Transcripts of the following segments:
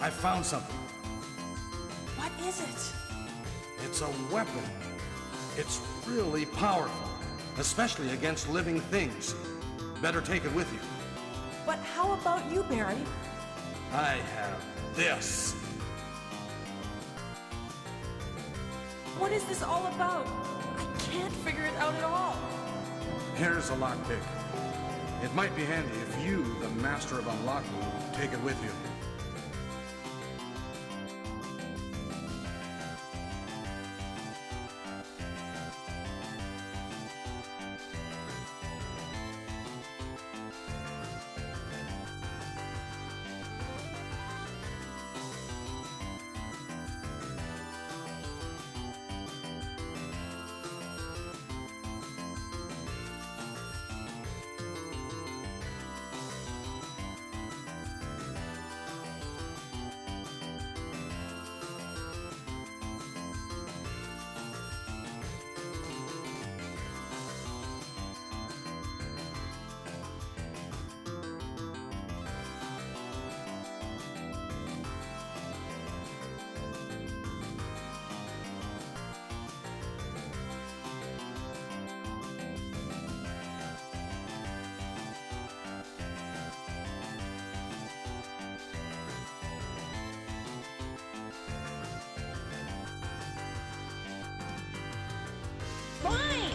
I found something. What is it? It's a weapon. It's really powerful, especially against living things. Better take it with you. But how about you, Barry? I have this. What is this all about? I can't figure it out at all. Here's a lockpick. It might be handy if you, the master of unlocking, take it with you. Fine!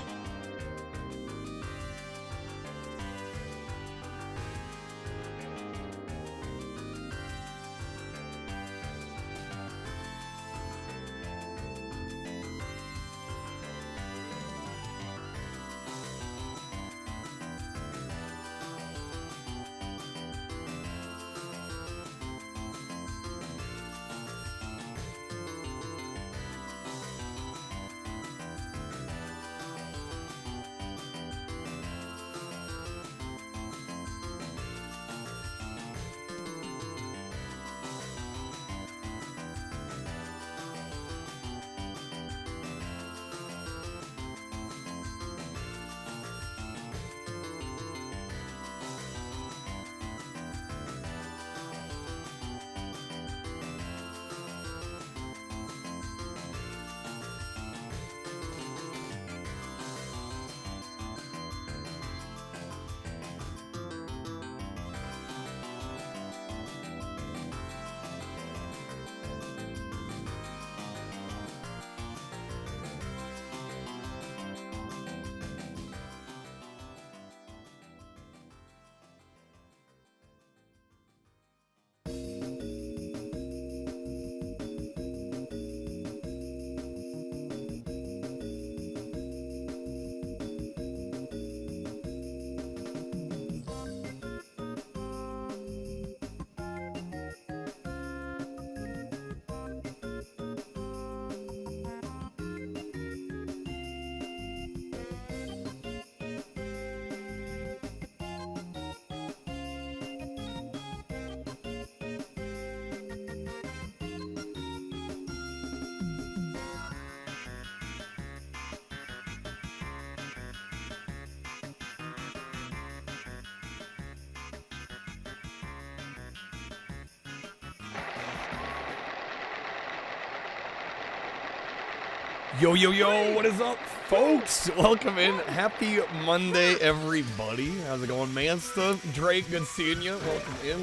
Yo, yo, yo, what is up, folks? Welcome in. Happy Monday, everybody. How's it going, Mansta? Drake, good seeing you. Welcome in.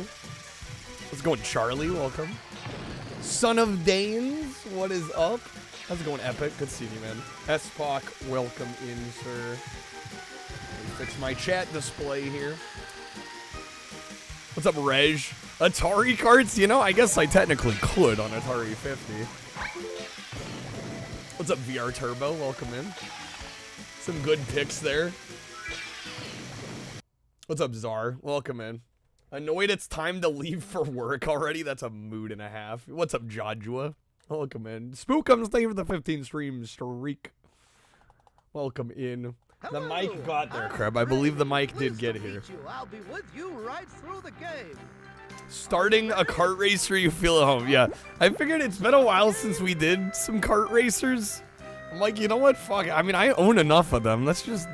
How's it going, Charlie? Welcome. Son of Danes, what is up? How's it going, Epic? Good seeing you, man. S-Pock, welcome in, sir. Let me fix my chat display here. What's up, Reg? Atari carts? You know, I guess I technically could on Atari 50. What's up, VR Turbo? Welcome in. Some good picks there. What's up, Czar? Welcome in. Annoyed it's time to leave for work already? That's a mood and a half. What's up, Jadua? Welcome in. Spookums, thank you for the 15 stream streak. Welcome in. Hello. The mic got there, Crab. I believe the mic did get here. I'll be with you right through the game. Starting a kart racer, you feel at home. Yeah, I figured it's been a while since we did some kart racers. I'm like, you know what? Fuck it. I mean, I own enough of them. Let's just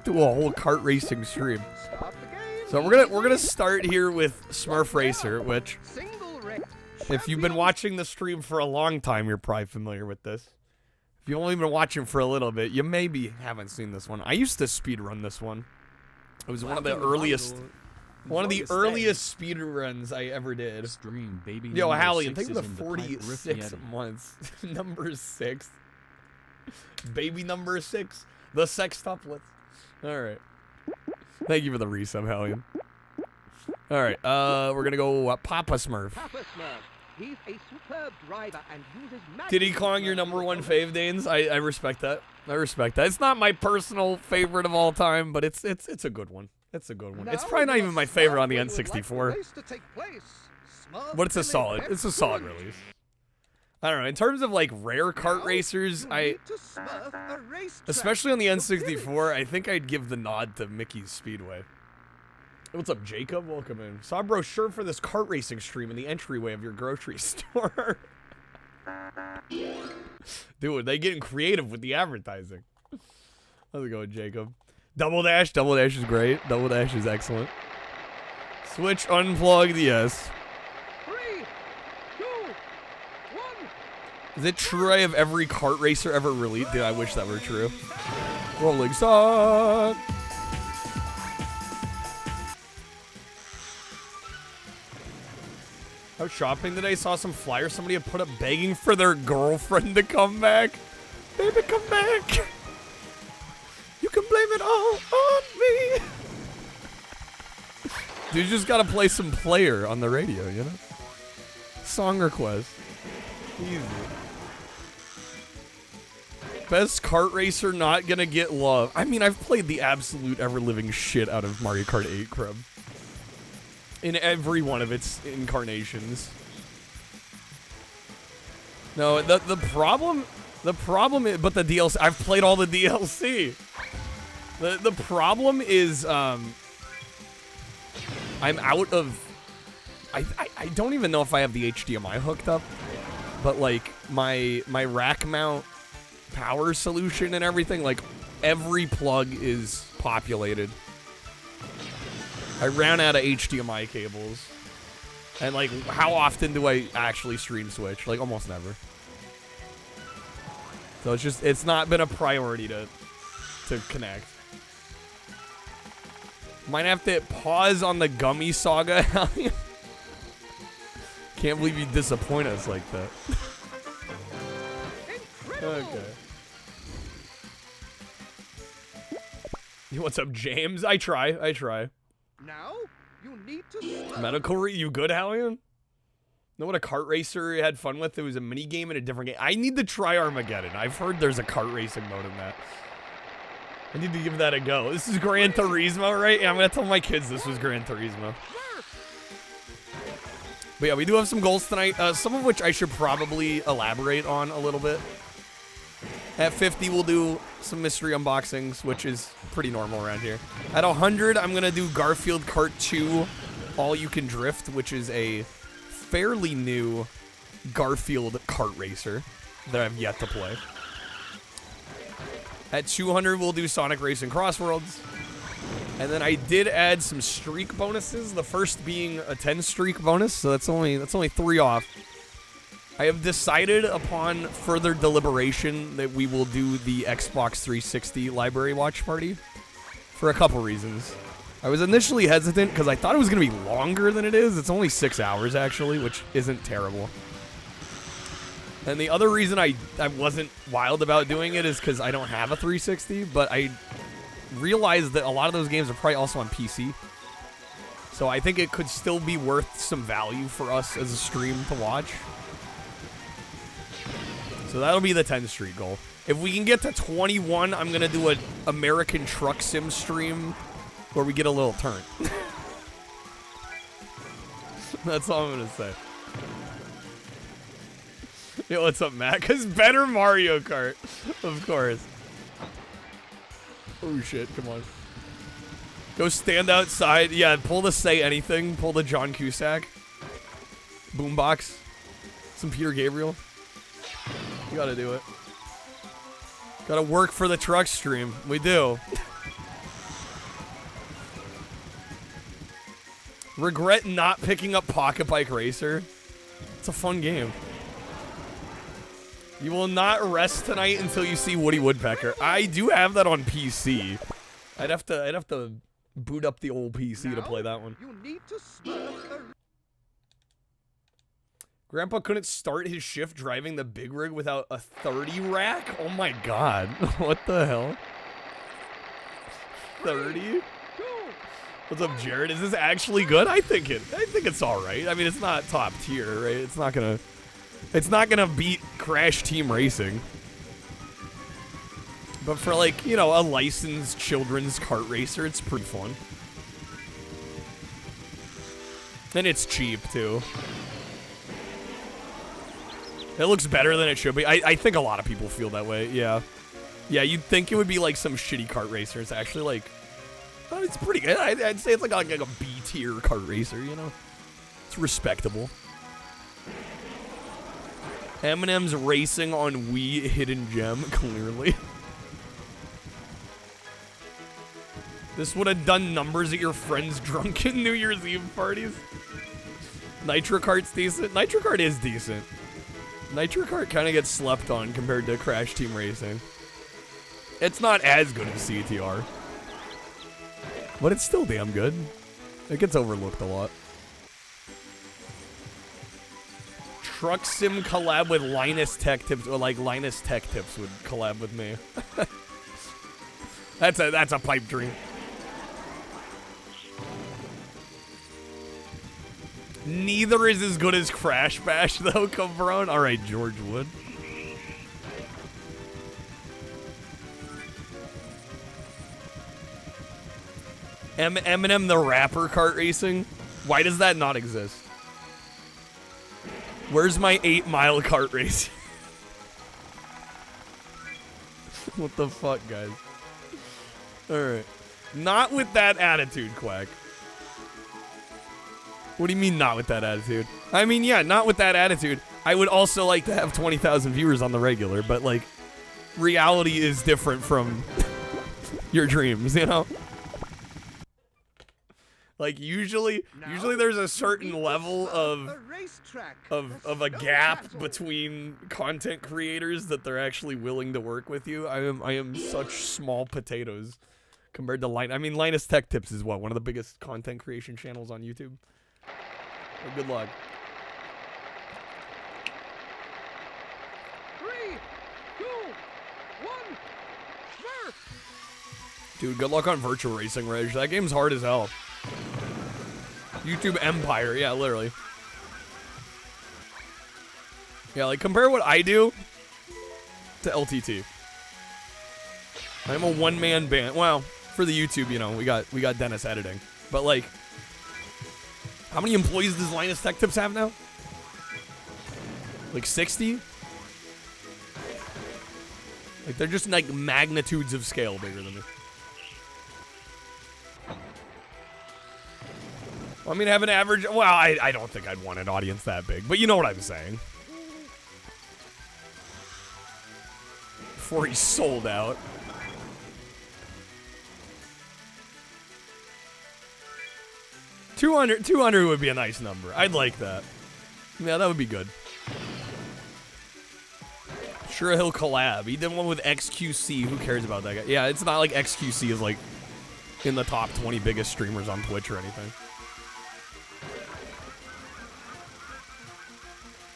do a whole kart racing stream. So we're gonna start here with Smurf Racer, which If you've been watching the stream for a long time, you're probably familiar with this. If you've only been watching for a little bit, you maybe haven't seen this one. I used to speedrun this one. It was one of the earliest speed runs I ever did. Stream, baby. Yo, Hallian, think think of the 46 months. Number 6. Baby number 6. The sextuplets. Alright. Thank you for the resub, Hallian. Alright, we're gonna go Papa Smurf. Papa Smurf. He's a superb driver and uses Diddy Kong, your number one fave, Danes. I respect that. I respect that. It's not my personal favorite of all time, but it's a good one. It's a good one. It's probably not even my favorite on the N64. But it's a solid release. I don't know. In terms of like rare kart racers, especially on the N64, I think I'd give the nod to Mickey's Speedway. What's up, Jacob? Welcome in. Saw a brochure for this kart racing stream in the entryway of your grocery store. Dude, they getting creative with the advertising. How's it going, Jacob? Double Dash is great. Double Dash is excellent. Switch unplugged, yes. 3, 2, 1. Is it true I have every kart racer ever released? Dude, I wish that were true. Rolling Sun. I was shopping today, saw some flyers somebody had put up begging for their girlfriend to come back. Baby, come back. You can blame it all on me. Dude, you just gotta play some Player on the radio, you know? Song request. Easy. Best kart racer not gonna get love. I mean, I've played the absolute ever-living shit out of Mario Kart 8, Crub. In every one of its incarnations. No, the problem is, but the DLC, I've played all the DLC. The problem is, I'm out of, I don't even know if I have the HDMI hooked up, but like my rack mount power solution and everything, like every plug is populated. I ran out of HDMI cables. And like, how often do I actually stream Switch? Like, almost never. So it's not been a priority to connect. Might have to hit pause on the Gummy Saga. Can't believe you disappoint us like that. Okay. What's up, James? I try. Now, you need to Medical you good, Hallian? Know what a kart racer had fun with? It was a mini game in a different game. I need to try Armageddon. I've heard there's a kart racing mode in that. I need to give that a go. This is Gran Turismo, right? Yeah, I'm gonna tell my kids this was Gran Turismo. But yeah, we do have some goals tonight, some of which I should probably elaborate on a little bit. At 50, we'll do some mystery unboxings, which is pretty normal around here. At 100, I'm going to do Garfield Kart 2 All You Can Drift, which is a fairly new Garfield kart racer that I've yet to play. At 200, we'll do Sonic Racing Crossworlds. And then I did add some streak bonuses, the first being a 10 streak bonus, so that's only 3 off. I have decided upon further deliberation that we will do the Xbox 360 library watch party for a couple reasons. I was initially hesitant because I thought it was going to be longer than it is. It's only 6 hours, actually, which isn't terrible. And the other reason I wasn't wild about doing it is because I don't have a 360, but I realized that a lot of those games are probably also on PC. So I think it could still be worth some value for us as a stream to watch. So that'll be the 10 streak goal. If we can get to 21, I'm going to do an American Truck Sim stream where we get a little turn. That's all I'm going to say. Yo, what's up, Matt? Because better Mario Kart. Of course. Oh, shit. Come on. Go stand outside. Yeah, pull the Say Anything. Pull the John Cusack. Boombox. Some Peter Gabriel. You gotta do it. Gotta work for the truck stream. We do. Regret not picking up Pocket Bike Racer. It's a fun game. You will not rest tonight until you see Woody Woodpecker. I do have that on PC. I'd have to boot up the old PC to play that one. You need to swerve the Grandpa couldn't start his shift driving the big rig without a 30 rack? Oh my god. What the hell? 30? What's up, Jared? Is this actually good? I think it's alright. I mean, it's not top tier, right? It's not gonna beat Crash Team Racing. But for, like, you know, a licensed children's kart racer, it's pretty fun. And it's cheap too. It looks better than it should be. I think a lot of people feel that way, yeah. Yeah, you'd think it would be like some shitty kart racer. It's actually like, oh, it's pretty good. I'd say it's like a B-tier kart racer, you know? It's respectable. Eminem's racing on Wii hidden gem, clearly. This would have done numbers at your friends' drunken New Year's Eve parties. Nitro Kart's decent. Nitro Kart is decent. Nitro Kart kind of gets slept on compared to Crash Team Racing. It's not as good as CTR. But it's still damn good. It gets overlooked a lot. Truck Sim collab with Linus Tech Tips, or like Linus Tech Tips would collab with me. That's a pipe dream. Neither is as good as Crash Bash, though, Cabron. All right, George Wood. Eminem the rapper kart racing? Why does that not exist? Where's my 8-mile kart race? What the fuck, guys? All right. Not with that attitude, Quack. What do you mean not with that attitude? I mean, yeah, not with that attitude. I would also like to have 20,000 viewers on the regular, but, like, reality is different from your dreams, you know? Like, usually there's a certain level of a gap between content creators that they're actually willing to work with you. I am such small potatoes compared to Linus Tech Tips is what, one of the biggest content creation channels on YouTube. Well, good luck. 3, 2, 1, swerve! Dude, good luck on Virtual Racing, Reg. That game's hard as hell. YouTube Empire, yeah, literally. Yeah, like, compare what I do to LTT. I'm a one-man band. Well, for the YouTube, you know, we got Dennis editing. But, like, how many employees does Linus Tech Tips have now? Like 60? Like, they're just, like, magnitudes of scale bigger than me. I mean, have an average... Well, I don't think I'd want an audience that big, but you know what I'm saying. Before he sold out. $200 would be a nice number. I'd like that. Yeah, that would be good. Sure, he'll collab. He did one with XQC. Who cares about that guy? Yeah, it's not like XQC is, like, in the top 20 biggest streamers on Twitch or anything.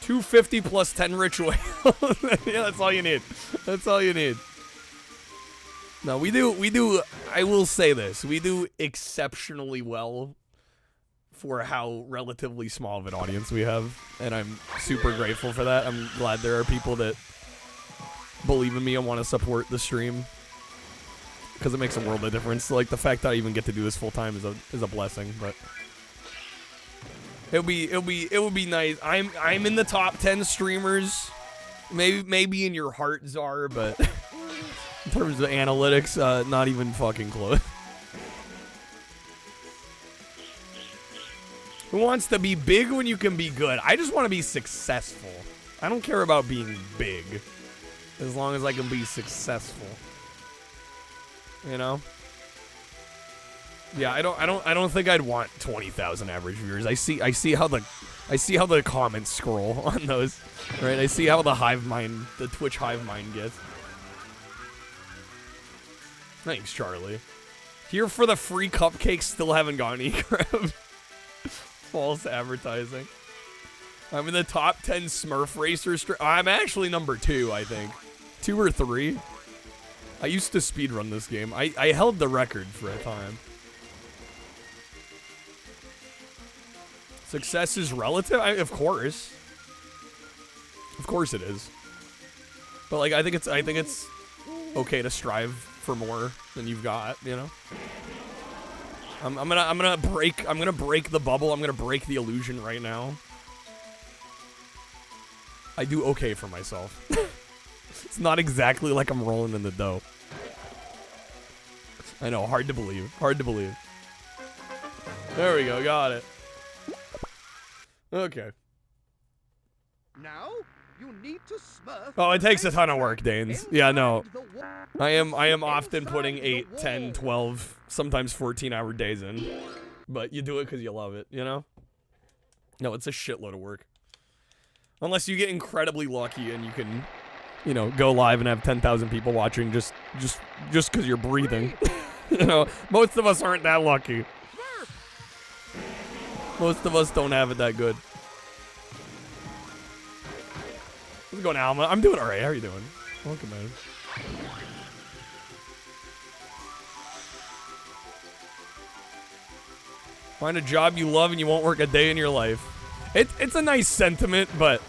250 plus 10 ritual. Yeah, that's all you need. That's all you need. No, we do, I will say this. We do exceptionally well for how relatively small of an audience we have, and I'm super grateful for that. I'm glad there are people that believe in me and want to support the stream, because it makes a world of difference. Like, the fact that I even get to do this full time is a blessing, but it would be nice. I'm in the top 10 streamers, maybe in your heart, Czar, but in terms of analytics, not even fucking close. Who wants to be big when you can be good? I just want to be successful. I don't care about being big, as long as I can be successful. You know? Yeah, I don't think I'd want 20,000 average viewers. I see how I see how the comments scroll on those, right? I see how the hive mind, the Twitch hive mind gets. Thanks, Charlie. Here for the free cupcakes, still haven't gotten e-grab. False advertising. I'm in the top 10 Smurf racers. I'm actually number 2, I think. 2 or 3. I used to speedrun this game. I held the record for a time. Success is relative? Of course. Of course it is. But like I think it's okay to strive for more than you've got, you know? I'm gonna break the bubble. I'm gonna break the illusion right now. I do okay for myself. It's not exactly like I'm rolling in the dough. I know, hard to believe. Hard to believe. There we go, got it. Okay. Now, you need to smurf. Oh, it takes a ton of work, Danes. Yeah, no. I am often putting 8, 10, 12, sometimes 14-hour days in. But you do it because you love it, you know? No, it's a shitload of work. Unless you get incredibly lucky and you can, you know, go live and have 10,000 people watching just because you're breathing. You know, most of us aren't that lucky. Most of us don't have it that good. How's it going, Alma? I'm doing alright. How are you doing? Welcome, man. Find a job you love and you won't work a day in your life. It's a nice sentiment, but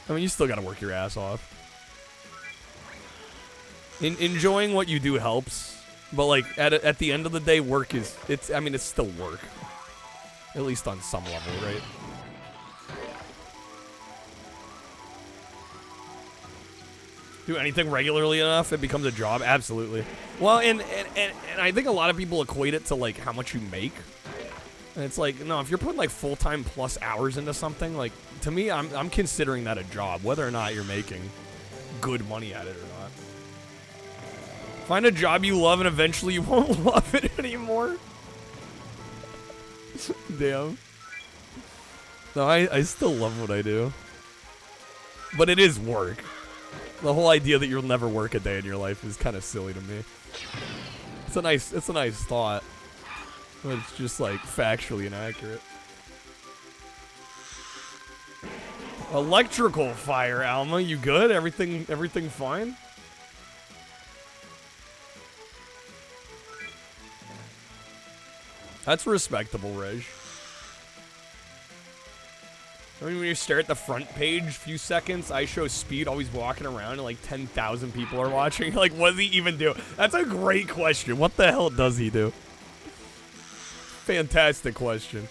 I mean, you still gotta work your ass off. Enjoying what you do helps, but like at the end of the day, work is it's still work. At least on some level, right? Do anything regularly enough, it becomes a job. Absolutely. Well, and I think a lot of people equate it to like how much you make. And it's like, no, if you're putting like full-time plus hours into something, like to me, I'm considering that a job, whether or not you're making good money at it or not. Find a job you love and eventually you won't love it anymore. Damn. No, I still love what I do. But it is work. The whole idea that you'll never work a day in your life is kind of silly to me. It's a nice thought. But it's just like factually inaccurate. Electrical fire, Alma, you good? Everything fine? That's respectable, Reg. I mean, when you stare at the front page, few seconds, I show Speed always walking around and like 10,000 people are watching. Like, what does he even do? That's a great question. What the hell does he do? Fantastic question.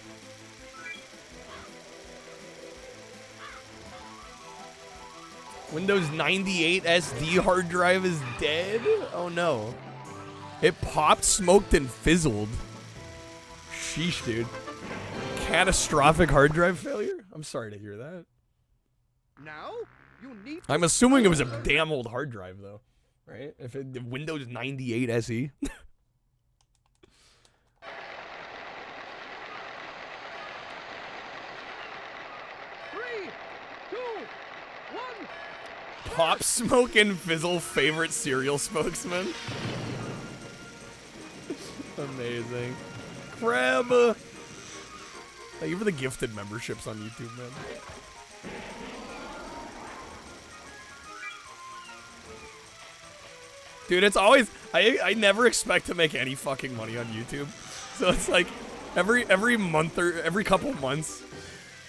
Windows 98 SD hard drive is dead? Oh no. It popped, smoked, and fizzled. Sheesh, dude. Catastrophic hard drive failure? I'm sorry to hear that. Now, you need I'm assuming it was a damn old hard drive, though. Right? If Windows 98 SE. 3, 2, 1. Pop, Smoke, and Fizzle favorite cereal spokesman. Amazing. Crab. Thank you for the gifted memberships on YouTube, man. Dude, it's always I never expect to make any fucking money on YouTube. So it's like every month or every couple months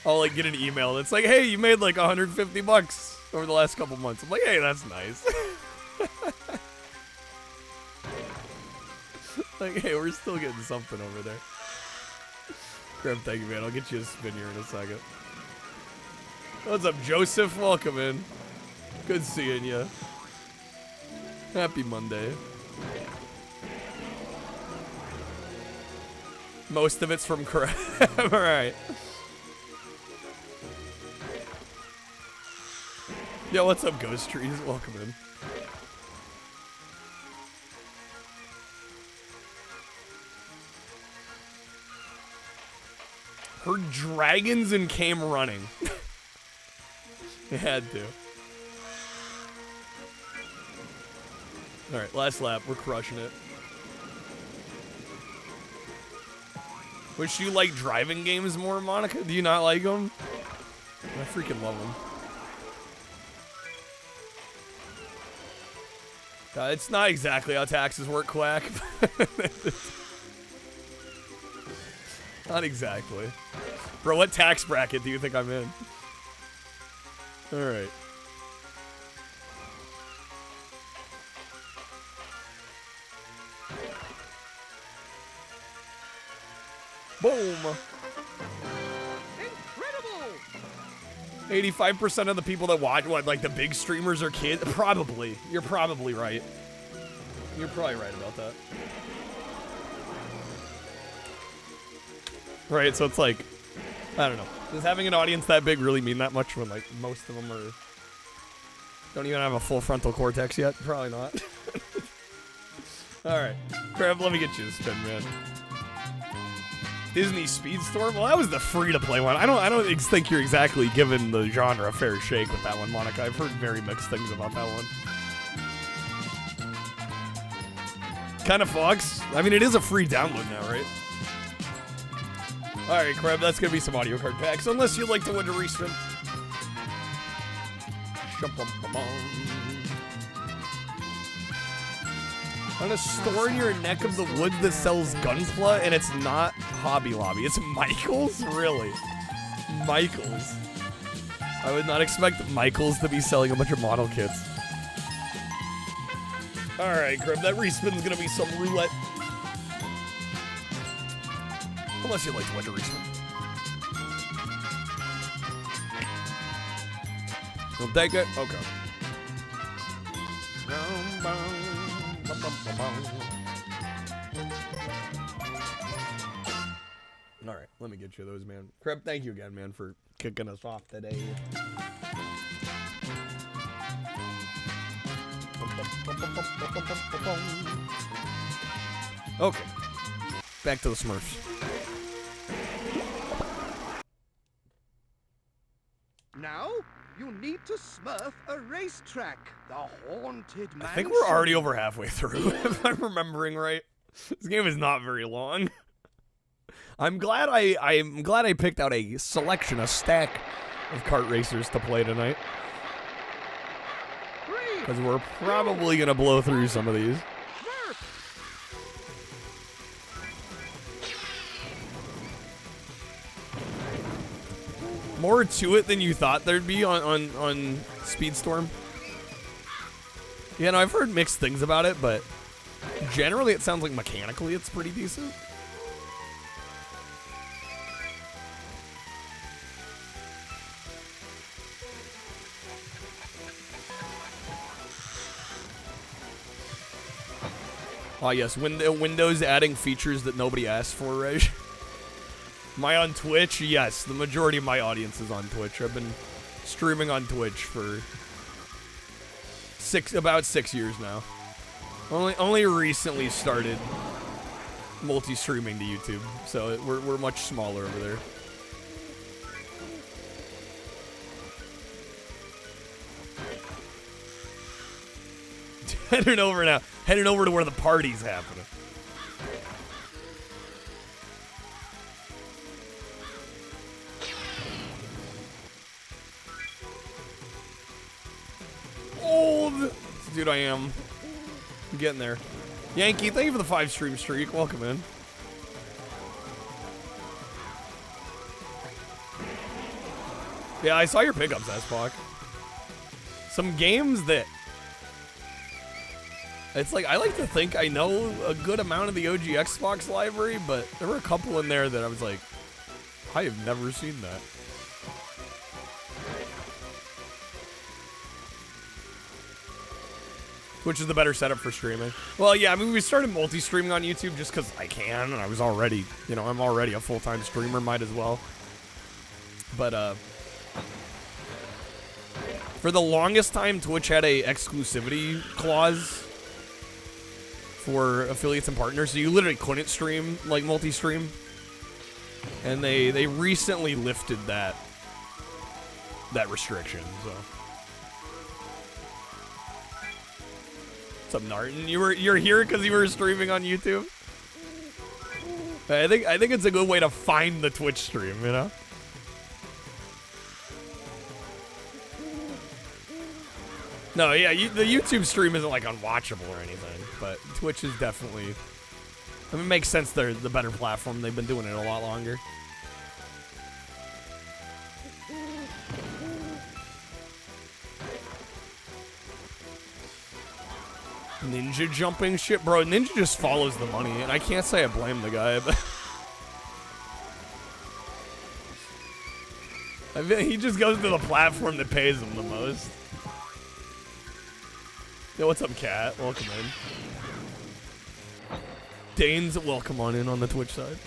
I'll like get an email that's like, "Hey, you made like 150 bucks over the last couple months." I'm like, "Hey, that's nice." Like, "Hey, we're still getting something over there." Graham, thank you, man. I'll get you a spin here in a second. What's up, Joseph? Welcome in. Good seeing you. Happy Monday. Most of it's from Crab. Alright. Yo, what's up, Ghost Trees? Welcome in. Heard dragons and came running. It had to. Alright, last lap. We're crushing it. Wish you like driving games more, Monica? Do you not like them? I freaking love them. It's not exactly how taxes work, Quack. Not exactly. Bro, what tax bracket do you think I'm in? Alright. Boom! Incredible! 85% of the people that watch, what, like the big streamers are kids? Probably. You're probably right. You're probably right about that. Right, so it's like, I don't know. Does having an audience that big really mean that much when, like, most of them are... don't even have a full frontal cortex yet? Probably not. Alright. Crab, let me get you a spin, man. Disney Speedstorm? Well, that was the free-to-play one. I don't think you're exactly giving the genre a fair shake with that one, Monica. I've heard very mixed things about that one. Kind of Fox. I mean, it is a free download now, right? Alright, Crab, that's gonna be some audio card packs, unless you'd like to win a respin. On a store in your neck of the woods that sells Gunpla, and it's not Hobby Lobby. It's Michael's? Really? Michael's. I would not expect Michael's to be selling a bunch of model kits. Alright, Crab, that respin's gonna be some roulette. Unless you like to win a respin. We'll take it? Okay. Alright, let me get you those, man. Crep, thank you again, man, for kicking us off today. Okay. Back to the Smurfs. Now, you need to smurf a racetrack. The haunted mansion. I think we're already over halfway through, if I'm remembering right. This game is not very long. I'm glad I picked out a selection, a stack of kart racers to play tonight. Because we're probably gonna blow through some of these. More to it than you thought there'd be on Speedstorm. Yeah, no, I've heard mixed things about it, but generally it sounds like mechanically it's pretty decent. Oh yes, Windows adding features that nobody asked for, right? Am I on Twitch? Yes, the majority of my audience is on Twitch. I've been streaming on Twitch for about 6 years now. Only recently started multi-streaming to YouTube, so we're much smaller over there. Heading over now. Heading over to where the party's happening. Old dude, I am. I'm getting there. Yankee, thank you for the 5-stream streak. Welcome in. Yeah, I saw your pickups, Aspock. Some games that... It's like, I like to think I know a good amount of the OG Xbox library, but there were a couple in there that I was like, I have never seen that. Which is the better setup for streaming? Well, yeah, I mean, we started multi-streaming on YouTube just because I can, and I was already, you know, I'm already a full-time streamer, might as well. But, for the longest time, Twitch had a exclusivity clause for affiliates and partners, so you literally couldn't stream, like, multi-stream. And they recently lifted that restriction, so. What's up, Narton? You're here because you were streaming on YouTube? I think it's a good way to find the Twitch stream, you know? No, yeah, the YouTube stream isn't like unwatchable or anything, but Twitch is definitely. I mean, it makes sense they're the better platform. They've been doing it a lot longer. Ninja jumping shit, bro. Ninja just follows the money, and I can't say I blame the guy, but I mean, he just goes to the platform that pays him the most. Yo, what's up, Cat? Welcome in. Dane's welcome on in on the Twitch side.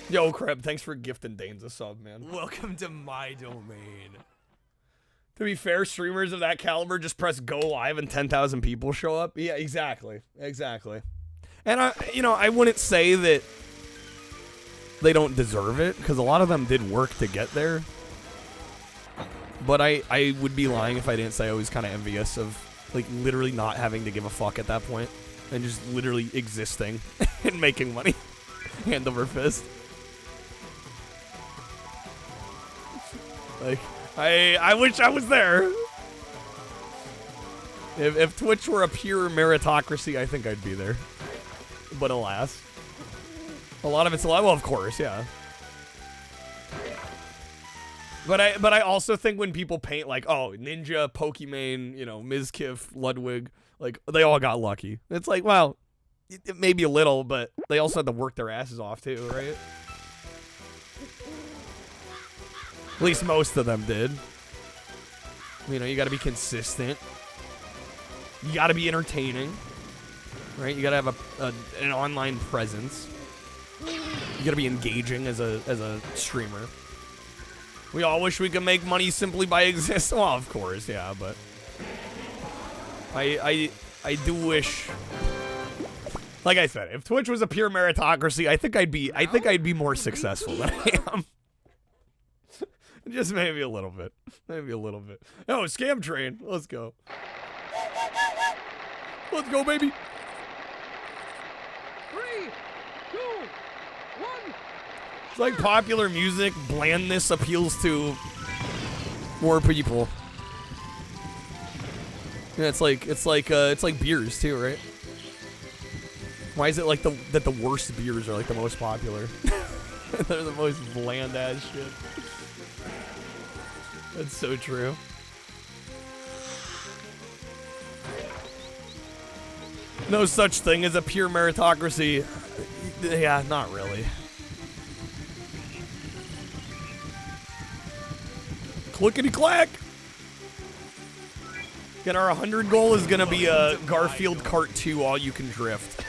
Yo, Creb, thanks for gifting Dane's a sub, man. Welcome to my domain. To be fair, streamers of that caliber just press go live and 10,000 people show up. Yeah, exactly. Exactly. And I wouldn't say that they don't deserve it, because a lot of them did work to get there. But I would be lying if I didn't say I was kind of envious of, like, literally not having to give a fuck at that point. And just literally existing and making money. Hand over fist. Like, I wish I was there. If Twitch were a pure meritocracy, I think I'd be there. But alas. A lot of it's a lot. Well, of course, yeah. But I also think when people paint like, oh, Ninja, Pokimane, you know, Mizkif, Ludwig, like, they all got lucky. It's like, well, it may be a little, but they also had to work their asses off too, right? At least most of them did. You know, you gotta be consistent. You gotta be entertaining. Right? You gotta have an online presence. You gotta be engaging as a streamer. We all wish we could make money simply by existing. Well, of course, yeah, but I do wish. Like I said, if Twitch was a pure meritocracy, I think I'd be more successful than I am. Just maybe a little bit. Maybe a little bit. Oh, Scam Train. Let's go. Let's go, baby. 3, 2, 1. It's like popular music. Blandness appeals to more people. Yeah, it's like beers too, right? Why is it like that the worst beers are like the most popular? They're the most bland ass shit. That's so true. No such thing as a pure meritocracy. Yeah, not really. Clickety clack! And our 100 goal is gonna be a Garfield Kart 2 all you can drift.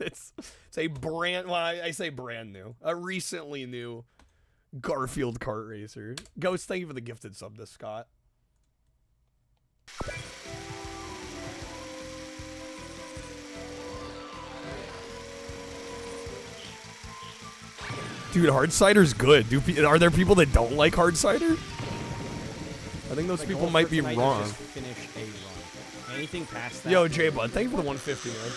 it's a brand, well, I say brand new. A recently new Garfield Kart racer. Ghost, thank you for the gifted sub to Scott. Dude, hard cider's good. Are there people that don't like hard cider? I think those people might be wrong. Just finish a run. Anything past that? Yo, J-Bud, thank you for the 150, man.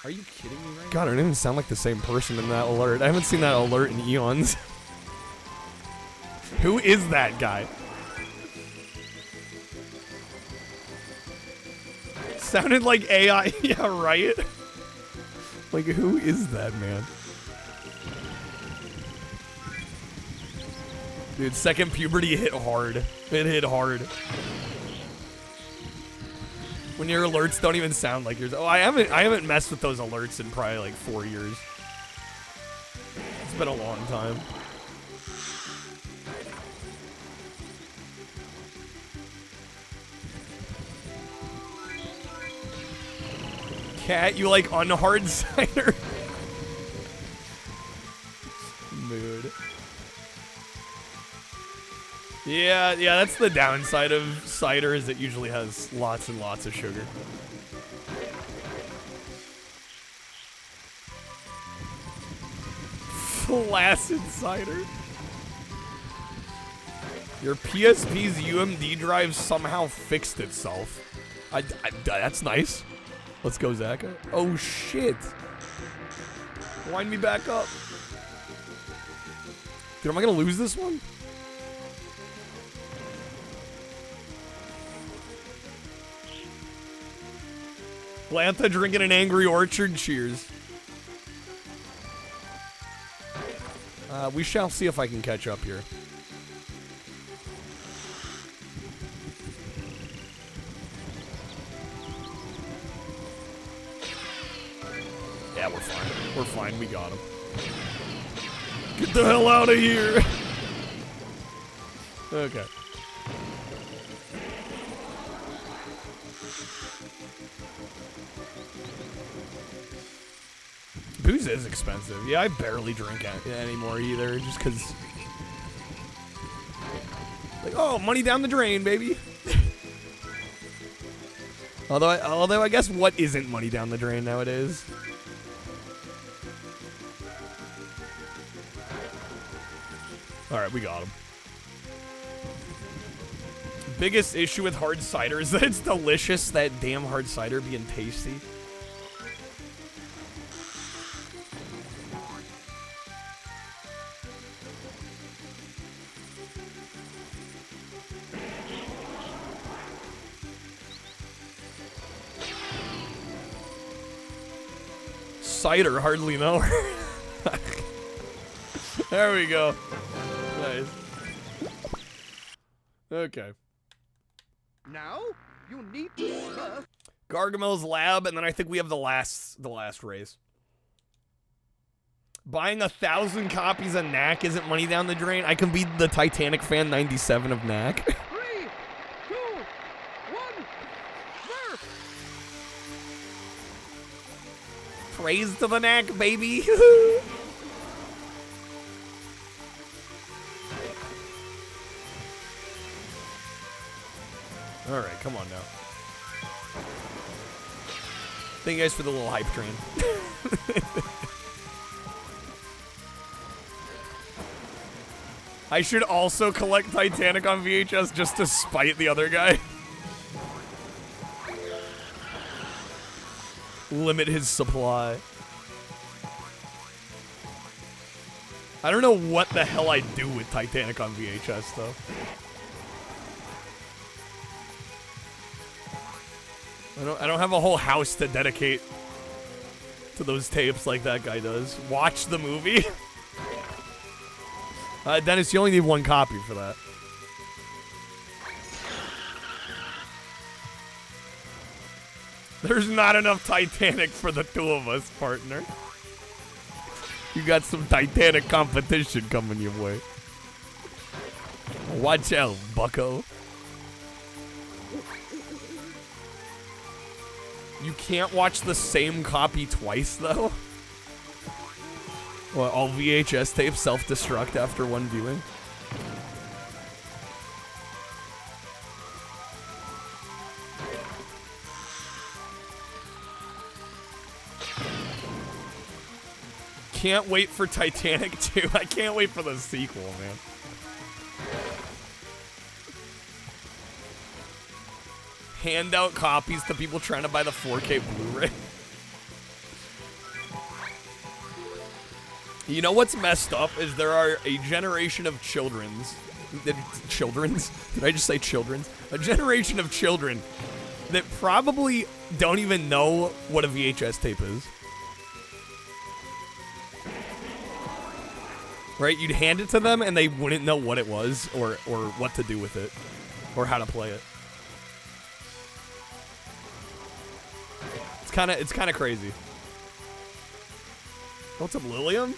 Are you kidding me right God, I don't even sound like the same person in that alert. I haven't seen that alert in eons. Who is that guy? Sounded like AI. Yeah, right? Like, who is that, man? Dude, second puberty hit hard. It hit hard. When your alerts don't even sound like yours. Oh, I haven't messed with those alerts in probably like 4 years. It's been a long time. Cat, you like unhard cider? Mood. Yeah, that's the downside of cider, is it usually has lots and lots of sugar. Class Insider. Your PSP's UMD drive somehow fixed itself. That's nice. Let's go, Zach. Oh, shit. Wind me back up. Dude, am I going to lose this one? Lantha drinking an Angry Orchard. Cheers. We shall see if I can catch up here. Yeah, we're fine. We're fine. We got him. Get the hell out of here. Okay. Booze is expensive. Yeah, I barely drink anymore either, just because. Like, oh, money down the drain, baby. although I guess what isn't money down the drain nowadays? All right, we got him. Biggest issue with hard cider is that it's delicious. That damn hard cider being tasty. Cider, hardly know her. There we go. Nice. Okay. Now you need to smurf. Gargamel's lab, and then I think we have the last race. Buying 1,000 copies of Knack isn't money down the drain. I can be the Titanic fan 97 of Knack. 3, 2, 1, smurf. Praise to the Knack, baby. All right, come on now. Thank you guys for the little hype train. I should also collect Titanic on VHS just to spite the other guy. Limit his supply. I don't know what the hell I'd do with Titanic on VHS, though. I don't have a whole house to dedicate to those tapes like that guy does. Watch the movie. Dennis, you only need one copy for that. There's not enough Titanic for the two of us, partner. You got some Titanic competition coming your way. Watch out, bucko. You can't watch the same copy twice, though? Well, all VHS tapes self-destruct after one viewing? Can't wait for Titanic 2. I can't wait for the sequel, man. Hand out copies to people trying to buy the 4K Blu-ray. You know what's messed up is there are a generation of children's? Did I just say children's? A generation of children that probably don't even know what a VHS tape is. Right? You'd hand it to them and they wouldn't know what it was or what to do with it or how to play it. It's kind of crazy. What's up, Lilium?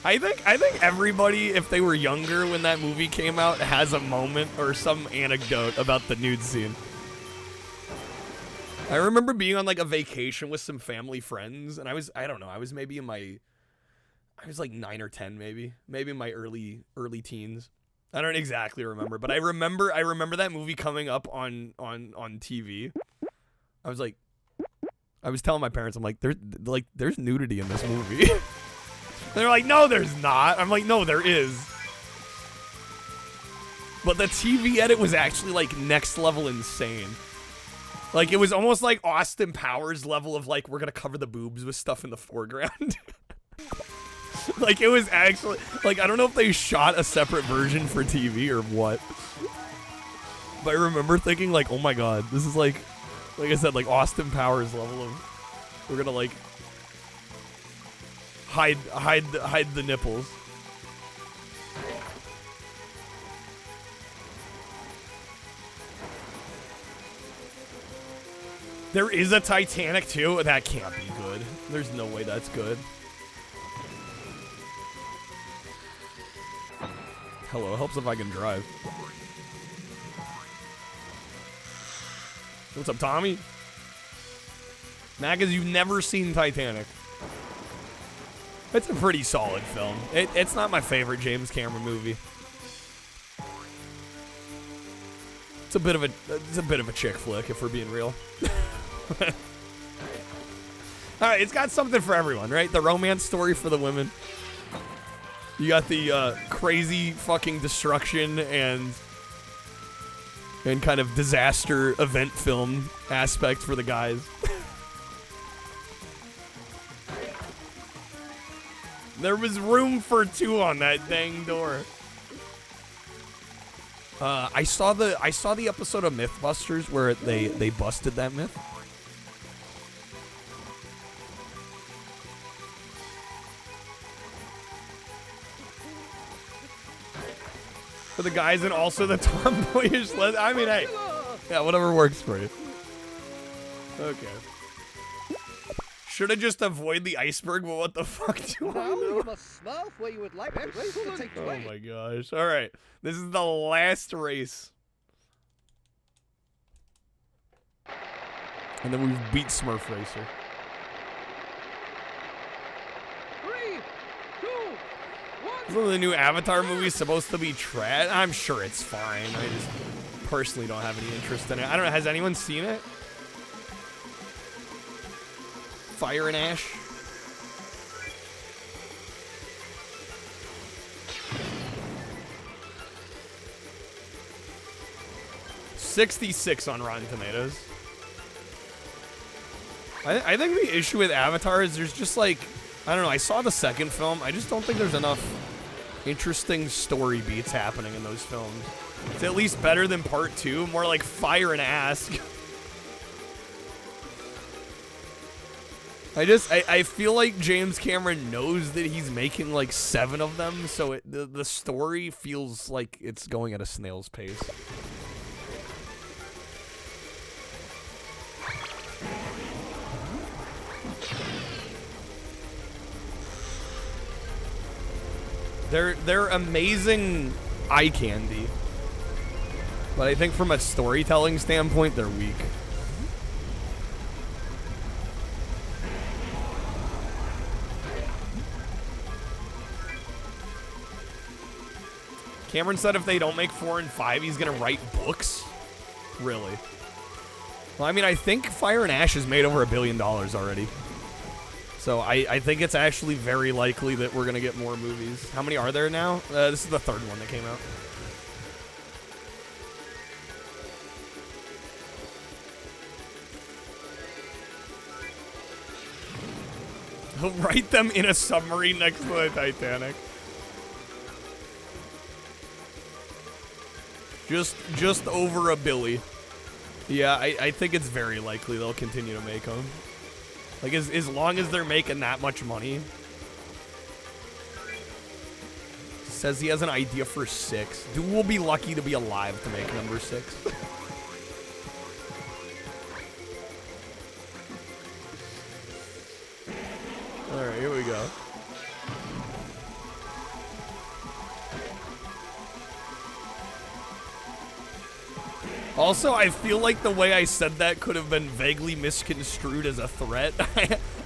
I think everybody, if they were younger when that movie came out, has a moment or some anecdote about the nude scene. I remember being on like a vacation with some family friends, and I was like 9 or 10, maybe in my early teens. I don't exactly remember, but I remember that movie coming up on TV. I was like I was telling my parents, I'm like, there's nudity in this movie. They're like, no, there's not. I'm like, no, there is. But the TV edit was actually like next level insane. Like it was almost like Austin Powers level of like, we're gonna cover the boobs with stuff in the foreground. Like it was actually like, I don't know if they shot a separate version for TV or what. But I remember thinking like, oh my god, this is like I said, like Austin Powers level of, we're gonna like hide the nipples. There is a Titanic too? That can't be good. There's no way that's good. Hello, it helps if I can drive. What's up, Tommy? Magas, you've never seen Titanic. It's a pretty solid film. It's not my favorite James Cameron movie. It's a bit of a chick flick, if we're being real. Alright, it's got something for everyone, right? The romance story for the women. You got the crazy fucking destruction and kind of disaster event film aspect for the guys. There was room for two on that dang door. I saw the episode of Mythbusters where they busted that myth. For the guys and also the tomboyish I mean, hey. Yeah, whatever works for you. Okay. Should have just avoided the iceberg, but what the fuck do I Now know? you must smurf where you would like the race to take Oh place. my gosh. Alright. This is the last race. And then we've beat Smurf Racer. 3, 2, 1. Isn't the new Avatar movie supposed to be trash? I'm sure it's fine. I just personally don't have any interest in it. I don't know. Has anyone seen it? Fire and Ash? $66 on Rotten Tomatoes. I think the issue with Avatar is there's just like, I don't know, I saw the second film. I just don't think there's enough interesting story beats happening in those films. It's at least better than part 2, more like fire and ask. I feel like James Cameron knows that he's making like 7 of them, so the story feels like it's going at a snail's pace. They're amazing eye candy, but I think from a storytelling standpoint, they're weak. Cameron said if they don't make 4 and 5, he's gonna write books. Really? Well, I mean, I think Fire and Ash has made over $1 billion already. So I think it's actually very likely that we're gonna get more movies. How many are there now? This is the 3rd one that came out. He'll write them in a submarine next to the Titanic. Just over $1 billion. Yeah, I think it's very likely they'll continue to make them. Like, as long as they're making that much money. Says he has an idea for 6. Dude, we'll be lucky to be alive to make number 6. Alright, here we go. Also, I feel like the way I said that could have been vaguely misconstrued as a threat.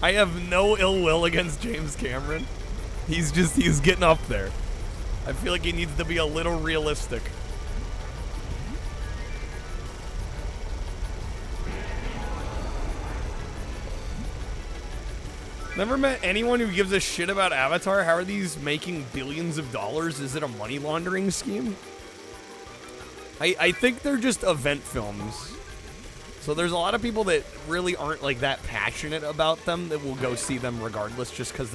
I have no ill will against James Cameron. He's getting up there. I feel like he needs to be a little realistic. Never met anyone who gives a shit about Avatar. How are these making billions of dollars? Is it a money laundering scheme? I think they're just event films. So there's a lot of people that really aren't like that passionate about them that will go see them regardless just because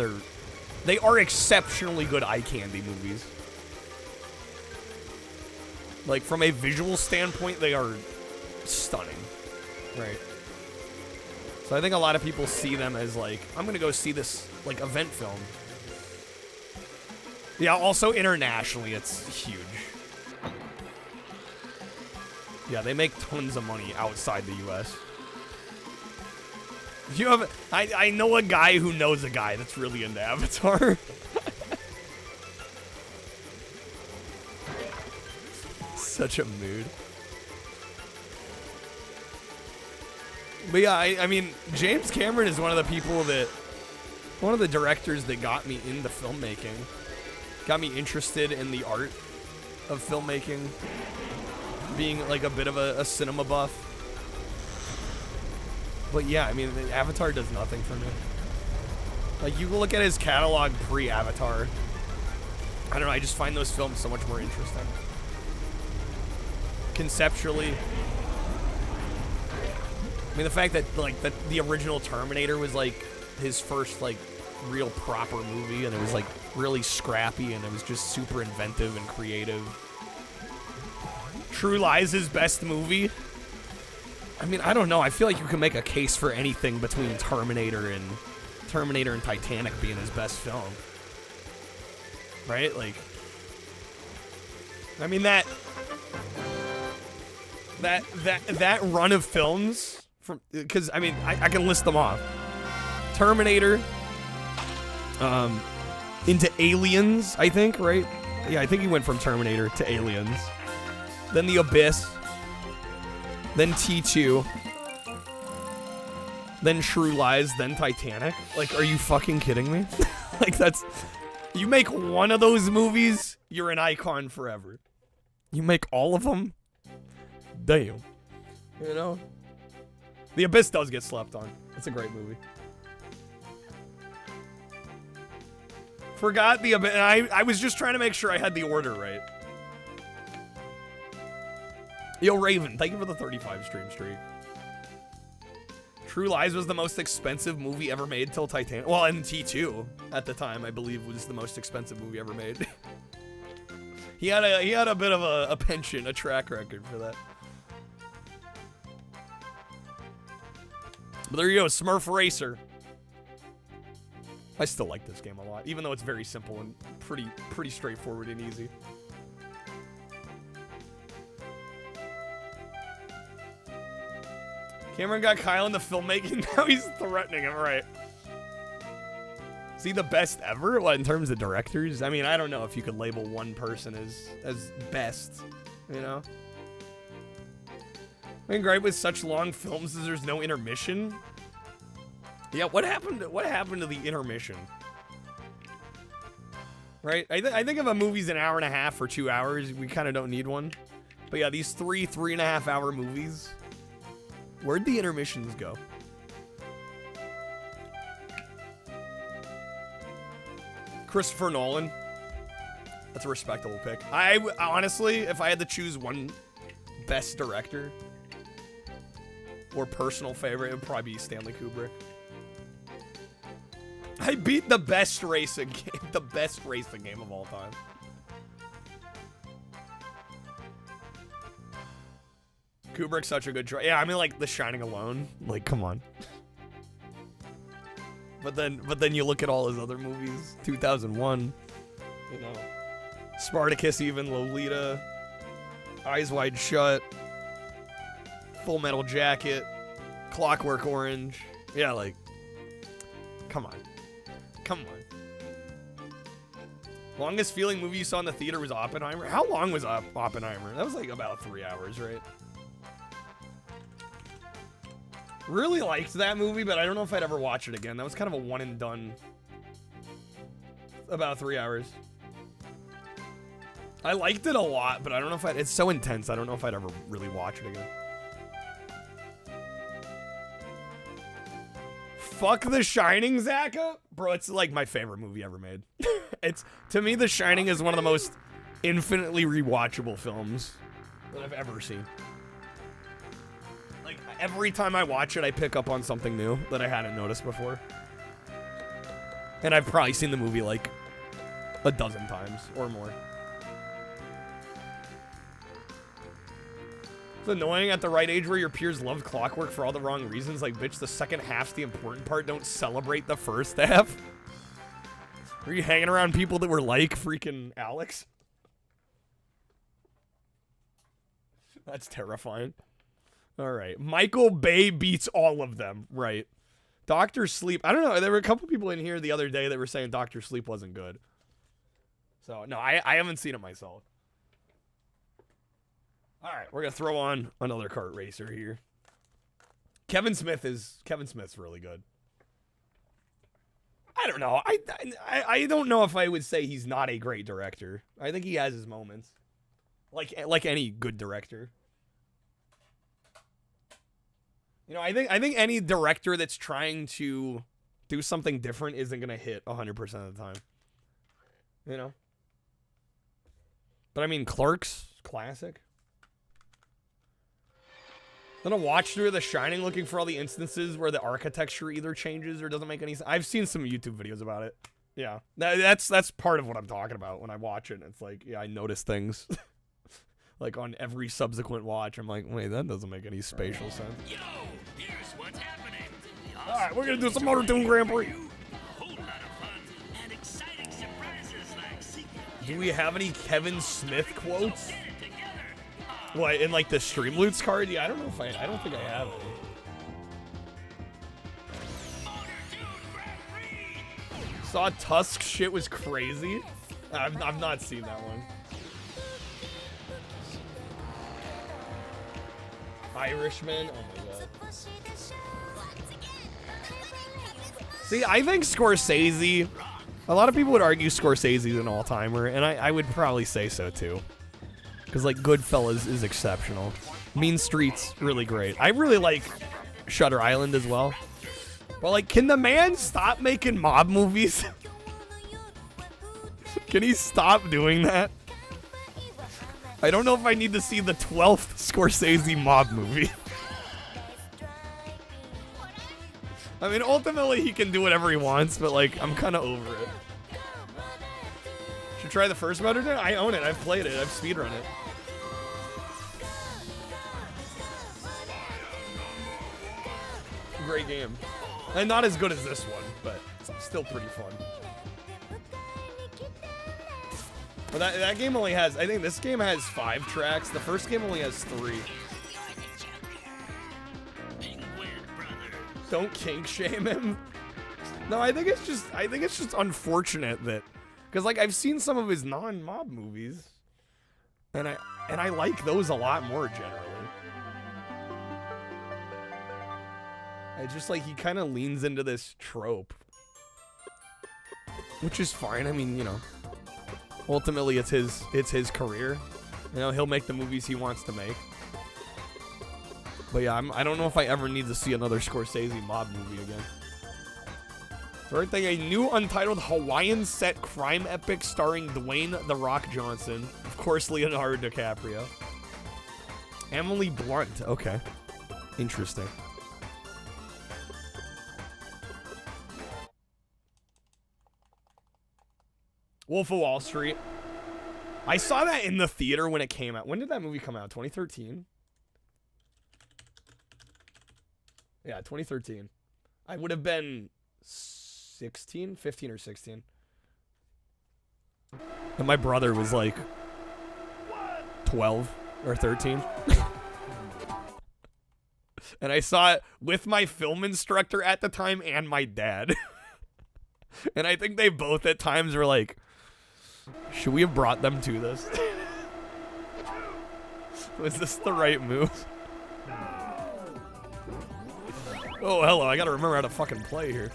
they are exceptionally good eye candy movies. Like from a visual standpoint, they are stunning. Right. So I think a lot of people see them as like, I'm going to go see this like event film. Yeah, also internationally, it's huge. Yeah, they make tons of money outside the US. You have, I know a guy who knows a guy that's really into Avatar. Such a mood. But yeah, I mean, James Cameron is one of the people that, one of the directors that got me into filmmaking. Got me interested in the art of filmmaking. Being like a bit of a cinema buff. But yeah, I mean, Avatar does nothing for me. Like, you look at his catalog pre-Avatar. I don't know, I just find those films so much more interesting. Conceptually. I mean, the fact that, like, the original Terminator was, like, his first, like, real proper movie, and it was, like, really scrappy, and it was just super inventive and creative. True Lies' his best movie. I mean, I don't know. I feel like you can make a case for anything between Terminator and Titanic being his best film. Right? Like, I mean, that run of films from, because I mean, I can list them off. Terminator, into Aliens, I think, right? Yeah, I think he went from Terminator to Aliens. Then The Abyss. Then T2. Then True Lies. Then Titanic. Like, are you fucking kidding me? Like, that's... You make one of those movies, you're an icon forever. You make all of them? Damn. You know? The Abyss does get slept on. It's a great movie. Forgot The Abyss. I was just trying to make sure I had the order right. Yo, Raven, thank you for the 35 stream streak. True Lies was the most expensive movie ever made till Titanic. Well, and T2 at the time, I believe, was the most expensive movie ever made. he had a bit of a penchant, a track record for that. But there you go, Smurf Racer. I still like this game a lot, even though it's very simple and pretty straightforward and easy. Cameron got Kyle into filmmaking, now he's threatening him, right? Is he the best ever? What, in terms of directors? I mean, I don't know if you could label one person as best, you know? I mean, great with such long films is there's no intermission. Yeah, what happened to the intermission? Right? I think if a movie's an hour and a half or 2 hours, we kind of don't need one. But yeah, these 3.5 hour movies, where'd the intermissions go? Christopher Nolan. That's a respectable pick. I honestly, if I had to choose one best director or personal favorite, it would probably be Stanley Kubrick. I beat the best racing game of all time. Kubrick's such a good choice. Yeah, I mean, like, The Shining alone. Like, come on. But then you look at all his other movies. 2001. You know. Spartacus even, Lolita. Eyes Wide Shut. Full Metal Jacket. Clockwork Orange. Yeah, like, come on. Come on. Longest feeling movie you saw in the theater was Oppenheimer. How long was Oppenheimer? That was like about 3 hours, right? Really liked that movie, but I don't know if I'd ever watch it again. That was kind of a one and done. About 3 hours. I liked it a lot, but I don't know if it's so intense. I don't know if I'd ever really watch it again. Fuck The Shining, Zaka? Bro, it's like my favorite movie ever made. It's, to me, The Shining is one of the most infinitely rewatchable films that I've ever seen. Like, every time I watch it, I pick up on something new that I hadn't noticed before. And I've probably seen the movie like a dozen times or more. It's annoying at the right age where your peers love Clockwork for all the wrong reasons. Like, bitch, the second half's the important part. Don't celebrate the first half. Were you hanging around people that were like freaking Alex? That's terrifying. All right. Michael Bay beats all of them. Right. Dr. Sleep. I don't know. There were a couple people in here the other day that were saying Dr. Sleep wasn't good. So, no, I haven't seen it myself. All right. We're going to throw on another kart racer here. Kevin Smith's really good. I don't know. I don't know if I would say he's not a great director. I think he has his moments. Like any good director. You know, I think any director that's trying to do something different isn't going to hit 100% of the time. You know? But I mean, Clerks, classic. Then a watch through The Shining looking for all the instances where the architecture either changes or doesn't make any sense. I've seen some YouTube videos about it. Yeah. That's part of what I'm talking about when I watch it. It's like, yeah, I notice things. Like on every subsequent watch, I'm like, wait, that doesn't make any spatial sense. Yo, here's what's happening. All right, we're gonna do some Motor Tune Grand Prix. A whole lot of fun and exciting surprises like secret. Do we have any Kevin Smith quotes? Get it together. What, in like the Streamloots card? Yeah, I don't know if I don't think I have any. Motor Tune Grand Prix. Saw Tusk shit was crazy. I've not seen that one. Irishman. Oh my god. See, I think Scorsese. A lot of people would argue Scorsese's an all-timer, and I would probably say so too. Because like Goodfellas is exceptional. Mean Streets really great. I really like Shutter Island as well. But like, can the man stop making mob movies? Can he stop doing that? I don't know if I need to see the 12th Scorsese mob movie. I mean, ultimately, he can do whatever he wants, but, like, I'm kind of over it. Should try the first Motor Tune? I own it. I've played it. I've speedrun it. Great game. And not as good as this one, but still pretty fun. But that game only has, I think this game has 5 tracks. The first game only has 3. Don't kink shame him. No, I think it's just unfortunate that, because like I've seen some of his non-mob movies, and I like those a lot more generally. I just like he kind of leans into this trope, which is fine. I mean, you know. Ultimately, it's his career. You know, he'll make the movies he wants to make. But yeah, I don't know if I ever need to see another Scorsese mob movie again. Third thing, a new untitled Hawaiian set crime epic starring Dwayne "The Rock" Johnson. Of course, Leonardo DiCaprio. Emily Blunt. Okay. Interesting. Wolf of Wall Street. I saw that in the theater when it came out. When did that movie come out? 2013? Yeah, 2013. I would have been 16, 15 or 16. And my brother was like 12 or 13. And I saw it with my film instructor at the time and my dad. And I think they both at times were like, should we have brought them to this? Was this the right move? Oh, hello. I gotta remember how to fucking play here.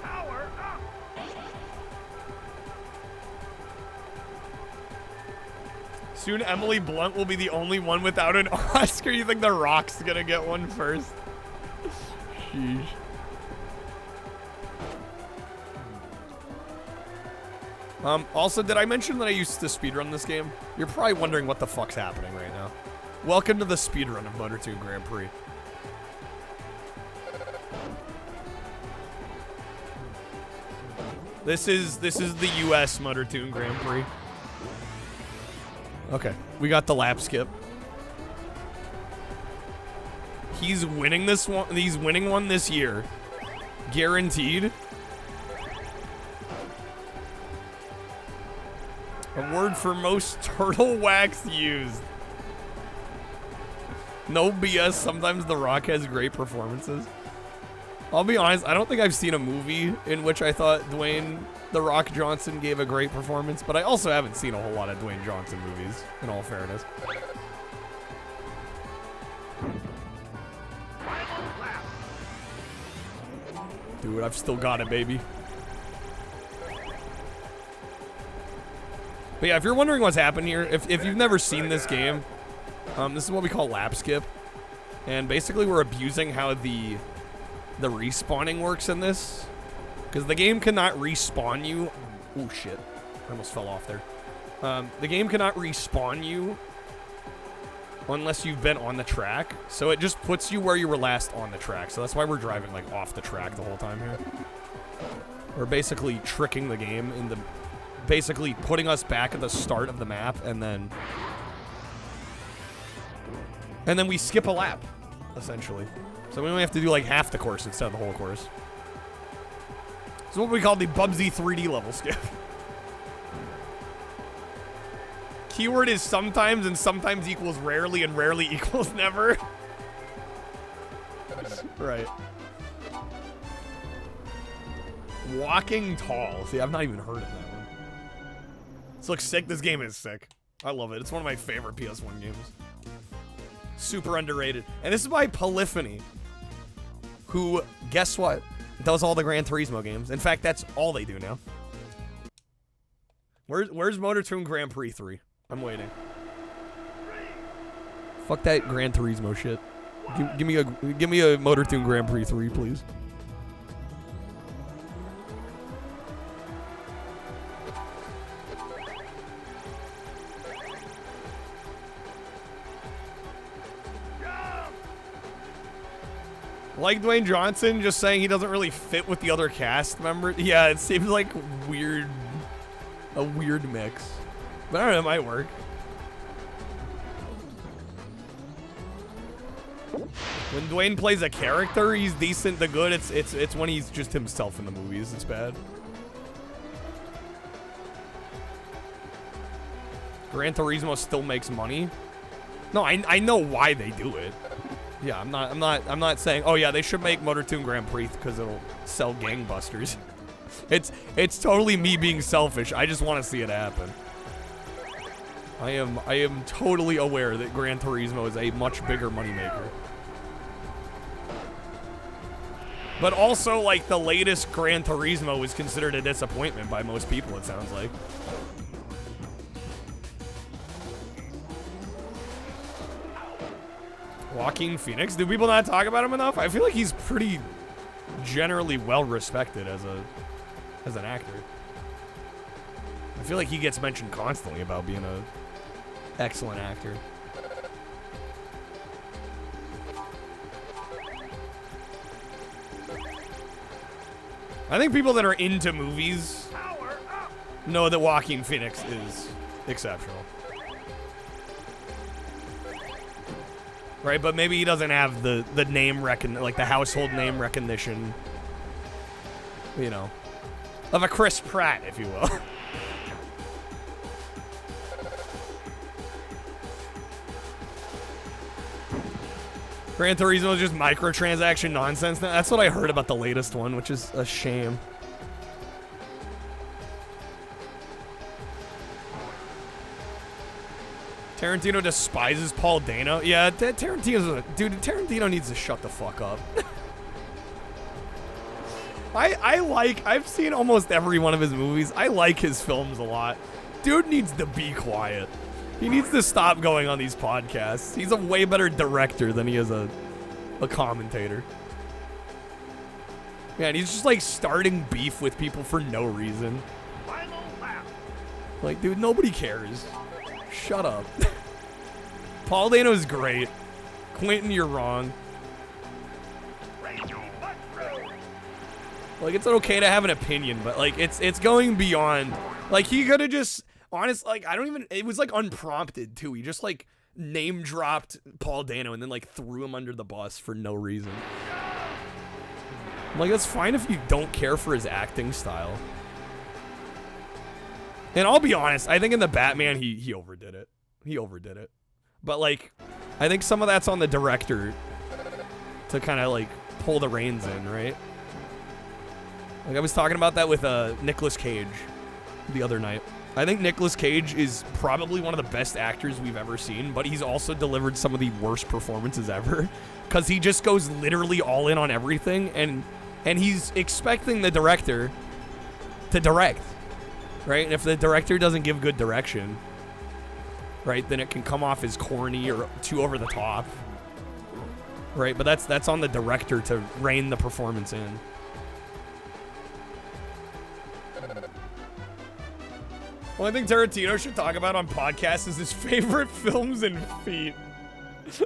Power up! Soon Emily Blunt will be the only one without an Oscar. You think The Rock's gonna get one first? Sheesh. Also, did I mention that I used to speedrun this game? You're probably wondering what the fuck's happening right now. Welcome to the speedrun of Motor 2 Grand Prix. This is the US Motor 2 Grand Prix. Okay, we got the lap skip. He's winning this one. He's winning one this year, guaranteed. Award for most turtle wax used. No BS. Sometimes The Rock has great performances. I'll be honest, I don't think I've seen a movie in which I thought Dwayne The Rock Johnson gave a great performance, but I also haven't seen a whole lot of Dwayne Johnson movies, in all fairness. Dude, I've still got it, baby. But yeah, if you're wondering what's happened here, if you've never seen this game, this is what we call lap skip. And basically we're abusing how the respawning works in this, because the game cannot respawn you. Oh shit, I almost fell off there. The game cannot respawn you unless you've been on the track, so it just puts you where you were last on the track. So that's why we're driving like off the track the whole time here. We're basically tricking the game into basically putting us back at the start of the map, and then we skip a lap, essentially. So we only have to do like half the course instead of the whole course. It's what we call the Bubsy 3D level skip. Keyword is sometimes, and sometimes equals rarely, and rarely equals never. Right. Walking Tall. See, I've not even heard of that one. This looks sick. This game is sick. I love it. It's one of my favorite PS1 games. Super underrated. And this is by Polyphony, who, guess what, does all the Gran Turismo games. In fact, that's all they do now. Where's Motor 2 Grand Prix 3? I'm waiting. Fuck that Gran Turismo shit. Give me a Motor 2 Grand Prix 3, please. Like Dwayne Johnson, just saying he doesn't really fit with the other cast members. Yeah, it seems like a weird mix. But I don't know, it might work. When Dwayne plays a character, he's decent to good. It's when he's just himself in the movies, it's bad. Gran Turismo still makes money. No, I know why they do it. Yeah, I'm not saying, oh yeah, they should make Motor 2 Grand Prix because it'll sell gangbusters. It's totally me being selfish. I just want to see it happen. I am totally aware that Gran Turismo is a much bigger moneymaker. But also, like, the latest Gran Turismo was considered a disappointment by most people, it sounds like. Joaquin Phoenix? Do people not talk about him enough? I feel like he's pretty generally well respected as an actor. I feel like he gets mentioned constantly about being an excellent actor. I think people that are into movies know that Joaquin Phoenix is exceptional. Right, but maybe he doesn't have the name like the household name recognition, you know, of a Chris Pratt, if you will. Gran Turismo is just microtransaction nonsense. That's what I heard about the latest one, which is a shame. Tarantino despises Paul Dano. Yeah, Tarantino needs to shut the fuck up. I've seen almost every one of his movies. I like his films a lot. Dude needs to be quiet. He needs to stop going on these podcasts. He's a way better director than he is a commentator. Yeah, and he's just like starting beef with people for no reason. Final lap. Like, dude, nobody cares. Shut up. Paul Dano's great. Quentin, you're wrong. Like, it's okay to have an opinion, but like, it's going beyond. Like, he could have just, honestly, like, I don't even, it was like unprompted too. He just like name dropped Paul Dano and then like threw him under the bus for no reason. I'm like, that's fine if you don't care for his acting style. And I'll be honest, I think in the Batman, he overdid it. He overdid it. But like, I think some of that's on the director to kind of like pull the reins in, right? Like I was talking about that with Nicolas Cage the other night. I think Nicolas Cage is probably one of the best actors we've ever seen, but he's also delivered some of the worst performances ever because he just goes literally all in on everything, and he's expecting the director to direct, right? And if the director doesn't give good direction, right, then it can come off as corny or too over the top, right? But that's on the director to rein the performance in. One thing Tarantino should talk about on podcasts is his favorite films and feet.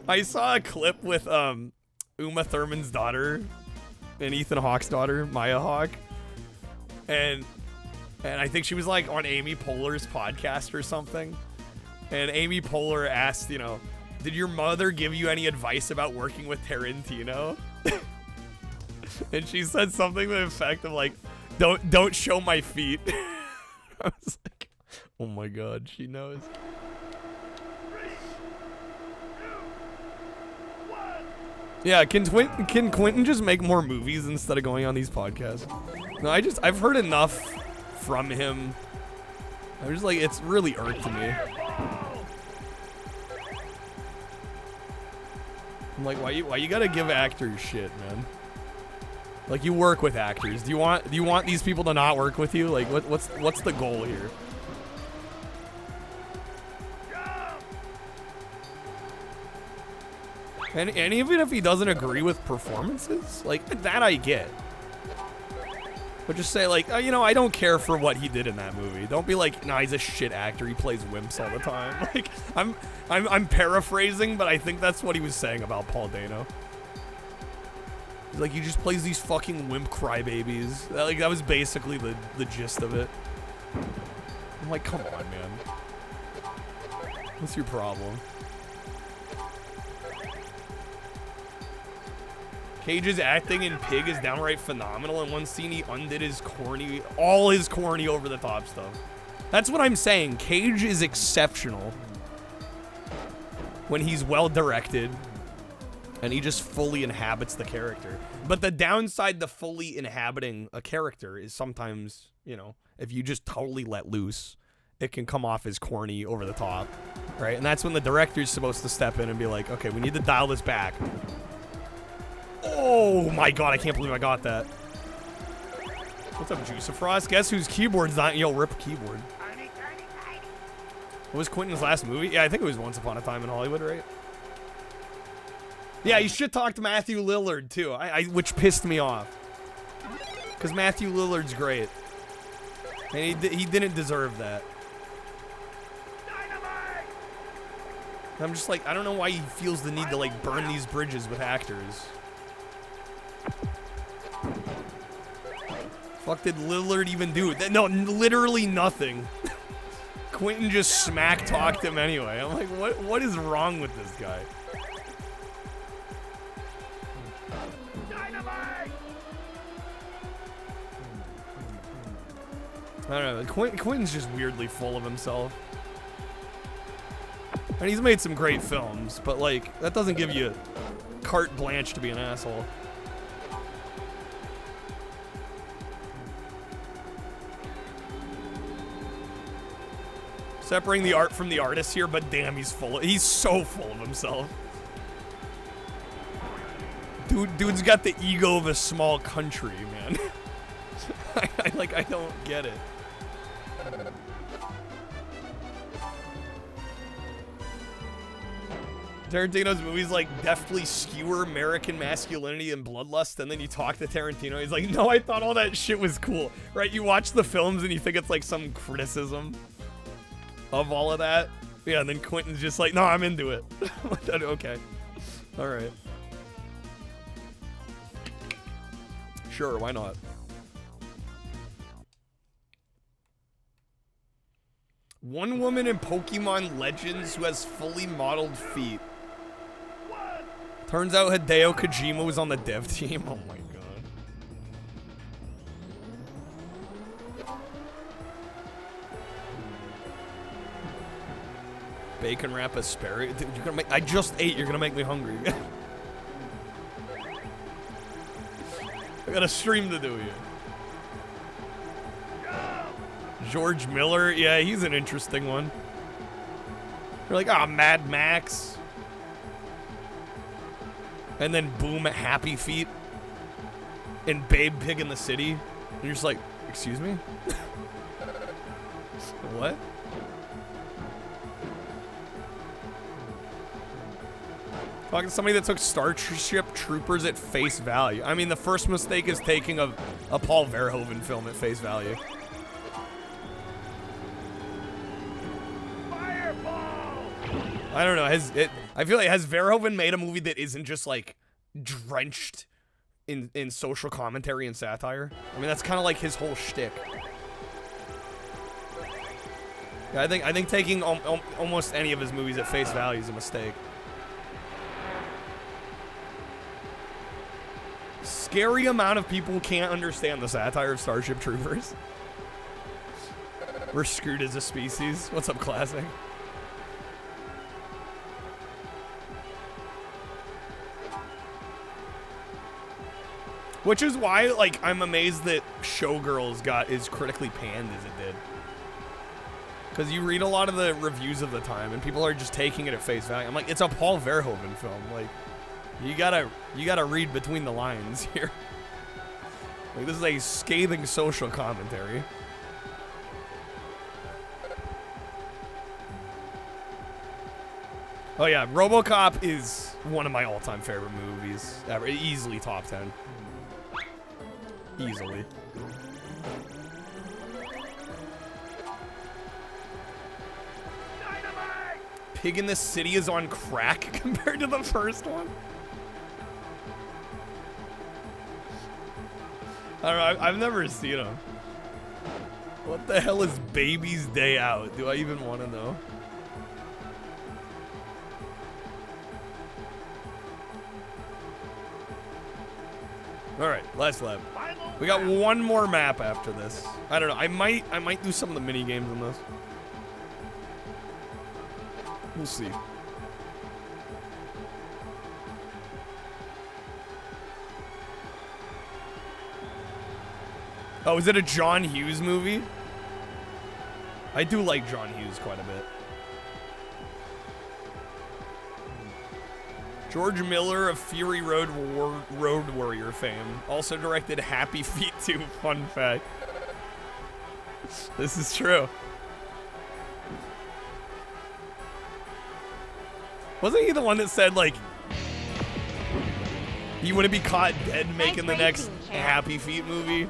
I saw a clip with Uma Thurman's daughter and Ethan Hawke's daughter, Maya Hawke, and I think she was like on Amy Poehler's podcast or something. And Amy Poehler asked, you know, did your mother give you any advice about working with Tarantino? And she said something to the effect of like, don't show my feet. I was like, oh my god, she knows. 3, 2, 1. Yeah, can Quentin just make more movies instead of going on these podcasts? No, I've heard enough from him. I'm just like, it's really irked me. I'm like, why you gotta give actors shit, man? Like, you work with actors. Do you want these people to not work with you? Like, what's the goal here? And even if he doesn't agree with performances, like, that I get. But just say, like, oh, you know, I don't care for what he did in that movie. Don't be like, nah, he's a shit actor. He plays wimps all the time. Like, I'm paraphrasing, but I think that's what he was saying about Paul Dano. He's like, he just plays these fucking wimp crybabies. Like, that was basically the gist of it. I'm like, come on, man. What's your problem? Cage's acting in Pig is downright phenomenal. In one scene, he undid all his corny over-the-top stuff. That's what I'm saying. Cage is exceptional when he's well-directed and he just fully inhabits the character. But the downside to fully inhabiting a character is sometimes, you know, if you just totally let loose, it can come off as corny over the top, right? And that's when the director's supposed to step in and be like, okay, we need to dial this back. Oh my god, I can't believe I got that. What's up, Juicifrost? Guess whose keyboard's not? Yo, rip keyboard. What was Quentin's last movie? Yeah, I think it was Once Upon a Time in Hollywood, right? Yeah, you should talk to Matthew Lillard, too, which pissed me off. Because Matthew Lillard's great. And he didn't deserve that. I'm just like, I don't know why he feels the need to, like, burn these bridges with actors. Fuck did Lillard even do? No, literally nothing. Quentin just smack-talked him anyway. I'm like, what is wrong with this guy? I don't know. Quentin's just weirdly full of himself. And he's made some great films, but like, that doesn't give you carte blanche to be an asshole. Separating the art from the artist here, but damn, he's so full of himself. Dude's got the ego of a small country, man. I don't get it. Tarantino's movies like deftly skewer American masculinity and bloodlust, and then you talk to Tarantino, he's like, no, I thought all that shit was cool, right? You watch the films and you think it's like some criticism of all of that. Yeah, and then Quentin's just like, no, I'm into it. Okay. All right. Sure, why not? One woman in Pokemon Legends who has fully modeled feet. Turns out Hideo Kojima was on the dev team. Oh my god. Bacon wrap asparagus. Dude, you're gonna make. I just ate. You're gonna make me hungry. I got a stream to do here. George Miller, yeah, he's an interesting one. You're like, ah, oh, Mad Max. And then boom, Happy Feet. And Babe Pig in the City. And you're just like, excuse me? What? Talking to somebody that took Starship Troopers at face value. I mean, the first mistake is taking a Paul Verhoeven film at face value. I don't know. I feel like, has Verhoeven made a movie that isn't just like drenched in social commentary and satire? I mean, that's kind of like his whole shtick. Yeah, I think taking almost any of his movies at face value is a mistake. Scary amount of people can't understand the satire of Starship Troopers. We're screwed as a species. What's up, Classic? Which is why, like, I'm amazed that Showgirls got as critically panned as it did. Because you read a lot of the reviews of the time, and people are just taking it at face value. I'm like, it's a Paul Verhoeven film. Like, you gotta read between the lines here. Like, this is a scathing social commentary. Oh yeah, RoboCop is one of my all-time favorite movies ever. Easily top 10. Easily. Dynamite! Pig in the City is on crack compared to the first one? I don't know, I've never seen him. What the hell is Baby's Day Out? Do I even want to know? All right, last lap. We got one more map after this. I don't know. I might do some of the mini games in this. We'll see. Oh, is it a John Hughes movie? I do like John Hughes quite a bit. George Miller of Fury Road Warrior fame also directed Happy Feet 2. Fun fact. This is true. Wasn't he the one that said, like, he wouldn't be caught dead making the next Happy Feet movie?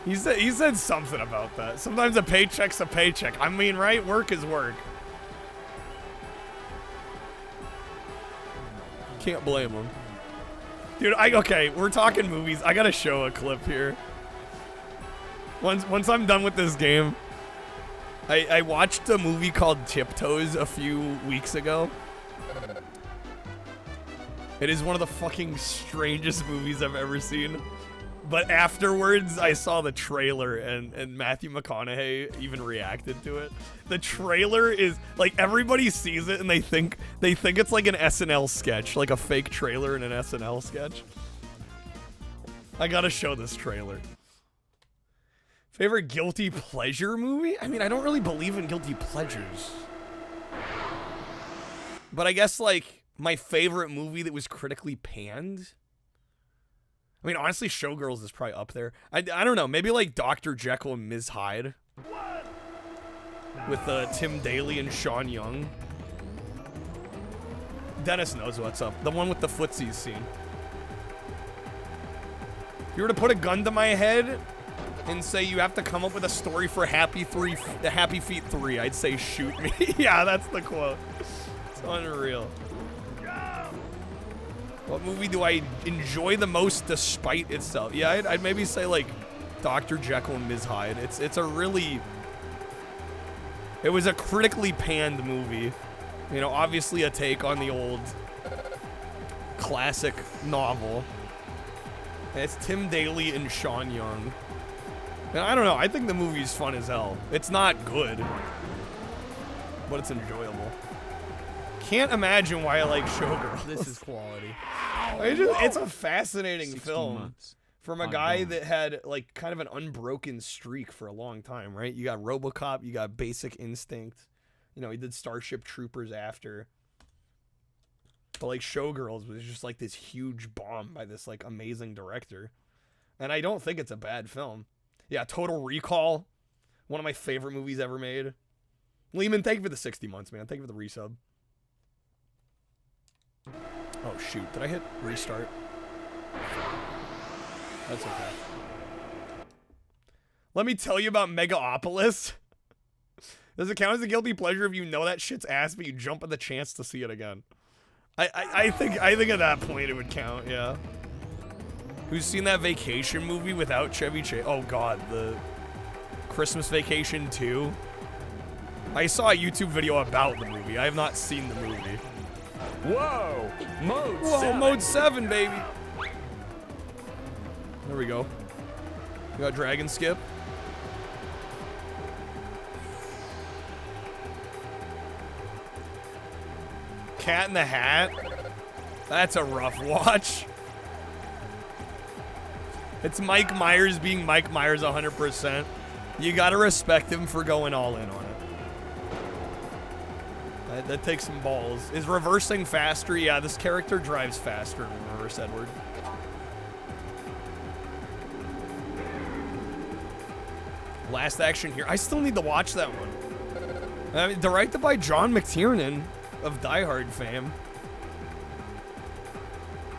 He said something about that. Sometimes a paycheck's a paycheck. I mean, right? Work is work. Can't blame him. Dude, okay, we're talking movies. I gotta show a clip here. Once I'm done with this game, I watched a movie called Tiptoes a few weeks ago. It is one of the fucking strangest movies I've ever seen. But afterwards, I saw the trailer, and Matthew McConaughey even reacted to it. The trailer is, like, everybody sees it, and they think it's like an SNL sketch, like a fake trailer in an SNL sketch. I gotta show this trailer. Favorite guilty pleasure movie? I mean, I don't really believe in guilty pleasures. But I guess, like, my favorite movie that was critically panned? I mean, honestly, Showgirls is probably up there. I don't know. Maybe like Dr. Jekyll and Ms. Hyde. With Tim Daly and Sean Young. Dennis knows what's up. The one with the footsies scene. If you were to put a gun to my head and say you have to come up with a story for Happy Feet 3, I'd say shoot me. Yeah, that's the quote. It's unreal. What movie do I enjoy the most despite itself? Yeah, I'd maybe say like Dr. Jekyll and Ms. Hyde. It's a really... It was a critically panned movie. You know, obviously a take on the old classic novel. And it's Tim Daly and Sean Young. And I don't know, I think the movie's fun as hell. It's not good, but it's enjoyable. Can't imagine why I like Showgirls. This is quality. It's a fascinating 16 film months. from a guy that had like kind of an unbroken streak for a long time, right? You got RoboCop, you got Basic Instinct. You know, he did Starship Troopers after. But like Showgirls was just like this huge bomb by this like amazing director. And I don't think it's a bad film. Yeah, Total Recall, one of my favorite movies ever made. Lehman, thank you for the 60 months, man. Thank you for the resub. Oh shoot, did I hit restart? That's okay. Let me tell you about Megaopolis. Does it count as a guilty pleasure if you know that shit's ass, but you jump at the chance to see it again? I think at that point it would count, yeah. Who's seen that Vacation movie without Chevy Chase? Oh god, the Christmas Vacation 2. I saw a YouTube video about the movie. I have not seen the movie. Whoa! Mode Whoa, 7. Mode 7, baby! There we go. We got Dragon Skip. Cat in the Hat. That's a rough watch. It's Mike Myers being Mike Myers 100%. You gotta respect him for going all in on it. That takes some balls. Is reversing faster? Yeah, this character drives faster than Reverse Edward. Last Action Hero. I still need to watch that one. I mean, directed by John McTiernan of Die Hard fame.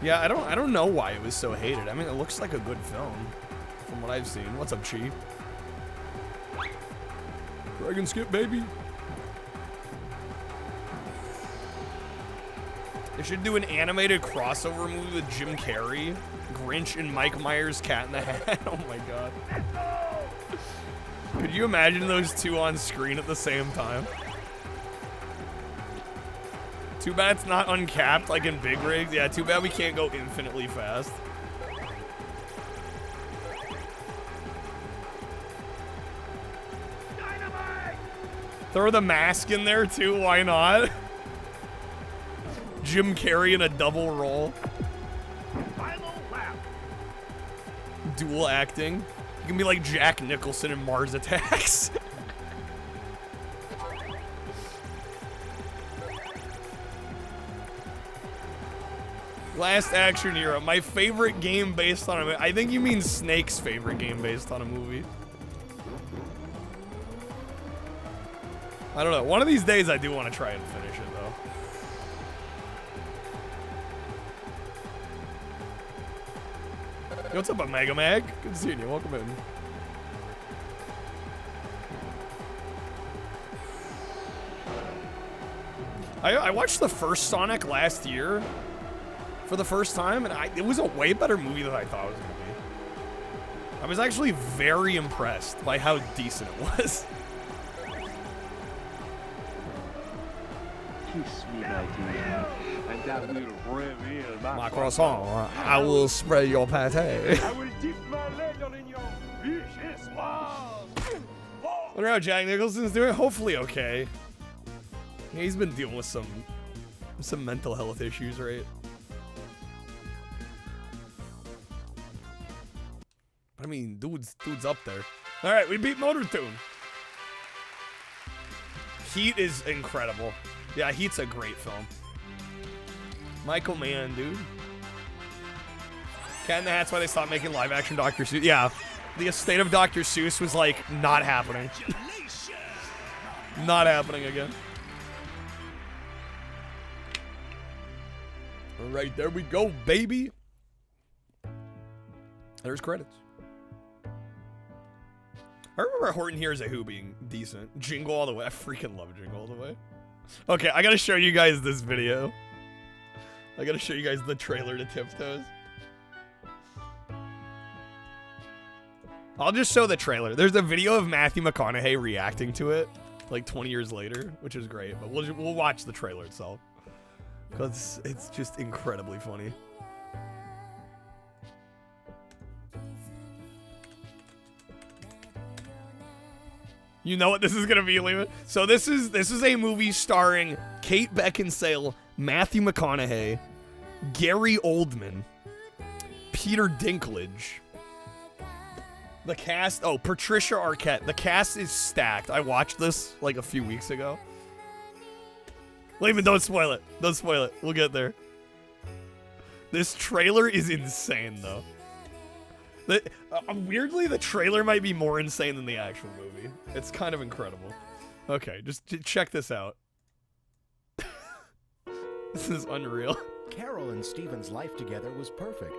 Yeah, I don't know why it was so hated. I mean, it looks like a good film from what I've seen. What's up, Chi? Dragon Skip, baby. They should do an animated crossover movie with Jim Carrey, Grinch, and Mike Myers' Cat in the Hat. Oh my god. Could you imagine those two on screen at the same time? Too bad it's not uncapped like in Big Rigs. Yeah, too bad we can't go infinitely fast. Dynamite! Throw the mask in there too, why not? Jim Carrey in a double role. Final lap. Dual acting. You can be like Jack Nicholson in Mars Attacks. Last Action Hero, my favorite game based on a movie. I think you mean Snake's favorite game based on a movie. I don't know. One of these days I do want to try and finish it though. Yo, what's up, Omega Mag? Good seeing you. Welcome in. I watched the first Sonic last year for the first time, and it was a way better movie than I thought it was going to be. I was actually very impressed by how decent it was. Kiss me, my dear, and that will reveal My croissant, I will spread your pate. I will dip my leg in your vicious walls. Wonder how Jack Nicholson's doing. Hopefully okay. Yeah, he's been dealing with some mental health issues, right? I mean, dude's up there. All right, we beat Motor Tune. Heat is incredible. Yeah, Heat's a great film. Michael Mann, dude. Cat in the Hat's why they stopped making live-action Dr. Seuss. Yeah, the estate of Dr. Seuss was like not happening. Not happening again. right, there we go, baby. There's credits. I remember Horton Hears a Who being decent. Jingle All the Way. I freaking love Jingle All the Way. Okay, I gotta show you guys this video. I gotta show you guys the trailer to Tiptoes. I'll just show the trailer. There's a video of Matthew McConaughey reacting to it, like 20 years later, which is great. But we'll watch the trailer itself, because it's just incredibly funny. You know what this is gonna be, Lehman? So this is a movie starring Kate Beckinsale, Matthew McConaughey, Gary Oldman, Peter Dinklage. The cast, oh, Patricia Arquette. The cast is stacked. I watched this like a few weeks ago. Lehman, don't spoil it. Don't spoil it. We'll get there. This trailer is insane, though. Weirdly, the trailer might be more insane than the actual movie. It's kind of incredible. Okay, just check this out. This is unreal. Carol and Steven's life together was perfect.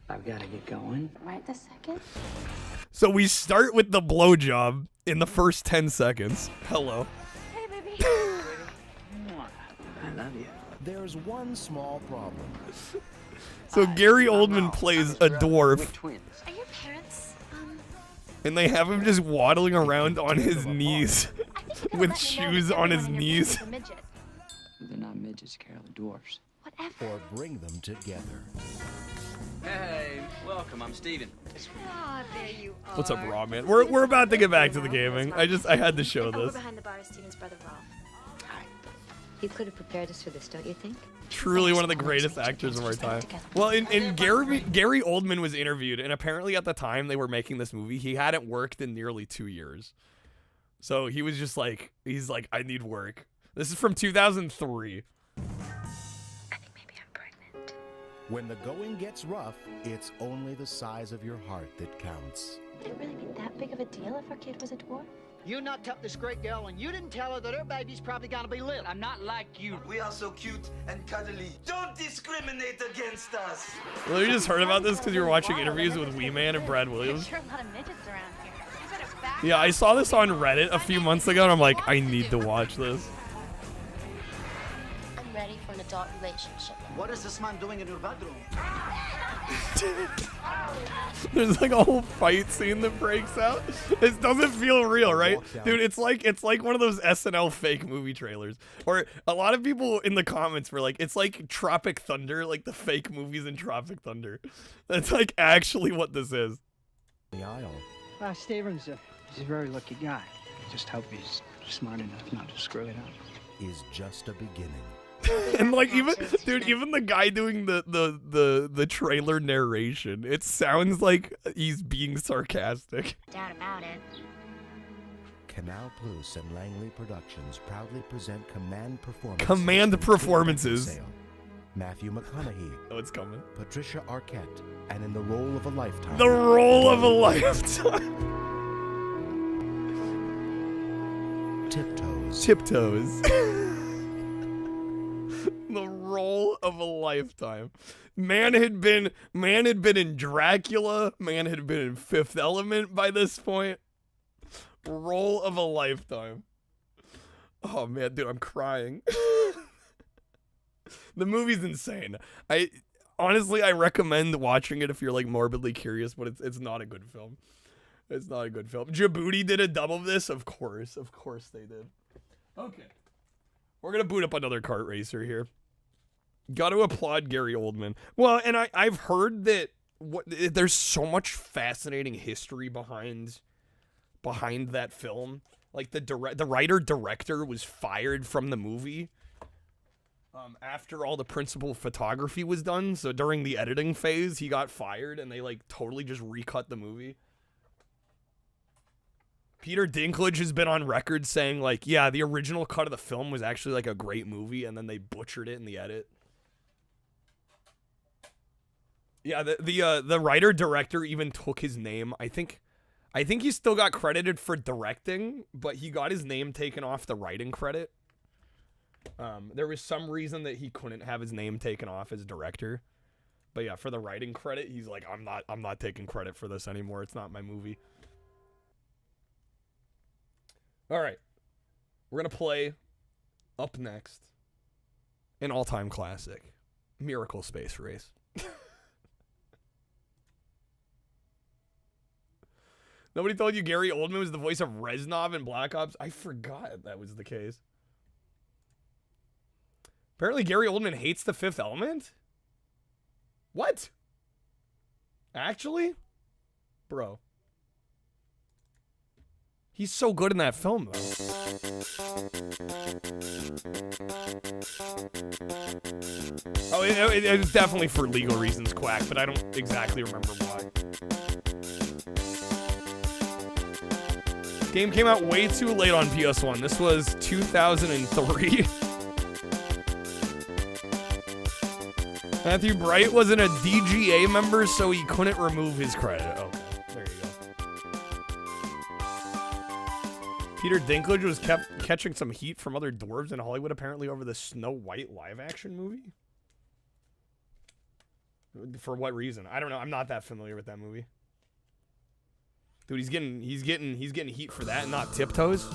I've got to get going. Right this second? So we start with the blowjob in the first 10 seconds. Hello. Hey, baby. I love you. There's one small problem. So Gary Oldman plays a dwarf, Twins. Are your parents, and they have him just waddling around on his knees with shoes on his knees. They're not midgets, Carol. They're dwarfs. Whatever. Or bring them together. Hey, welcome. I'm Steven. Ah, there you are. What's up, Raw Man? We're about to get back to the gaming. I had to show Over this. behind the bar is Steven's brother, Rolf. Hi. You could have prepared us for this, don't you think? Truly one of the greatest actors of our time. Well, and Gary Oldman was interviewed, and apparently at the time they were making this movie, he hadn't worked in nearly 2 years. So he was just like, he's like, I need work. This is from 2003. When the going gets rough, it's only the size of your heart that counts. Would it really be that big of a deal if our kid was a dwarf? You knocked up this great girl, and you didn't tell her that her baby's probably gonna be little. I'm not like you. We are so cute and cuddly. Don't discriminate against us. Well, you just heard about this because you were watching interviews with Wee Man and Brad Williams. Sure, a lot of midgets around here. You better back Yeah, I saw this on Reddit a few months ago, and I'm like, I need to watch this. I'm ready for an adult relationship. What is this man doing in your bedroom? There's like a whole fight scene that breaks out. This doesn't feel real, right? Dude, it's like one of those SNL fake movie trailers. Or a lot of people in the comments were like, it's like Tropic Thunder, like the fake movies in Tropic Thunder. That's like actually what this is. The aisle. Steven's he's a very lucky guy. Just hope he's smart enough not to screw it up. Is just a beginning. And like even the guy doing the trailer narration, it sounds like he's being sarcastic. Doubt about it. Canal Plus and Langley Productions proudly present Command Performances. Matthew McConaughey. Oh, it's coming. Patricia Arquette, and in the role of a lifetime. The role of a lifetime. Tiptoes. Tiptoes. The role of a lifetime. Man had been in Dracula. Man had been in Fifth Element by this point. Role of a lifetime. Oh man, dude, I'm crying. The movie's insane. Honestly, I recommend watching it if you're like morbidly curious, but it's not a good film. It's not a good film. Djibouti did a dub of this, of course they did. Okay. We're gonna boot up another kart racer here. Got to applaud Gary Oldman. Well, and I've heard that there's so much fascinating history behind that film. Like the writer-director was fired from the movie after all the principal photography was done. So during the editing phase, he got fired, and they like totally just recut the movie. Peter Dinklage has been on record saying like, yeah, the original cut of the film was actually like a great movie, and then they butchered it in the edit. Yeah, the writer-director even took his name. I think he still got credited for directing, but he got his name taken off the writing credit. There was some reason that he couldn't have his name taken off as director. But yeah, for the writing credit, he's like, I'm not taking credit for this anymore. It's not my movie. All right. We're going to play up next an all-time classic, Miracle Space Race. Nobody told you Gary Oldman was the voice of Reznov in Black Ops? I forgot that was the case. Apparently Gary Oldman hates The Fifth Element? What? Actually? Bro. He's so good in that film, though. Oh, it's definitely for legal reasons, Quack, but I don't exactly remember why. Game came out way too late on PS1. This was 2003. Matthew Bright wasn't a DGA member, so he couldn't remove his credit. Okay, there you go. Peter Dinklage was catching some heat from other dwarves in Hollywood, apparently, over the Snow White live-action movie? For what reason? I don't know. I'm not that familiar with that movie. Dude, he's getting heat for that and not Tiptoes.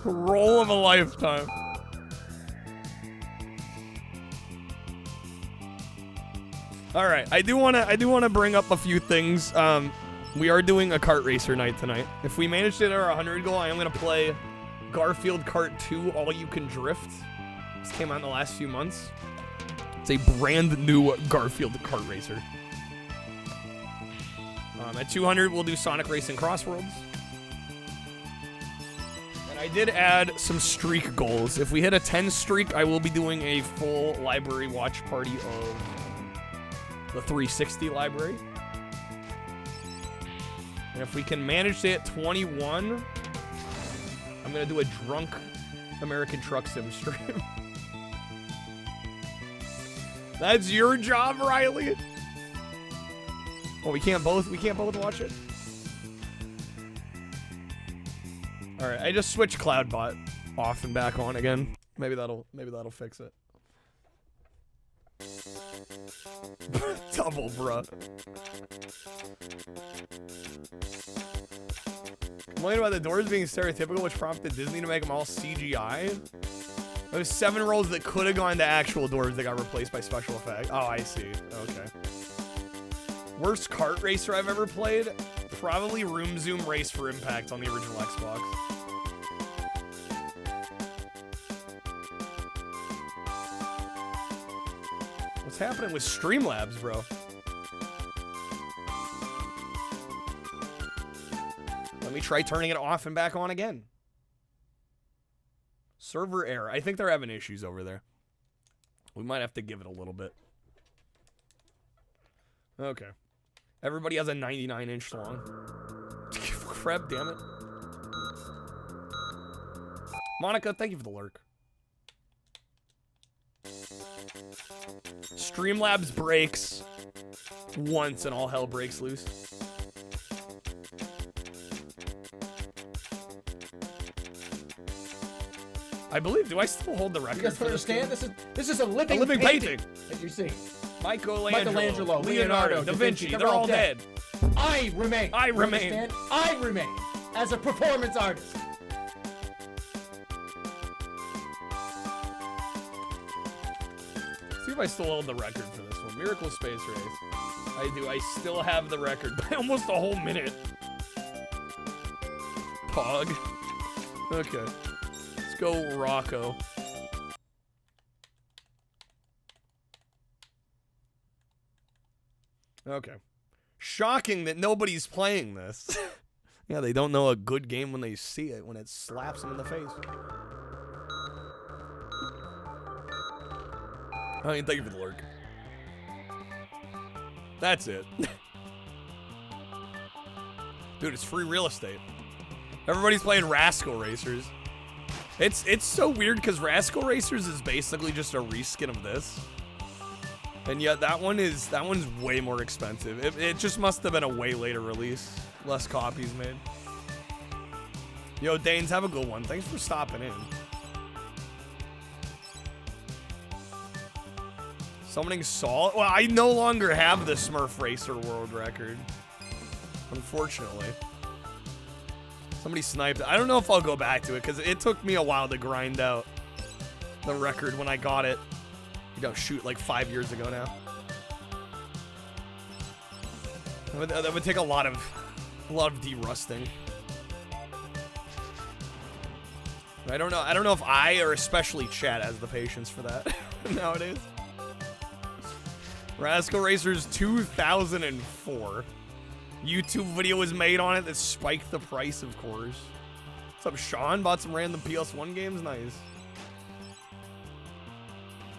Role of a lifetime. All right, I do want to bring up a few things. We are doing a kart racer night tonight. If we manage to hit our 100 goal, I am going to play Garfield Kart 2 All You Can Drift. This came out in the last few months. It's a brand new Garfield Kart racer. At 200, we'll do Sonic Racing Crossworlds. And I did add some streak goals. If we hit a 10 streak, I will be doing a full library watch party of the 360 library. And if we can manage to hit 21, I'm going to do a drunk American Truck Sim stream. That's your job, Riley. Oh, we can't both watch it? All right, I just switched CloudBot off and back on again. Maybe that'll fix it. Double, bruh. Complain about the doors being stereotypical, which prompted Disney to make them all CGI. Those 7 rolls that could have gone to actual doors that got replaced by special effects. Oh, I see. Okay. Worst kart racer I've ever played? Probably Room Zoom Race for Impact on the original Xbox. What's happening with Streamlabs, bro? Let me try turning it off and back on again. Server error. I think they're having issues over there. We might have to give it a little bit. Okay. Everybody has a 99-inch long. Crap, damn it. Monica, thank you for the lurk. Streamlabs breaks once and all hell breaks loose. I believe. Do I still hold the record? You guys understand? This is a living painting that you see. Michelangelo, Leonardo, Da Vinci, they're all dead. I remain. I remain. Understand? I remain as a performance artist. See if I still hold the record for this one. Miracle Space Race. I do. I still have the record by almost a whole minute. Pog. Okay. Let's go Rocco. Okay. Shocking that nobody's playing this. Yeah, they don't know a good game when they see it, when it slaps them in the face. I mean, thank you for the lurk. That's it. Dude, it's free real estate. Everybody's playing Rascal Racers. It's so weird because Rascal Racers is basically just a reskin of this. And yet that one's way more expensive. It just must have been a way later release. Less copies made. Yo, Danes, have a good one. Thanks for stopping in. Summoning Saul? Well, I no longer have the Smurf Racer world record. Unfortunately. Somebody sniped it. I don't know if I'll go back to it, because it took me a while to grind out the record when I got it. You know, shoot, like 5 years ago now. That would take a lot of derusting. I don't know if I, or especially chat, has the patience for that nowadays. Rascal Racers 2004. YouTube video was made on it that spiked the price, of course. What's up, Sean? Bought some random PS1 games? Nice.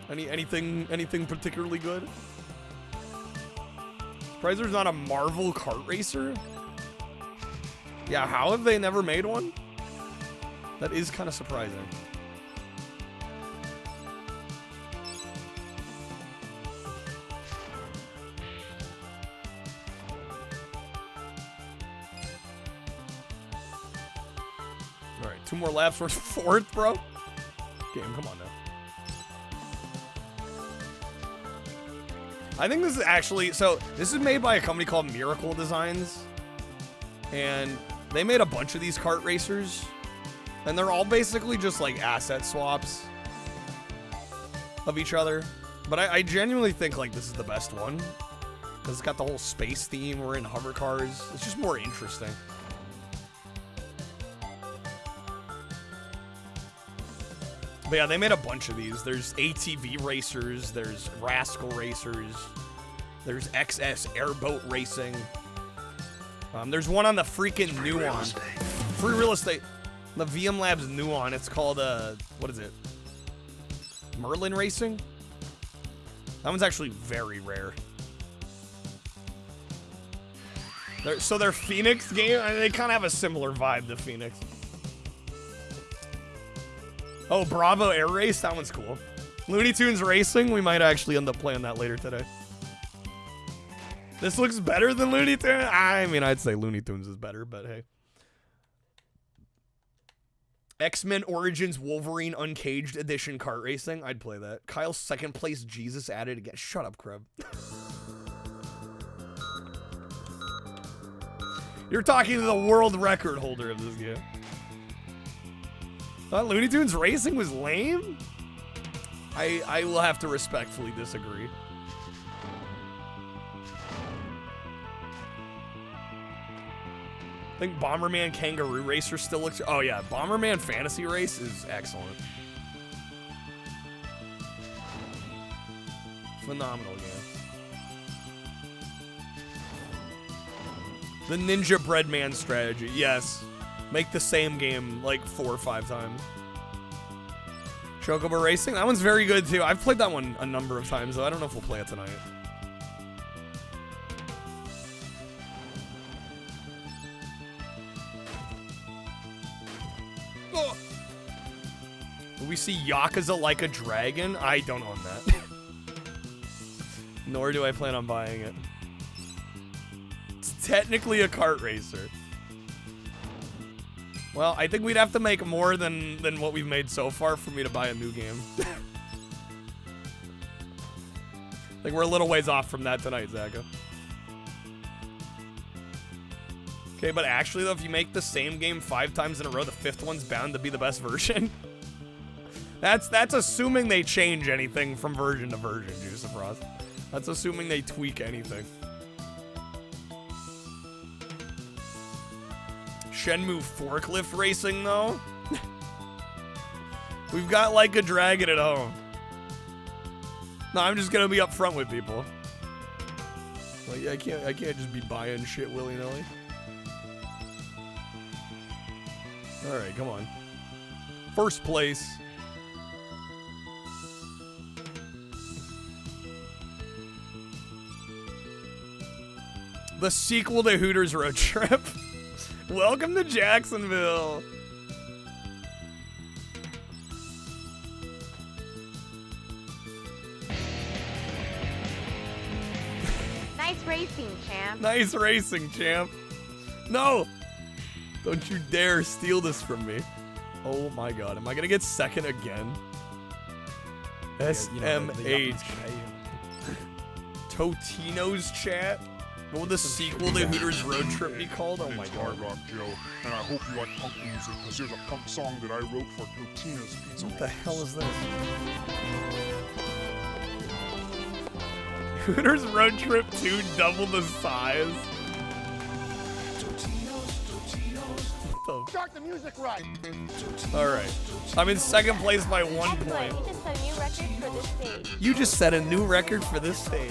Anything particularly good? Surprised there's not a Marvel kart racer? Yeah, how have they never made one? That is kind of surprising. Alright, 2 more laps. We're 4th, bro. Game, come on now. I think this is actually, so this is made by a company called Miracle Designs, and they made a bunch of these kart racers, and they're all basically just like asset swaps of each other. But I genuinely think like this is the best one, because it's got the whole space theme. We're in hover cars. It's just more interesting. But yeah, they made a bunch of these. There's ATV racers, there's Rascal Racers, there's XS Airboat Racing. There's one on the freaking Nuon. Free real estate. The VM Labs Nuon. It's called, what is it? Merlin Racing? That one's actually very rare. So their Phoenix game, they kind of have a similar vibe to Phoenix. Oh, Bravo Air Race? That one's cool. Looney Tunes Racing? We might actually end up playing that later today. This looks better than Looney Tunes? I mean, I'd say Looney Tunes is better, but hey. X-Men Origins Wolverine Uncaged Edition Kart Racing? I'd play that. Kyle's second place Jesus added again. Shut up, Kreb. You're talking to the world record holder of this game. Thought Looney Tunes Racing was lame? I will have to respectfully disagree. I think Bomberman Kangaroo Racer still looks... Oh yeah, Bomberman Fantasy Race is excellent. Phenomenal game. The Ninja Breadman strategy, yes. Make the same game like 4 or 5 times. Chocobo Racing, that one's very good too. I've played that one a number of times, though. I don't know if we'll play it tonight. Oh. Will we see Yakuza Like a Dragon? I don't own that. Nor do I plan on buying it. It's technically a kart racer. Well, I think we'd have to make more than what we've made so far for me to buy a new game. I think we're a little ways off from that tonight, Zaka. Okay, but actually, though, if you make the same game 5 times in a row, the 5th one's bound to be the best version. That's assuming they change anything from version to version, Juice of Frost. That's assuming they tweak anything. Shenmue Forklift Racing, though? We've got Like a Dragon at home. No, I'm just gonna be upfront with people. Like, I can't just be buying shit willy-nilly. Alright, come on. First place. The sequel to Hooters Road Trip. Welcome to Jacksonville. Nice racing, champ. Nice racing, champ. No! Don't you dare steal this from me. Oh my god, am I gonna get second again? SMH. Totino's chat. What would the sequel to Hooters Road Trip be called? Oh my god. Rock Joe, and I hope you like punk music, because here's a punk song that I wrote for Totino's Pizza. What the hell is this? Hooters Road Trip 2 double the size. Start the music right. Alright. I'm in second place by 1 point. You just set a new record for this stage.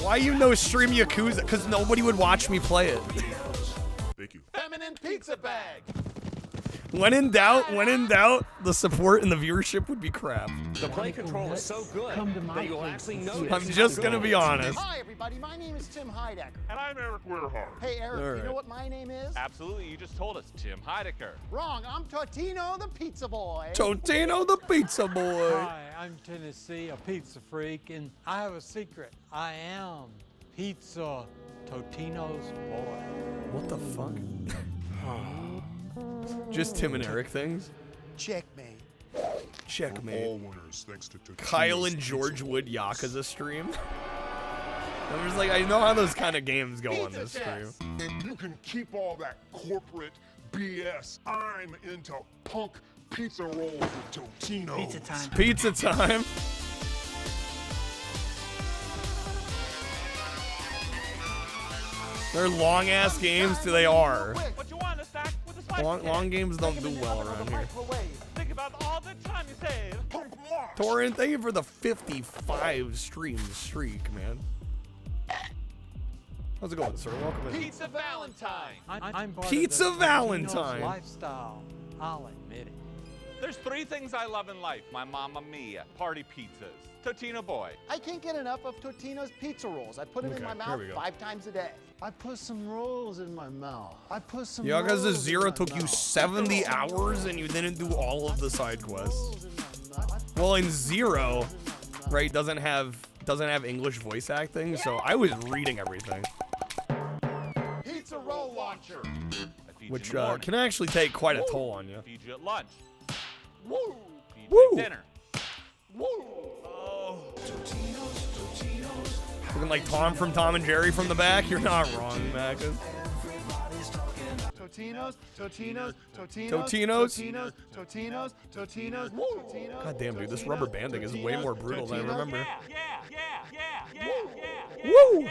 Why you no stream Yakuza? Because nobody would watch me play it. Thank you. Feminine pizza bag. When in doubt, the support and the viewership would be crap. The play control is so good that you'll actually notice. I'm just gonna be honest. Hi, everybody. My name is Tim Heidecker. And I'm Eric Weirhard. Hey, Eric, All right. you know what my name is? Absolutely, you just told us, Tim Heidecker. Wrong. I'm Totino the Pizza Boy. Totino the Pizza Boy. Hi, I'm Tennessee, a pizza freak, and I have a secret. I am Pizza Totino's boy. What the fuck? Just Tim and Eric things. Checkmate. Checkmate. All winners, thanks to Totino's Kyle and George Wood Yakuza stream. I'm just like, I know how those kind of games go on this stream. You can keep all that corporate BS. I'm into punk pizza rolls with Totino. Pizza time. Pizza time. They're long ass games, they are. What you want, a stack with a slice? Long games don't do well around here. Think about all the time you save. Torrent, thank you for the 55 stream streak, man. How's it going, sir? Welcome in. Pizza Valentine. I'm part Pizza of the Valentine. Totino's lifestyle. I'll admit it. There's 3 things I love in life. My Mamma Mia, party pizzas, Totino boy. I can't get enough of Totino's pizza rolls. I put them in my mouth 5 times a day. I put some rolls in my mouth. I put some Yakuza 0 took you 70 hours and you didn't do all of the side quests. Well, in 0, right, doesn't have English voice acting, so I was reading everything. Pizza roll launcher. Which can actually take quite a toll on you. Feed you at lunch. Woo! Feed you Woo! at dinner. Woo! Oh. Looking like Tom from Tom and Jerry from the back? You're not wrong, Macus. Totino's. God damn, dude, this rubber banding is way more brutal than I remember. Woo!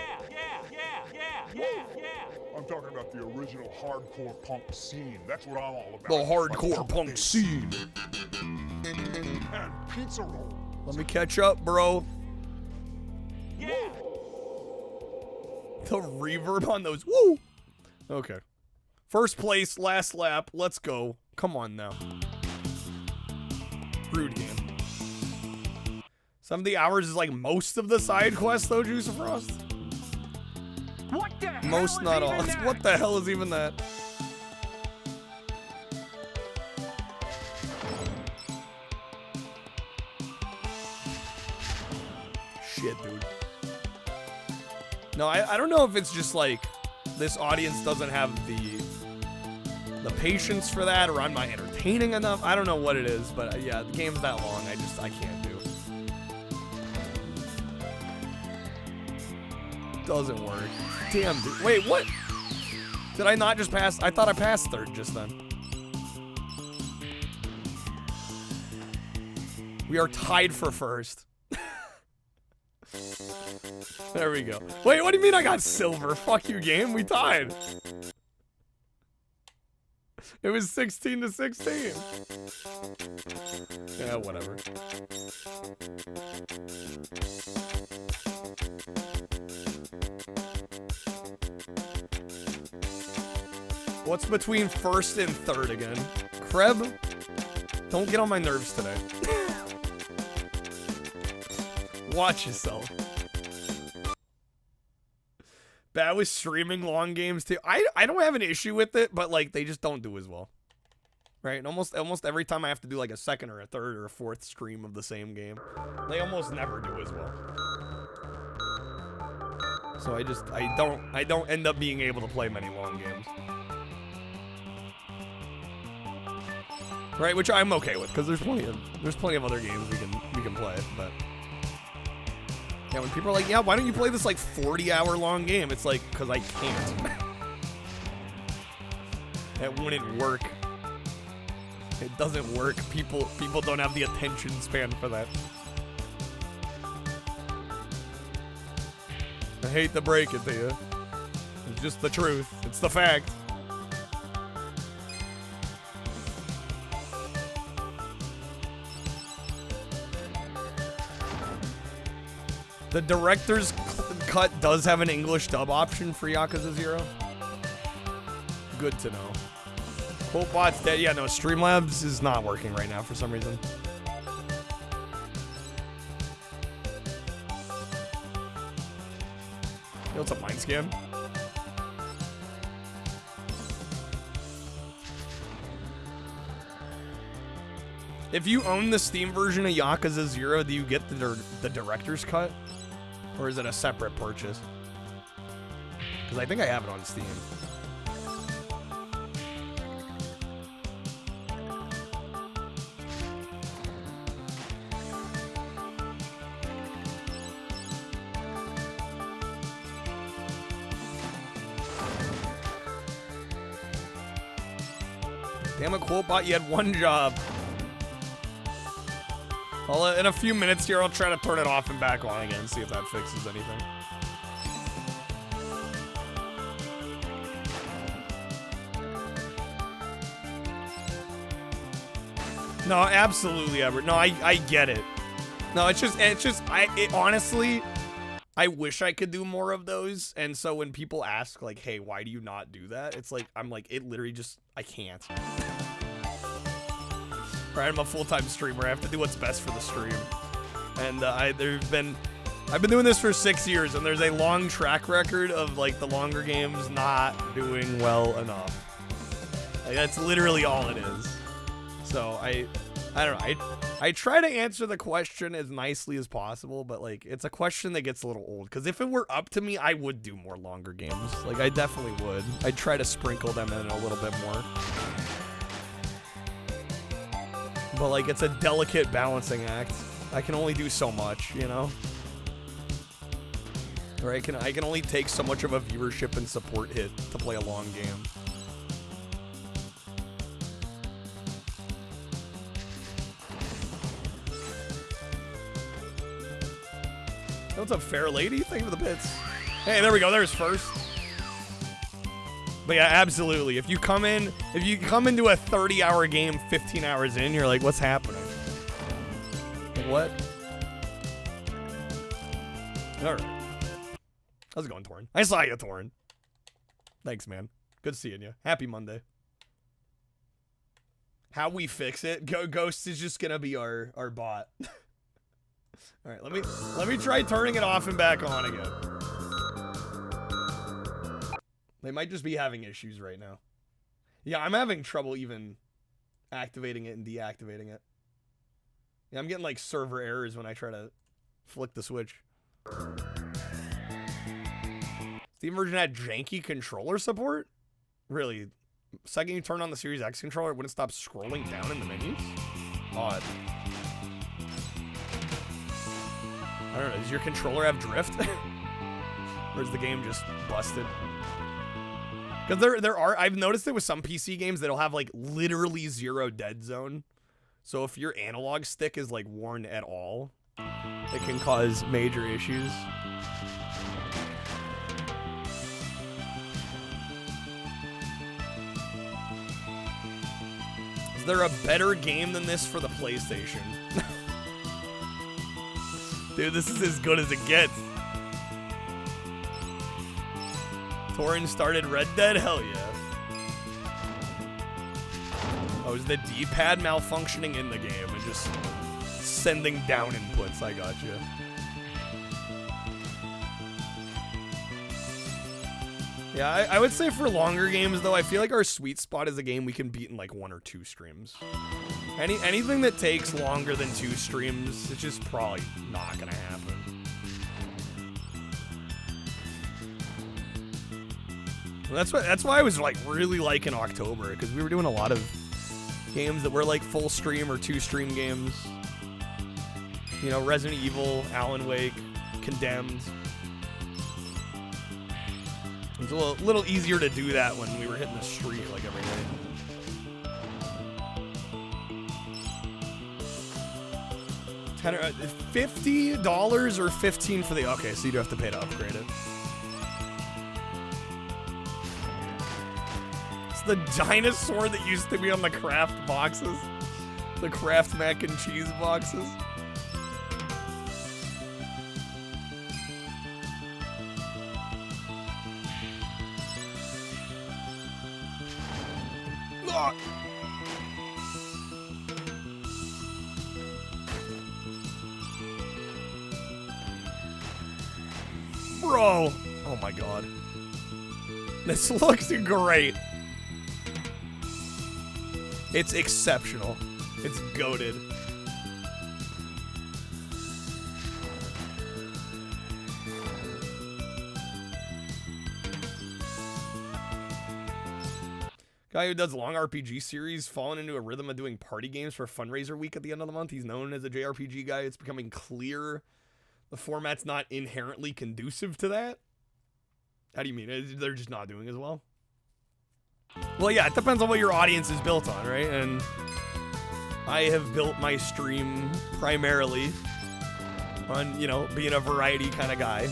I'm talking about the original hardcore punk scene. That's what I'm all about. The hardcore punk scene. And pizza roll. Let me catch up, bro. The reverb on those. Woo! Okay. First place, last lap. Let's go. Come on now. Rude game. 70 hours is like most of the side quests, though, Juice of Frost. What the hell Most, is not all. even that? What the hell is even that? Shit, dude. No, I don't know if it's just like this audience doesn't have the patience for that, or I'm not entertaining enough. I don't know what it is, but yeah, the game's that long. I can't do. Doesn't work. Damn, dude. Wait, what? Did I not just pass? I thought I passed third just then. We are tied for first. There we go. Wait, what do you mean I got silver? Fuck you, game. We tied. It was 16 to 16. Yeah, whatever. What's between first and third again? Kreb? Don't get on my nerves today. Watch yourself. Bad with streaming long games too. I don't have an issue with it, but like they just don't do as well. Right? And almost every time I have to do like a second or a third or a fourth stream of the same game, they almost never do as well. So I don't end up being able to play many long games. Right, which I'm okay with, because there's plenty of other games we can play, but Yeah, when people are like, yeah, why don't you play this like 40-hour long game? It's like, because I can't. That wouldn't work. It doesn't work. People don't have the attention span for that. I hate to break it to you. It's just the truth. It's the fact. The director's cut does have an English dub option for Yakuza 0. Good to know. Quotebot's dead. Yeah, no, Streamlabs is not working right now for some reason. Yo, what's up, Mind Scan? If you own the Steam version of Yakuza 0, do you get the director's cut? Or is it a separate purchase? Because I think I have it on Steam. Damn it, Quotebot, you had one job. Well, in a few minutes here, I'll try to turn it off and back on again, see if that fixes anything. No, absolutely, Everett. No, I get it. No, it's just, honestly, I wish I could do more of those. And so when people ask, like, hey, why do you not do that? It's like, I'm like, it literally just, I can't. Right, I'm a full-time streamer. I have to do what's best for the stream. And I've been doing this for 6 years, and there's a long track record of like the longer games not doing well enough. Like, that's literally all it is. So I don't know. I try to answer the question as nicely as possible, but like it's a question that gets a little old. Because if it were up to me, I would do more longer games. Like I definitely would. I'd try to sprinkle them in a little bit more. But like it's a delicate balancing act. I can only do so much, you know? Or I can only take so much of a viewership and support hit to play a long game. What's up, fair lady? Thank you for the bits. Hey, there we go. There's first. But yeah, absolutely. If you come into a 30-hour game 15 hours in, you're like, what's happening? Like, what? All right. How's it going, Torin? I saw you, Torin. Thanks, man. Good seeing you. Happy Monday. How we fix it? Ghost is just gonna be our bot. All right, let me try turning it off and back on again. They might just be having issues right now. Yeah, I'm having trouble even activating it and deactivating it. Yeah, I'm getting like server errors when I try to flick the switch. Steam version had janky controller support? Really? Second you turn on the Series X controller, it wouldn't stop scrolling down in the menus? Odd. I don't know, does your controller have drift? Or is the game just busted? Because there are, I've noticed it with some PC games that'll have like literally 0 dead zone. So if your analog stick is like worn at all, it can cause major issues. Is there a better game than this for the PlayStation? Dude, this is as good as it gets. Torin started Red Dead? Hell yeah. Oh, is the D-pad malfunctioning in the game and just sending down inputs? I got you. Yeah, I would say for longer games, though, I feel like our sweet spot is a game we can beat in like 1 or 2 streams. Anything that takes longer than 2 streams, it's just probably not gonna happen. That's why I was like really liking October, because we were doing a lot of games that were like full stream or 2 stream games. You know, Resident Evil, Alan Wake, Condemned. It was a little easier to do that when we were hitting the streak like every night. $50 or $15 for the... Okay, so you do have to pay to upgrade it. It's the dinosaur that used to be on the Kraft boxes. The Kraft mac and cheese boxes. Ah! Bro! Oh my god. This looks great. It's exceptional. It's goated. Guy who does long RPG series, fallen into a rhythm of doing party games for fundraiser week at the end of the month. He's known as a JRPG guy. It's becoming clear the format's not inherently conducive to that. How do you mean? They're just not doing as well? Well, yeah, it depends on what your audience is built on, right? And I have built my stream primarily on, you know, being a variety kind of guy.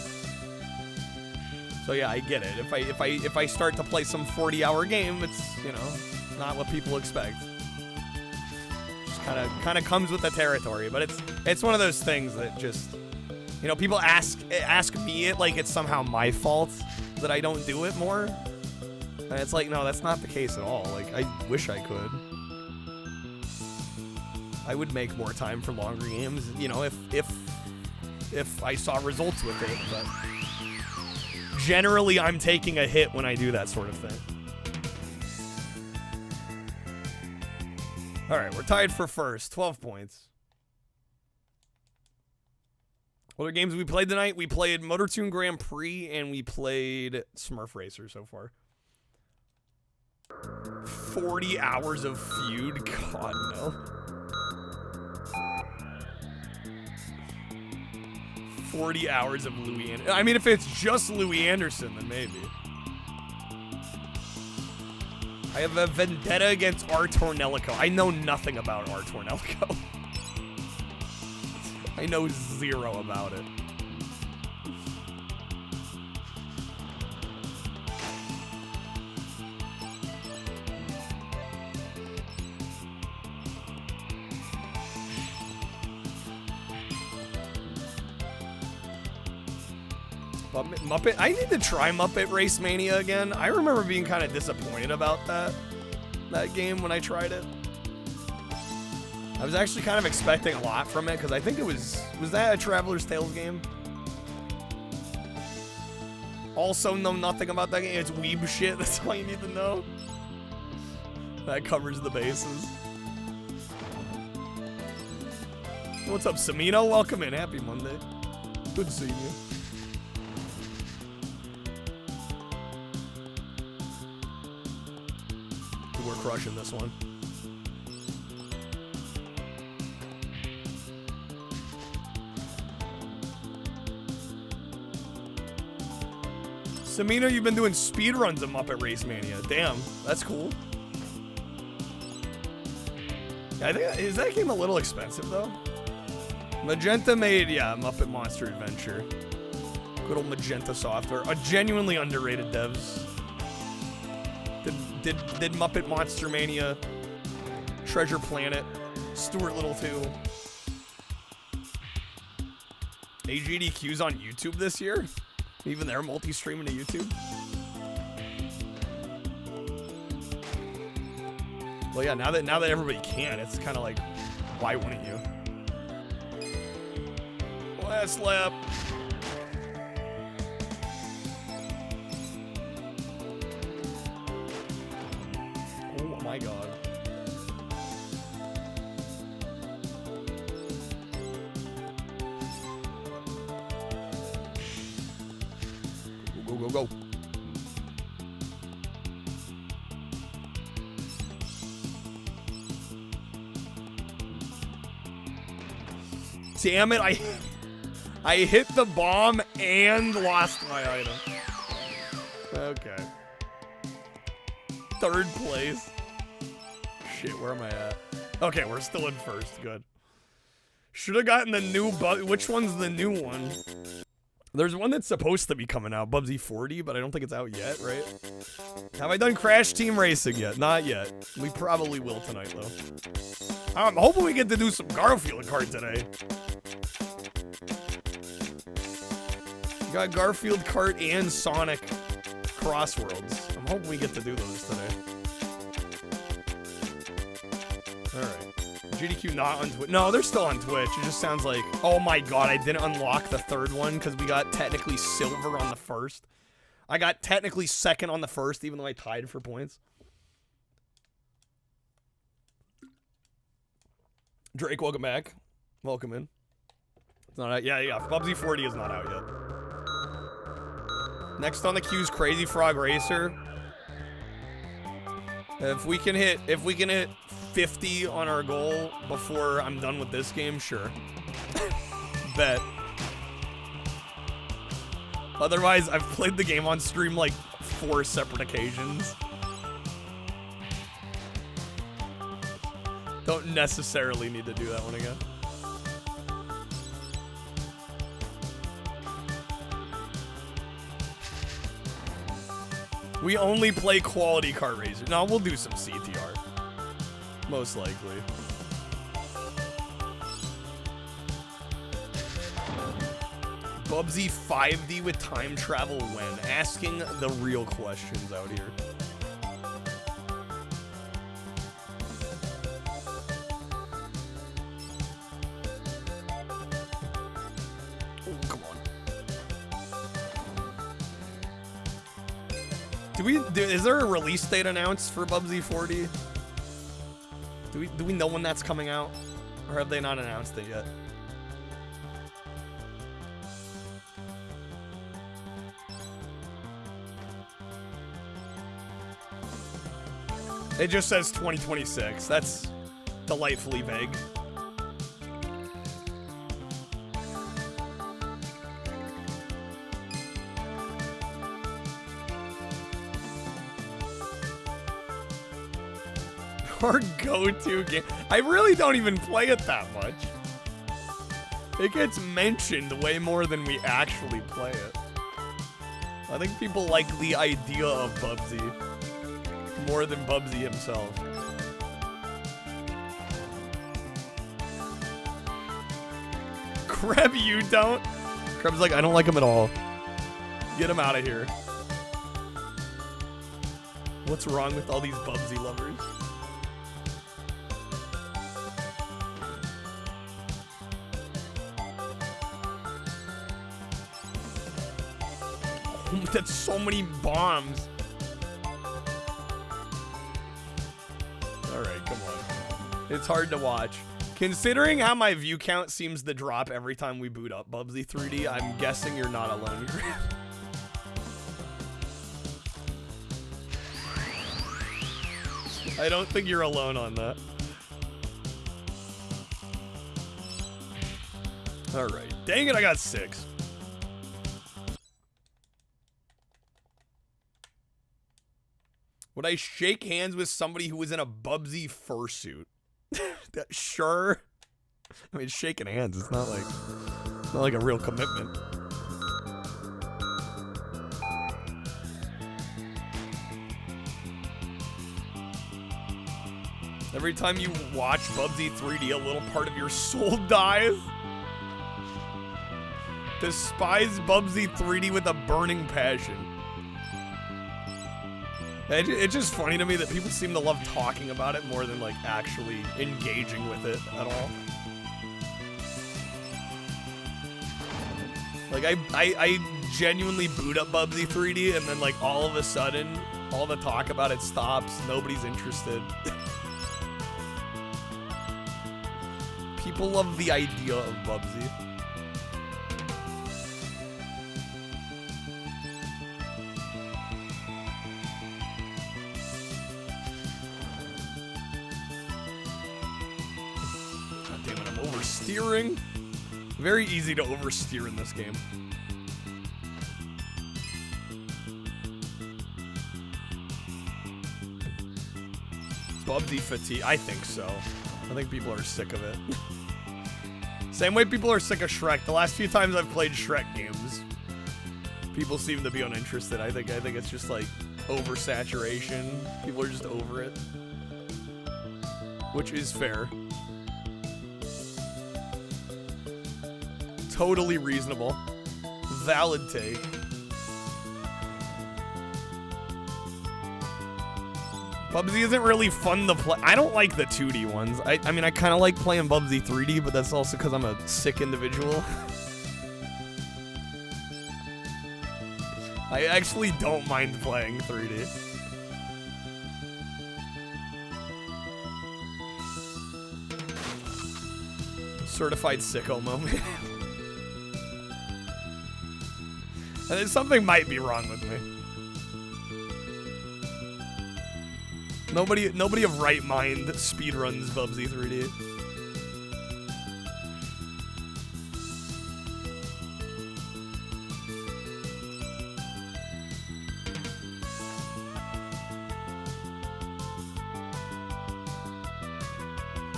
So yeah, I get it. If I start to play some 40-hour game, it's, you know, not what people expect. Just kind of comes with the territory, but it's one of those things that just, you know, people ask me it like it's somehow my fault that I don't do it more. And it's like, no, that's not the case at all. Like, I wish I could. I would make more time for longer games, you know, if I saw results with it, but generally I'm taking a hit when I do that sort of thing. All right, we're tied for first, 12 points. What other games we played tonight? We played Motor Tune Grand Prix and we played Smurf Racer so far. 40 hours of feud? God, no. 40 hours of Louis Anderson. I mean, if it's just Louis Anderson, then maybe. I have a vendetta against R. Tornellico. I know nothing about R. Tornellico. I know zero about it. Muppet, I need to try Muppet Race Mania again. I remember being kind of disappointed about that game when I tried it. I was actually kind of expecting a lot from it because I think it was that a Traveler's Tales game? Also know nothing about that game. It's weeb shit. That's all you need to know. That covers the bases. What's up, Samino? Welcome in. Happy Monday. Good seeing you. We're crushing this one. Samino, you've been doing speedruns of Muppet Race Mania. Damn, that's cool. I think, is that game a little expensive though? Magenta made, yeah, Muppet Monster Adventure. Good old Magenta Software. A genuinely underrated devs. Did Muppet Monster Mania, Treasure Planet, Stuart Little 2. AGDQ's on YouTube this year? Even they're multi-streaming to YouTube? Well, yeah, now that everybody can, it's kind of like, why wouldn't you? Last lap. Oh my god. Go, go, go. Damn it, I hit the bomb and lost my item. Okay. 3rd place. Shit, where am I at? Okay, we're still in 1st. Good. Should have gotten the new which one's the new one? There's one that's supposed to be coming out, Bubsy 40, but I don't think it's out yet, right? Have I done Crash Team Racing yet? Not yet. We probably will tonight, though. I'm hoping we get to do some Garfield Kart today. We got Garfield Kart and Sonic Crossworlds. I'm hoping we get to do those today. Alright. GDQ not on Twitch. No, they're still on Twitch. It just sounds like, oh my god, I didn't unlock the 3rd one because we got technically silver on the 1st. I got technically 2nd on the 1st, even though I tied for points. Drake, welcome back. Welcome in. It's not out. Yeah. Bubsy 40 is not out yet. Next on the queue is Crazy Frog Racer. If we can hit 50 on our goal before I'm done with this game, sure. Bet. Otherwise, I've played the game on stream like 4 separate occasions. Don't necessarily need to do that one again. We only play quality kart racer. No, we'll do some CTR. Most likely. Bubsy 5D with time travel when? Asking the real questions out here. Oh, come on. Is there a release date announced for Bubsy 40? Do we know when that's coming out? Or have they not announced it yet? It just says 2026. That's delightfully vague. Our go-to game. I really don't even play it that much. It gets mentioned way more than we actually play it. I think people like the idea of Bubsy more than Bubsy himself. Kreb, you don't? Kreb's like, I don't like him at all. Get him out of here. What's wrong with all these Bubsy lovers? That's so many bombs. Alright, come on. It's hard to watch. Considering how my view count seems to drop every time we boot up Bubsy 3D, I'm guessing you're not alone. I don't think you're alone on that. Alright. Dang it, I got 6. Would I shake hands with somebody who was in a Bubsy fursuit? Sure. I mean, shaking hands. It's not like a real commitment. Every time you watch Bubsy 3D, a little part of your soul dies. Despise Bubsy 3D with a burning passion. It's just funny to me that people seem to love talking about it more than like actually engaging with it at all. Like I genuinely boot up Bubsy 3D and then like all of a sudden all the talk about it stops. Nobody's interested. People love the idea of Bubsy. Steering. Very easy to oversteer in this game. Bubsy fatigue? I think so. I think people are sick of it. Same way people are sick of Shrek. The last few times I've played Shrek games, people seem to be uninterested. I think it's just like oversaturation. People are just over it. Which is fair. Totally reasonable. Valid take. Bubsy isn't really fun to play. I don't like the 2D ones. I mean, I kind of like playing Bubsy 3D, but that's also because I'm a sick individual. I actually don't mind playing 3D. Certified sicko moment. And something might be wrong with me. Nobody of right mind speedruns Bubsy 3D.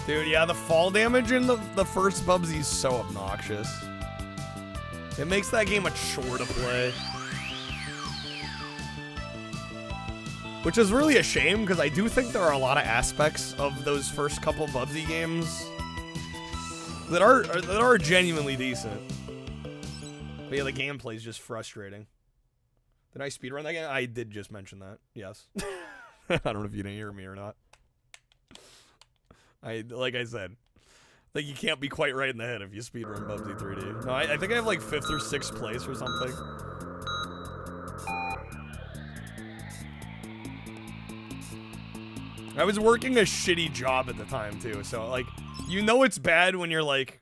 Dude, yeah, the fall damage in the first Bubsy is so obnoxious. It makes that game a chore to play. Which is really a shame, because I do think there are a lot of aspects of those first couple Bubsy games that are genuinely decent. But yeah, the gameplay is just frustrating. Did I speedrun that game? I did just mention that. Yes. I don't know if you didn't hear me or not. Like I said, like you can't be quite right in the head if you speedrun Bubsy 3D. No, I think I have like 5th or 6th place or something. I was working a shitty job at the time too, so like, you know it's bad when you're like,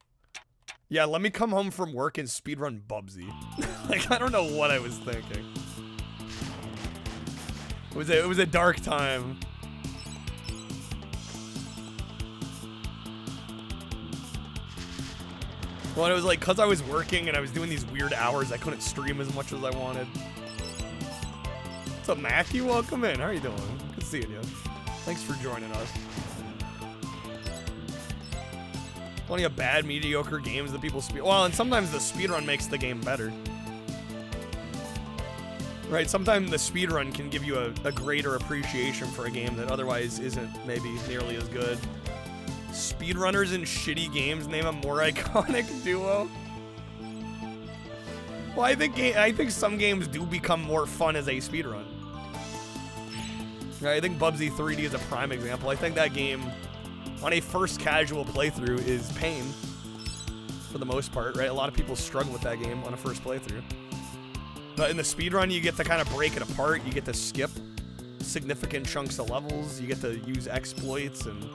yeah, let me come home from work and speedrun Bubsy. Like, I don't know what I was thinking. It was a dark time. Well, it was like, cause I was working and I was doing these weird hours, I couldn't stream as much as I wanted. What's up, Matthew? Welcome in. How are you doing? Good seeing you. Thanks for joining us. Plenty of bad, mediocre games that people speed. Well, and sometimes the speedrun makes the game better. Right, sometimes the speedrun can give you a greater appreciation for a game that otherwise isn't maybe nearly as good. Speedrunners in shitty games, name a more iconic duo. Well, I think some games do become more fun as a speedrun. I think Bubsy 3D is a prime example. I think that game, on a first casual playthrough, is pain. For the most part, right? A lot of people struggle with that game on a first playthrough. But in the speedrun, you get to kind of break it apart. You get to skip significant chunks of levels. You get to use exploits, and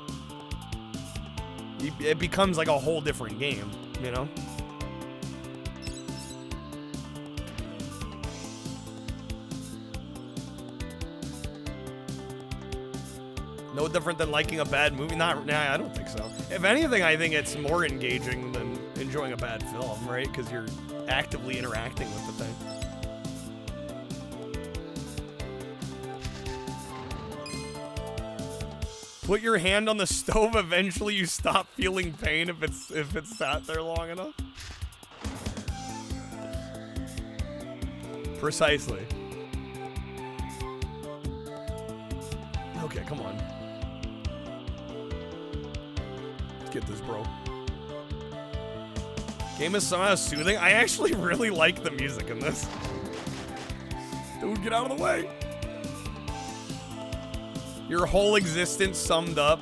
it becomes like a whole different game, you know? No different than liking a bad movie. Nah, I don't think so. If anything, I think it's more engaging than enjoying a bad film, right? Because you're actively interacting with the thing. Put your hand on the stove, eventually you stop feeling pain if it's sat there long enough. Precisely. Okay, come on. Let's get this, bro. Game is somehow soothing. I actually really like the music in this. Dude, get out of the way. Your whole existence summed up.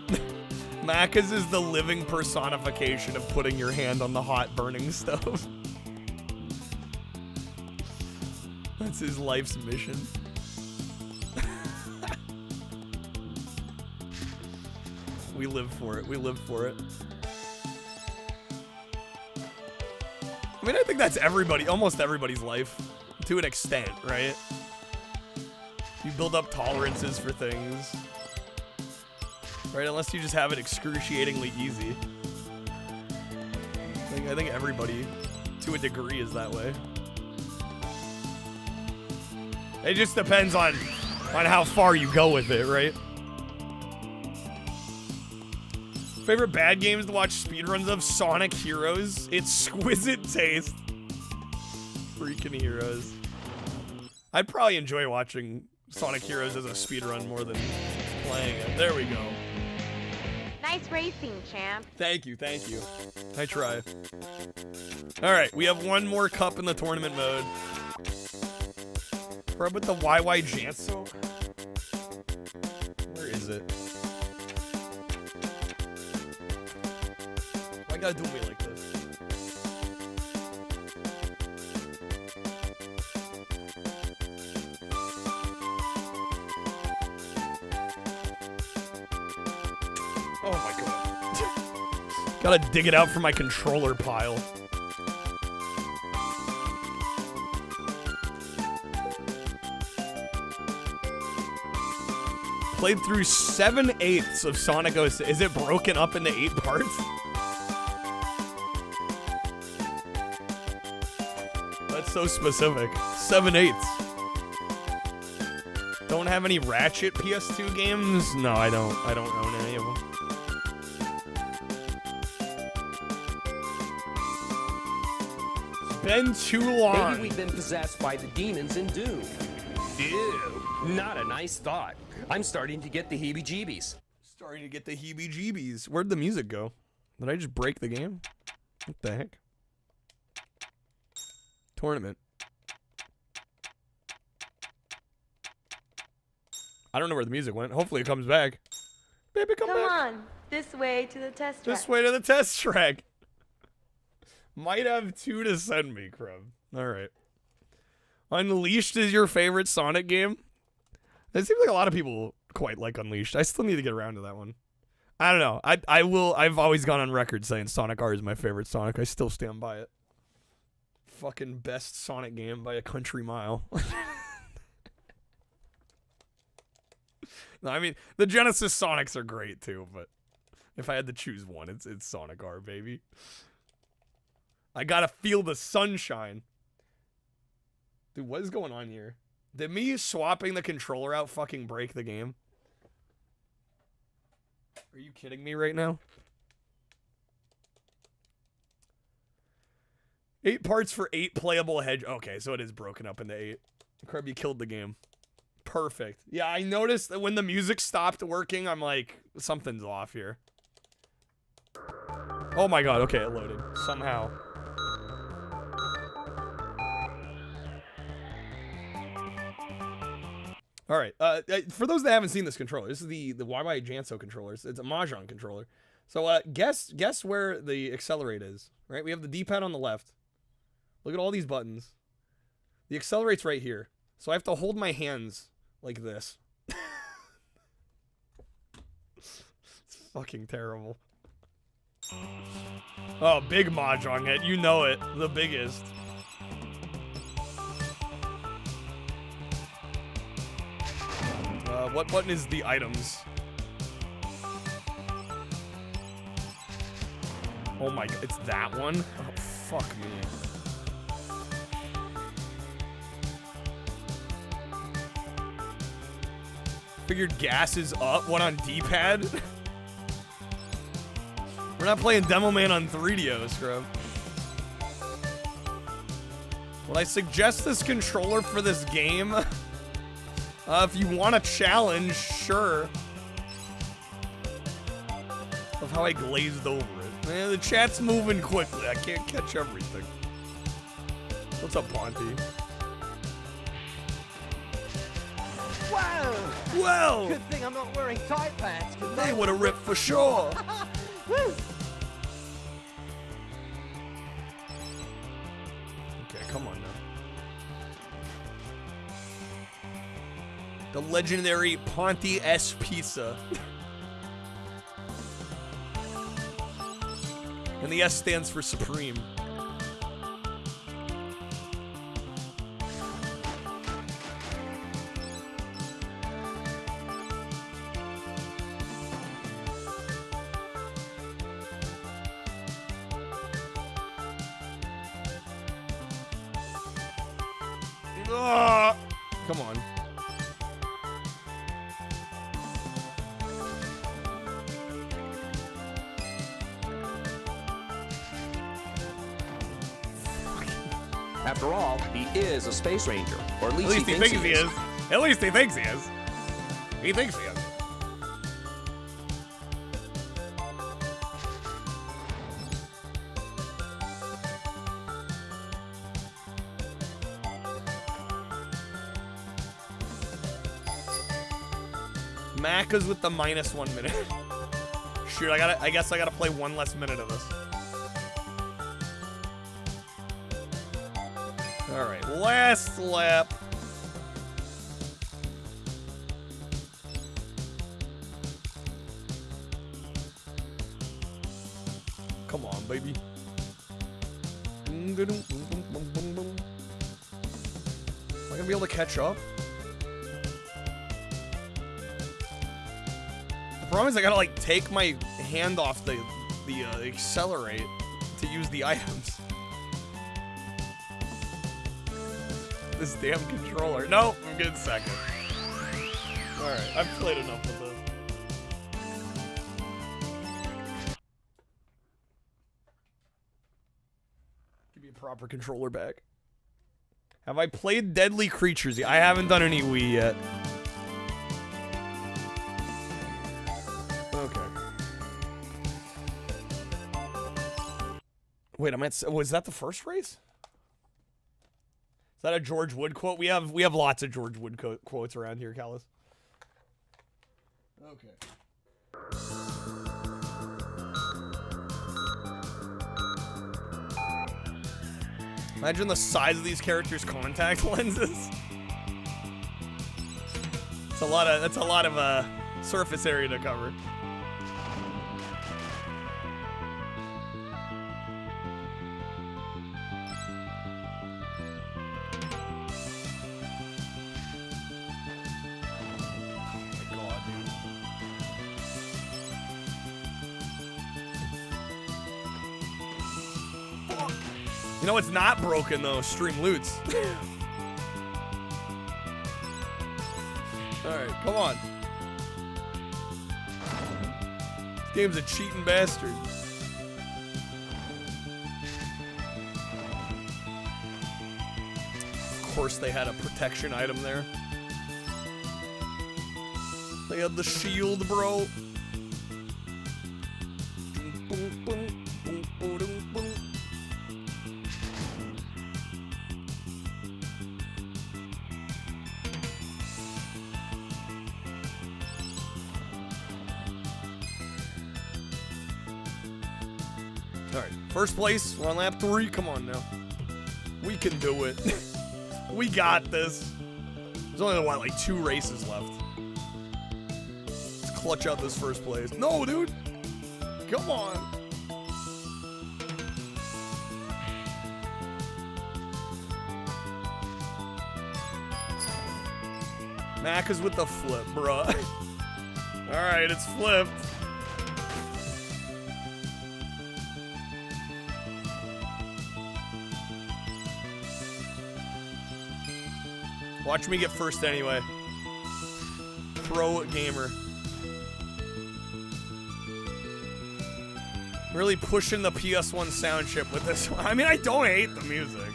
Macca's is the living personification of putting your hand on the hot burning stove. That's his life's mission. We live for it. We live for it. I mean, I think that's almost everybody's life to an extent, right? You build up tolerances for things. Right, unless you just have it excruciatingly easy. I think everybody, to a degree, is that way. It just depends on how far you go with it, right? Favorite bad games to watch speedruns of? Sonic Heroes. Exquisite taste. Freaking Heroes. I'd probably enjoy watching Sonic Heroes as a speedrun more than playing it. There we go. Nice racing, champ. Thank you, thank you. I try. Alright, we have one more cup in the tournament mode. We're with the YY Janso. Where is it? Why gotta do me like this? Oh my god. Gotta dig it out from my controller pile. Played through 7/8 of Sonic 06. Is it broken up into 8 parts? That's so specific. 7/8. Don't have any Ratchet PS2 games? No, I don't own any of them. It's been too long. Maybe we've been possessed by the demons in Doom. Ew, not a nice thought. I'm starting to get the heebie-jeebies. Starting to get the heebie-jeebies. Where'd the music go? Did I just break the game? What the heck? Tournament. I don't know where the music went. Hopefully it comes back. Baby, come back. Come on, this way to the test track. This way to the test track. Might have 2 to send me, Crumb. Alright. Unleashed is your favorite Sonic game? It seems like a lot of people quite like Unleashed. I still need to get around to that one. I don't know. I've always gone on record saying Sonic R is my favorite Sonic. I still stand by it. Fucking best Sonic game by a country mile. No, I mean, the Genesis Sonics are great too, but if I had to choose one, it's Sonic R, baby. I gotta feel the sunshine. Dude, what is going on here? Did me swapping the controller out fucking break the game? Are you kidding me right now? 8 parts for 8 playable hedge. Okay, so it is broken up into 8. Kirby killed the game. Perfect. Yeah, I noticed that when the music stopped working, I'm like, something's off here. Oh my god, okay, it loaded. Somehow. Alright, for those that haven't seen this controller, this is the YY Janso controller. It's a Mahjong controller. So, guess where the accelerate is, right? We have the D-pad on the left. Look at all these buttons. The accelerate's right here. So I have to hold my hands like this. It's fucking terrible. Oh, big Mahjong head. You know it. The biggest. What button is the items? Oh my god, it's that one? Oh, fuck me. Figured gas is up. What on D-pad? We're not playing Demo Man on 3DO, scrub. Would I suggest this controller for this game? If you want a challenge, sure. Of how I glazed over it. Man, the chat's moving quickly. I can't catch everything. What's up, Ponty? Whoa! Whoa! Good thing I'm not wearing tight pants. They would have ripped for sure. Woo! Okay, come on now. The legendary Ponty S Pizza. And the S stands for Supreme. Come on. After all, he is a space ranger, or at least he thinks he is. At least he thinks he is. He thinks he is. Macca's with the -1 minute. Shoot, I guess I gotta play one less minute of this. Alright, last lap. Come on, baby. Am I gonna be able to catch up? The problem is I gotta like take my hand off the accelerate to use the items. This damn controller. Nope, I'm getting second. Alright, I've played enough with this. Give me a proper controller back. Have I played Deadly Creatures? I haven't done any Wii yet. Okay. Wait, was that the first race? Is that a George Wood quote? We have lots of George Wood quotes around here, Callis. Okay. Imagine the size of these characters' contact lenses. That's a lot of surface area to cover. You know what's not broken though? Stream loots. Alright, come on. This game's a cheating bastard. Of course they had a protection item there. They had the shield, bro. Alright, first place, we're on lap 3, come on now. We can do it. We got this. There's only, what, like 2 races left. Let's clutch out this first place. No, dude! Come on! Mac is with the flip, bruh. Alright, it's flipped. Watch me get first anyway. Pro gamer. Really pushing the PS1 sound chip with this one. I mean, I don't hate the music.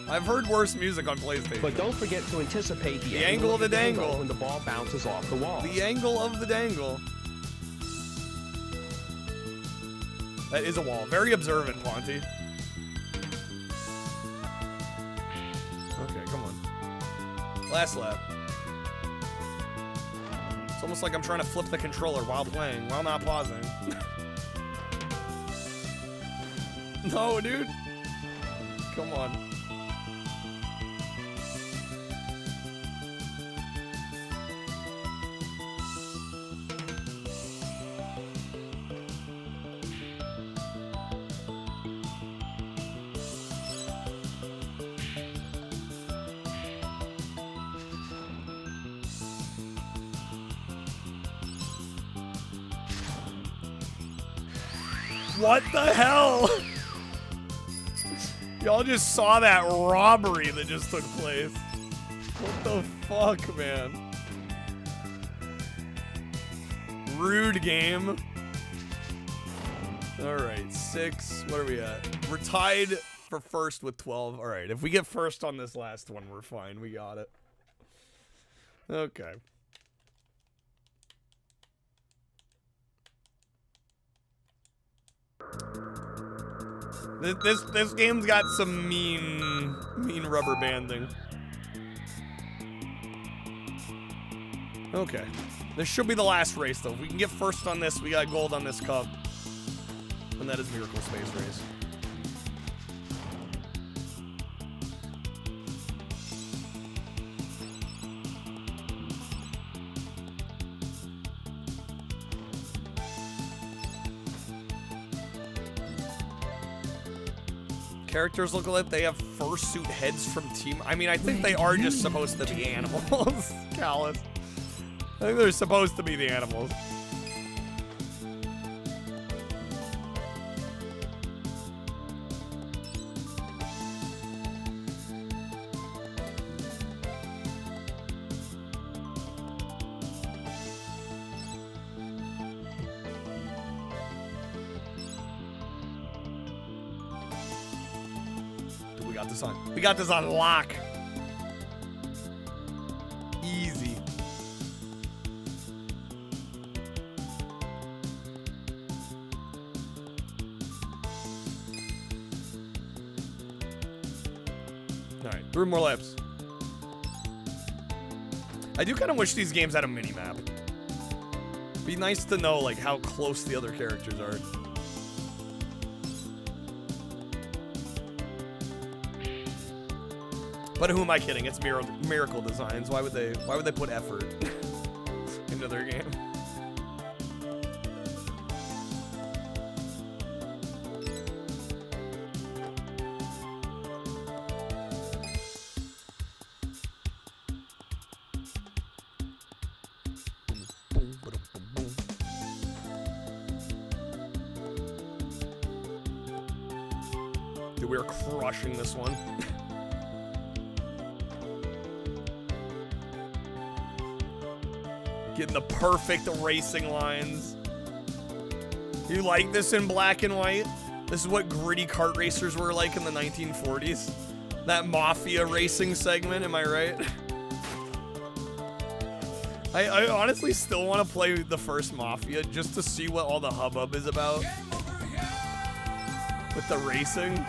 I've heard worse music on PlayStation. But don't forget to anticipate the angle of the dangle when the ball bounces off the wall. The angle of the dangle. That is a wall. Very observant, Ponty. Okay, come on. Last lap. It's almost like I'm trying to flip the controller while playing, while not pausing. No, dude. Come on. What the hell? Y'all just saw that robbery that just took place. What the fuck, man? Rude game. All right, 6. What are we at? We're tied for first with 12. All right, if we get first on this last one, we're fine. We got it. Okay. This game's got some mean rubber banding. Okay. This should be the last race, though. If we can get first on this, we got gold on this cup. And that is Miracle Space Race. Characters look like they have fursuit heads from Team. I mean, I think they are just supposed to be animals. Callous. I think they're supposed to be the animals. We got this on lock. Easy. All right, 3 more laps. I do kind of wish these games had a mini-map. Be nice to know like how close the other characters are. But who am I kidding? It's Miracle Designs. Why would they put effort into their game? Dude, we are crushing this one. Getting the perfect racing lines. You like this in black and white? This is what gritty kart racers were like in the 1940s. That mafia racing segment, am I right? I honestly still want to play the first Mafia just to see what all the hubbub is about. With the racing.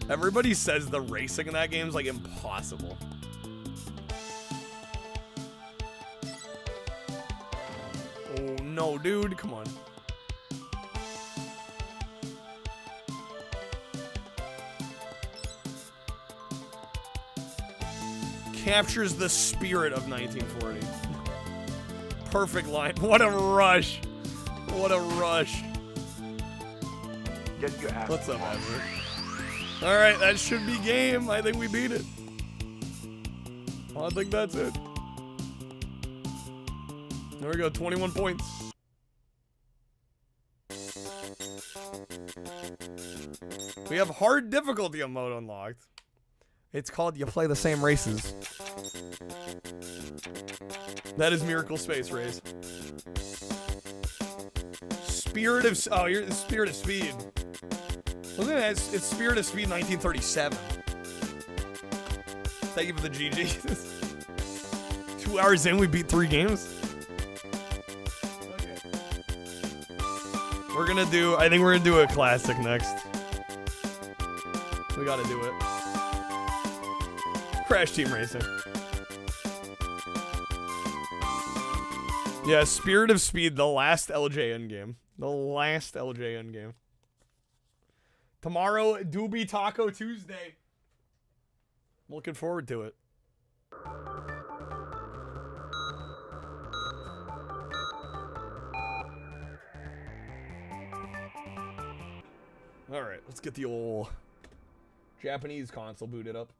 Everybody says the racing in that game is like impossible. Oh no, dude, come on. Captures the spirit of 1940. Perfect line. What a rush. What a rush. Get your ass. What's up, Edward? Alright, that should be game. I think we beat it. I think that's it. There we go, 21 points. We have hard difficulty mode unlocked. It's called You Play the Same Races. That is Miracle Space Race. Spirit of... Oh, you're the Spirit of Speed. Look at that. It's Spirit of Speed 1937. Thank you for the GG. 2 hours in, we beat 3 games. Okay. We're gonna do... I think we're gonna do a classic next. We gotta do it. Crash Team Racing. Yeah, Spirit of Speed, the last LJN game. The last LJN game. Tomorrow, Doobie Taco Tuesday. I'm looking forward to it. Alright, let's get the old Japanese console booted up.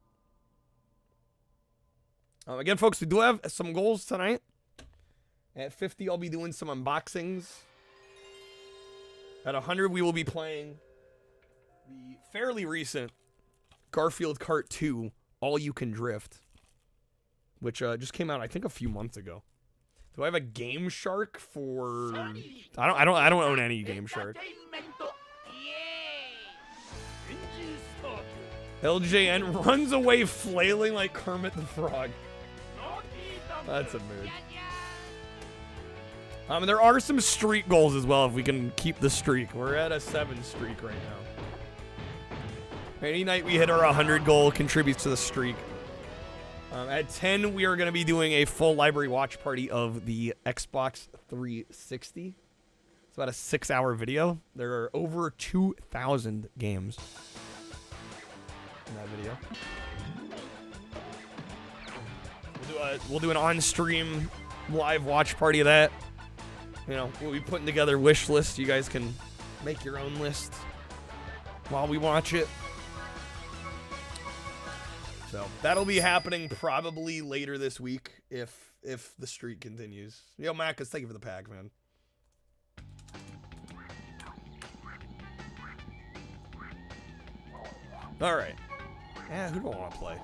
Again, folks, we do have some goals tonight. At 50, I'll be doing some unboxings. At 100, we will be playing the fairly recent Garfield Kart 2 All You Can Drift, which just came out I think a few months ago. Do I have a Game Shark for? I don't own any Game Shark. LJN runs away flailing like Kermit the Frog. That's a mood. And there are some streak goals as well if we can keep the streak. We're at a 7 streak right now. Any night we hit our 100 goal contributes to the streak. At 10, we are going to be doing a full library watch party of the Xbox 360. It's about a 6-hour video. There are over 2,000 games in that video. We'll do an on-stream live watch party of that. You know, we'll be putting together wish lists. You guys can make your own list while we watch it. So that'll be happening probably later this week if the streak continues. Yo, Macus, thank you for the pack, man. All right. Yeah, who do I want to play?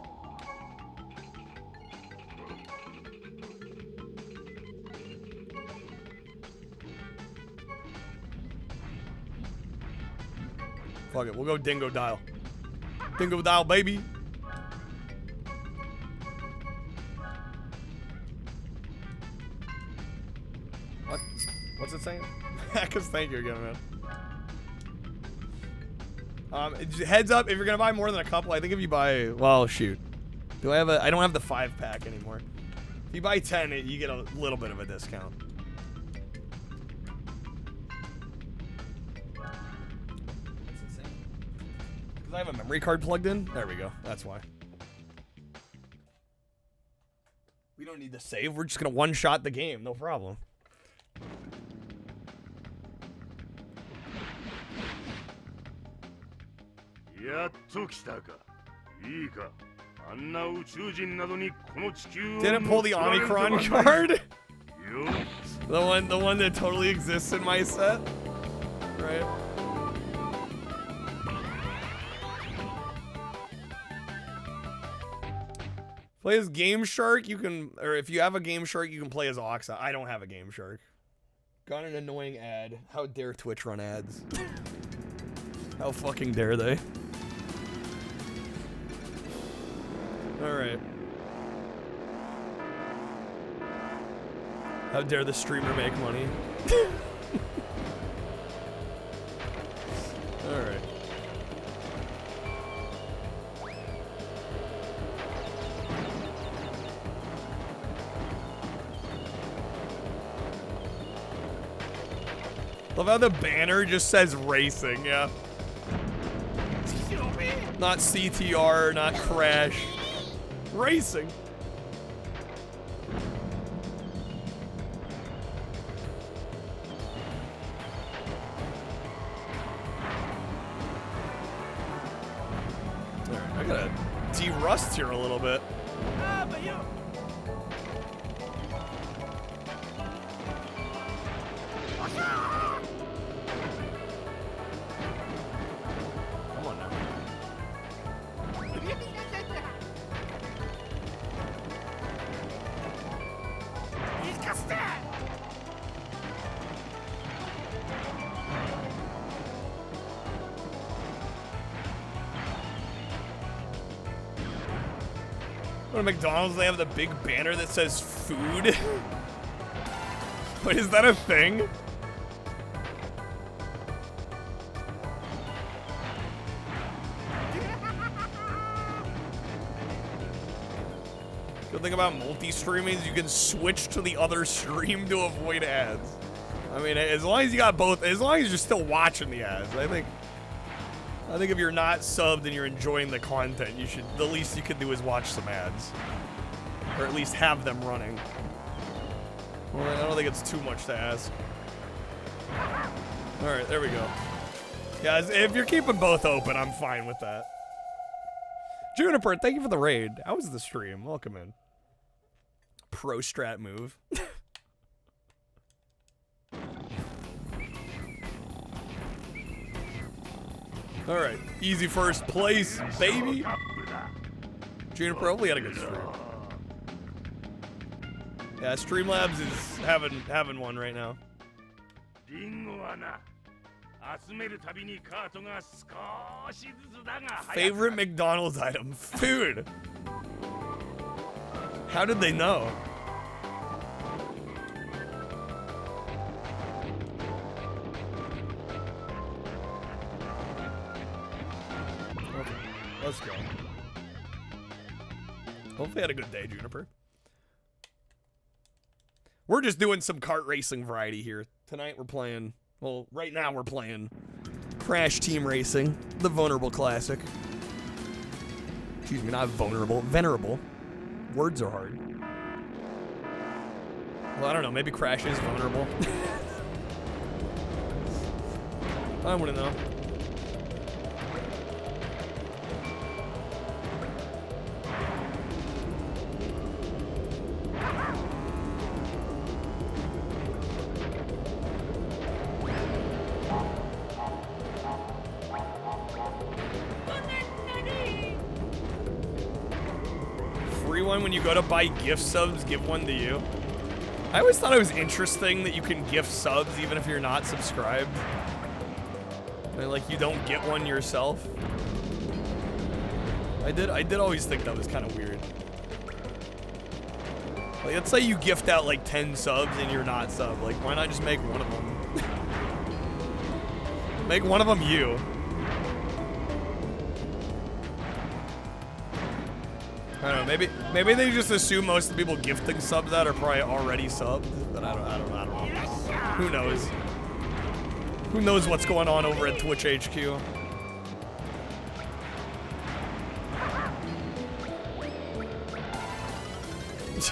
Fuck it, we'll go Dingo Dial. Dingo Dial, baby. What? What's it saying? Because thank you again, man. Heads up, if you're gonna buy more than a couple, I think if you buy, well, shoot. Do I have a? I don't have the 5-pack anymore. If you buy 10, you get a little bit of a discount. Because I have a memory card plugged in. There we go. That's why. We don't need to save. We're just gonna one-shot the game. No problem. Didn't pull the Omicron card? The one that totally exists in my set? Right? Play as Game Shark, you can, or if you have a Game Shark, you can play as Oxa. I don't have a Game Shark. Got an annoying ad. How dare Twitch run ads? How fucking dare they? Alright. How dare the streamer make money? Alright. Love how the banner just says racing, yeah. Not CTR, not crash. Racing. Alright, I gotta de-rust here a little bit. At McDonald's, they have the big banner that says food. Wait, is that a thing? Good thing about multi-streaming is you can switch to the other stream to avoid ads. I mean, as long as you got both, as long as you're still watching the ads, I think if you're not subbed and you're enjoying the content, you should, the least you can do is watch some ads. Or at least have them running. Well, I don't think it's too much to ask. Alright, there we go. Yeah, if you're keeping both open, I'm fine with that. Juniper, thank you for the raid. How was the stream? Welcome in. Pro strat move. All right, easy first place, baby. Juniper hopefully had a good stream. Yeah, Streamlabs is having one right now. Favorite McDonald's item? Food. How did they know? Okay, let's go. Hopefully I had a good day, Juniper. We're just doing some kart racing variety here. Tonight we're playing, well, right now we're playing Crash Team Racing, the Vulnerable Classic. Excuse me, not vulnerable, venerable. Words are hard. Well, I don't know, maybe Crash is vulnerable. I wouldn't know. When you go to buy gift subs, give one to you. I always thought it was interesting that you can gift subs even if you're not subscribed. Like you don't get one yourself. I did always think that was kind of weird. Like, let's say you gift out like 10 subs and you're not sub. Like, why not just make one of them? Make one of them you. I don't know, maybe they just assume most of the people gifting subs that are probably already subbed, but I don't know. Who knows? Who knows what's going on over at Twitch HQ?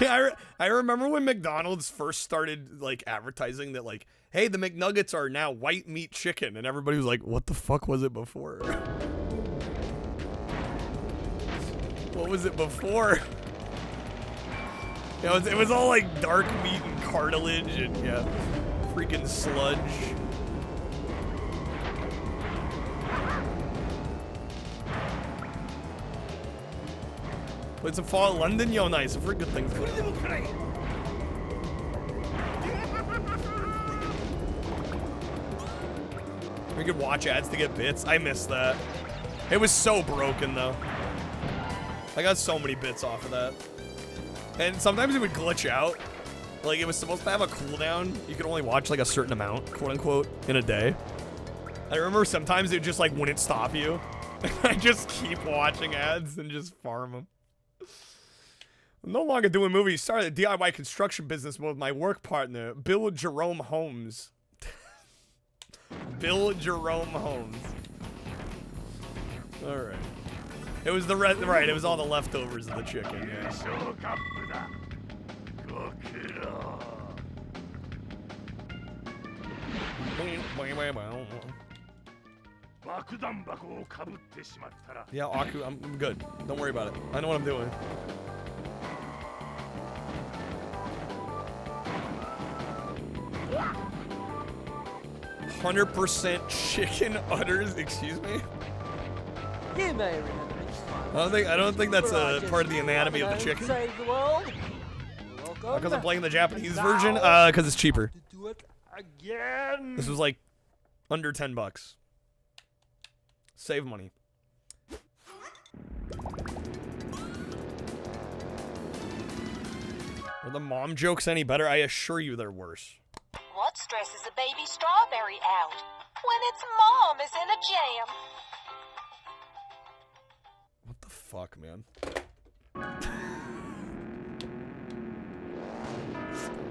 Yeah, I remember when McDonald's first started like advertising that like, hey, the McNuggets are now white meat chicken, and everybody was like, what the fuck was it before? What was it before? You know, it was all like dark meat and cartilage and yeah, freaking sludge. Played some Fallout London? Yo, nice. I've heard good things. We could watch ads to get bits. I missed that. It was so broken though. I got so many bits off of that. And sometimes it would glitch out. Like, it was supposed to have a cooldown. You could only watch, like, a certain amount, quote-unquote, in a day. I remember sometimes it just, like, wouldn't stop you. I just keep watching ads and just farm them. I'm no longer doing movies. Started a DIY construction business with my work partner, Bill Jerome Holmes. Bill Jerome Holmes. All right. It was the right. It was all the leftovers of the chicken. Yeah. Yeah, Aku, I'm good. Don't worry about it. I know what I'm doing. "100% chicken udders." Excuse me. You may remember. I don't think that's a part of the anatomy of the chicken. Save the world. Because I'm playing the Japanese version? Because it's cheaper. Do it again. This was like under $10. Save money. Are the mom jokes any better? I assure you they're worse. What stresses a baby strawberry out when its mom is in a jam? What the fuck, man?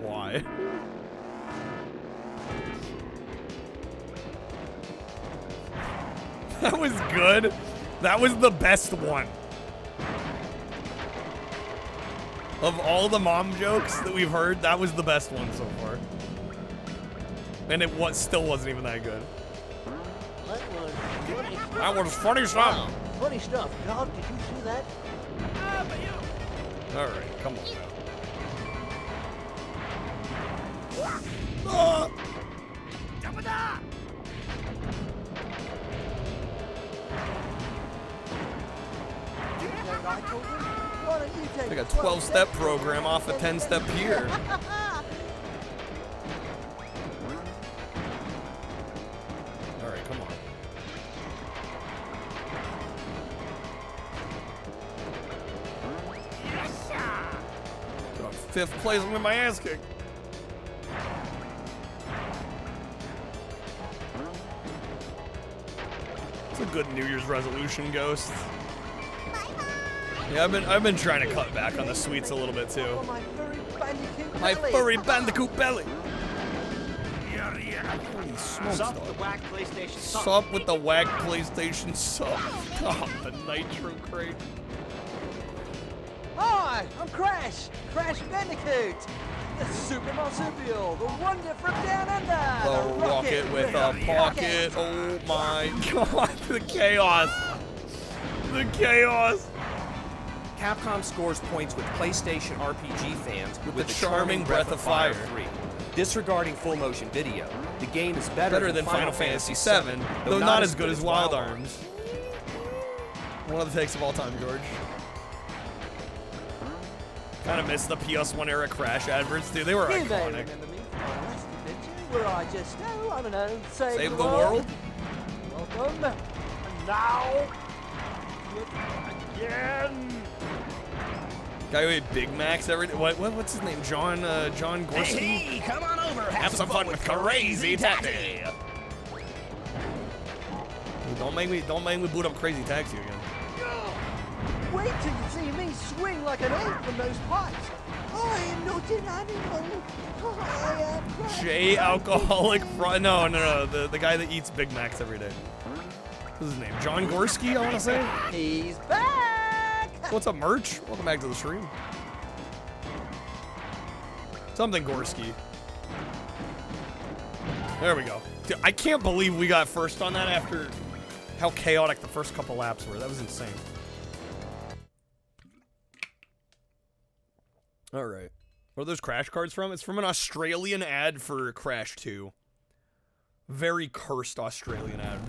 Why? That was good. That was the best one. Of all the mom jokes that we've heard, that was the best one so far. And it still wasn't even that good. That was funny stuff. Wow, funny stuff. Dog, did you see that? Alright, come on now. I told him. Why don't you take like a 12-step program off a 10-step pier. All right, come on. Fifth place, I'm with my ass kicked. It's a good New Year's resolution, Ghost. Yeah, I've been trying to cut back on the sweets a little bit too. My furry bandicoot belly. Holy smokes, Sup dog. the whack PlayStation sup. Sup with the whack PlayStation sup. Oh, the Nitro crate. Hi, I'm Crash Bandicoot. The super marsupial, the wonder from down under. The rocket with a pocket. Oh my god, the chaos. The chaos. Capcom scores points with PlayStation RPG fans with the charming Breath of Fire 3. Disregarding full motion video, the game is better than Final Fantasy VII, though not as good as Wild Arms. One of the takes of all time, George. Kind of missed the PS1 era Crash adverts, dude. They were You may iconic. remember me from my last adventure where I just, I don't know, Save the world? Welcome. And now, again. Guy who ate Big Macs every day. What's his name? John Gorski? Hey, come on over. Have some fun with Crazy Taxi. Don't make me boot up Crazy Taxi again. Wait till you see me swing like an ape from those pipes. I am not an animal. I am J Alcoholic No, the guy that eats Big Macs every day. What's his name? John Gorski, I want to say? He's back! What's up, merch? Welcome back to the stream. Something Gorski. There we go. Dude, I can't believe we got first on that after how chaotic the first couple laps were. That was insane. All right. What are those Crash cards from? It's from an Australian ad for Crash 2. Very cursed Australian ad.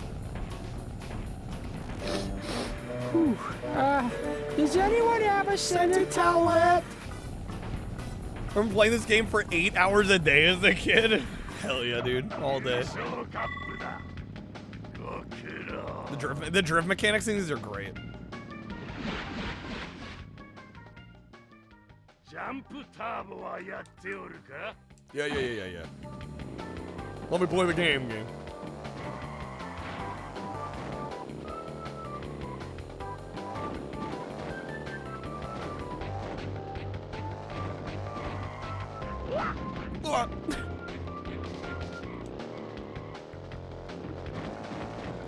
Does anyone have a center towel? I'm playing this game for 8 hours a day as a kid. Hell yeah, dude. All day. The drift mechanics things are great. Yeah. Let me play the game.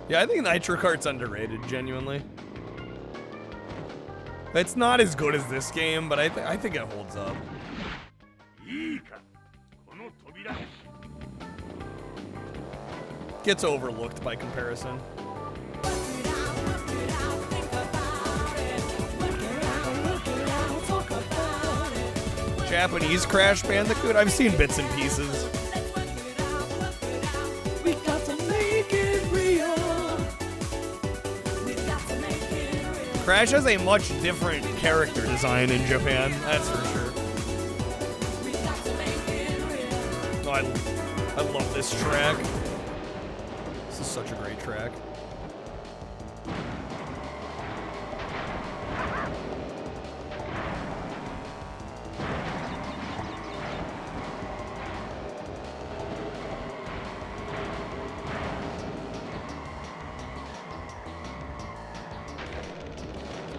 Yeah, I think Nitro Kart's underrated, genuinely. It's not as good as this game, but I think it holds up. Gets overlooked by comparison. Japanese Crash Bandicoot? I've seen bits and pieces. We got to make it real. Crash has a much different character design in Japan, that's for sure. Oh, I love this track. This is such a great track.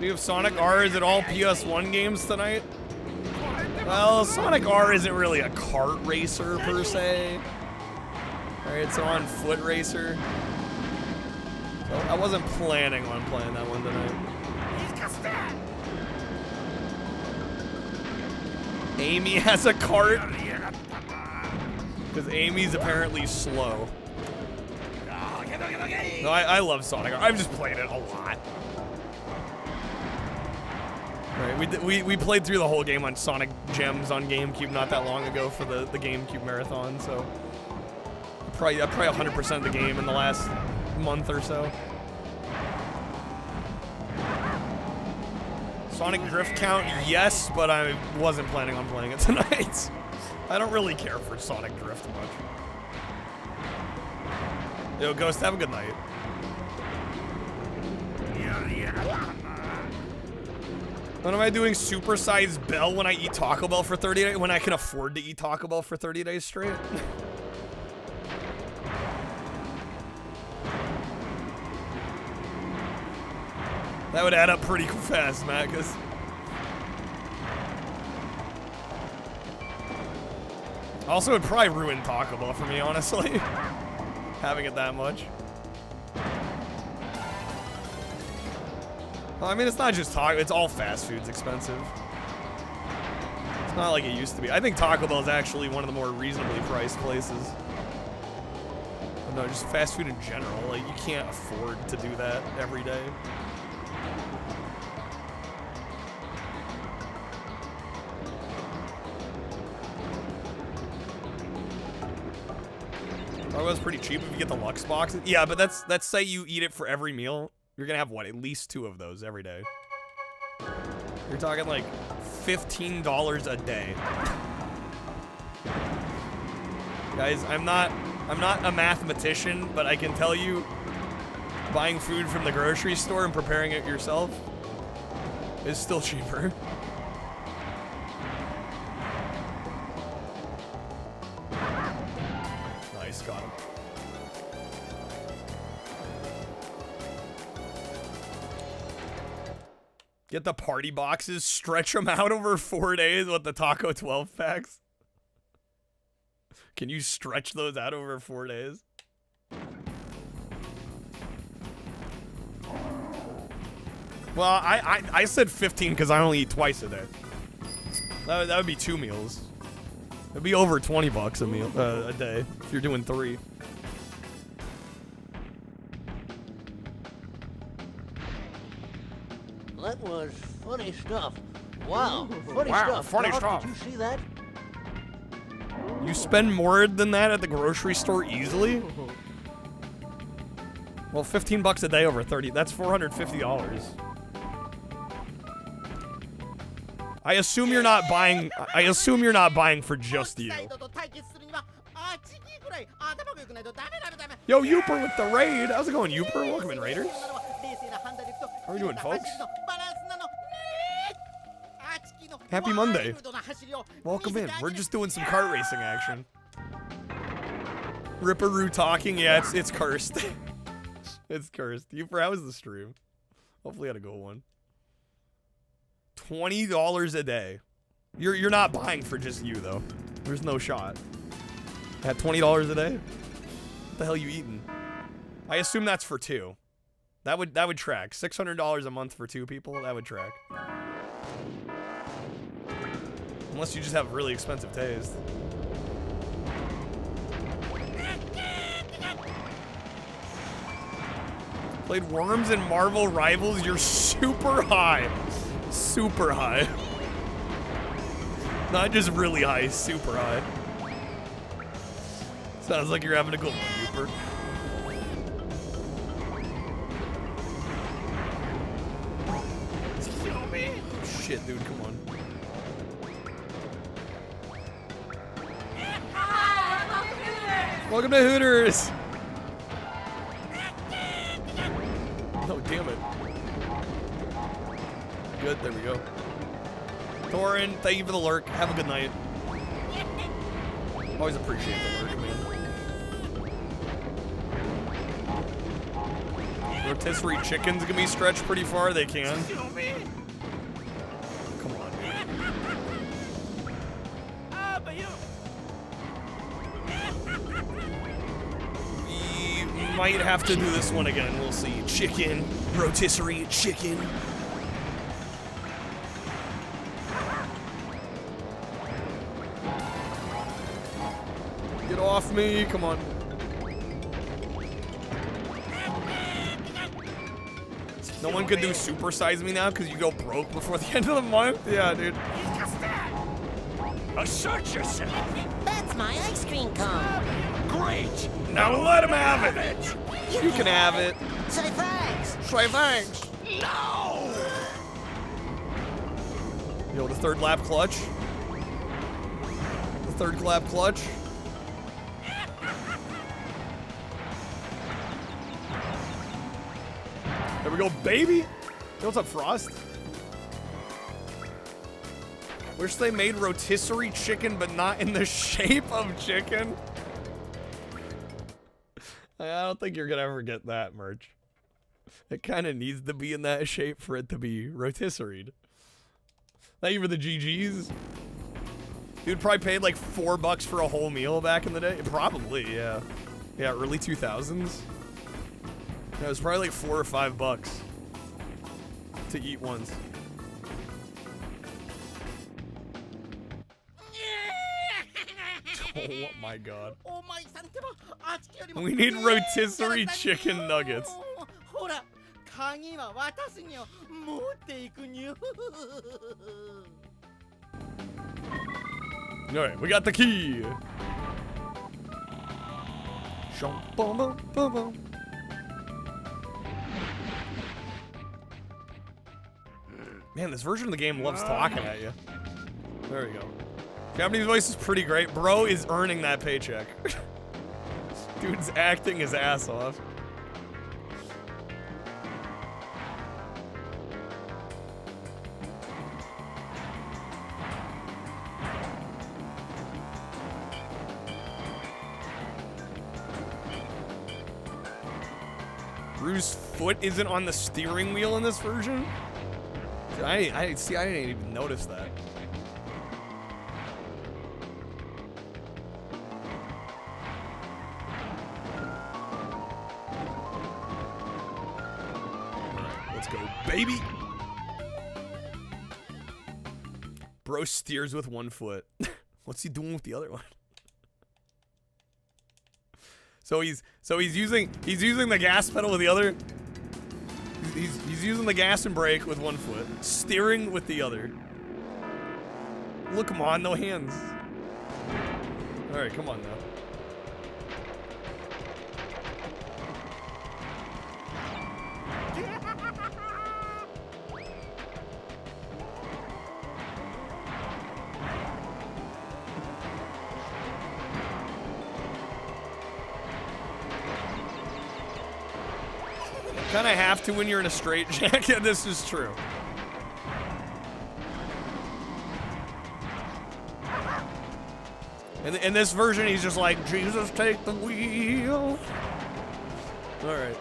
We have Sonic R. Is it all PS1 games tonight? Well, Sonic R isn't really a kart racer per se. Alright, so on Foot Racer. So I wasn't planning on playing that one tonight. Amy has a kart. Because Amy's apparently slow. No, I love Sonic R. I've just played it a lot. Right, we played through the whole game on Sonic Gems on GameCube not that long ago for the GameCube marathon, so probably 100% of the game in the last month or so. Sonic Drift count? Yes, but I wasn't planning on playing it tonight. I don't really care for Sonic Drift much. Yo, Ghost, have a good night. When am I doing supersized Bell when I eat Taco Bell for 30 days? When I can afford to eat Taco Bell for 30 days straight? That would add up pretty fast, Matt, because... Also, it would probably ruin Taco Bell for me, honestly. Having it that much. Well, I mean, it's not just Taco, it's all fast food's expensive. It's not like it used to be. I think Taco Bell is actually one of the more reasonably priced places. But no, just fast food in general. Like, you can't afford to do that every day. Taco Bell's pretty cheap if you get the Lux box. Yeah, but that's say you eat it for every meal. You're gonna have, what, at least 2 of those every day. You're talking like $15 a day. Guys, I'm not a mathematician, but I can tell you buying food from the grocery store and preparing it yourself is still cheaper. Nice, got him. Get the party boxes, stretch them out over 4 days with the Taco 12 packs. Can you stretch those out over 4 days? Well, I said 15 because I only eat twice a day. That would be 2 meals. It'd be over 20 bucks a meal a day if you're doing 3. That was funny stuff. Wow, funny stuff. Funny Doc, stuff. Did you see that? You spend more than that at the grocery store easily? Well, 15 bucks a day over 30. That's $450. I assume you're not buying. I assume you're not buying for just you. Yo, Youper with the raid. How's it going, Youper? Welcome in, Raiders. How are we doing, folks? Happy Monday. Welcome in. We're just doing some kart racing action. Ripperoo talking. Yeah, it's cursed. It's cursed. Youper, how was the stream? Hopefully I had a good one. $20 a day. You're not buying for just you though. There's no shot. At $20 a day? What the hell are you eating? I assume that's for 2. That would track. $600 a month for 2 people. That would track. Unless you just have really expensive taste. Played Worms and Marvel Rivals. You're super high. Super high. Not just really high, super high. Sounds like you're having a good one, Youper. Shit, dude, come on. Welcome to Hooters! Oh, damn it. Good, there we go. Thorin, thank you for the lurk. Have a good night. Always appreciate the lurk, man. Rotisserie chickens can be stretched pretty far. They can. Come on, dude. We might have to do this one again. We'll see. Chicken. Rotisserie chicken. Get off me. Come on. No one could do supersize me now because you go broke before the end of the month? Yeah, dude. Assert yourself. That's my ice cream cone. Great. Now let him have it. You can have it. Say thanks. Say thanks. No. Yo, the third lap clutch. The third lap clutch. There we go, baby. Yo, what's up, Frost? Wish they made rotisserie chicken, but not in the shape of chicken. I don't think you're gonna ever get that merch. It kind of needs to be in that shape for it to be rotisseried. Thank you for the GGs. Dude probably paid like $4 for a whole meal back in the day. Probably, yeah. Yeah, early 2000s. Yeah, it was probably like $4 or $5 to eat once. Oh my god. We need rotisserie chicken nuggets. Alright, we got the key. Man, this version of the game loves talking at you. There we go. Japanese voice is pretty great. Bro is earning that paycheck. Dude's acting his ass off. Bruce's foot isn't on the steering wheel in this version? I didn't even notice that. Baby. Bro steers with one foot. What's he doing with the other one? So he's using the gas pedal with the other. He's using the gas and brake with one foot, steering with the other. Look, come on, no hands. All right, come on now. Kind of have to when you're in a straitjacket. This is true. In this version, he's just like, Jesus, take the wheel. All right.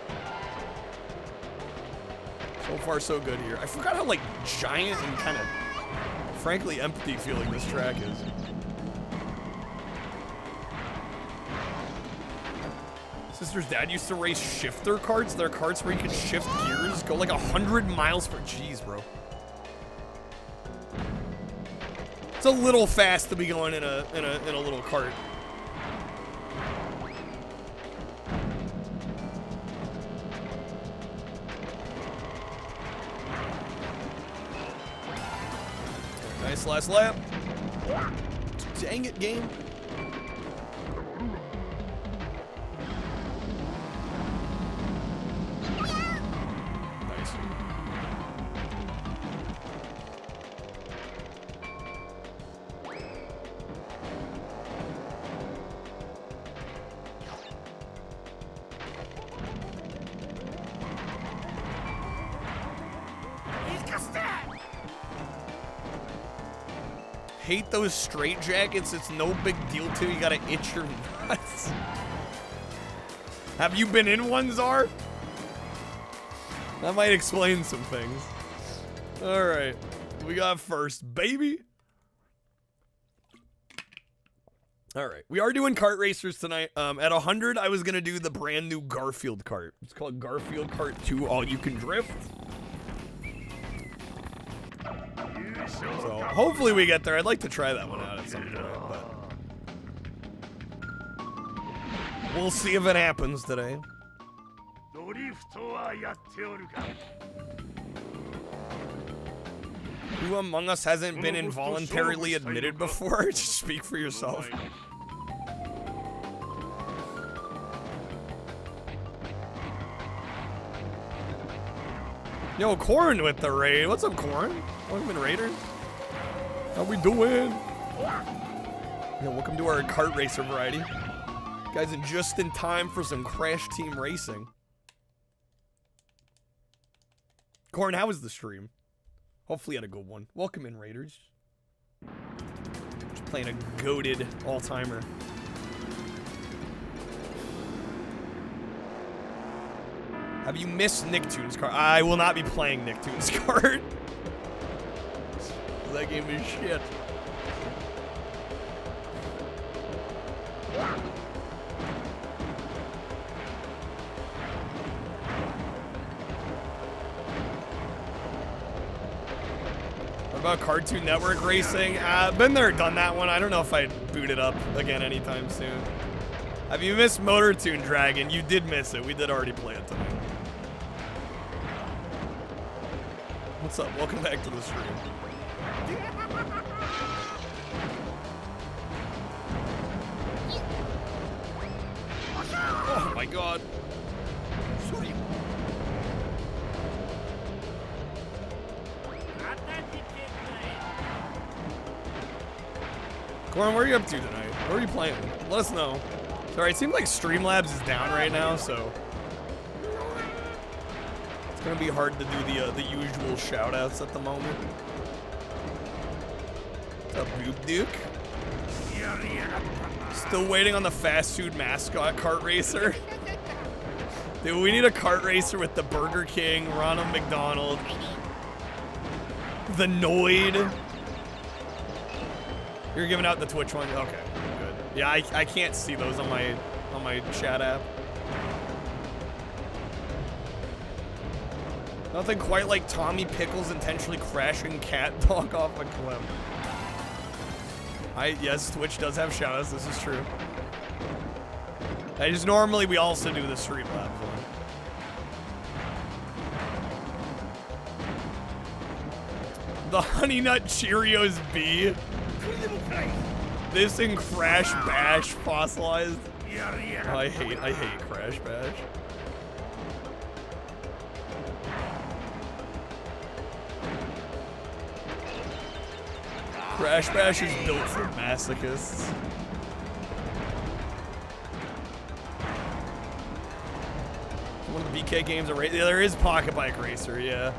So far, so good here. I forgot how like giant and kind of, frankly, empty feeling this track is. Sister's dad used to race shifter karts. They're karts where you can shift gears, go like 100 miles per. Jeez, bro. It's a little fast to be going in a little cart. Nice last lap. Dang it, game. Hate those straitjackets. It's no big deal to you. You gotta itch your nuts. Have you been in one, Czar? That might explain some things. All right, we got first, baby. All right, we are doing kart racers tonight. At 100, I was gonna do the brand new Garfield kart. It's called Garfield Kart 2 All You Can Drift. So hopefully we get there. I'd like to try that one out at some point, but we'll see if it happens today. Who among us hasn't been involuntarily admitted before? Just speak for yourself. Yo, Corn with the raid. What's up, Corn? Welcome in, Raiders. How we doing? Yeah, welcome to our kart racer variety. Guys, in just in time for some Crash Team Racing. Corn, how was the stream? Hopefully you had a good one. Welcome in, Raiders. Just playing a goated all-timer. Have you missed Nicktoons Kart? I will not be playing Nicktoons Kart. That game is shit. What about Cartoon Network Racing? Been there, done that one. I don't know if I'd boot it up again anytime soon. Have you missed Motor Toon Dragon? You did miss it. We did already play it tonight. What's up? Welcome back to the stream. Oh my god. Corn, what are you up to tonight? What are you playing? Let us know. Sorry, it seems like Streamlabs is down right now, so it's gonna be hard to do the usual shoutouts at the moment. What's up, Boob Duke? Still waiting on the fast food mascot kart racer. Dude, we need a kart racer with the Burger King, Ronald McDonald, the Noid. You're giving out the Twitch one? Okay, good. Yeah, I can't see those on my chat app. Nothing quite like Tommy Pickles intentionally crashing Cat Dog off a cliff. Yes, Twitch does have shoutouts, this is true. Normally we also do the Streamlabs one. The Honey Nut Cheerios B. This and Crash Bash fossilized. Oh, I hate Crash Bash. Crash Bash is built for masochists. One of the BK games are right. Yeah, there is Pocket Bike Racer, yeah.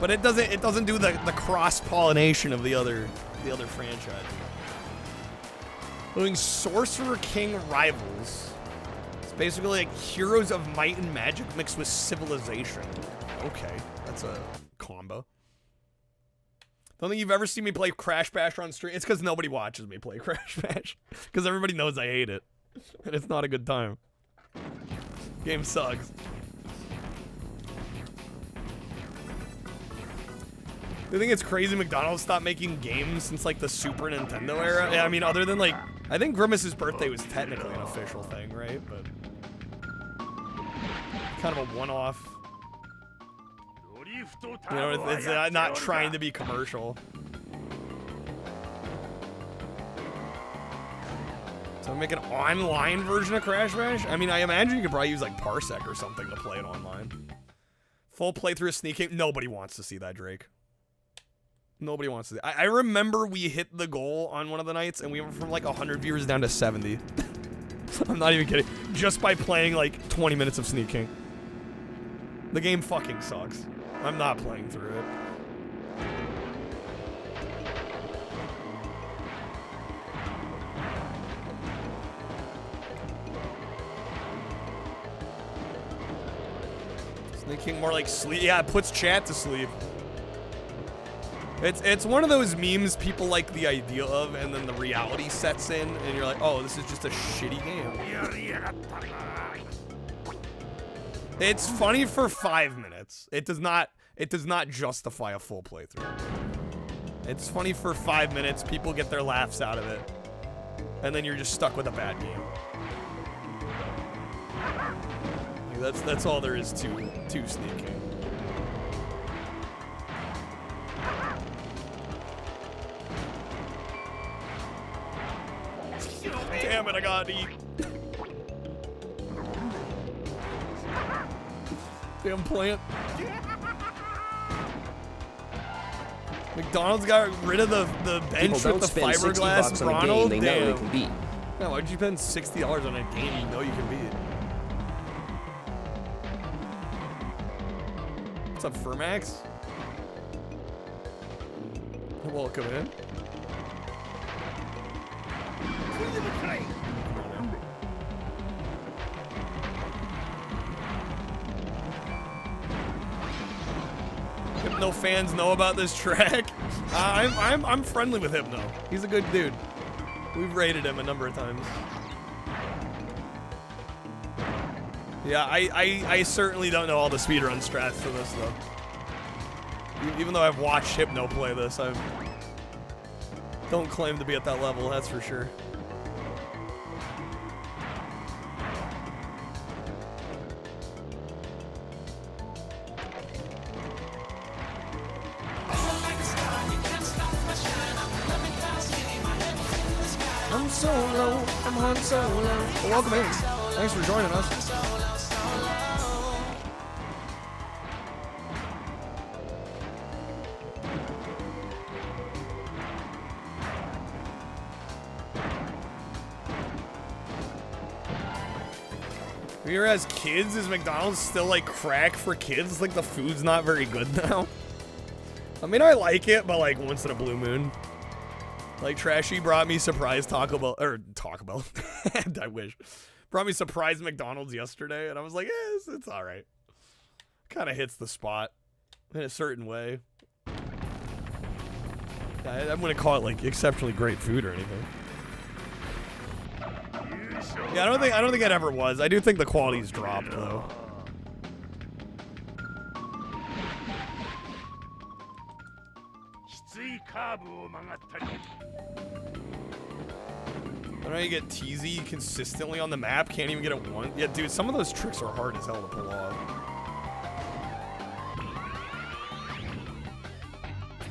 But it doesn't do the cross-pollination of the other franchise. Doing Sorcerer King Rivals. It's basically like Heroes of Might and Magic mixed with Civilization. Okay, that's a combo. Don't think you've ever seen me play Crash Bash on stream. It's because nobody watches me play Crash Bash. Because everybody knows I hate it. And it's not a good time. Game sucks. I think it's crazy McDonald's stopped making games since like the Super Nintendo era. Yeah, I mean, other than like, I think Grimace's birthday was technically an official thing, right? But kind of a one-off. You know, it's not trying to be commercial. So make an online version of Crash Bash? I mean, I imagine you could probably use like Parsec or something to play it online. Full playthrough of Sneak Game. Nobody wants to see that, Drake. Nobody wants to see that. I remember we hit the goal on one of the nights and we went from like 100 viewers down to 70. I'm not even kidding. Just by playing like 20 minutes of Sneak King. The game fucking sucks. I'm not playing through it. Sneak King more like sleep. Yeah, it puts chat to sleep. It's one of those memes people like the idea of, and then the reality sets in, and you're like, oh, this is just a shitty game. It's funny for 5 minutes. It does not justify a full playthrough. It's funny for 5 minutes. People get their laughs out of it, and then you're just stuck with a bad game. That's all there is to Sneak King. Damn it, I gotta eat. Damn plant. McDonald's got rid of the bench with the fiberglass Ronald. Damn. Yeah, why'd you spend $60 on a game you know you can beat? What's up, Fermax? Welcome in. Hypno fans know about this track. I'm friendly with Hypno. He's a good dude. We've rated him a number of times. Yeah, I certainly don't know all the speedrun strats for this though. Even though I've watched Hypno play this, I don't claim to be at that level, that's for sure. I'm solo, I'm Han Solo. Well, welcome in. Thanks for joining us. Here as kids, is McDonald's still like crack for kids? Like the food's not very good now. I mean, I like it, but like once in a blue moon. Like Trashy brought me surprise Taco Bell. I wish. Brought me surprise McDonald's yesterday, and I was like, yeah, it's all right. Kind of hits the spot in a certain way. I wouldn't call it like exceptionally great food or anything. Yeah, I don't think it ever was. I do think the quality's dropped though. I know you get TZ consistently on the map, can't even get it once. Yeah, dude, some of those tricks are hard as hell to pull off.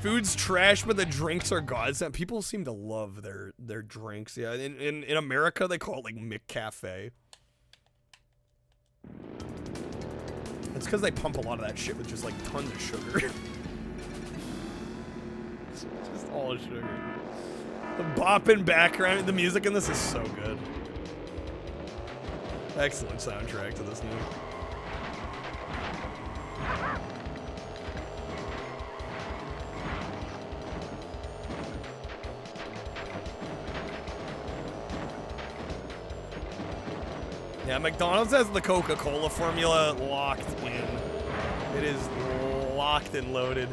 Food's trash, but the drinks are godsend. People seem to love their drinks. Yeah, in America they call it like McCafe. It's because they pump a lot of that shit with just like tons of sugar. Just all sugar. The bopping background, the music in this is so good. Excellent soundtrack to this game. Yeah, McDonald's has the Coca-Cola formula locked in. It is locked and loaded.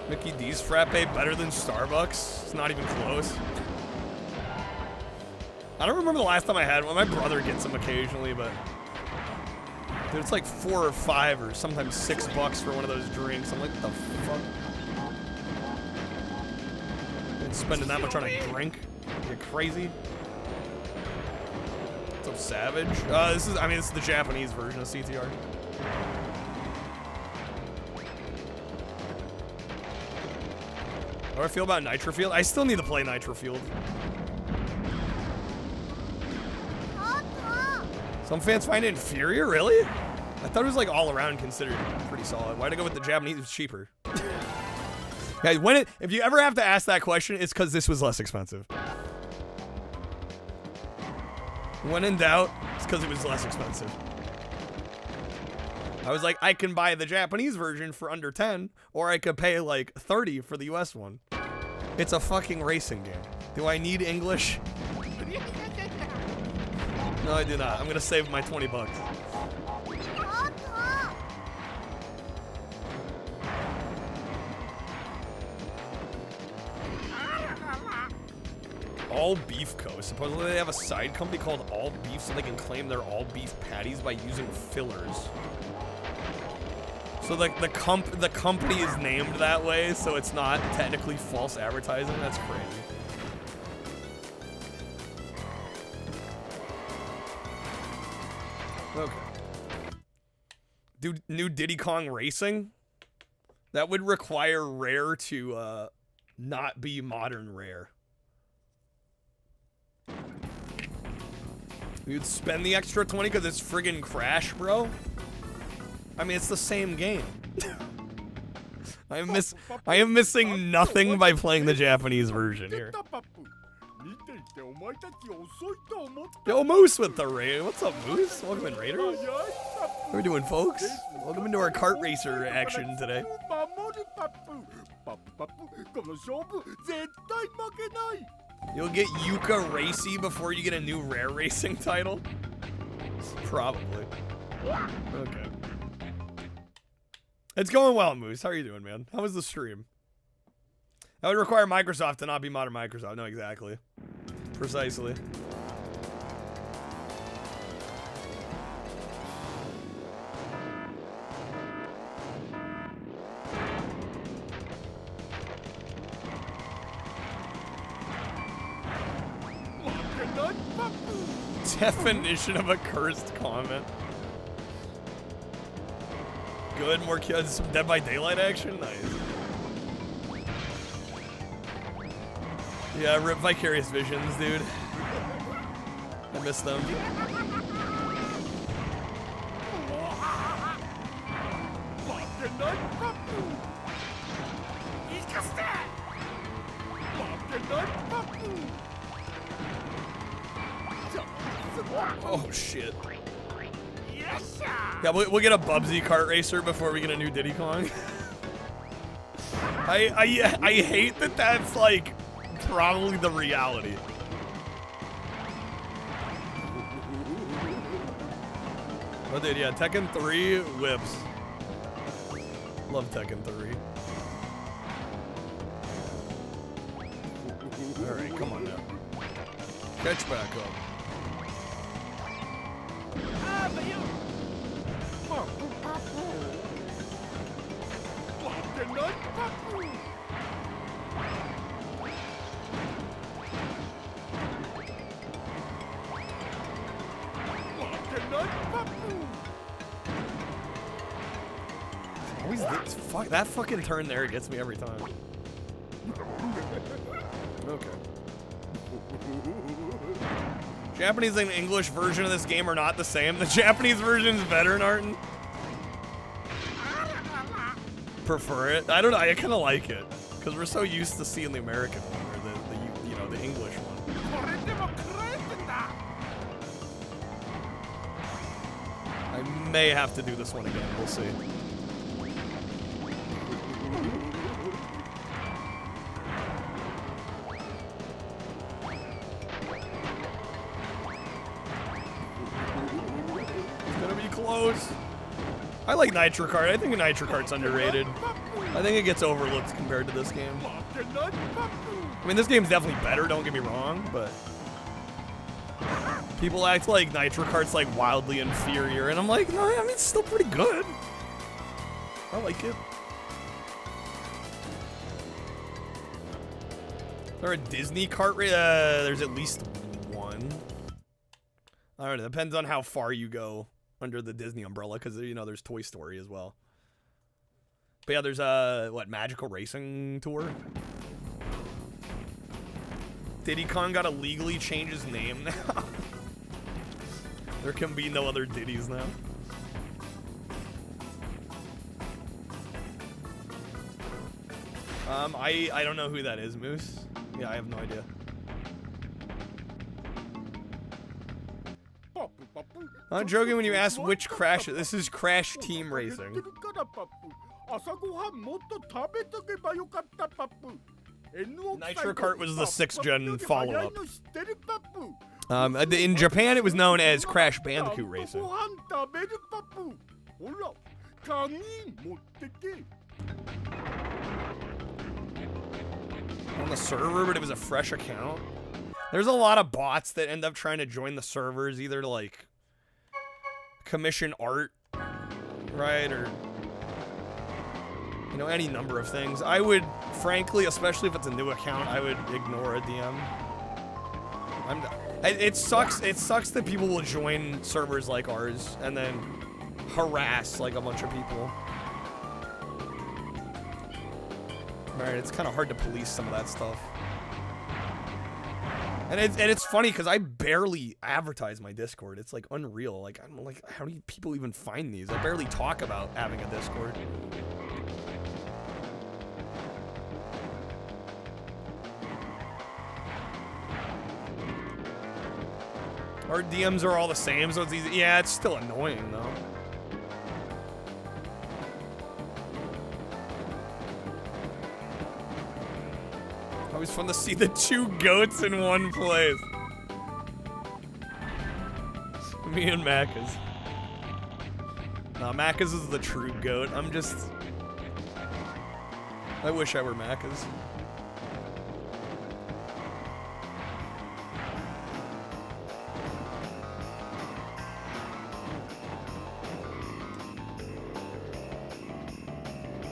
Mickey D's frappe better than Starbucks? It's not even close. I don't remember the last time I had one. My brother gets them occasionally, but dude, it's like $4 or $5 or sometimes $6 for one of those drinks. I'm like, what the fuck? And spending that much on a drink? You're crazy. What's up, Savage? This is the Japanese version of CTR. How do I feel about Nitro Field? I still need to play Nitro Field. Some fans find it inferior, really? I thought it was like all around considered pretty solid. Why'd I go with the Japanese? It's cheaper. Guys, if you ever have to ask that question, it's because this was less expensive. When in doubt, it's because it was less expensive. I was like, I can buy the Japanese version for under 10, or I could pay like 30 for the US one. It's a fucking racing game. Do I need English? No, I do not. I'm gonna save my 20 bucks. All Beef Co. Supposedly they have a side company called All Beef so they can claim their all beef patties by using fillers. So like the company is named that way, so it's not technically false advertising. That's crazy. Okay. Dude, new Diddy Kong Racing? That would require Rare to not be modern Rare. You'd spend the extra 20 because it's friggin' Crash, bro? I mean, it's the same game. I am missing nothing by playing the Japanese version here. Yo, Moose with the raid. What's up, Moose? Welcome in, Raiders. How we doing, folks? Welcome into our kart racer action today. You'll get Yuka Racy before you get a new rare racing title? Probably. Okay. It's going well, Moose. How are you doing, man? How was the stream? That would require Microsoft to not be modern Microsoft. No, exactly. Precisely. Definition of a cursed comment. Good, more kids, some Dead by Daylight action, nice. Yeah, rip Vicarious Visions, dude. I miss them. Oh shit. Yeah, we'll get a Bubsy kart racer before we get a new Diddy Kong. I hate that that's like probably the reality. Oh dude, yeah, Tekken 3 whips. Love Tekken 3. Alright, come on now. Catch back up. Always this, fuck, that fucking turn there gets me every time. Okay. Japanese and English version of this game are not the same. The Japanese version is better, Narton. Prefer it. I don't know. I kind of like it because we're so used to seeing the American one or the you know, the English one. I may have to do this one again. We'll see. Close. I like Nitro Kart. I think Nitro Kart's underrated. I think it gets overlooked compared to this game. I mean, this game's definitely better, don't get me wrong, but people act like Nitro Kart's like wildly inferior, and I'm like, no, I mean, it's still pretty good. I like it. Is there a Disney kart race? There's at least one. I don't know. It depends on how far you go under the Disney umbrella, because, you know, there's Toy Story as well. But yeah, there's what, Magical Racing Tour? Diddy Kong gotta legally change his name now. There can be no other Diddies now. I don't know who that is, Moose. Yeah, I have no idea. I'm joking when you ask which Crash. This is Crash Team Racing. Nitro Kart was the 6th gen follow-up. In Japan, it was known as Crash Bandicoot Racing. On the server, but it was a fresh account. There's a lot of bots that end up trying to join the servers, either to like commission art, right, or you know, any number of things. I would, frankly, especially if it's a new account, I would ignore a DM. It sucks. It sucks that people will join servers like ours and then harass like a bunch of people. Right, it's kind of hard to police some of that stuff. And it's funny because I barely advertise my Discord. It's like unreal. Like I'm like, how do people even find these? I barely talk about having a Discord. Our DMs are all the same, so it's easy. Yeah, it's still annoying though. Always fun to see the two goats in one place. Me and Macca's. Nah, Macca's is the true goat. I wish I were Macca's.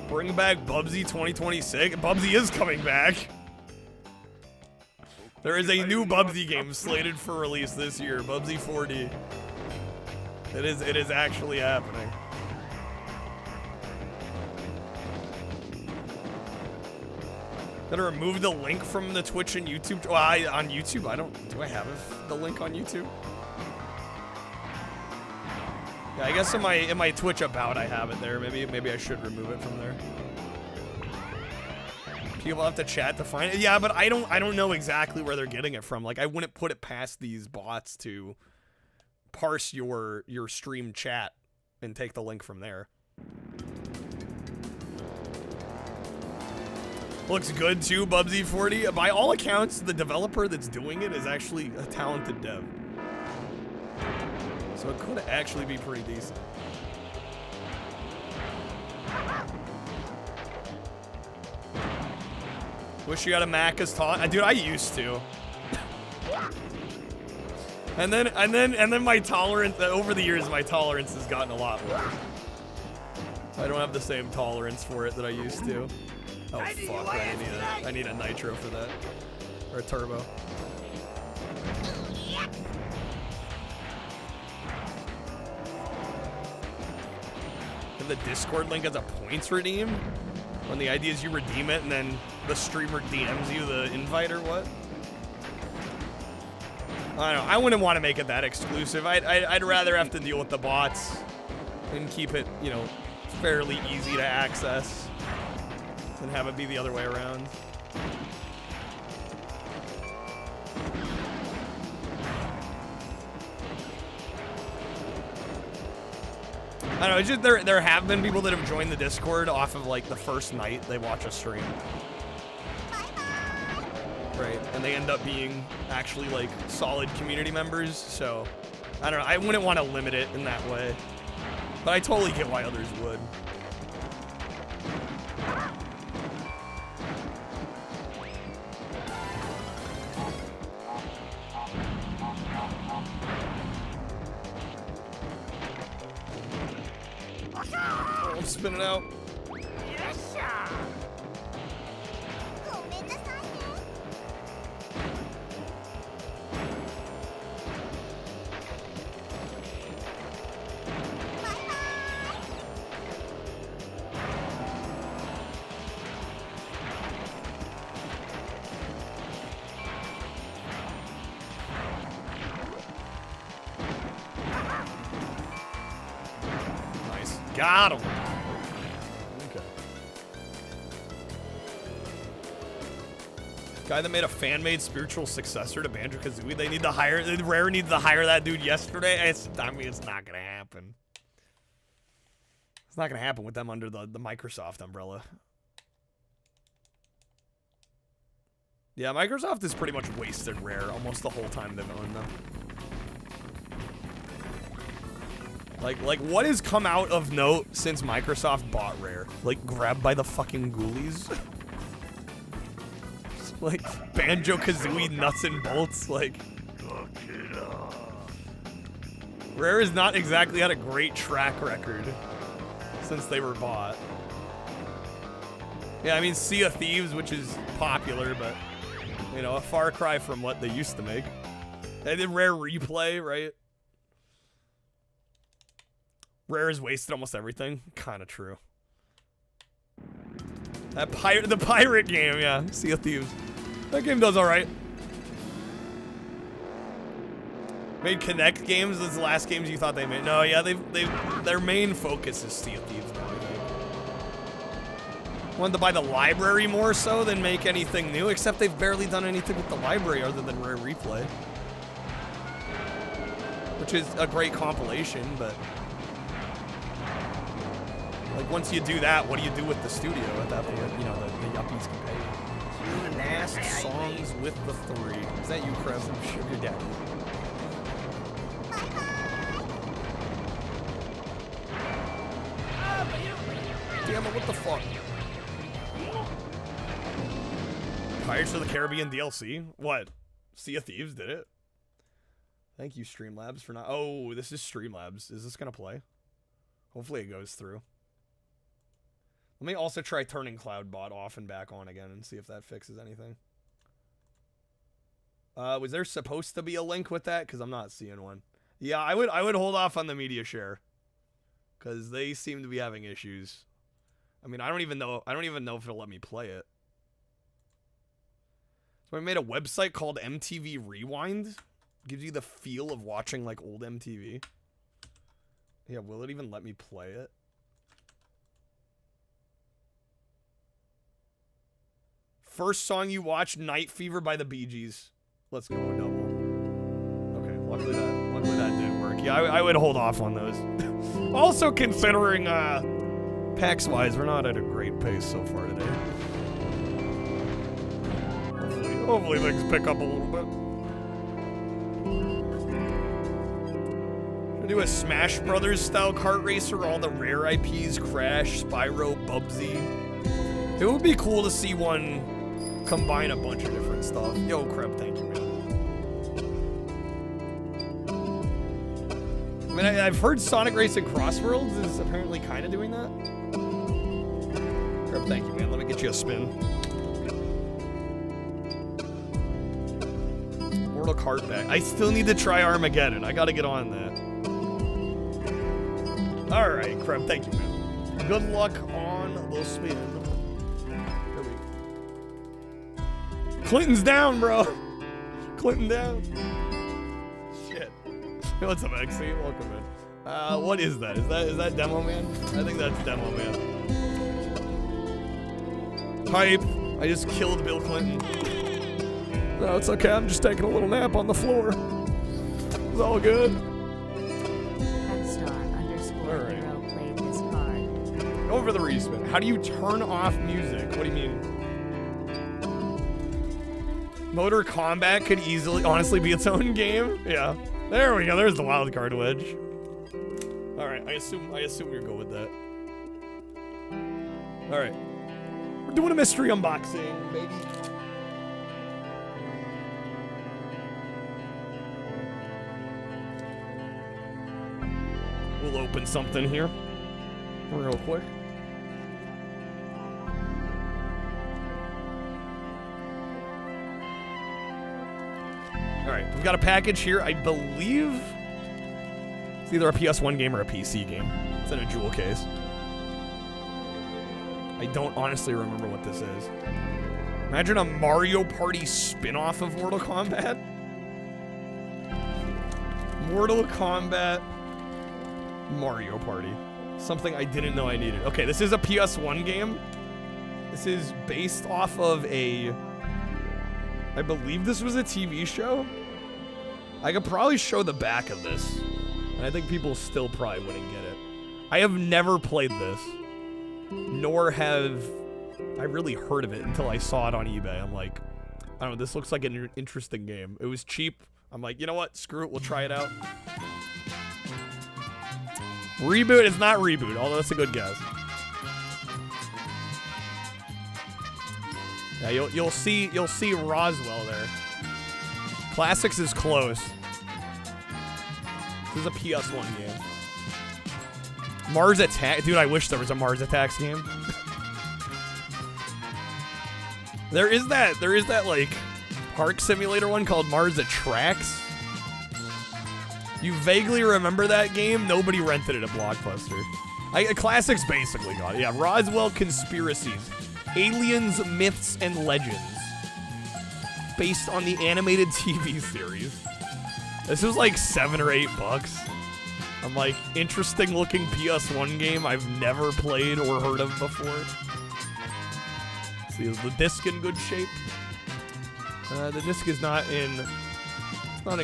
Bring back Bubsy 2026. Bubsy is coming back. There is a new Bubsy game slated for release this year, Bubsy 4D. It is actually happening. Gotta remove the link from the Twitch and YouTube. Well, on YouTube, do I have the link on YouTube? Yeah, I guess in my Twitch about I have it there. Maybe I should remove it from there. People have to chat to find it. Yeah, but I don't know exactly where they're getting it from. Like I wouldn't put it past these bots to parse your stream chat and take the link from there. Looks good too, Bubsy 40. By all accounts, the developer that's doing it is actually a talented dev. So it could actually be pretty decent. Wish you had a Macca's taunt. Dude, I used to. And then my tolerance over the years, my tolerance has gotten a lot worse. I don't have the same tolerance for it that I used to. Oh fuck! I need a nitro for that, or a turbo. And the Discord link as a points redeem. When the idea is you redeem it and then the streamer DMs you the invite or what? I don't know. I wouldn't want to make it that exclusive. I'd rather have to deal with the bots and keep it, you know, fairly easy to access than have it be the other way around. I don't know, it's just there have been people that have joined the Discord off of like the first night they watch a stream. Right, and they end up being actually like solid community members, so I don't know, I wouldn't want to limit it in that way. But I totally get why others would. Oh, I'm spinning out. Got him. Okay. Guy that made a fan-made spiritual successor to Banjo-Kazooie. They need to hire. Rare needs to hire that dude yesterday. I mean, it's not gonna happen. It's not gonna happen with them under the Microsoft umbrella. Yeah, Microsoft has pretty much wasted Rare almost the whole time they've owned them. Like what has come out of note since Microsoft bought Rare? Like, grabbed by the fucking ghoulies? Like, Banjo-Kazooie nuts and bolts, like... Rare has not exactly had a great track record since they were bought. Yeah, I mean, Sea of Thieves, which is popular, but, you know, a far cry from what they used to make. They did Rare Replay, right? Rare has wasted almost everything. Kind of true. The pirate game, yeah. Sea of Thieves. That game does all right. Made Kinect games. Those last games you thought they made. No, yeah, their main focus is Sea of Thieves now, I think. Wanted to buy the library more so than make anything new, except they've barely done anything with the library other than Rare Replay. Which is a great compilation, but like once you do that, what do you do with the studio at that point? You know, the yuppies can pay. Two last songs with the 3. Is that you, Chris? I'm sure your dad. Damn it, what the fuck? Pirates of the Caribbean DLC? What? Sea of Thieves did it? Thank you, Streamlabs, for not... Oh, this is Streamlabs. Is this gonna play? Hopefully it goes through. Let me also try turning CloudBot off and back on again and see if that fixes anything. Was there supposed to be a link with that? Because I'm not seeing one. Yeah, I would hold off on the media share. Because they seem to be having issues. I mean, I don't even know if it'll let me play it. So I made a website called MTV Rewind. Gives you the feel of watching like old MTV. Yeah, will it even let me play it? First song you watched, Night Fever by the Bee Gees. Let's go, double. Okay, luckily that did work. Yeah, I would hold off on those. Also considering PAX-wise, we're not at a great pace so far today. Hopefully things pick up a little bit. Do a Smash Brothers style kart racer where all the rare IPs, Crash, Spyro, Bubsy. It would be cool to see one combine a bunch of different stuff. Yo, Crep, thank you, man. I mean, I've heard Sonic Racing Crossworlds is apparently kind of doing that. Crep, thank you, man. Let me get you a spin. Mortal Kart back. I still need to try Armageddon. I gotta get on that. Alright, Crep, thank you, man. Good luck on the spin. Here we go. Clinton's down, bro. Clinton down. Shit. What's up, XC? Welcome in. What is that? Is that Demo Man? I think that's Demo Man. Hype. I just killed Bill Clinton. No, it's okay. I'm just taking a little nap on the floor. It's all good. Alright. Over the respin. How do you turn off music? What do you mean? Motor Combat could easily, honestly, be its own game. Yeah. There we go. There's the wild card wedge. Alright, I assume you're good with that. Alright. We're doing a mystery unboxing, baby. We'll open something here real quick. Alright, we've got a package here. I believe it's either a PS1 game or a PC game. It's in a jewel case. I don't honestly remember what this is. Imagine a Mario Party spin-off of Mortal Kombat. Mortal Kombat Mario Party. Something I didn't know I needed. Okay, this is a PS1 game. This is based off of a... I believe this was a TV show. I could probably show the back of this. And I think people still probably wouldn't get it. I have never played this. Nor have I really heard of it until I saw it on eBay. I'm like, I don't know, this looks like an interesting game. It was cheap. I'm like, you know what? Screw it, we'll try it out. Reboot is not Reboot, although that's a good guess. Yeah, you'll see Roswell there. Classics is close. This is a PS1 game. Mars Attack, dude. I wish there was a Mars Attacks game. There is that like park simulator one called Mars Attracts. You vaguely remember that game? Nobody rented it at Blockbuster. Classics basically got it. Yeah, Roswell Conspiracies. Aliens, Myths, and Legends. Based on the animated TV series. This was like $7 or $8. I'm like, interesting looking PS1 game I've never played or heard of before. See, is the disc in good shape? The disc is not in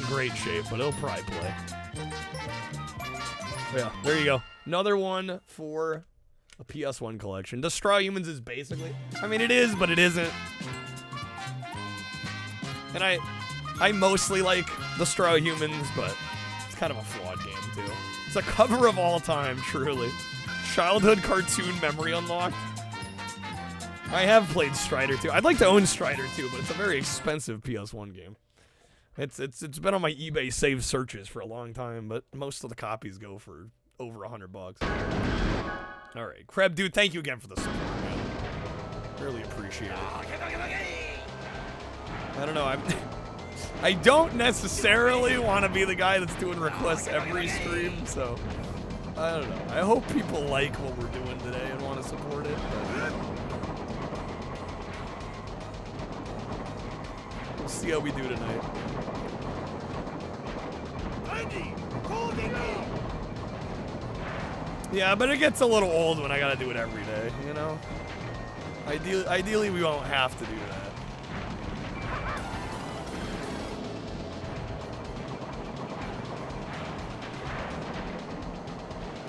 great shape, but it'll probably play. Yeah, there you go. Another one for a PS1 collection. Destroy Humans is basically, I mean, it is, but it isn't. And I mostly like Destroy Humans, but it's kind of a flawed game too. It's a cover of all time, truly. Childhood cartoon memory unlocked. I have played Strider 2. I'd like to own Strider 2, but it's a very expensive PS1 game. It's been on my eBay save searches for a long time, but most of the copies go for over $100. All right, Kreb, dude, thank you again for the support, man. Really appreciate it. I don't know. I don't necessarily want to be the guy that's doing requests every stream, so I don't know. I hope people like what we're doing today and want to support it. But we'll see how we do tonight. Yeah, but it gets a little old when I gotta do it every day, you know? Ideally we won't have to do that.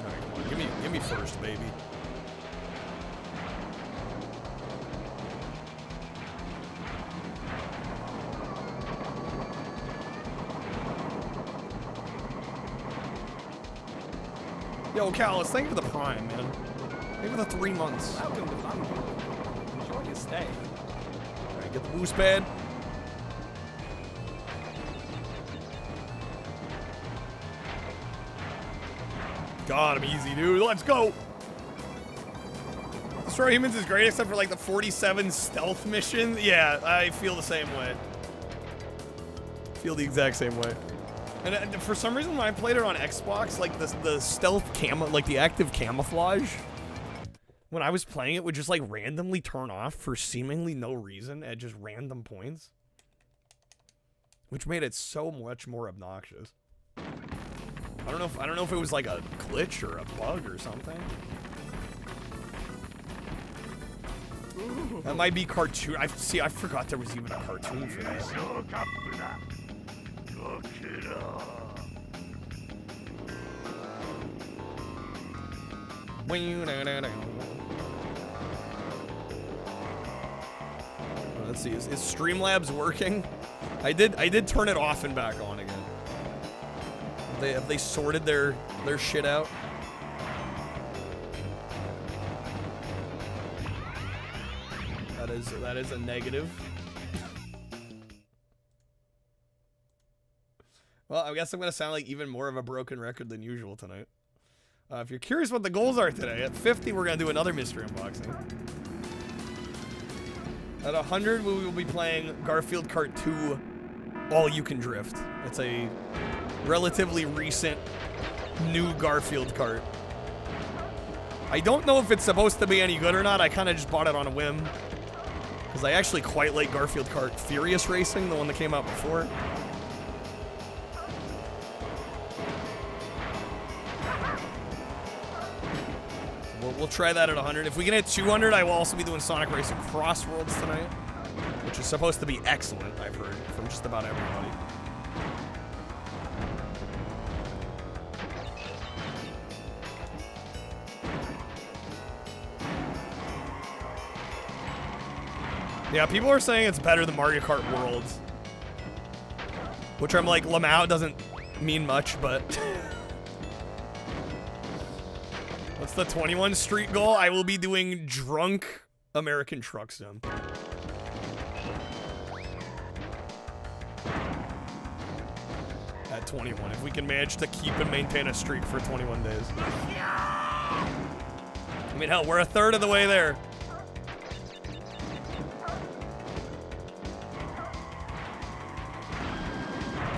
Alright, come on, give me first, baby. Yo, Callus, thank you for the Prime, man. Thank you for the 3 months. Welcome to London. Enjoy your stay. Alright, get the boost pad. God, I'm easy, dude. Let's go. Destroy Humans is great, except for like the 47 stealth mission. Yeah, I feel the same way. Feel the exact same way. And for some reason, when I played it on Xbox, like the stealth camo, like the active camouflage, when I was playing it would just like randomly turn off for seemingly no reason at just random points, which made it so much more obnoxious. I don't know if it was like a glitch or a bug or something. That might be cartoon. I forgot there was even a cartoon for that. Let's see, is Streamlabs working? I did turn it off and back on again. Have they sorted their shit out? That is a negative. Well, I guess I'm going to sound like even more of a broken record than usual tonight. If you're curious what the goals are today, at 50, we're going to do another mystery unboxing. At 100, we will be playing Garfield Kart 2 All You Can Drift. It's a relatively recent new Garfield Kart. I don't know if it's supposed to be any good or not. I kind of just bought it on a whim. Because I actually quite like Garfield Kart Furious Racing, the one that came out before. We'll try that at 100. If we can hit 200, I will also be doing Sonic Racing Crossworlds tonight, which is supposed to be excellent, I've heard, from just about everybody. Yeah, people are saying it's better than Mario Kart Worlds, which I'm like, Lamau doesn't mean much, but... What's the 21 street goal? I will be doing drunk American Truck Sim. At 21, if we can manage to keep and maintain a streak for 21 days. I mean, hell, we're a third of the way there.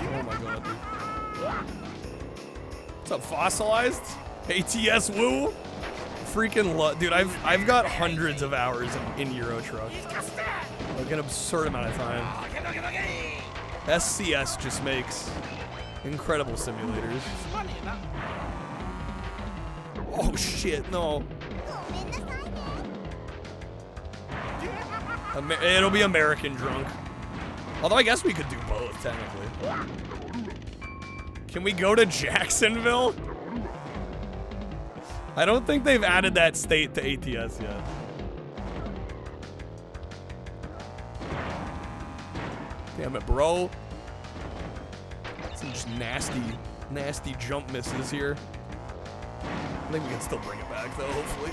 Oh my god. What's up, Fossilized? ATS Woo? Freaking dude, I've got hundreds of hours in Euro Truck. Like an absurd amount of time. SCS just makes Incredible simulators. Oh shit, no. It'll be American drunk. Although I guess we could do both, technically. Can we go to Jacksonville? I don't think they've added that state to ATS yet. Damn it, bro. Some just nasty jump misses here. I think we can still bring it back, though, hopefully.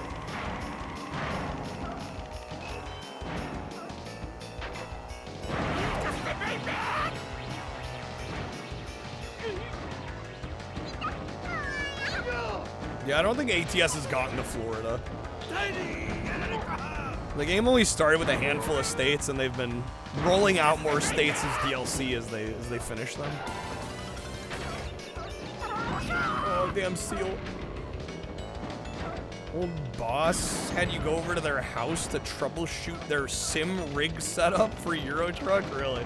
Yeah, I don't think ATS has gotten to Florida. The game only started with a handful of states, and they've been rolling out more states as DLC as they finish them. Oh, damn seal. Old boss had you go over to their house to troubleshoot their sim rig setup for Euro Truck? Really?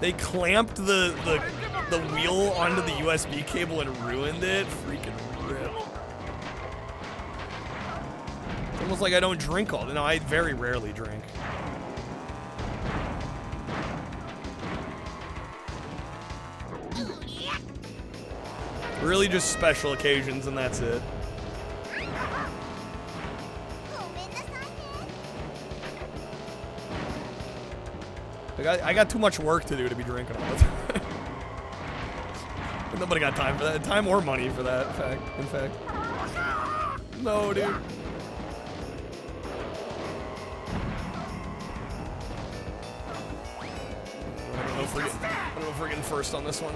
They clamped the wheel onto the USB cable and ruined it? Freaking rip. It's almost like I don't drink all day. No, I very rarely drink. Really just special occasions and that's it. I got too much work to do to be drinking all the time. Nobody got time for that. Time or money for that, in fact. No, dude. I don't know if we're getting first on this one.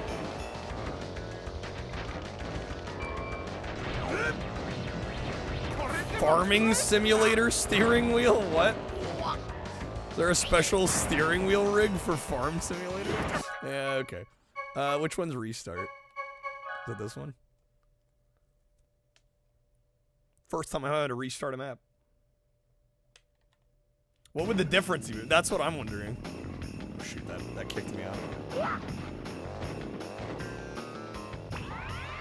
Farming simulator steering wheel? What? Is there a special steering wheel rig for farm simulators? Yeah, okay. Which one's restart? Is it this one? First time I had to restart a map. What would the difference be? That's what I'm wondering. Oh shoot, that kicked me out.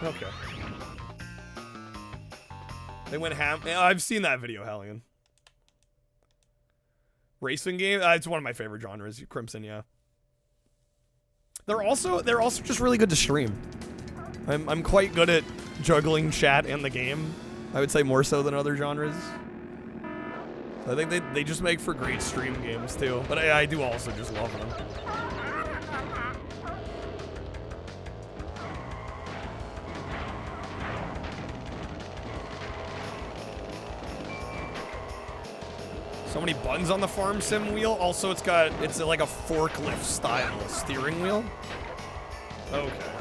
Okay. They went ham. Yeah, I've seen that video, Hellion. Racing game? It's one of my favorite genres. Crimson, yeah. They're also just really good to stream. I'm quite good at juggling chat and the game. I would say more so than other genres. I think they just make for great stream games too. But I do also just love them. So many buttons on the farm sim wheel. Also, it's like a forklift style steering wheel. Okay.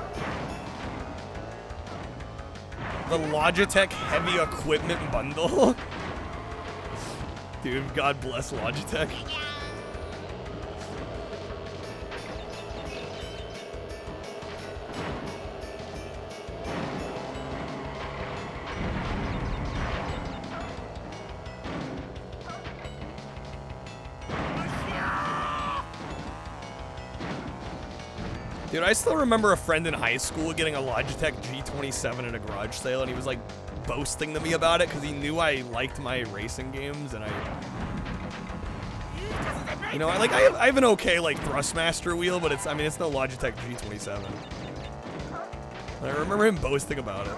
The Logitech heavy equipment bundle. Dude, God bless Logitech. Dude, I still remember a friend in high school getting a Logitech G27 at a garage sale, and he was like boasting to me about it because he knew I liked my racing games, and I have an okay like Thrustmaster wheel, but it's no Logitech G27. And I remember him boasting about it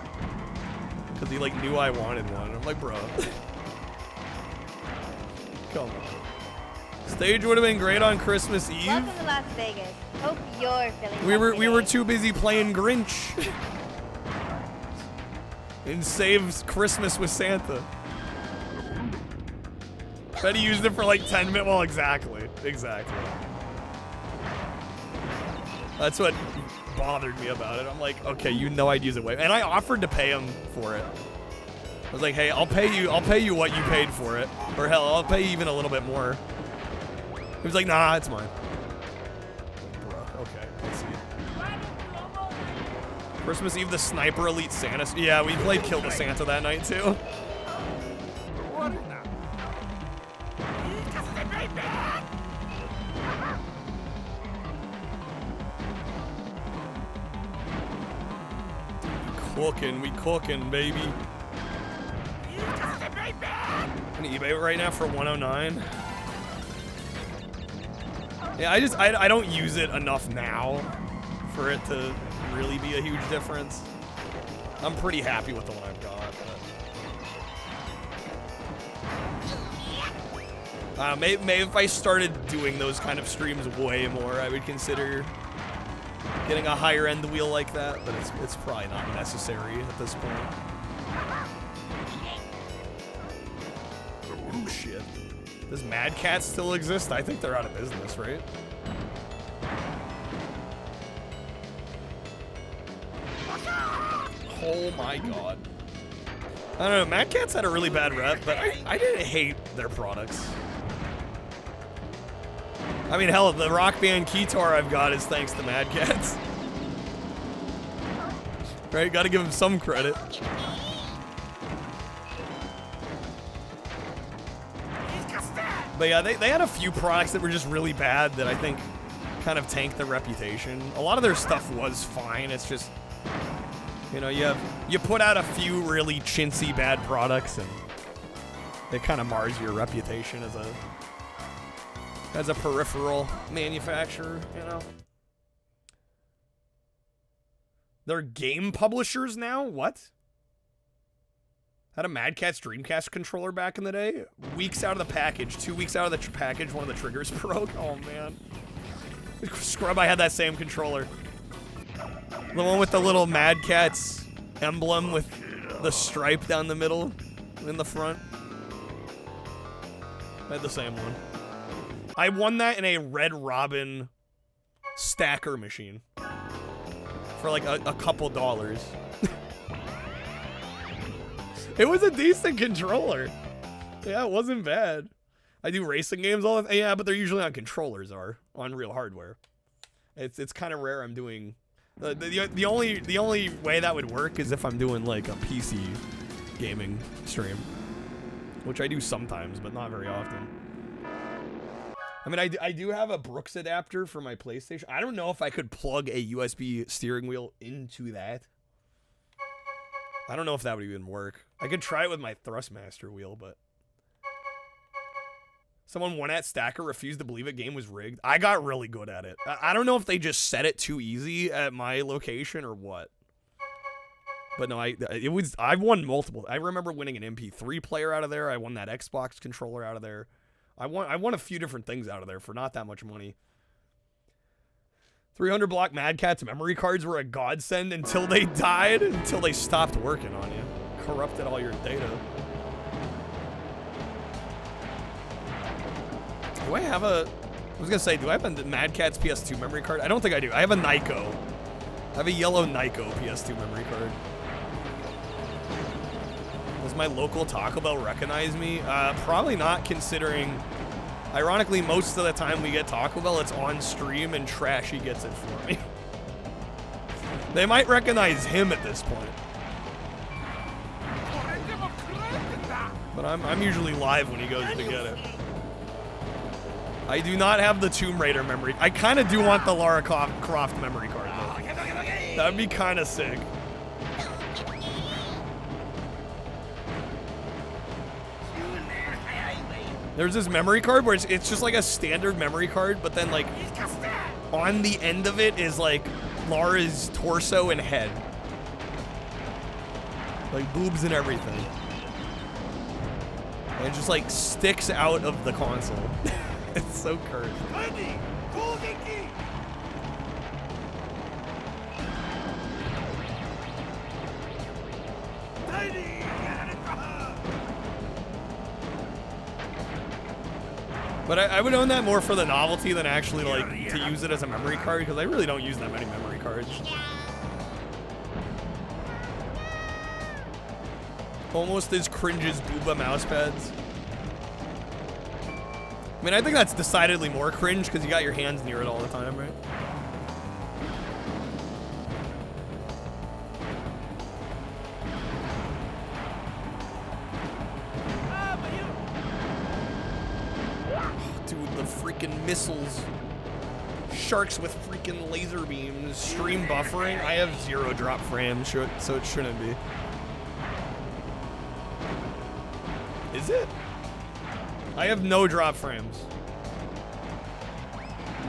because he like knew I wanted one. I'm like, bro, come on. Stage would have been great on Christmas Eve. Welcome to Las Vegas. Hope you're feeling We were too busy playing Grinch. And saved Christmas with Santa. Bet he used it for like 10 minutes. Well, exactly. That's what bothered me about it. I'm like, okay, you know I'd use it way. And I offered to pay him for it. I was like, hey, I'll pay you what you paid for it. Or hell, I'll pay you even a little bit more. He was like, nah, it's mine. Okay, I see. Christmas Eve, the Sniper Elite Santa. Yeah, we played Kill the Santa that night too. We cooking, baby. I'm gonna eBay it right now for 109. Yeah, I don't use it enough now for it to really be a huge difference. I'm pretty happy with the one I've got. But maybe if I started doing those kind of streams way more, I would consider getting a higher end wheel like that. But it's probably not necessary at this point. Oh shit! Does Mad Cat still exist? I think they're out of business, right? Oh my god. I don't know, Mad Cat's had a really bad rep, but I didn't hate their products. I mean, hell, the Rock Band Keytar I've got is thanks to Mad Cats. Right? Gotta give him some credit. But yeah, they had a few products that were just really bad that I think kind of tanked their reputation. A lot of their stuff was fine, it's just, you know, you put out a few really chintzy bad products and it kind of mars your reputation as a peripheral manufacturer, you know. They're game publishers now? What? Had a Mad Catz Dreamcast controller back in the day. Weeks out of the package, 2 weeks out of the package, one of the triggers broke. Oh man. Scrub, I had that same controller. The one with the little Mad Catz emblem with the stripe down the middle in the front. I had the same one. I won that in a Red Robin stacker machine for like a couple dollars. It was a decent controller. Yeah, it wasn't bad. I do racing games all the time. Yeah, but they're usually on controllers or on real hardware. It's kind of rare I'm doing. The only way that would work is if I'm doing like a PC gaming stream, which I do sometimes, but not very often. I mean, I do have a Brooks adapter for my PlayStation. I don't know if I could plug a USB steering wheel into that. I don't know if that would even work. I could try it with my Thrustmaster wheel, but... Someone won at Stacker, refused to believe a game was rigged. I got really good at it. I don't know if they just set it too easy at my location or what. But no, I won multiple. I remember winning an MP3 player out of there. I won that Xbox controller out of there. I won a few different things out of there for not that much money. 300 block Mad Catz memory cards were a godsend until they died, until they stopped working on you. Corrupted all your data. Do I have a... I was gonna say, do I have a Mad Catz PS2 memory card? I don't think I do. I have a Nyko. I have a yellow Nyko PS2 memory card. Does my local Taco Bell recognize me? Probably not, considering... Ironically, most of the time we get Taco Bell, it's on stream and Trashy gets it for me. They might recognize him at this point. But I'm usually live when he goes to get it. I do not have the Tomb Raider memory. I kind of do want the Lara Croft memory card, though. That'd be kind of sick. There's this memory card where it's just like a standard memory card, but then like on the end of it is like Lara's torso and head. Like boobs and everything. And it just like sticks out of the console. It's so cursed. But I would own that more for the novelty than actually like to use it as a memory card, because I really don't use that many memory cards. Almost as cringe as Booba mouse pads. I mean, I think that's decidedly more cringe because you got your hands near it all the time, right? Dude, the freaking missiles sharks with freaking laser beams, stream buffering. I have 0 drop frames, so it shouldn't be. Is it? I have no drop frames.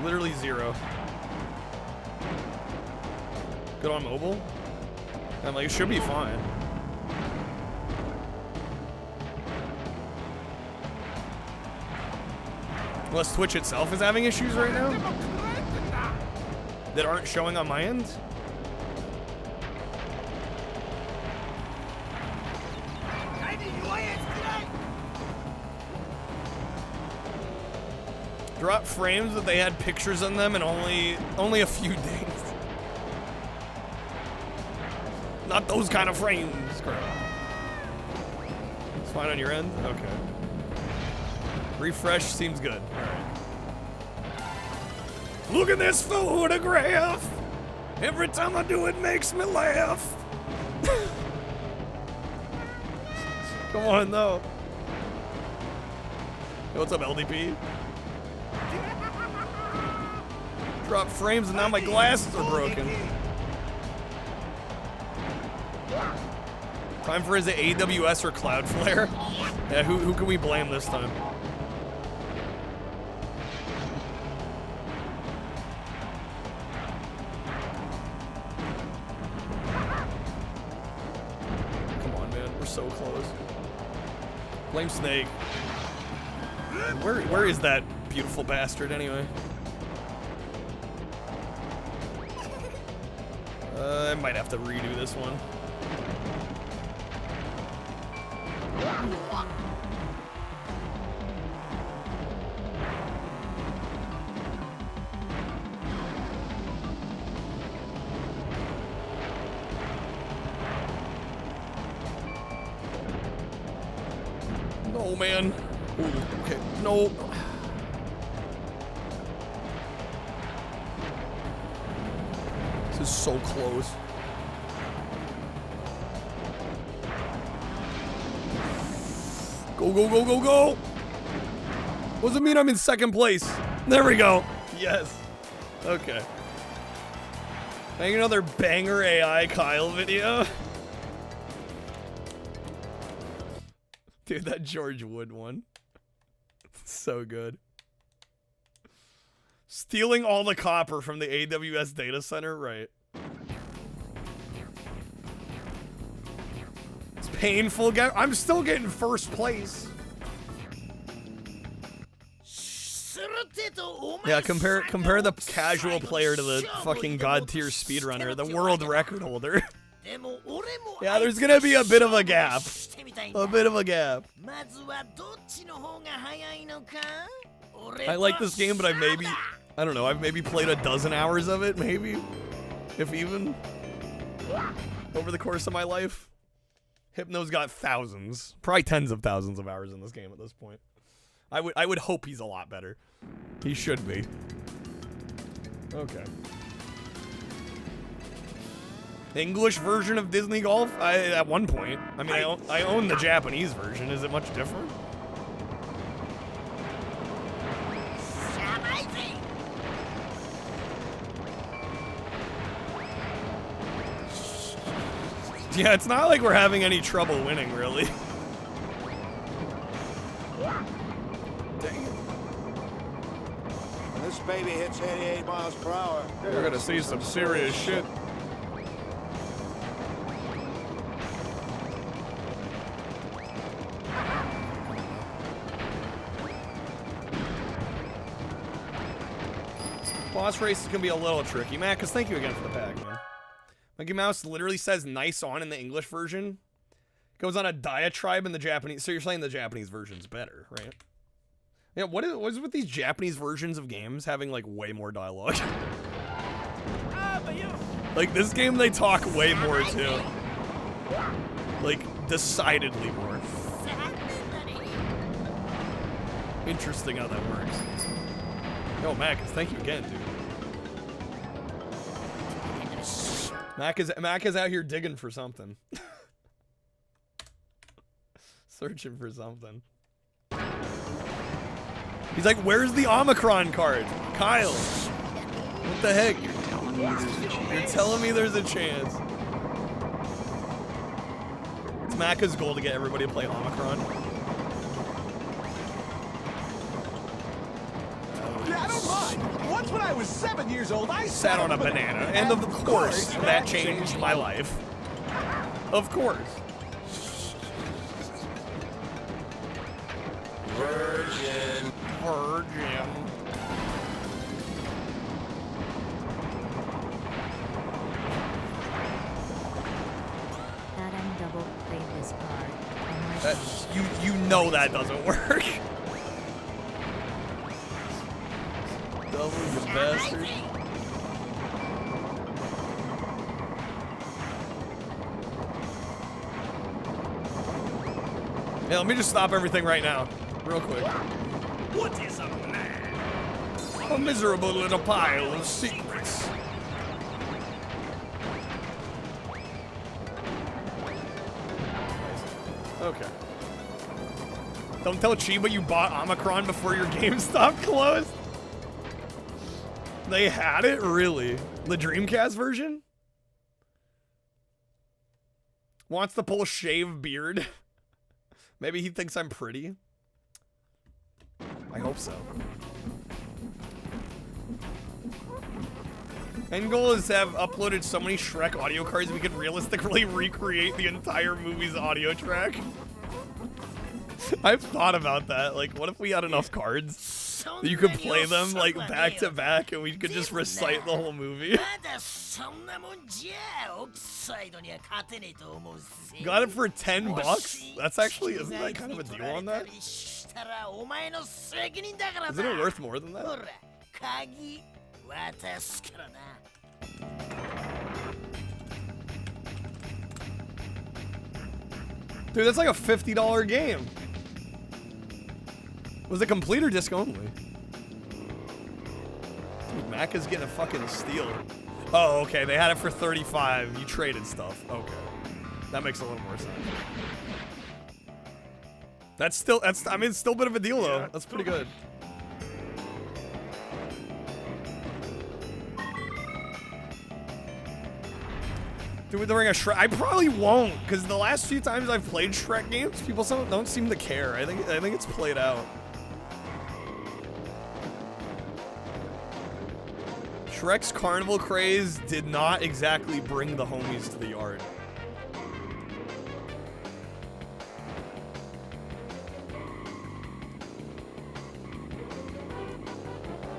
Literally 0. Good on mobile? I'm like, it should be fine. Unless Twitch itself is having issues right now that aren't showing on my end. Drop frames that they had pictures on them in only a few days. Not those kind of frames. It's fine on your end? Okay. Refresh seems good. Alright. Look at this photograph! Every time I do it makes me laugh. Come on, though. Hey, what's up, LDP? Drop frames and now my glasses are broken. Time for his AWS or Cloudflare? Yeah, who can we blame this time? Come on, man, we're so close. Blame Snake. Where is that beautiful bastard anyway? I might have to redo this one. No, man. Ooh, okay, no. This is so close. Go, go, go, go, go! What does it mean I'm in second place? There we go. Yes. Okay. Make another banger AI Kyle video. Dude, that George Wood one. So good. Stealing all the copper from the AWS data center, right. It's painful. I'm still getting first place. Yeah, compare the casual player to the fucking god tier speedrunner, the world record holder. Yeah, there's gonna be a bit of a gap. A bit of a gap. I like this game, but I don't know, I've maybe played a dozen hours of it, maybe, if even, over the course of my life. Hypno's got thousands, probably tens of thousands of hours in this game at this point. I would hope he's a lot better. He should be. Okay. English version of Disney Golf? At one point. I mean, I own the Japanese version. Is it much different? Yeah, it's not like we're having any trouble winning, really. Dang it. When this baby hits 88 miles per hour, you're gonna see some serious shit. Boss race is gonna be a little tricky. Matt, because thank you again for the pack, man. Mickey Mouse literally says nice on in the English version. Goes on a diatribe in the Japanese. So you're saying the Japanese version's better, right? Yeah, what is with these Japanese versions of games having like way more dialogue? Like this game they talk way more too. Like decidedly more. Interesting how that works. Yo, Mac, thank you again, dude. Mac is out here digging for something. Searching for something. He's like, where's the Omicron card? Kyle. What the heck? You're telling me there's a chance. It's Macca's goal to get everybody to play Omicron. Yeah, I don't mind. Once when I was 7 years old, I sat on a banana, and of course, that changed my life. Of course. Virgin. Virgin. That I'm double played this card. You know that doesn't work. Double, you bastard. Yeah, let me just stop everything right now. Real quick. What is a man? A miserable little pile of secrets. Okay. Don't tell Chiba you bought Omicron before your GameStop closed. They had it? Really? The Dreamcast version? Wants to pull shave beard. Maybe he thinks I'm pretty. I hope so. End goal is to have uploaded so many Shrek audio cards we could realistically recreate the entire movie's audio track. I've thought about that. Like, what if we had enough cards that you could play them like back to back and we could just recite the whole movie? Got it for $10? That's actually, isn't that kind of a deal on that? Isn't it worth more than that? Dude, that's like a $50 game. Was it complete or disc only? Dude, Mac is getting a fucking steal. Oh, okay. They had it for 35. You traded stuff. Okay. That makes a little more sense. I mean, it's still a bit of a deal, though. That's pretty good. Do we bring a Shrek? I probably won't, because the last few times I've played Shrek games, people don't seem to care. I think it's played out. Shrek's carnival craze did not exactly bring the homies to the yard.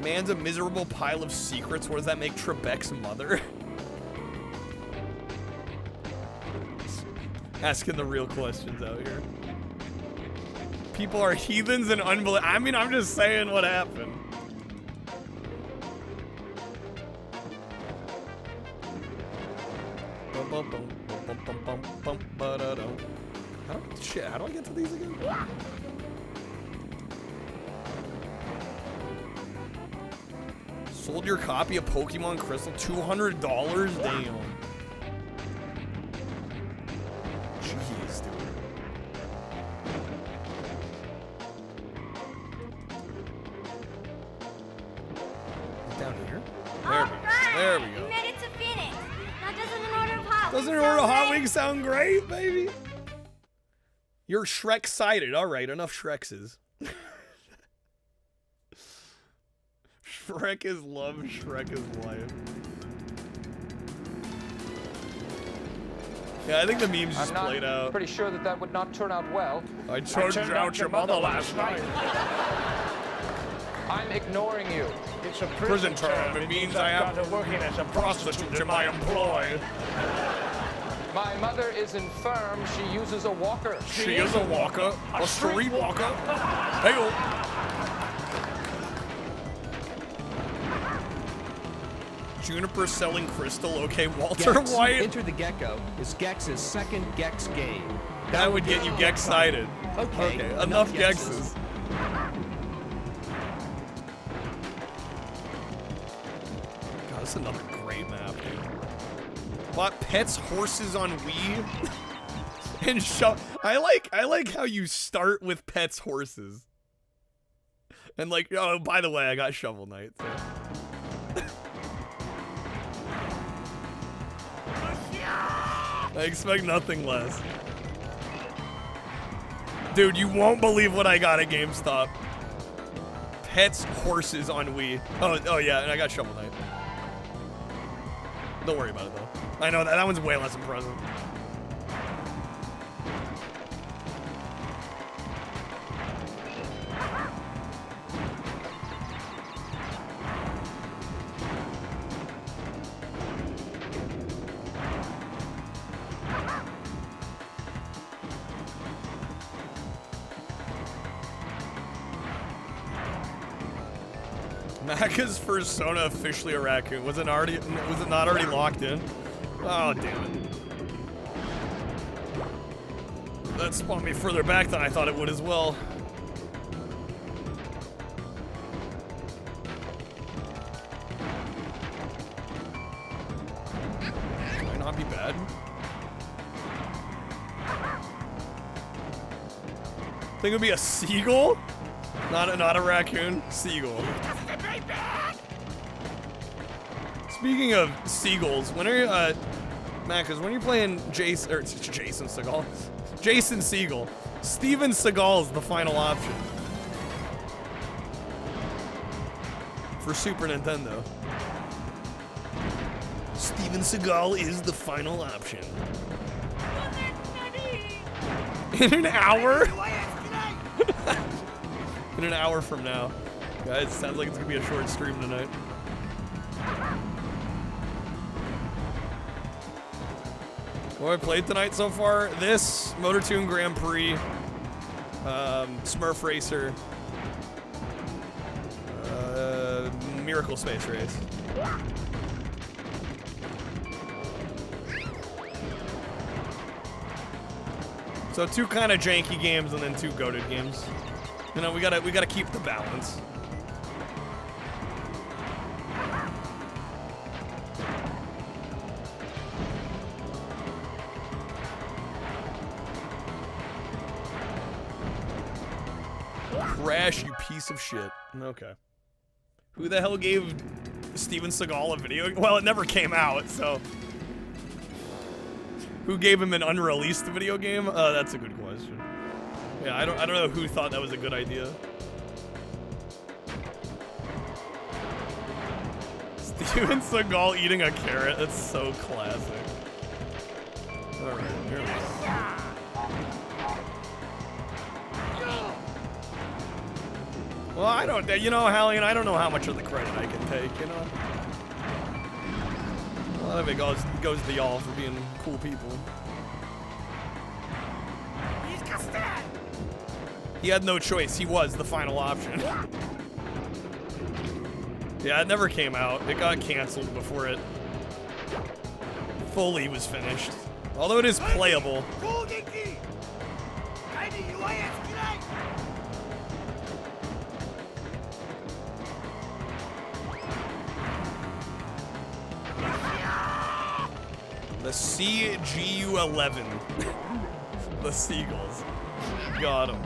Man's a miserable pile of secrets. What does that make Trebek's mother? Asking the real questions out here. People are heathens and unbelievable. I mean, I'm just saying what happened. Shit, how do I get to these again? Sold your copy of Pokemon Crystal, $200? Damn. Jeez, dude. Down here? There we go. You made it to Phoenix. Now doesn't an order of hot Doesn't an order of hot wings sound great, baby? You're Shrek-sided. All right, enough Shrekses. Shrek is love, Shrek is life. Yeah, I think the memes just played out. I'm pretty sure that would not turn out well. I turned out your mother last night. I'm ignoring you. It's a Prison term. It means I have to working as a prostitute in my employ. My mother is infirm. She uses a walker. She is a walker. A street walker. Hey-o. Juniper selling crystal. Okay, Walter Gex. White. Enter the Gecko is Gex's second Gex game. That would get you Gex-sided. Okay, enough Gexes. God, this is another great map, dude. Bought pets, horses on Wii. And I like how you start with pets, horses. And like, oh, by the way, I got Shovel Knight. So. I expect nothing less. Dude, you won't believe what I got at GameStop. Pets horses on Wii. Oh yeah, and I got Shovel Knight. Don't worry about it though. I know that one's way less impressive. Maka's persona officially a raccoon. Was it not already locked in? Oh damn it. That spawned me further back than I thought it would as well. Might not be bad. Think it would be a seagull? Not a raccoon. Seagull. Speaking of seagulls, when are you, Macas, when you're playing Jason Seagal, Steven Seagal is the final option. For Super Nintendo. Steven Seagal is the final option. In an hour? In an hour from now. Guys, sounds like it's gonna be a short stream tonight. What have I played tonight so far? This, Motor Tune Grand Prix, Smurf Racer, Miracle Space Race. So 2 kind of janky games and then 2 goated games. You know, we gotta keep the balance. Crash, you piece of shit. Okay. Who the hell gave Steven Seagal a video? Well, it never came out, so. Who gave him an unreleased video game? That's a good question. Yeah, I don't know who thought that was a good idea. Steven Seagal eating a carrot. That's so classic. All right, here we go. Well, I don't, you know, Hallian, I don't know how much of the credit I can take, you know? A lot of it goes to y'all for being cool people. He had no choice. He was the final option. Yeah, it never came out. It got canceled before it fully was finished. Although it is playable. The CGU-11. The Seagulls. Got him.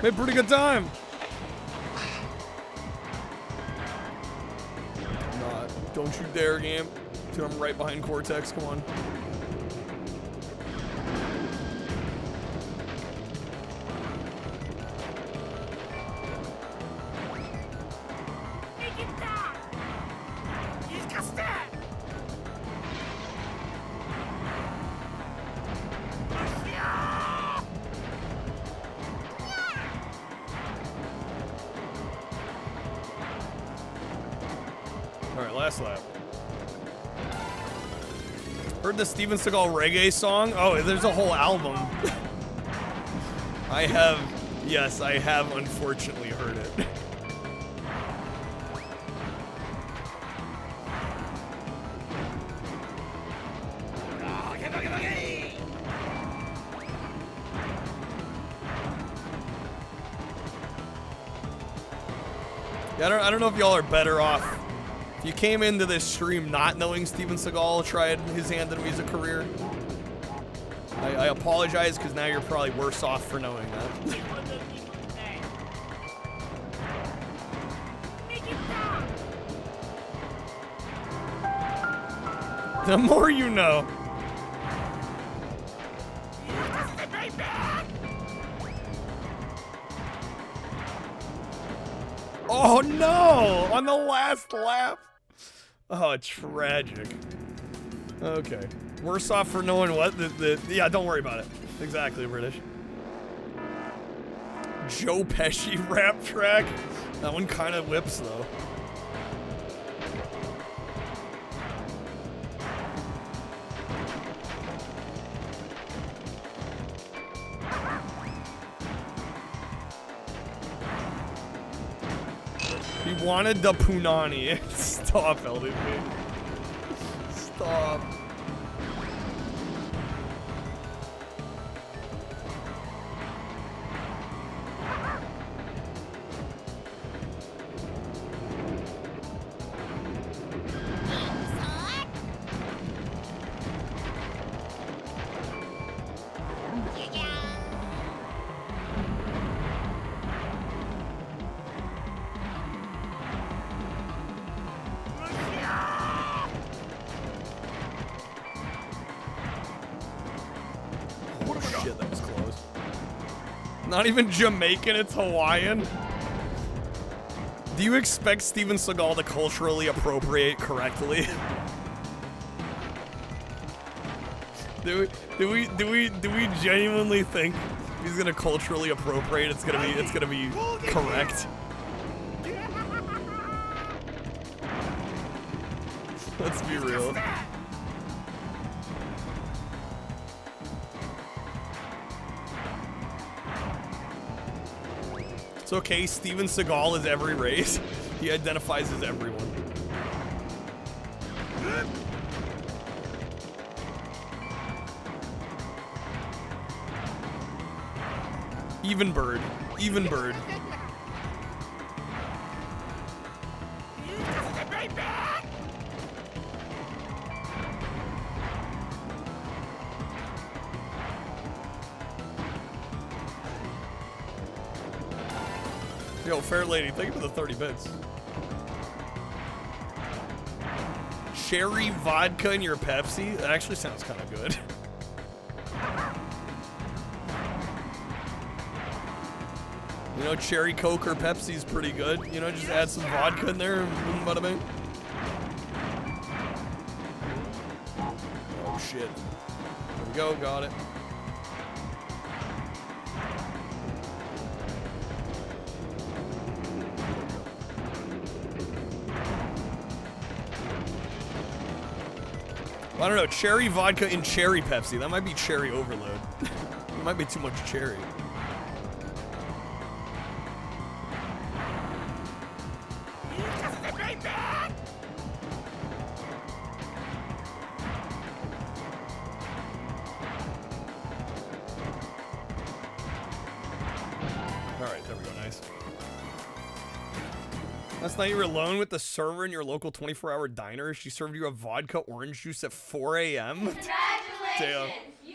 Made pretty good time. Not. Don't you dare, game. Dude, I'm right behind Cortex. Come on. The Steven Seagal reggae song? Oh, there's a whole album. Yes, I have unfortunately heard it. Yeah, I don't know if y'all are better off. If you came into this stream not knowing Steven Seagal tried his hand in a music career, I apologize, because now you're probably worse off for knowing that. The more you know. Oh no! On the last lap. Oh, tragic. Okay. Worse off for knowing what? Yeah, don't worry about it. Exactly, British. Joe Pesci rap track. That one kind of whips, though. He wanted the punani. Stop, LDP. Stop. Shit, that was close. Not even Jamaican, it's Hawaiian. Do you expect Steven Seagal to culturally appropriate correctly? do we genuinely think he's gonna culturally appropriate? It's gonna be correct. Let's be real. It's okay, Steven Seagal is every race. He identifies as everyone. Even bird. Even bird. Yo, fair lady, thank you for the 30 bits. Cherry vodka in your Pepsi? That actually sounds kind of good. You know, cherry Coke or Pepsi's pretty good. You know, just add some vodka in there and boom, bada bing. Oh shit. There we go, got it. I don't know, cherry vodka in cherry Pepsi. That might be cherry overload. It might be too much cherry. Alright, there we go, nice. Last night you were alone with the server in your local 24-hour diner. She served you a vodka orange juice at 4 a.m. Congratulations! Damn.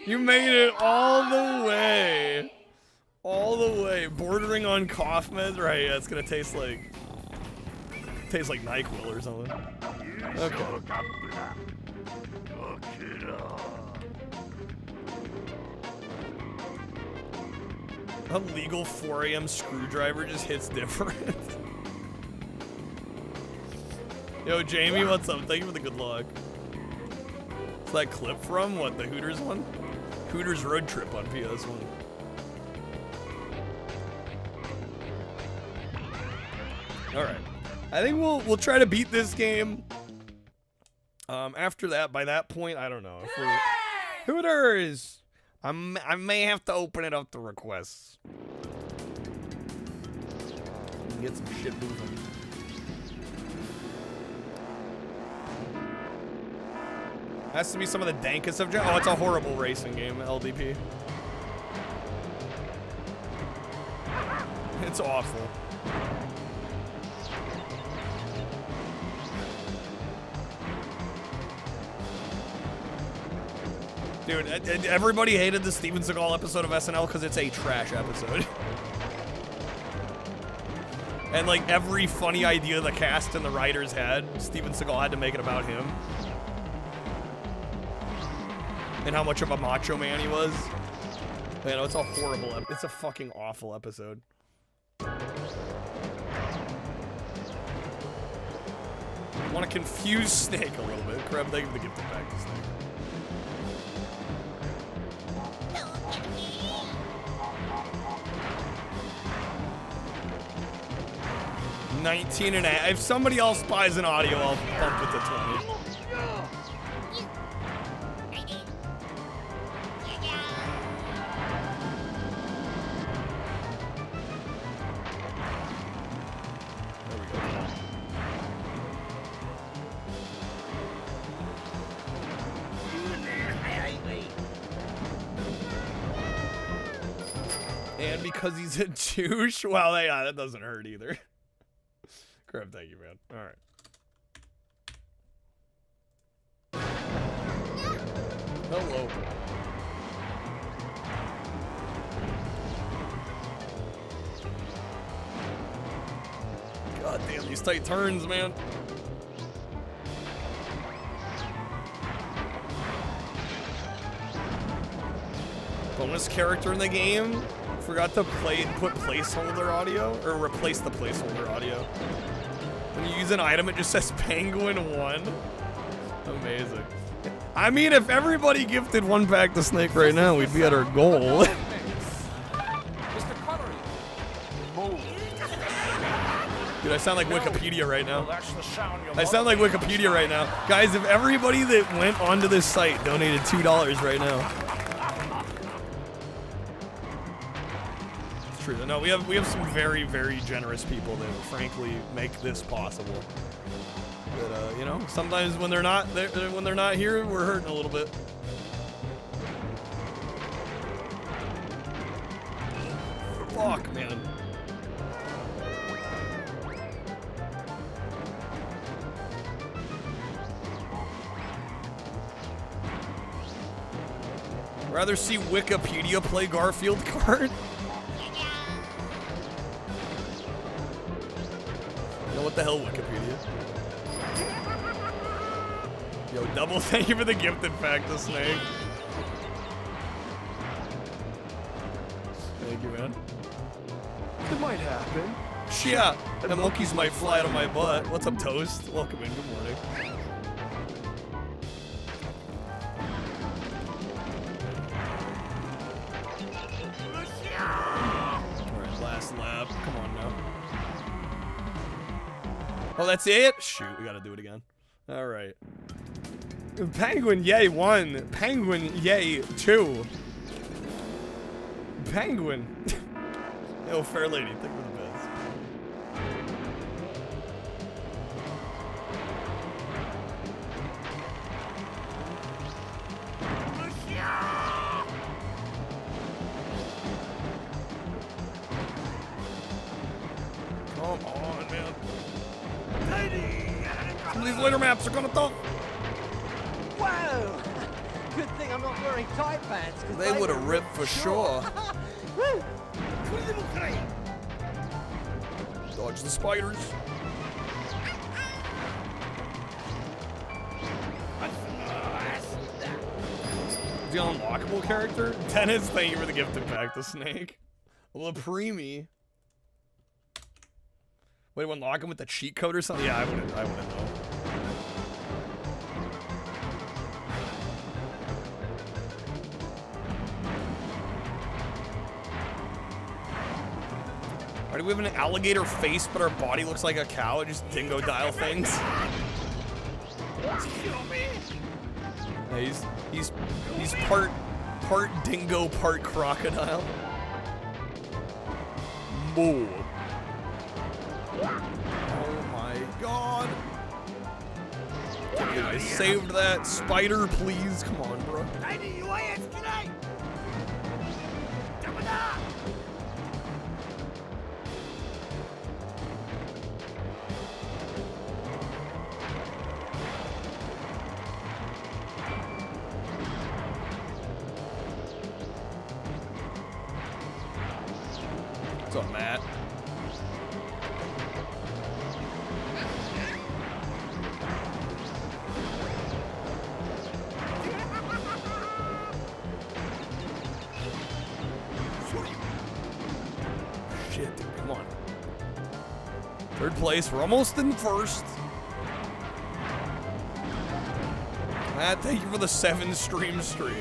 You made it all the way. All the way. Bordering on cough meds? Right, yeah, it's gonna taste like NyQuil or something. Okay. A legal 4 a.m. screwdriver just hits different. Yo, Jamie, what's up? Thank you for the good luck. Is that clip from, what, the Hooters one? Hooters road trip on PS1. Alright. I think we'll try to beat this game. After that, by that point, I don't know. If we're... Hooters! I may have to open it up to requests. Get some shit moving. Has to be some of the dankest of... Oh, it's a horrible racing game, LDP. It's awful. Dude, everybody hated the Steven Seagal episode of SNL because it's a trash episode. And like every funny idea the cast and the writers had, Steven Seagal had to make it about him. And how much of a macho man he was. Man, it's a horrible, it's a fucking awful episode. I want to confuse Snake a little bit. Grab the gift back to Snake. $19.5. If somebody else buys an audio, I'll bump it to 20. And because he's a douche, well, yeah, that doesn't hurt either. Crap, thank you, man. All right. Hello. God damn, these tight turns, man. Bonus character in the game. Forgot to put placeholder audio, or replace the placeholder audio. When you use an item, it just says Penguin 1. Amazing. I mean, if everybody gifted one pack to Snake right now, we'd be at our goal. Dude, I sound like Wikipedia right now. I sound like Wikipedia right now. Guys, if everybody that went onto this site donated $2 right now. It's true. No, we have some very, very generous people that frankly make this possible. But you know, sometimes when they're not here, we're hurting a little bit. Fuck, man. Rather see Wikipedia play Garfield Kart? You know what the hell, Wikipedia? Yo, double thank you for the gifted pack to Snake. Thank you, man. It might happen. Yeah, and monkeys might fly out of my butt. What's up, Toast? Welcome in, good morning. Alright, last lap. Come on now. Oh, that's it? Shoot, we gotta do it again. Alright. Penguin Yay 1. Penguin Yay 2. Penguin. Yo, fair lady, think we're the best. Come on, man. Some of these later maps are gonna tough. Whoa! Good thing I'm not wearing tight pants. They would have ripped for sure. Woo! Dodge the spiders. The unlockable character? Dennis, thank you for the gifted pack to Snake. Laprimi. Wait, to unlock him with the cheat code or something? Yeah, I wouldn't know. Why do we have an alligator face, but our body looks like a cow? Just dingo dial things. Yeah, he's part dingo, part crocodile. Moo. Oh my god. I saved that. Spider, please. Come on, bro. What's up, Matt? Shit, dude, come on. Third place, we're almost in first. Matt, thank you for the 7 stream streak.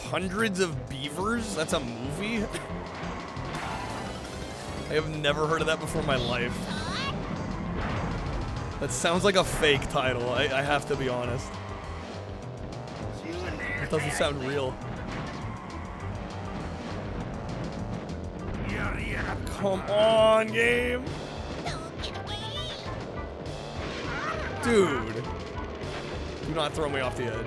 Hundreds of Beavers? That's a movie? I have never heard of that before in my life. That sounds like a fake title, I have to be honest. It doesn't sound real. Come on, game! Dude! Do not throw me off the edge.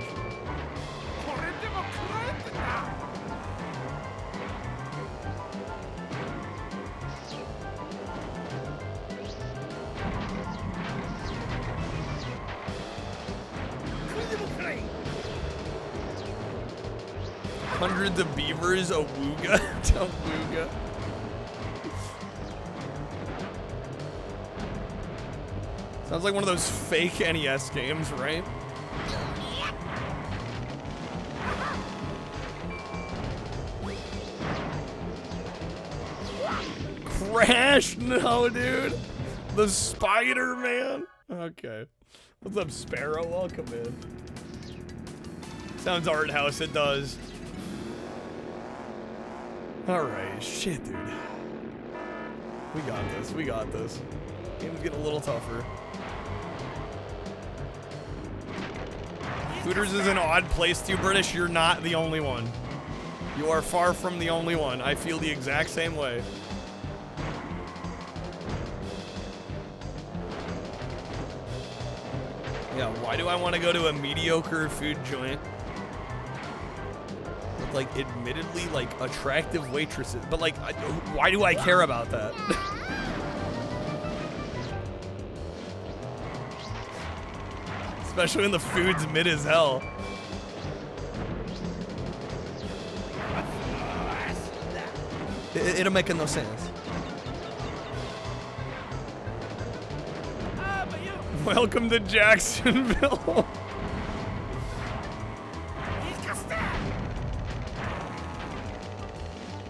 Hundreds of beavers, a wooga, a wooga. Sounds like one of those fake NES games, right? Crash? No, dude. The Spider-Man? Okay. What's up, Sparrow? Welcome in. Sounds art house, it does. Alright, shit, dude. We got this, we got this. Game's getting a little tougher. Hooters is an odd place to, British. You're not the only one. You are far from the only one. I feel the exact same way. Yeah, why do I want to go to a mediocre food joint with, like, admittedly, like, attractive waitresses? But, like, why do I care about that? Especially when the food's mid as hell. It'll make no sense. Welcome to Jacksonville.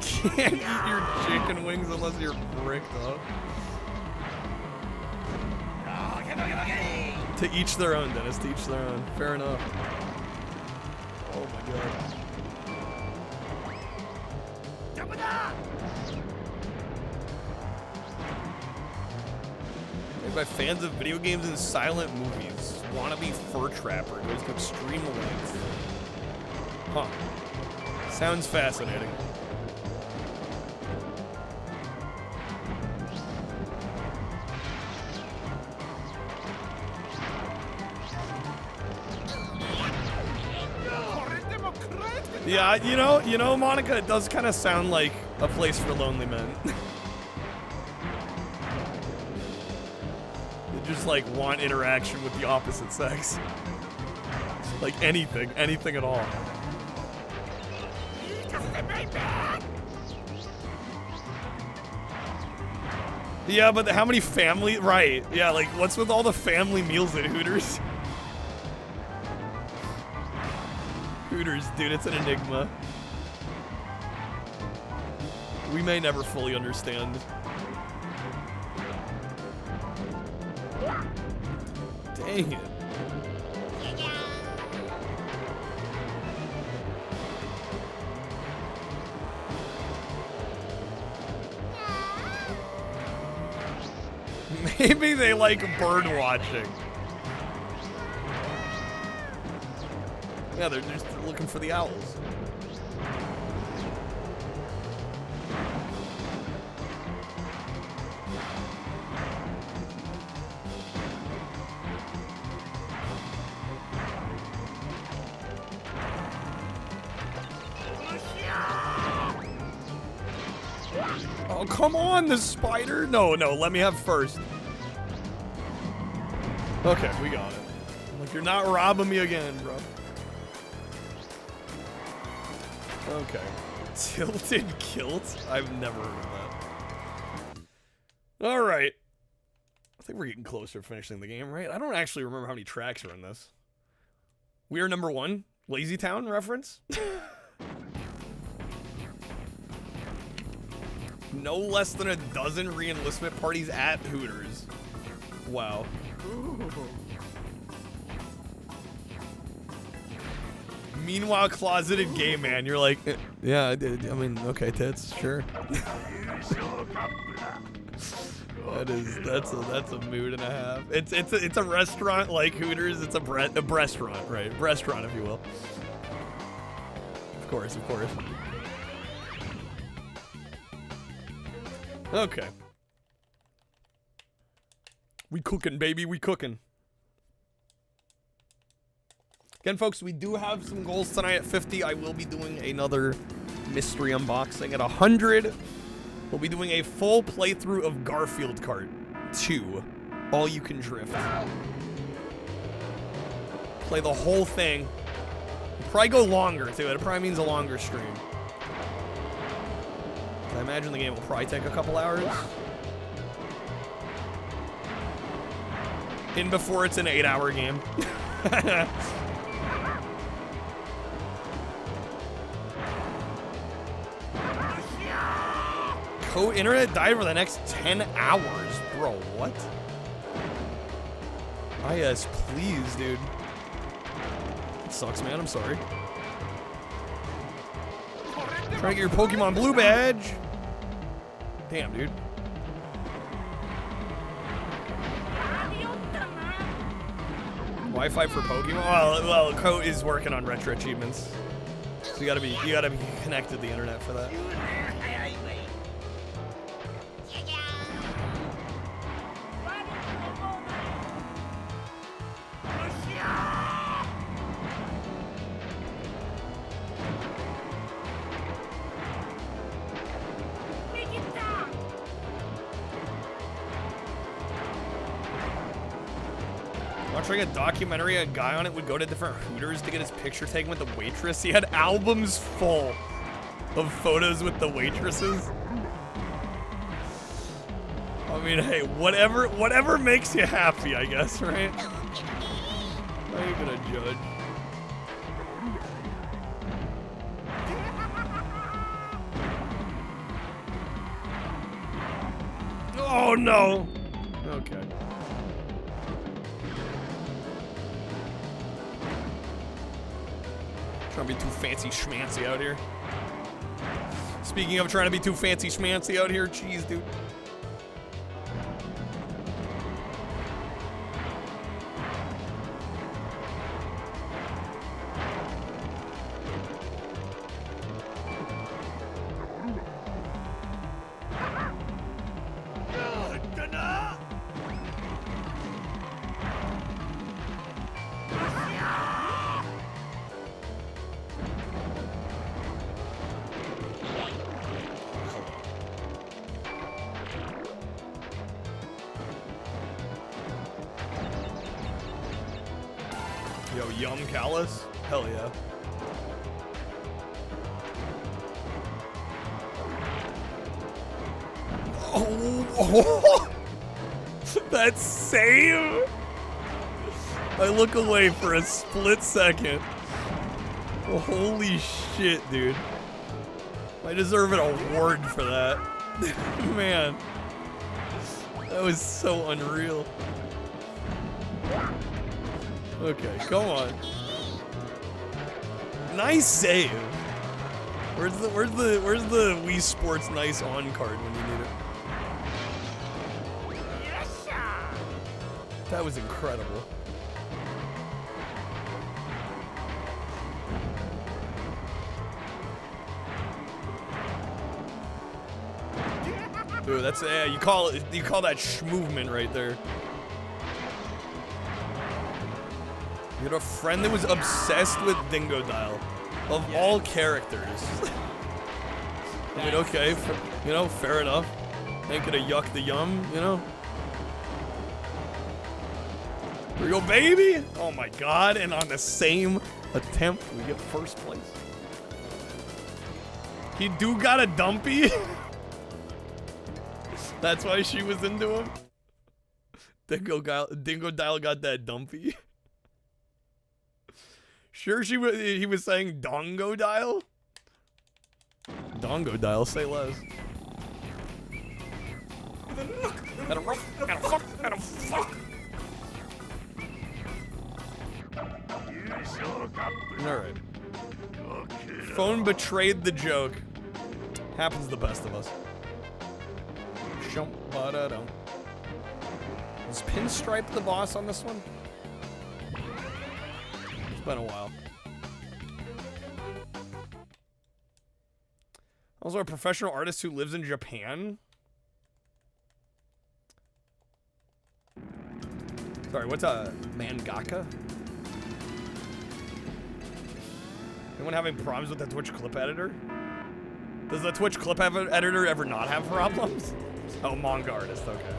Can't eat your chicken wings unless you're bricked up. To each their own, Dennis. To each their own. Fair enough. Oh my god. Made by fans of video games and silent movies. Wannabe fur trapper goes to extreme lengths. Huh. Sounds fascinating. Yeah, you know, Monica, it does kind of sound like a place for lonely men. They just, like, want interaction with the opposite sex. Like, anything at all. Yeah, but how many family, right, yeah, like, what's with all the family meals at Hooters? Hooters, dude, it's an enigma. We may never fully understand. Dang it. Maybe they like bird watching. Yeah, they're just looking for the owls. Oh, come on, the spider. No, let me have first. Okay, we got it. Like, you're not robbing me again, bro. Okay. Tilted kilt? I've never heard of that. Alright. I think we're getting closer to finishing the game, right? I don't actually remember how many tracks are in this. We are number 1. Lazy Town reference? No less than a dozen re-enlistment parties at Hooters. Wow. Meanwhile, closeted gay man, you're like, yeah, I mean, okay, tits, sure. That's a mood and a half. It's a restaurant like Hooters. It's a restaurant, right? Restaurant, if you will. Of course. Okay. We cooking, baby. We cooking. Again, folks, we do have some goals tonight at 50. I will be doing another mystery unboxing at 100. We'll be doing a full playthrough of Garfield Kart 2. All you can drift. Play the whole thing. It'll probably go longer, too. It probably means a longer stream. I imagine the game will probably take a couple hours. In before it's an 8-hour game. Code internet died for the next 10 hours. Bro, what? Yes, please, dude. It sucks, man. I'm sorry. Trying to get your Pokemon Blue badge. Damn, dude. Wi-Fi for Pokemon? Well, Code is working on retro achievements. So you gotta be connected to the internet for that. Watching a documentary, a guy on it would go to different Hooters to get his picture taken with the waitress. He had albums full of photos with the waitresses. I mean, hey, whatever makes you happy, I guess, right? How are you gonna judge? Oh no! Okay. Trying to be too fancy schmancy out here. Speaking of trying to be too fancy schmancy out here, jeez, dude. Yo, Yum Callus? Hell yeah. Oh, that save! I look away for a split second. Oh, holy shit, dude. I deserve an award for that. Man. That was so unreal. Okay, come on. Nice save. Where's the Wii Sports nice on card when you need it? That was incredible. Dude, that's you call that sh-movement right there. You had a friend that was obsessed with Dingo Dial, of all characters. I mean, okay, fair enough. Ain't gonna yuck the yum, you know. Here we go, baby! Oh my god! And on the same attempt, we get first place. He do got a dumpy? That's why she was into him? Dingo Dial got that dumpy? Sure he was saying Dongo Dial? Dongo Dial, say less. Gotta fuck. Alright. Phone betrayed the joke. Happens to the best of us. Is Pinstripe the boss on this one? It's been a while. Also a professional artist who lives in Japan? Sorry, what's a mangaka? Anyone having problems with the Twitch clip editor? Does the Twitch clip editor ever not have problems? Oh, manga artist, okay.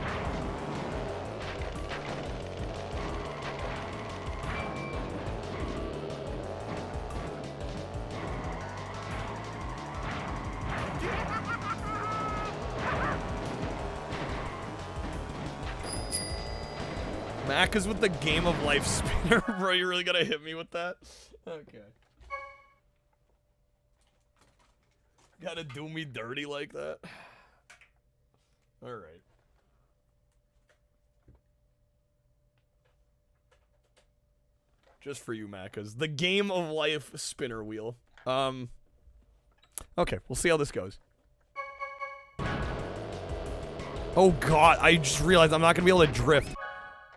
Mac is with the Game of Life spinner. Bro, you really gotta hit me with that? Okay. Gotta do me dirty like that? Alright. Just for you, Macas. The Game of Life spinner wheel. Okay, we'll see how this goes. Oh god, I just realized I'm not gonna be able to drift.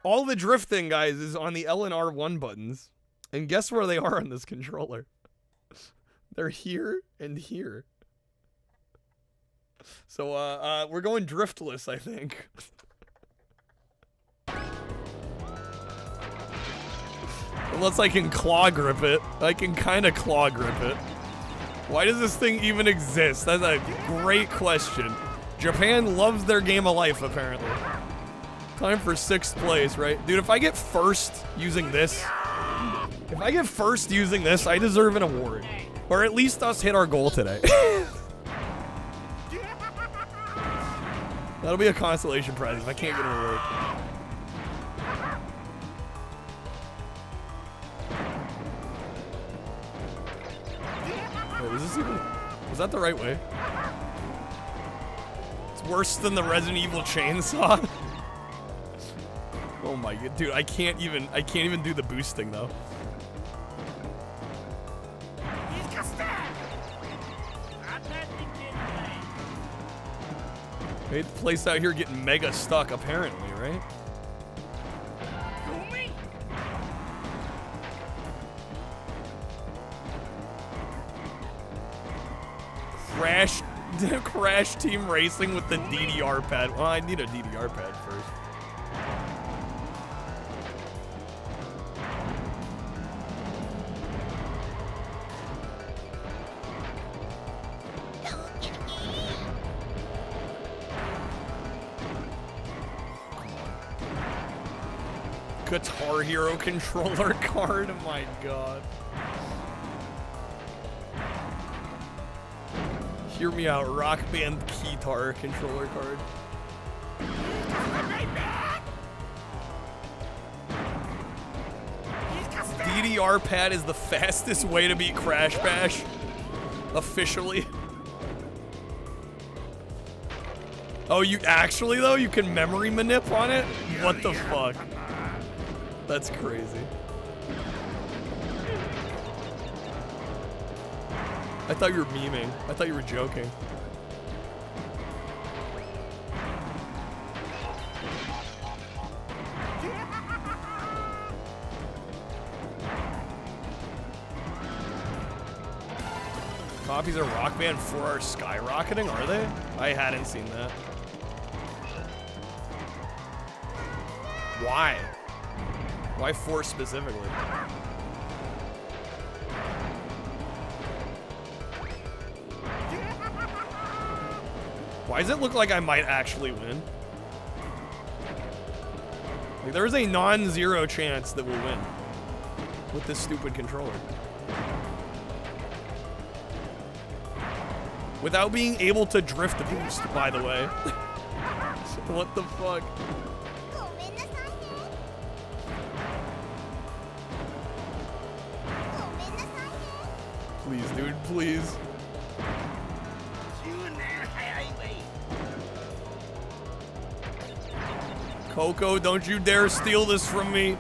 All the drifting, guys, is on the L and R1 buttons. And guess where they are on this controller? They're here and here. So, we're going driftless, I think. Unless I can claw grip it. I can kind of claw grip it. Why does this thing even exist? That's a great question. Japan loves their Game of Life, apparently. Time for 6th place, right? Dude, if I get first using this... If I get first using this, I deserve an award. Or at least us hit our goal today. That'll be a consolation prize if I can't get an award. Wait, was this even... Was that the right way? It's worse than the Resident Evil chainsaw. Oh my god, dude, I can't even do the boosting though. Made the place out here getting mega stuck, apparently, right? Crash Team Racing with the DDR pad. Well, I need a DDR pad first. Guitar Hero controller card, oh my god. Hear me out, Rock Band guitar controller card. DDR pad is the fastest way to beat Crash Bash. Officially. Oh, you actually though? You can memory manip on it? What the fuck? That's crazy. I thought you were memeing. I thought you were joking. Copies of Rock Band 4 are skyrocketing, are they? I hadn't seen that. Why? Why 4 specifically? Why does it look like I might actually win? Like, there is a non-zero chance that we'll win with this stupid controller. Without being able to drift boost, by the way. What the fuck? Please, dude, please. Coco, don't you dare steal this from me.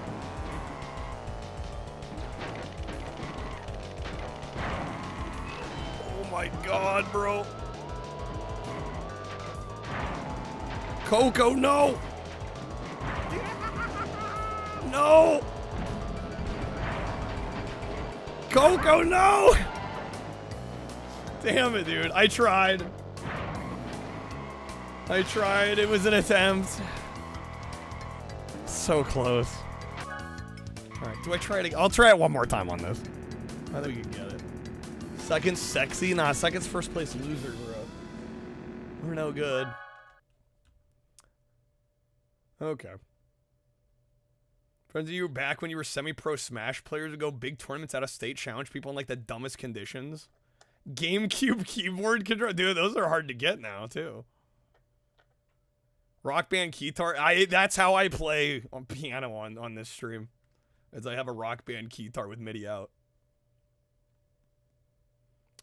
Oh my god, bro. Coco, no! No! Coco, no! Damn it, dude. I tried. It was an attempt. So close. Alright, do I try it again? I'll try it one more time on this. I think we can get it. Second sexy? Nah, second's first place loser, bro. We're no good. Okay. Friends of you back when you were semi-pro Smash players would go big tournaments out of state, challenge people in like the dumbest conditions. GameCube keyboard control. Dude, those are hard to get now, too. Rock Band keytar. That's how I play on piano on this stream. As I have a Rock Band keytar with MIDI out.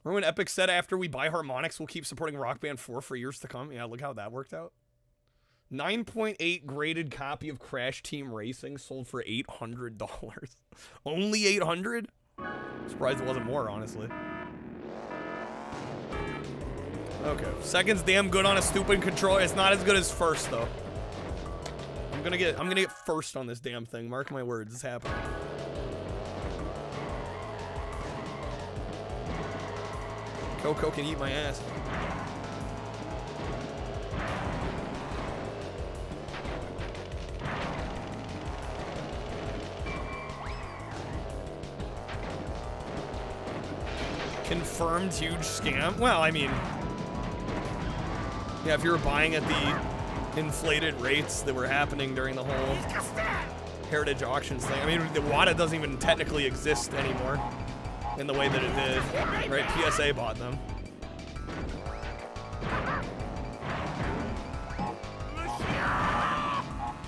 Remember when Epic said after we buy harmonics, we'll keep supporting Rock Band 4 for years to come? Yeah, look how that worked out. 9.8 graded copy of Crash Team Racing sold for $800. Only $800? Surprised it wasn't more, honestly. Okay, second's damn good on a stupid controller. It's not as good as first though. I'm gonna get first on this damn thing. Mark my words, it's happening. Coco can eat my ass. Confirmed huge scam? Well, I mean, yeah, if you were buying at the inflated rates that were happening during the whole Heritage Auctions thing. I mean, the WADA doesn't even technically exist anymore in the way that it did, right? PSA bought them.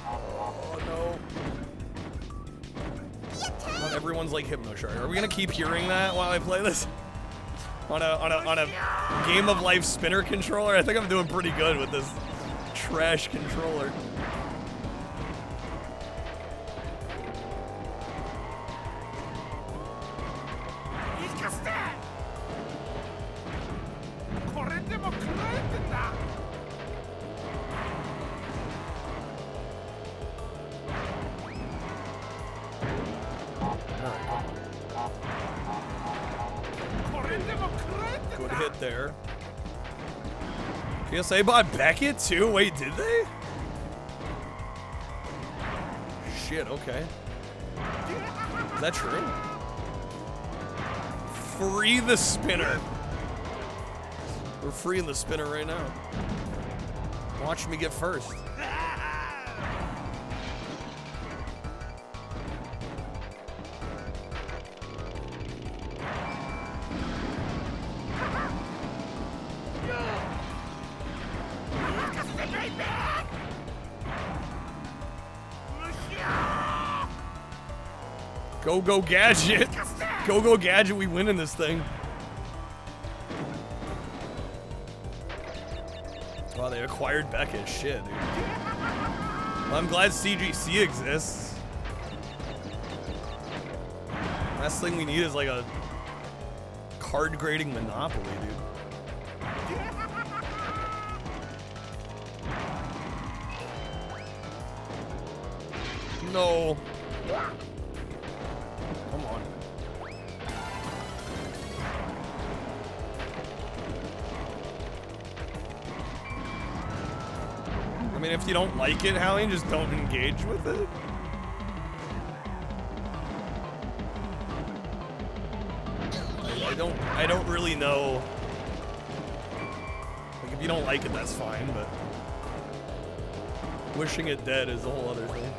Oh, no. Not everyone's like Hypnoshark. Are we gonna keep hearing that while I play this? On a Game of Life spinner controller? I think I'm doing pretty good with this trash controller. Good hit there. PSA bought Beckett too? Wait, did they? Shit, okay. Is that true? Free the spinner. We're freeing the spinner right now. Watch me get first. Go Gadget! Go Gadget, we win in this thing. Wow, they acquired Beckett. Shit, dude. Well, I'm glad CGC exists. Last thing we need is like a card grading monopoly, dude. No. Come on. I mean, if you don't like it, Hallie, just don't engage with it. I don't really know. Like, if you don't like it, that's fine, but wishing it dead is a whole other thing.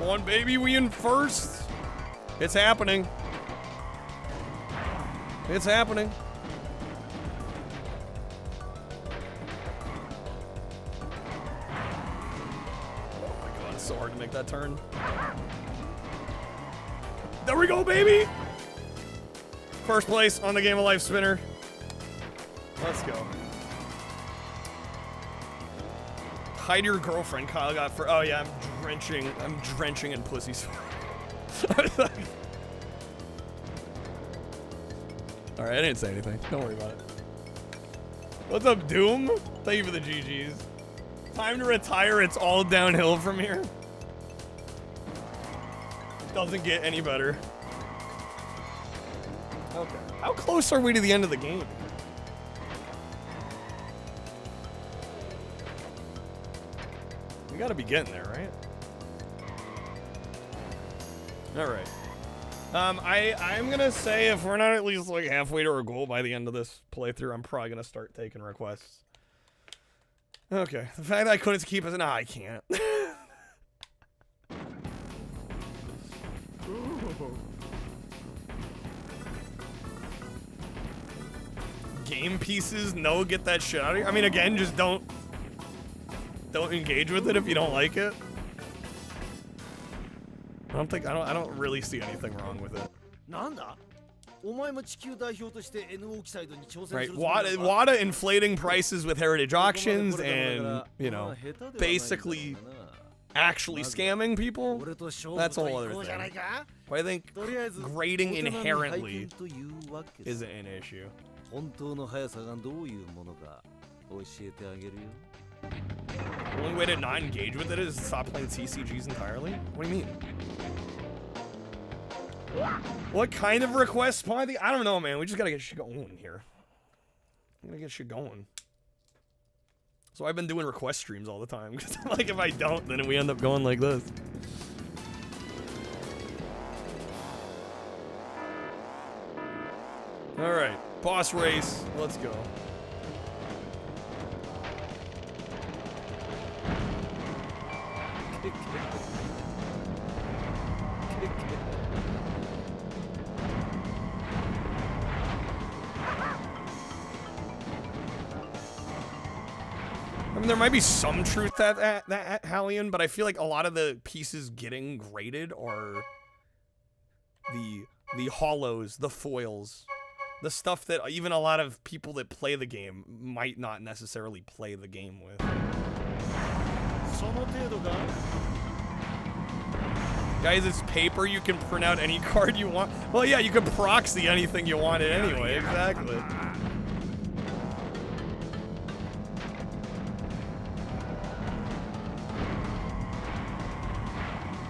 Come on, baby, we in first. It's happening. It's happening. Oh my god, it's so hard to make that turn. There we go, baby! First place on the Game of Life spinner. Let's go. Hide your girlfriend, Kyle got for. Oh yeah, I'm drenching in pussy sweat. Alright, I didn't say anything. Don't worry about it. What's up, Doom? Thank you for the GGs. Time to retire, it's all downhill from here. Doesn't get any better. Okay. How close are we to the end of the game? We gotta be getting there, right? Alright. I'm gonna say if we're not at least like halfway to our goal by the end of this playthrough, I'm probably gonna start taking requests. Okay. The fact that I couldn't keep us. Nah, I can't. Game pieces, no, get that shit out of here. I mean, again, just don't engage with it if you don't like it. I don't really see anything wrong with it. Right, WADA inflating prices with heritage auctions and, you know, basically actually scamming people, that's a whole other thing. But I think grading inherently isn't an issue. The only way to not engage with it is to stop playing TCGs entirely? What do you mean? What kind of requests? I don't know, man. We just gotta get shit going here. We gotta get shit going. So I've been doing request streams all the time. Because like if I don't, then we end up going like this. Alright. Boss race. Let's go. I mean, there might be some truth to that Hallian, but I feel like a lot of the pieces getting graded are the hollows, the foils, the stuff that even a lot of people that play the game might not necessarily play the game with. Guys, it's paper. You can print out any card you want. Well, yeah, you can proxy anything you wanted anyway. Exactly.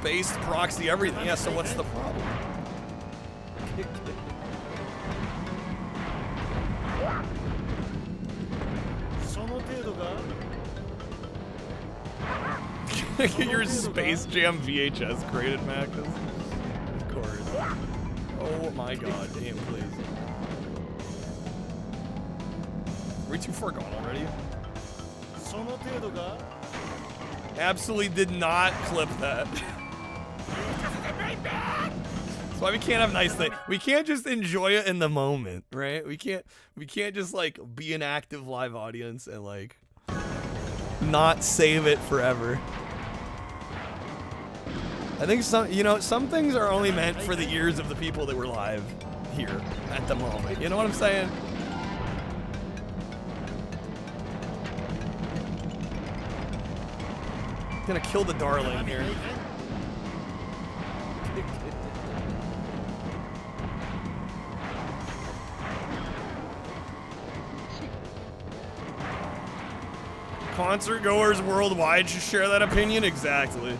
Based proxy everything. Yeah, so what's the problem? Get your Space Jam VHS graded, Max. Of course. Oh my god, damn, please. Are we too far gone already? Absolutely did not clip that. That's why we can't have nice things. We can't just enjoy it in the moment, right? We can't just like be an active live audience and like not save it forever. I think some things are only meant for the ears of the people that were live here at the moment. You know what I'm saying? Gonna kill the darling here. Concert goers worldwide should share that opinion? Exactly.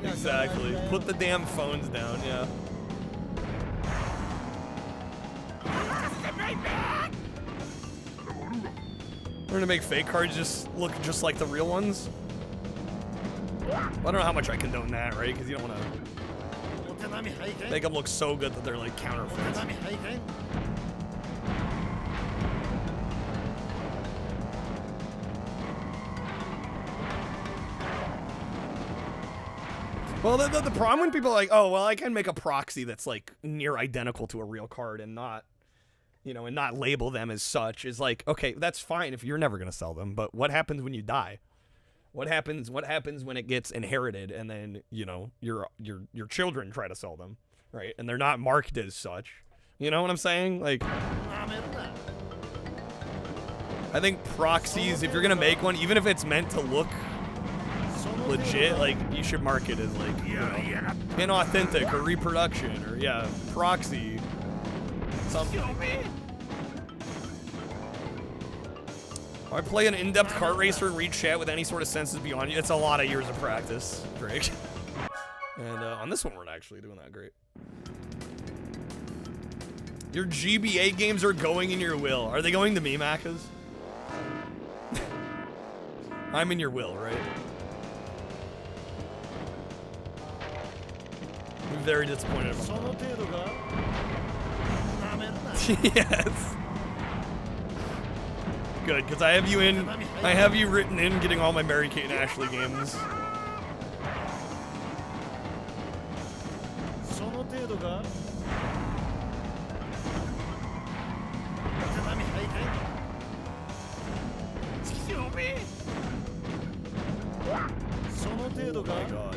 Exactly. Put the damn phones down, yeah. We're gonna make fake cards just look just like the real ones. I don't know how much I condone that, right? Because you don't want to make them look so good that they're like counterfeits. Well, the problem when people are like, oh, well, I can make a proxy that's like near identical to a real card and not, you know, and not label them as such is like, okay, that's fine if you're never gonna sell them, but what happens when you die? What happens when it gets inherited and then, you know, your children try to sell them, right? And they're not marked as such. You know what I'm saying? Like, I think proxies, if you're gonna make one, even if it's meant to look legit, like, you should mark it as like, you know, inauthentic or reproduction or proxy something. I play an in-depth kart racer and read chat with any sort of senses beyond you. It's a lot of years of practice, Drake. And on this one, we're not actually doing that great. Your GBA games are going in your will. Are they going to me, Macas? I'm in your will, right? I'm very disappointed. Yes. Good, because I have you written in getting all my Mary Kate and Ashley games. Oh my god.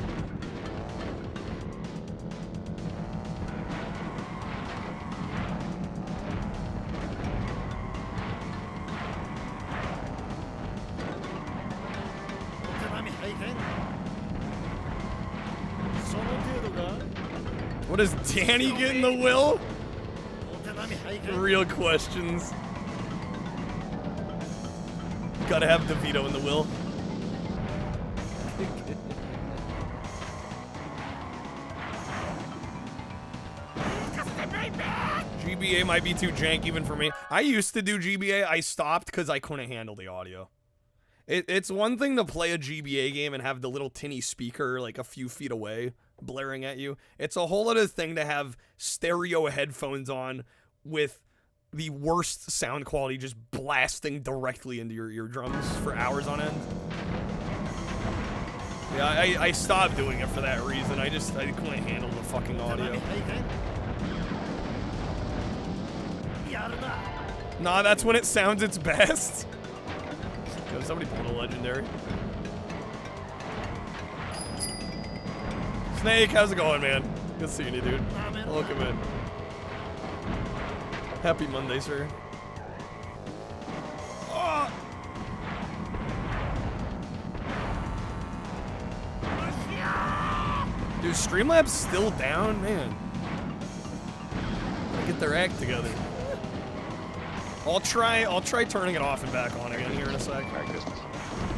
What does Danny get in the will? Real questions. Gotta have DeVito in the will. GBA might be too jank even for me. I used to do GBA. I stopped because I couldn't handle the audio. It's one thing to play a GBA game and have the little tinny speaker like a few feet away blaring at you. It's a whole other thing to have stereo headphones on with the worst sound quality just blasting directly into your eardrums for hours on end. Yeah, I stopped doing it for that reason. I couldn't handle the fucking audio. Nah, that's when it sounds its best. Yo, somebody pulled a legendary. Snake, how's it going, man? Good seeing you, dude. Welcome in. Happy Monday, sir. Oh. Dude, Streamlabs still down, man. Gotta get their act together. I'll try turning it off and back on again here in a sec. Merry Christmas.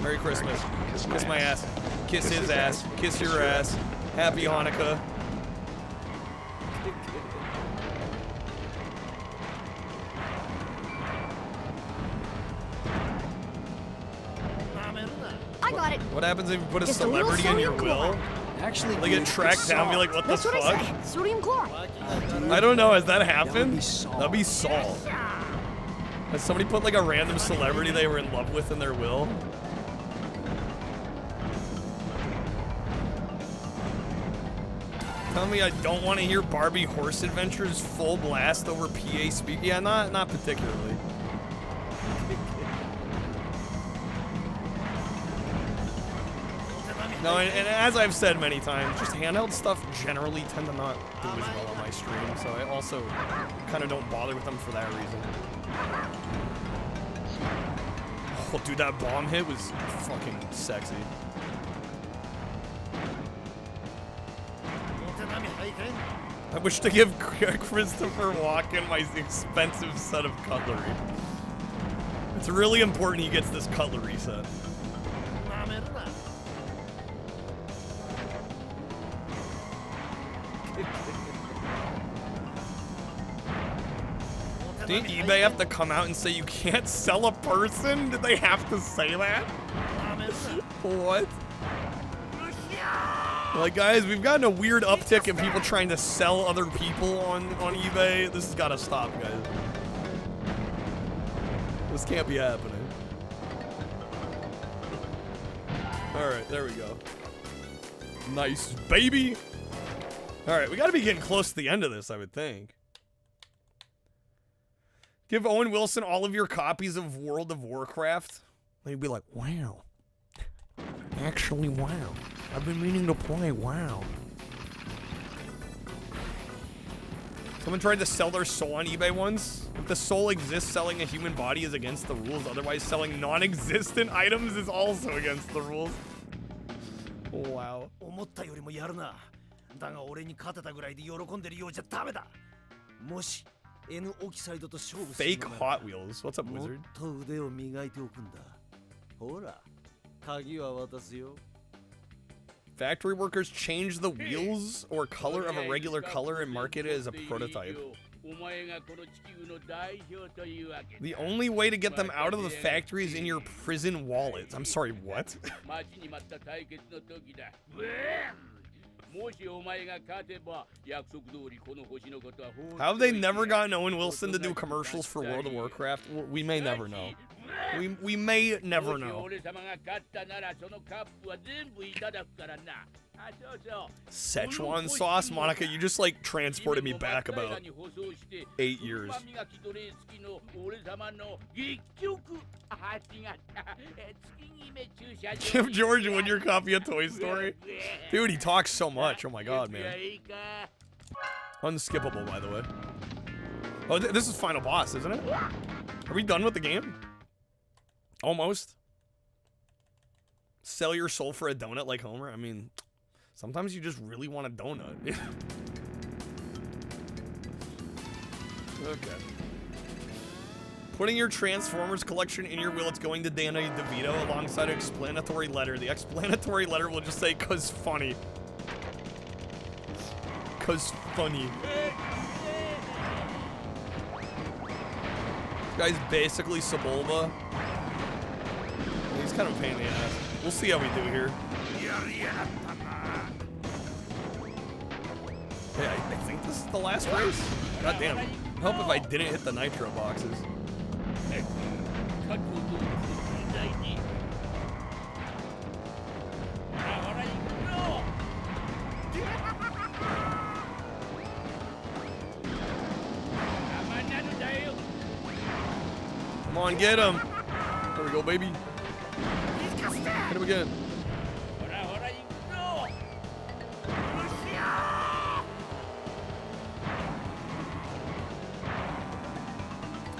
Merry Christmas. Kiss my ass. Kiss his ass. Kiss your ass. Happy Hanukkah. I got it. What happens if you put a celebrity in your will? Actually, they get tracked down and be like, what the fuck? I said. Sodium chloride. I don't know, has that happened? That'd be Saul. Has somebody put like a random celebrity they were in love with in their will? Tell me I don't want to hear Barbie Horse Adventures full blast over PA speak. Yeah, not particularly. No, and as I've said many times, just handheld stuff generally tend to not do as well on my stream, so I also kind of don't bother with them for that reason. Oh, dude, that bomb hit was fucking sexy. I wish to give Christopher Walken my expensive set of cutlery. It's really important he gets this cutlery set. Didn't eBay have to come out and say you can't sell a person? Did they have to say that? What? Like, guys, we've gotten a weird uptick in people trying to sell other people on eBay. This has got to stop, guys. This can't be happening. Alright, there we go. Nice, baby. All right, we got to be getting close to the end of this, I would think. Give Owen Wilson all of your copies of World of Warcraft. And he'd be like, wow. Actually, wow. I've been meaning to play, wow. Someone tried to sell their soul on eBay once. If the soul exists, selling a human body is against the rules. Otherwise, selling non-existent items is also against the rules. Wow. Fake Hot Wheels. What's up, Wizard? Factory workers change the wheels or color of a regular color and market it as a prototype. The only way to get them out of the factory is in your prison wallets. I'm sorry, what? How have they never gotten Owen Wilson to do commercials for World of Warcraft? We may never know. We may never know. Szechuan sauce? Monica, you just like transported me back about 8 years. Give George Wood your copy of Toy Story. Dude, he talks so much. Oh my god, man. Unskippable, by the way. Oh, this is final boss, isn't it? Are we done with the game? Almost. Sell your soul for a donut like Homer? I mean, sometimes you just really want a donut. Okay. Putting your Transformers collection in your will, it's going to Dana DeVito alongside an explanatory letter. The explanatory letter will just say, "'cause funny." 'Cause funny. This guy's basically Sebulba. He's kind of a pain in the ass. We'll see how we do here. Hey, I think this is the last race. God damn. I hope if I didn't hit the nitro boxes. Come on, get him. There we go, baby. Hit him again.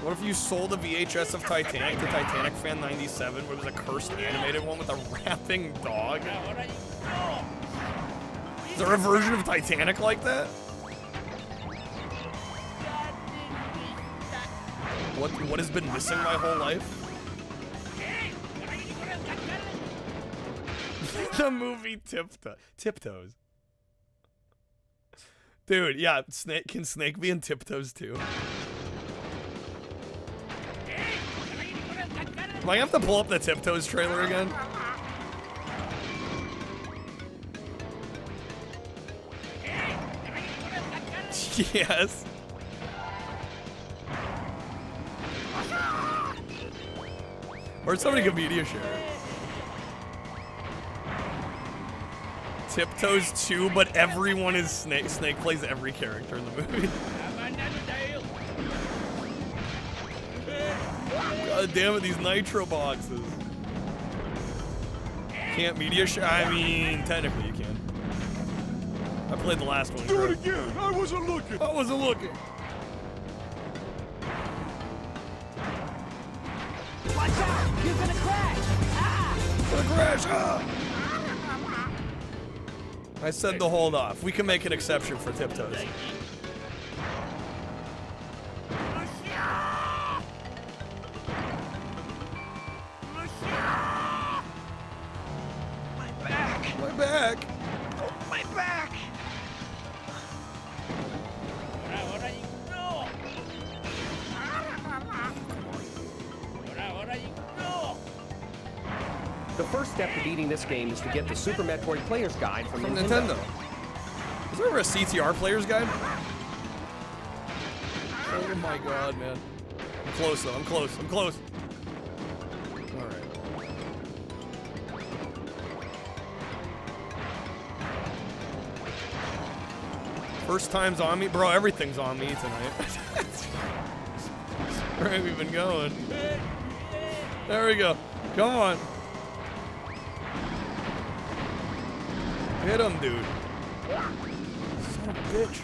What if you sold a VHS of Titanic to Titanic Fan 97, where there's a cursed animated one with a rapping dog? Is there a version of Titanic like that? What has been missing my whole life? The movie Tiptoes. Dude, yeah, can Snake be in Tiptoes too? Am I gonna have to pull up the Tiptoes trailer again? Yes. Or somebody could media share it. Tiptoes 2, but everyone is Snake. Snake plays every character in the movie. God damn it, these nitro boxes. Can't media share? I mean, technically you can. I played the last one. Do it again. I wasn't looking. I wasn't looking. Watch out! You're gonna crash! Ah! Gonna crash! Ah! I said to hold off. We can make an exception for Tiptoes. My back! Oh, my back! The first step to beating this game is to get the Super Metroid Player's Guide from Nintendo. Is there ever a CTR Player's Guide? Oh my god, man. I'm close though, I'm close, I'm close. Alright. First time's on me. Bro, everything's on me tonight. Where have we been going? There we go. Come on. Hit him, dude. Son of a bitch.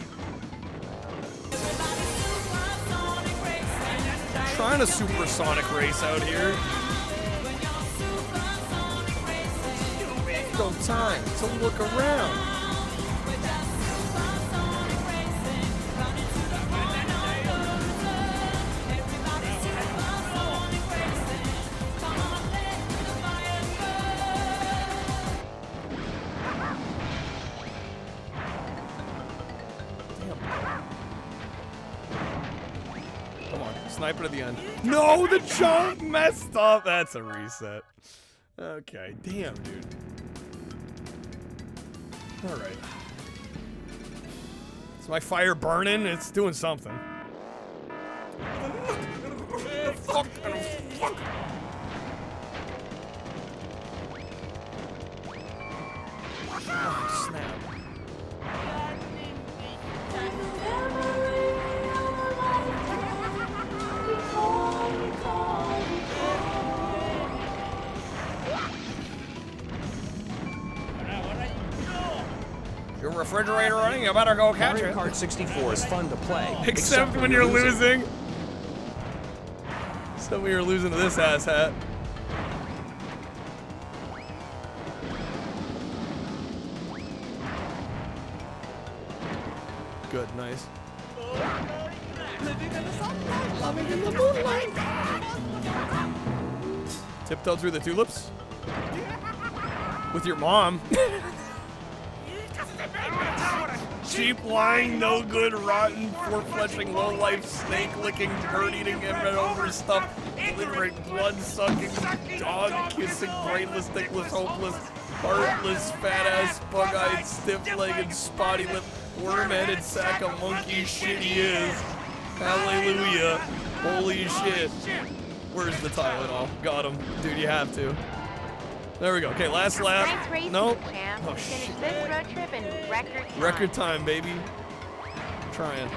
Trying a supersonic race out here. No time to look around. Come on, sniper at the end. No, the jump messed up. That's a reset. Okay, damn, dude. All right. Is my fire burning? It's doing something. Fuck. Oh, snap. Your refrigerator running? You better go catch it. Kart 64 is fun to play. Except when you're losing. Except when you're losing to this ass hat. Good, nice. Loving in the moonlight. Tiptoe through the tulips? With your mom. Cheap, lying, no good, rotten, four-fleshing, low-life, snake-licking, bird-eating, and overstuffed, delivering, blood-sucking, dog-kissing, brainless, dickless, hopeless, heartless, fat-ass, bug-eyed, stiff-legged, spotty-lipped, worm-headed sack of monkey shit he is. Hallelujah. Holy shit. Where's the Tylenol? Got him. Dude, you have to. There we go. Okay, last lap. Nope. Oh, shit. This road trip in record time. Record time, baby. Trying.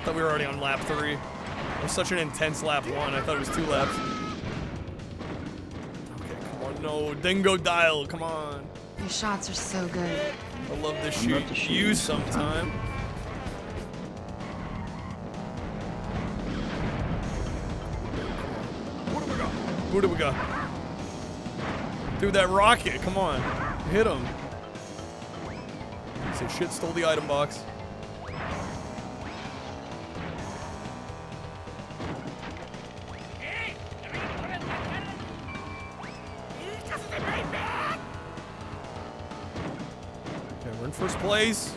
Thought we were already on lap 3. It was such an intense lap 1. I thought it was 2 laps. Okay, come on. No. Dingo dial. Come on. Your shots are so good. I love to shoot you sometime. Who do we got? Dude, that rocket, come on. Hit him. Say shit, stole the item box. Okay, we're in first place.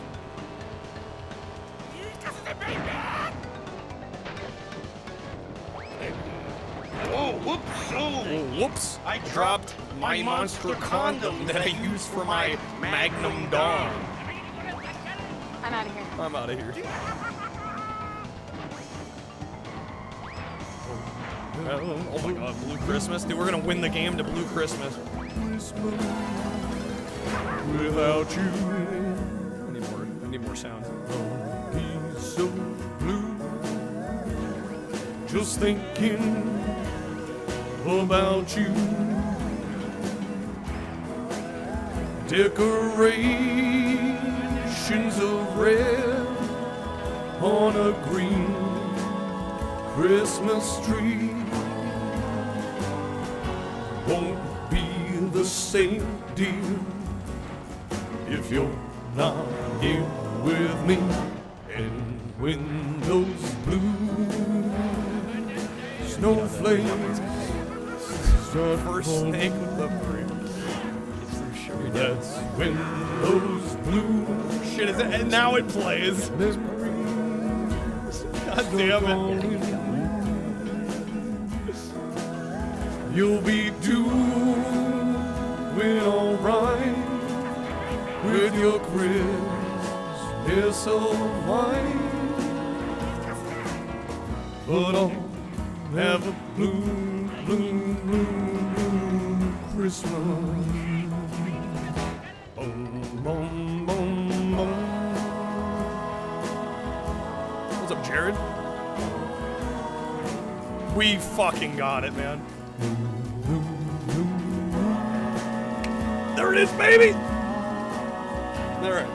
Oh, whoops! Oh, whoops! I dropped my monster condom that I use for my Magnum dong. I'm out of here. I'm out of here. Oh my god, Blue Christmas. Dude, we're gonna win the game to Blue Christmas. Without you. I need more sound. He's so blue. Just thinking about you. Decorations of red on a green Christmas tree. Won't be the same, dear, if you're not here with me. And when those blue snowflakes start snake with the break, that's when those blue shit is it, and now it plays. God damn it. You'll be doing alright with your Christmas of wine, but I'll have a blue, blue, blue, blue Christmas. Boom, boom, boom, boom. Jared. We fucking got it, man. There it is, baby! Alright.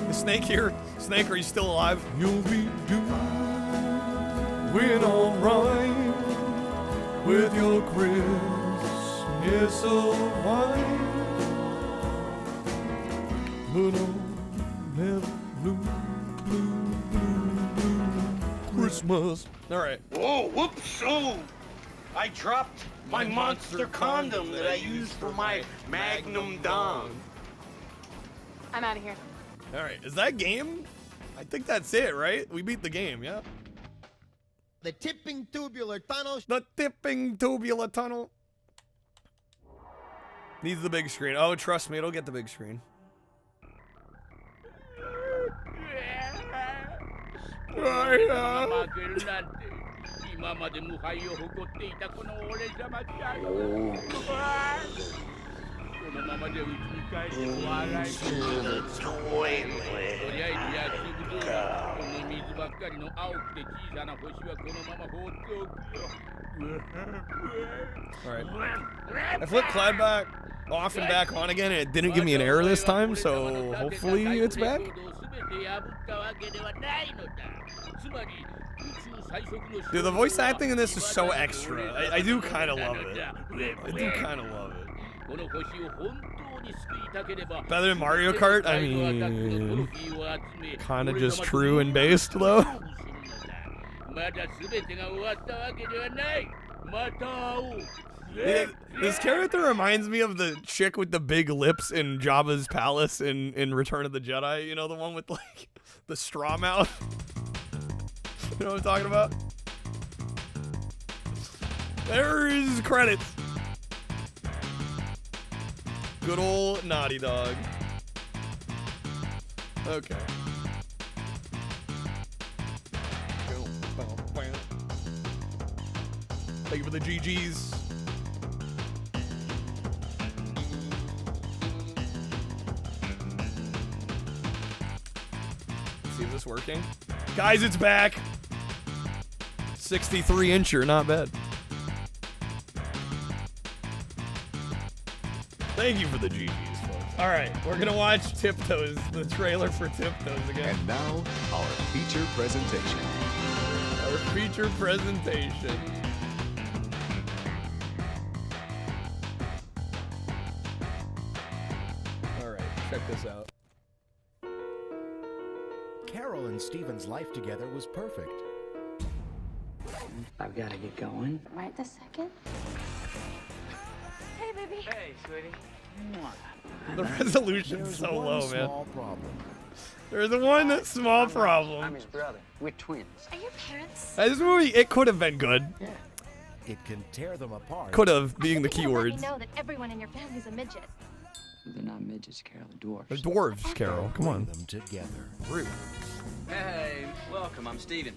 Is Snake here? Snake, are you still alive? You'll be doing alright with your Christmas of wine. But I'll never blue Christmas. Alright. Whoa, whoops, oh! I dropped my monster condom that I used for my Magnum Dom. I'm out of here. Alright, is that game? I think that's it, right? We beat the game, yeah? The tipping tubular tunnel. The tipping tubular tunnel. Needs the big screen. Oh, trust me, it'll get the big screen. Alright. I flipped Cloud back off and back on again, and it didn't give me an error this time, so hopefully it's back. Dude, the voice acting in this is so extra. I do kind of love it. I do kind of love it. Better than Mario Kart? I mean, kind of just true and based, though. Yeah, this character reminds me of the chick with the big lips in Jabba's palace in Return of the Jedi. You know, the one with, like, the straw mouth? You know what I'm talking about? There's credits. Good old Naughty Dog. Okay. Thank you for the GGs. See if this is working. Guys, it's back. 63-incher, not bad. Thank you for the GGs, folks. All right, we're gonna watch Tiptoes, the trailer for Tiptoes again. And now, our feature presentation. Our feature presentation. All right, check this out. Carol and Steven's life together was perfect. I've got to get going. Right this second. Hey, baby. Hey, sweetie. The resolution's so low, man. Small problem. There's one small problem. I'm his brother. We're twins. Are your parents? This movie, it could have been good. Yeah. It can tear them apart. Could have, being the You keywords. know that everyone in your family's a midget. They're not midgets, Carol. They're dwarfs. They're dwarves, Carol. Come on. Them together. Rude. Hey, welcome. I'm Steven.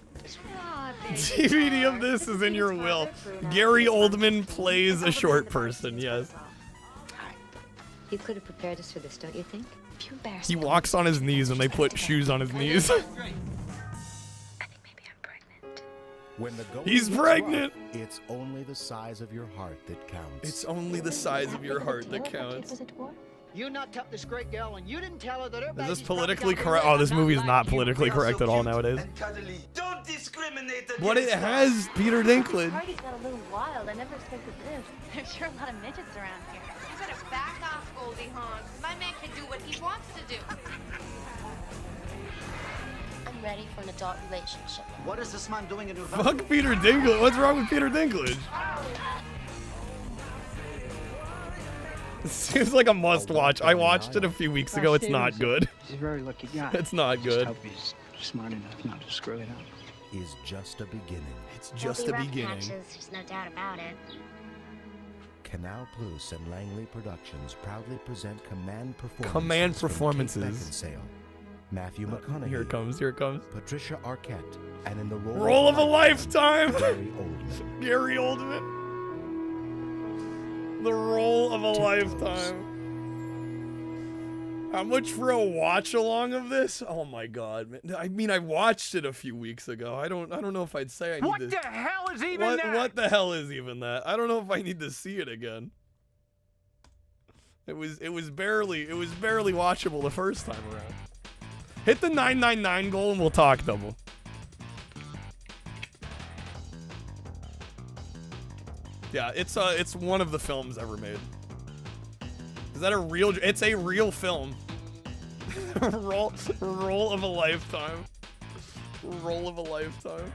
DVD of this is in your will. Gary Oldman plays a short person, yes. You could have prepared us for this, don't you think? He walks on his knees and they put shoes on his knees. When the going He's gets pregnant! rough, it's only the size of your heart that counts. It's only the size of your heart that counts. You knocked up this great girl and you didn't tell her that her Is this baby's politically probably correct? got Oh, this movie is not like politically you. correct at all nowadays. Don't discriminate against But it has Peter Dinklage. Party's got a little wild. I never expected this. There's sure a lot of midgets around here. You better back off, Goldie Hawn. My man can do what he wants to do. I'm ready for an adult relationship. What is this man doing in your Fuck Peter Dinklage. What's wrong with Peter Dinklage? It seems like a must-watch. I watched it a few weeks ago. It's not good. He's a very lucky guy. It's not Just good. hope he's smart enough not to screw it up. Is just a beginning. It's just a beginning. There's no doubt about it. Canal Plus and Langley Productions proudly present Command Performances. Command from Performances. Kate Beckinsale, Matthew McConaughey. Here it comes. Here it comes. Patricia Arquette, and in the Role of a lifetime. Gary Oldman. Gary Oldman. The role of a lifetime. How much for a watch along of this? Oh my god, man. I mean, I watched it a few weeks ago. I don't know if I'd say I need What to. the hell is even that? What the hell is even that? I don't know if I need to see it again. It was barely watchable the first time around. Hit the 999 goal and we'll talk double. Yeah, it's one of the films ever made. Is that a real? It's a real film. roll of a lifetime. Roll of a lifetime.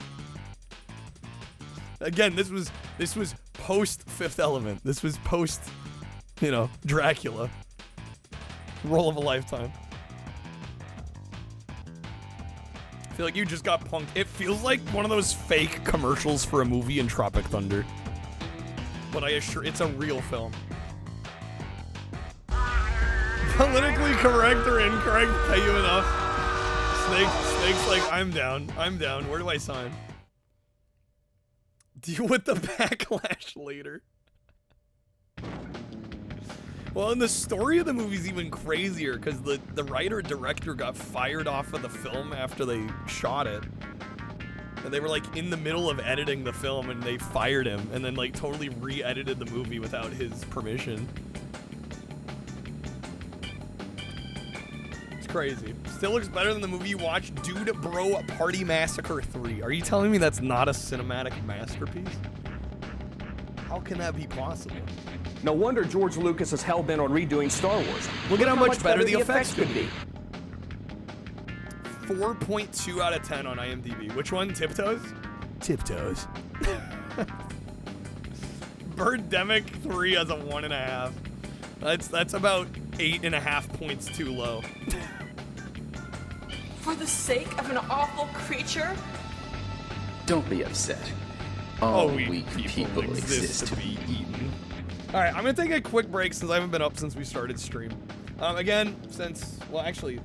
Again, this was post Fifth Element. This was post, Dracula. Roll of a lifetime. I feel like you just got punked. It feels like one of those fake commercials for a movie in Tropic Thunder. But I assure it's a real film. Politically correct or incorrect, pay you enough. Snake's like, I'm down. Where do I sign? Deal with the backlash later. Well, and the story of the movie's even crazier because the writer-director got fired off of the film after they shot it. And they were like in the middle of editing the film and they fired him and then like totally re-edited the movie without his permission. It's crazy. Still looks better than the movie you watched, Dude Bro Party Massacre 3. Are you telling me that's not a cinematic masterpiece? How can that be possible? No wonder George Lucas is hell-bent on redoing Star Wars. Look at how much better the effects could be. 4.2 out of 10 on IMDb. Which one? Tiptoes? Tiptoes. Birdemic 3 has a 1.5. That's about 8.5 points too low. For the sake of an awful creature? Don't be upset. All weak people exist to be eaten. Alright, I'm gonna take a quick break since I haven't been up since we started stream. Again, actually,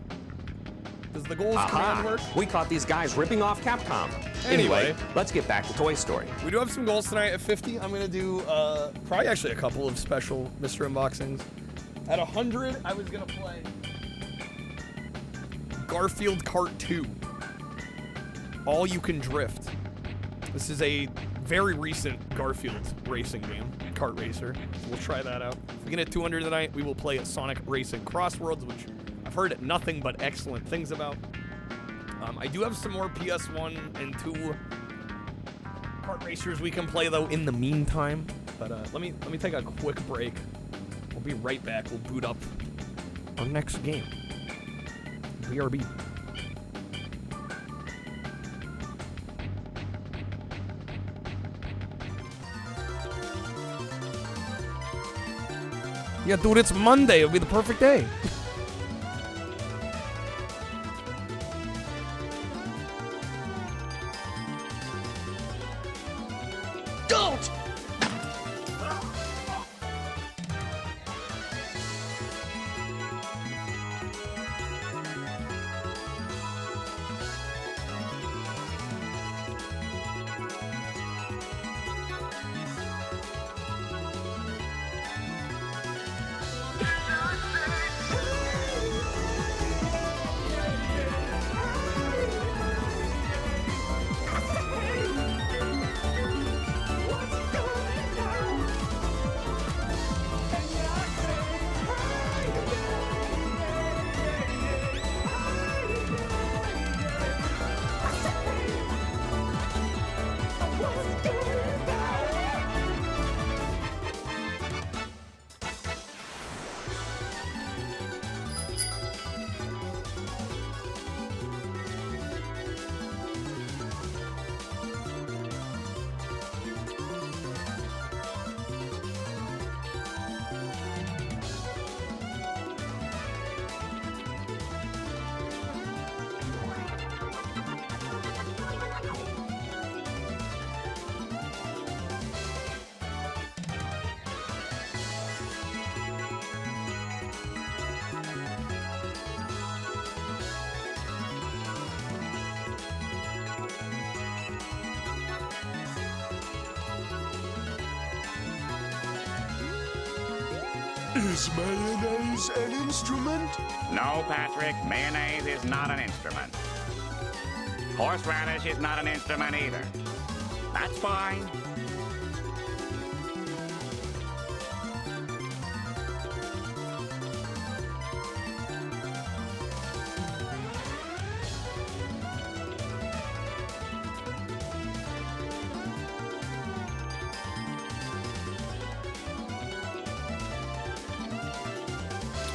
does the goals command work? We caught these guys ripping off Capcom. Anyway, let's get back to Toy Story. We do have some goals tonight at 50. I'm gonna do probably actually a couple of special Mr. Unboxings. At 100, I was gonna play Garfield Kart 2. All You Can Drift. This is a very recent Garfield racing game, kart racer. So we'll try that out. If we get at 200 tonight, we will play Sonic Racing Crossworlds, which I've heard nothing but excellent things about. I do have some more PS1 and 2 kart racers we can play though in the meantime. But let me take a quick break. We'll be right back. We'll boot up our next game. BRB. Yeah, dude, it's Monday. It'll be the perfect day. Don't! Is mayonnaise an instrument? No, Patrick, mayonnaise is not an instrument. Horseradish is not an instrument either. That's fine.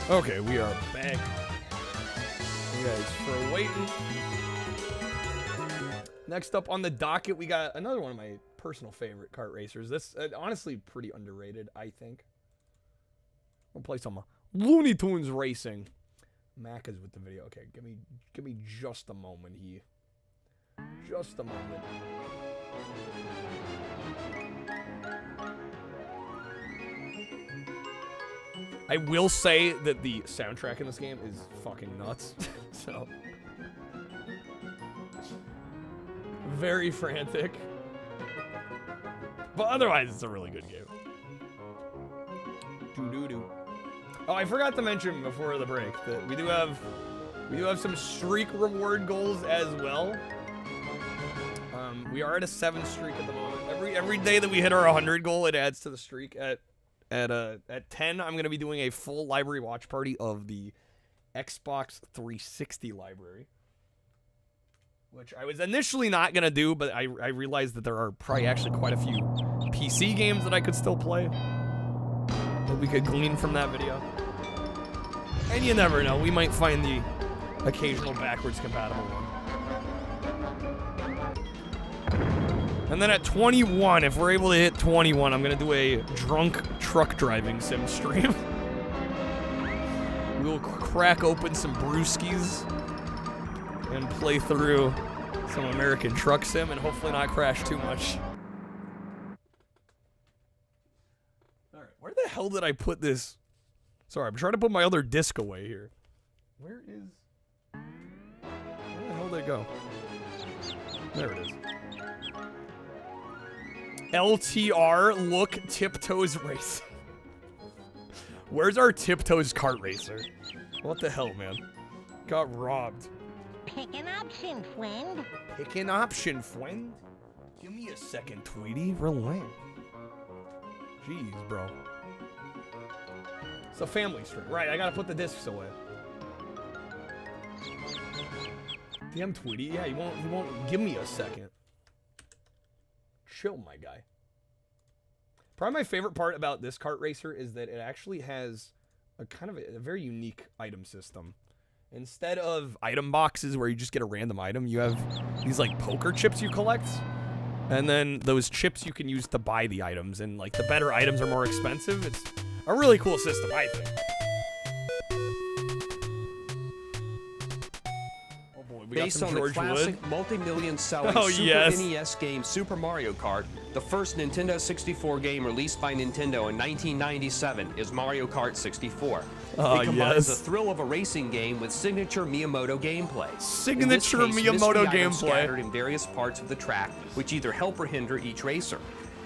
Okay, we are back. You guys for waiting. Next up on the docket, we got another one of my personal favorite kart racers. This honestly pretty underrated, I think. We'll play some Looney Tunes racing. Mac is with the video. Okay, give me just a moment here. Just a moment. I will say that the soundtrack in this game is fucking nuts. So very frantic. But otherwise it's a really good game. Doo-doo-doo. Oh, I forgot to mention before the break that we do have some streak reward goals as well. We are at a 7 streak at the moment. Every day that we hit our 100 goal, it adds to the streak. At 10, I'm going to be doing a full library watch party of the Xbox 360 library, which I was initially not going to do, but I realized that there are probably actually quite a few PC games that I could still play that we could glean from that video. And you never know, we might find the occasional backwards compatible one. And then at 21, if we're able to hit 21, I'm going to do a drunk truck driving sim stream. We'll crack open some brewskis and play through some American Truck Sim and hopefully not crash too much. Alright, where the hell did I put this? Sorry, I'm trying to put my other disc away here. Where the hell did it go? There it is. LTR, look, Tiptoes Racing. Where's our Tiptoes kart racer? What the hell, man? Got robbed. Pick an option, friend. Pick an option, friend. Give me a second, Tweety. Relax. Jeez, bro. It's a family stream. Right, I gotta put the discs away. Damn, Tweety. Yeah, he won't give me a second. Chill, my guy. Probably my favorite part about this kart racer is that it actually has a kind of a very unique item system. Instead of item boxes where you just get a random item, you have these like poker chips you collect. And then those chips you can use to buy the items. And like the better items are more expensive. It's a really cool system, I think. Based on the classic multi-million selling Super NES game Super Mario Kart, the first Nintendo 64 game released by Nintendo in 1997 is Mario Kart 64. It combines the thrill of a racing game with signature Miyamoto gameplay. Signature Miyamoto gameplay. Scattered in various parts of the track, which either help or hinder each racer.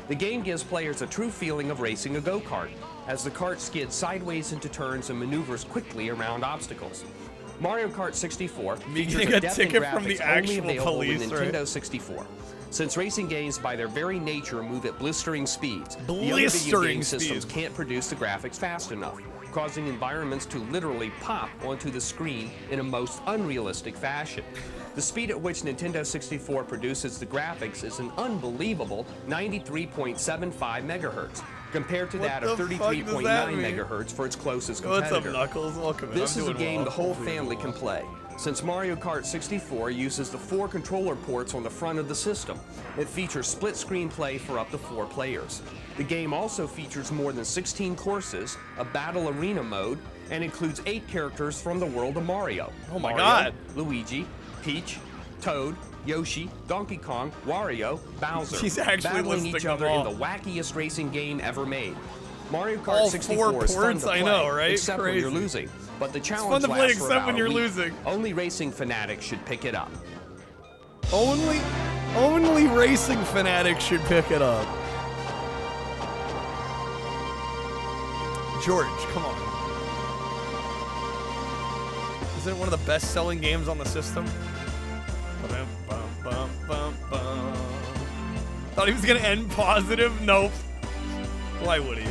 The game gives players a true feeling of racing a go-kart, as the kart skids sideways into turns and maneuvers quickly around obstacles. Mario Kart 64 features a ticket from the actual police, in Nintendo 64. Since racing games by their very nature move at blistering speeds, the other video game systems can't produce the graphics fast enough, causing environments to literally pop onto the screen in a most unrealistic fashion. The speed at which Nintendo 64 produces the graphics is an unbelievable 93.75 megahertz, compared to that of 33.9 megahertz for its closest competitor. What's up, Knuckles? Welcome in. This is a game the whole family can play, since Mario Kart 64 uses the 4 controller ports on the front of the system. It features split-screen play for up to 4 players. The game also features more than 16 courses, a battle arena mode, and includes 8 characters from the world of Mario. Oh my Mario, God! Luigi, Peach, Toad, Yoshi, Donkey Kong, Wario, Bowser, She's actually battling each listing other them in all. the wackiest racing game ever made. Mario Kart All 64 4 is fun ports, to play, I know, right? except Crazy. when you're losing. But the challenge fun to play lasts for except about when a you're week. losing. Only racing fanatics should pick it up. Only racing fanatics should pick it up. George, come on. Isn't it one of the best-selling games on the system? Thought he was gonna end positive? Nope. Why would he?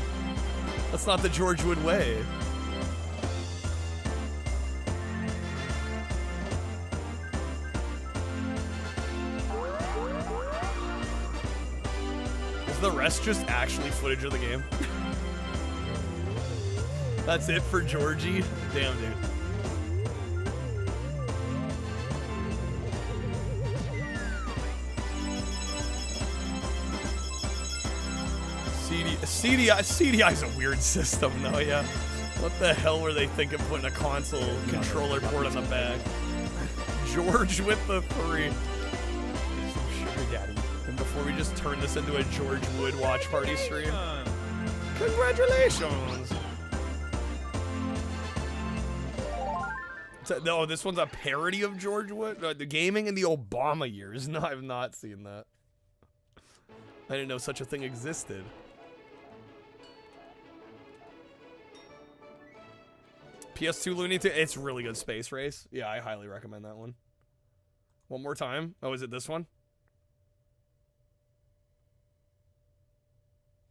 That's not the George Wood way. Is the rest just actually footage of the game? That's it for Georgie? Damn, dude. CDI's a weird system, though, yeah. What the hell were they thinking putting a console controller port on the back? George with the 3. Some sugar daddy. And before we just turn this into a George Wood watch party stream. Congratulations! No, this one's a parody of George Wood? The gaming in the Obama years. No, I've not seen that. I didn't know such a thing existed. PS2 Looney Tunes. It's really good Space Race. Yeah, I highly recommend that one. One more time. Oh, is it this one?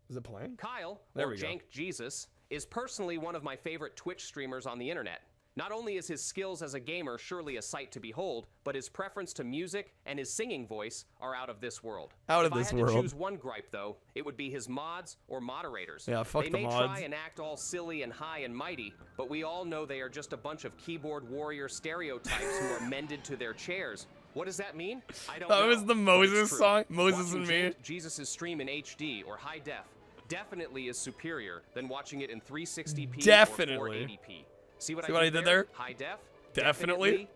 Is it playing? Kyle, there or we go. Jank Jesus, is personally one of my favorite Twitch streamers on the internet. Not only is his skills as a gamer surely a sight to behold, but his preference to music and his singing voice are out of this world. Out of this world. If I had to choose one gripe, though, it would be his mods or moderators. Yeah, fuck the mods. They may try and act all silly and high and mighty, but we all know they are just a bunch of keyboard warrior stereotypes who are mended to their chairs. What does that mean? I don't know. That was the Moses song. Moses and me. Jesus' stream in HD or high def definitely is superior than watching it in 360p Definitely. or 480p. See what I did there? High def? Definitely.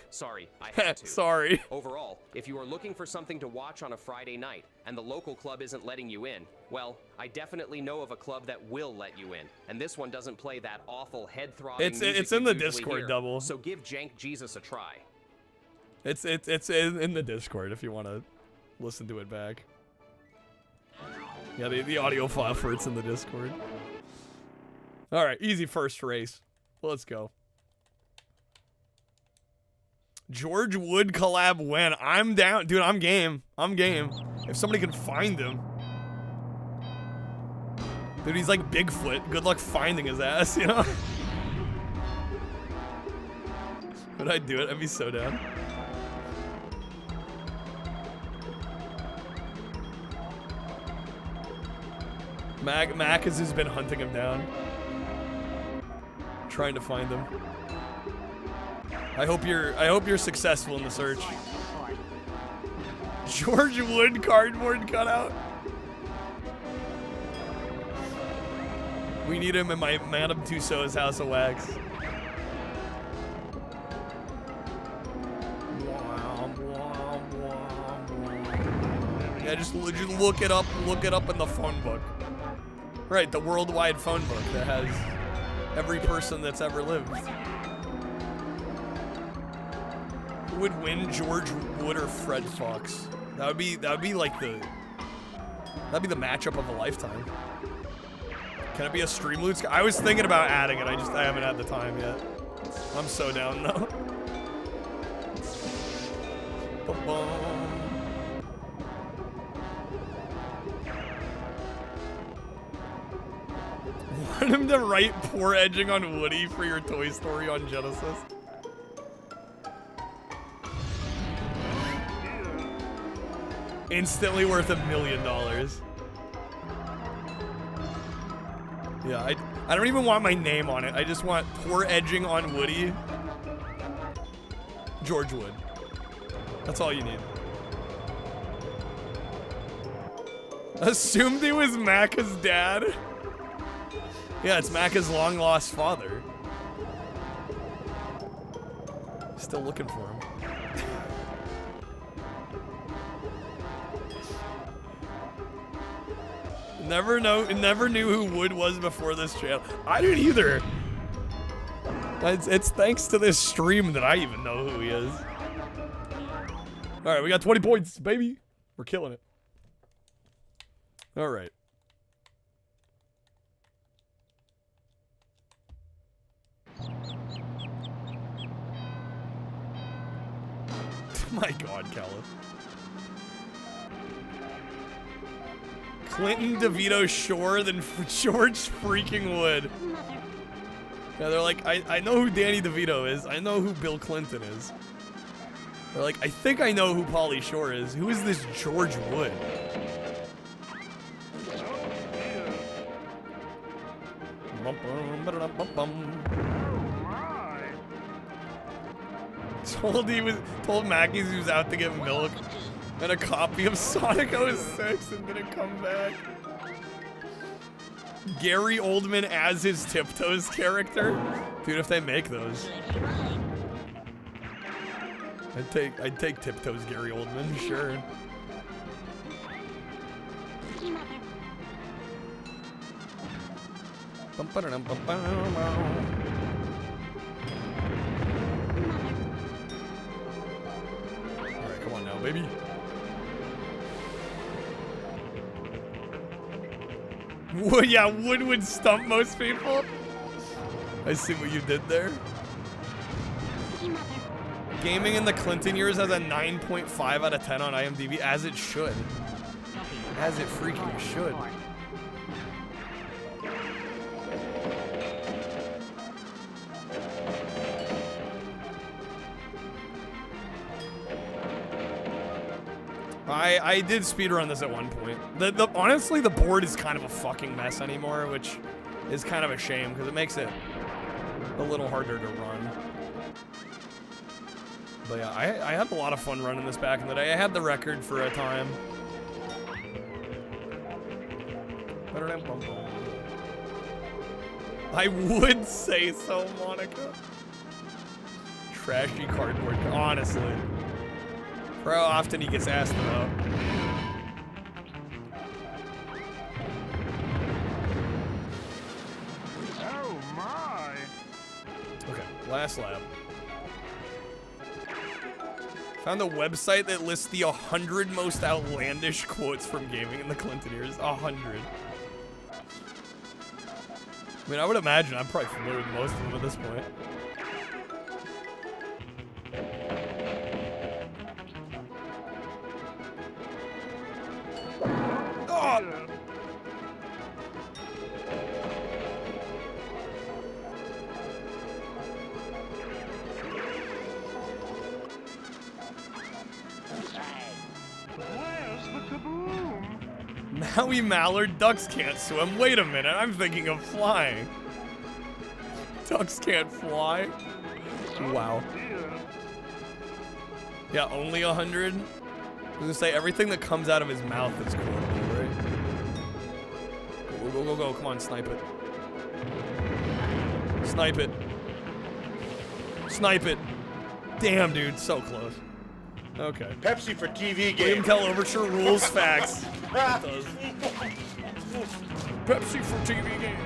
Sorry, I had to. Sorry. Overall, if you are looking for something to watch on a Friday night and the local club isn't letting you in, well, I definitely know of a club that will let you in. And this one doesn't play that awful head-throbbing music It's in the you usually Discord hear. double. So give Jank Jesus a try. It's in the Discord if you want to listen to it back. Yeah, the audio file for it's in the Discord. All right, easy first race. Let's go. George Wood collab when? I'm down. Dude, I'm game. I'm game. If somebody can find him. Dude, he's like Bigfoot. Good luck finding his ass, you know? Would I do it? I'd be so down. Mac has just been hunting him down. Trying to find him. I hope you're successful in the search. George Wood cardboard cutout. We need him in my Madame Tussauds House of Wax. Yeah, just look it up. Look it up in the phone book. Right, the worldwide phone book that has every person that's ever lived. Who would win, George Wood or Fred Fox? That would be like the matchup of a lifetime. Can it be a Streamloots? I was thinking about adding it. I haven't had the time yet. I'm so down though. Want him to write poor edging on Woody for your Toy Story on Genesis? Instantly worth $1 million. Yeah, I don't even want my name on it. I just want poor edging on Woody. George Wood. That's all you need. Assumed he was Macca's dad. Yeah, it's Macca's long-lost father. Still looking for him. Never knew who Wood was before this channel. I didn't either. It's thanks to this stream that I even know who he is. All right, we got 20 points, baby. We're killing it. All right. My God, Calla. Clinton, DeVito, Shore, then George freaking Wood. Yeah, they're like, I know who Danny DeVito is. I know who Bill Clinton is. They're like, I think I know who Pauly Shore is. Who is this George Wood? Told Mackey's he was out to get milk and a copy of Sonic 06 and didn't come back. Gary Oldman as his Tiptoes character. Dude, if they make those. I'd take Tiptoes Gary Oldman, sure. Alright, come on now, baby. Wood, yeah, Wood would stump most people. I see what you did there. Gaming in the Clinton years has a 9.5 out of 10 on IMDb, as it should. As it freaking should. I did speedrun this at one point. Honestly, the board is kind of a fucking mess anymore, which is kind of a shame because it makes it a little harder to run. But yeah, I had a lot of fun running this back in the day. I had the record for a time. I would say so, Monica. Trashy cardboard, honestly. For how often he gets asked about. Oh my! Okay, last lap. Found a website that lists the 100 most outlandish quotes from gaming in the Clinton years. 100. I mean, I would imagine I'm probably familiar with most of them at this point. Oh! Where's the kaboom? Maui Mallard, ducks can't swim. Wait a minute, I'm thinking of flying. Ducks can't fly? Wow. Yeah, only 100? I was gonna say, everything that comes out of his mouth is quotable, right? Go, go, go, go, come on, snipe it. Snipe it. Snipe it. Damn, dude, so close. Okay. Pepsi for TV game. William Tell Overture rules facts. It does. Pepsi for TV game.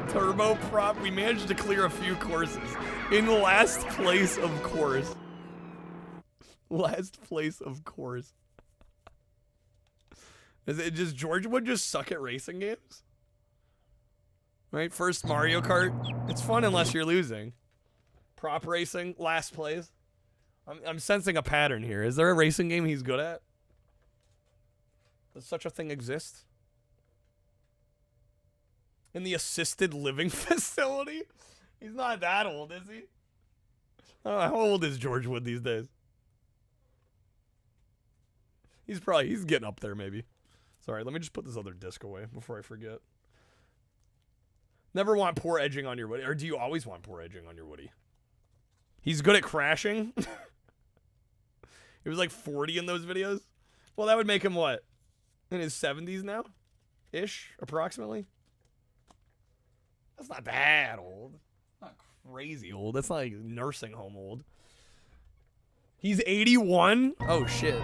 Turbo prop. We managed to clear a few courses. In last place of course. Last place of course. Is it just George would just suck at racing games? Right? First Mario Kart. It's fun unless you're losing. Prop racing, last place. I'm sensing a pattern here. Is there a racing game he's good at? Does such a thing exist? In the assisted living facility? He's not that old, is he? How old is George Wood these days? He's getting up there, maybe. Sorry, let me just put this other disc away before I forget. Never want poor edging on your Woody. Or do you always want poor edging on your Woody? He's good at crashing. He was like 40 in those videos. Well, that would make him what? In his 70s now? Ish, approximately. That's not that old. Not crazy old. That's not like nursing home old. He's 81? Oh, shit.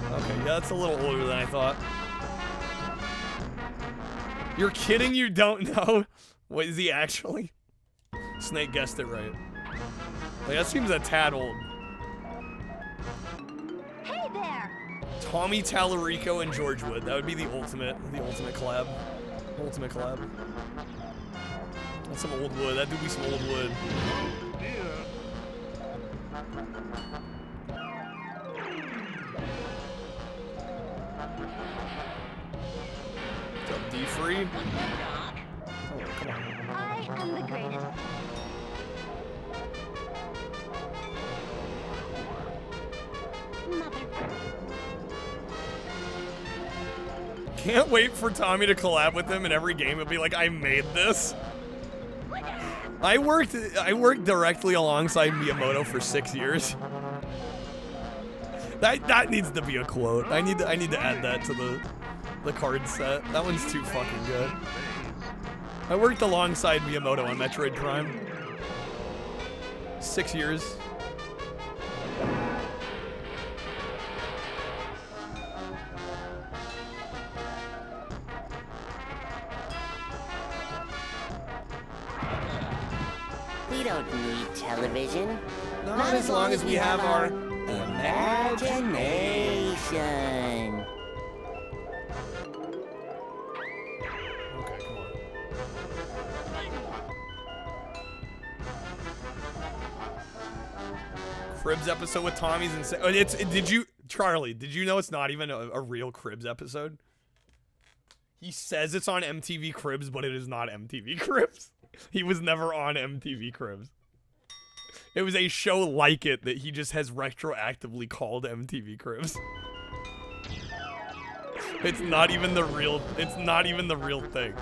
Okay, yeah, that's a little older than I thought. You're kidding? You don't know? What is he actually? Snake guessed it right. Like, that seems a tad old. Hey there! Tommy Tallarico and George Wood. That would be the ultimate collab. Ultimate collab. That's some old wood. That do be some old wood. What's up, D-Free? Oh, come on. I am the greatest. Can't wait for Tommy to collab with him in every game. It'll be like, I made this. I worked directly alongside Miyamoto for 6 years. That needs to be a quote. I need to add that to the card set. That one's too fucking good. I worked alongside Miyamoto on Metroid Prime. 6 years. We don't need television. Not as long as we have our imagination. Okay, come on. Cribs episode with Tommy's insane. Charlie, did you know it's not even a real Cribs episode? He says it's on MTV Cribs, but it is not MTV Cribs. He was never on MTV Cribs. It was a show like it that he just has retroactively called MTV Cribs. It's not even the real thing.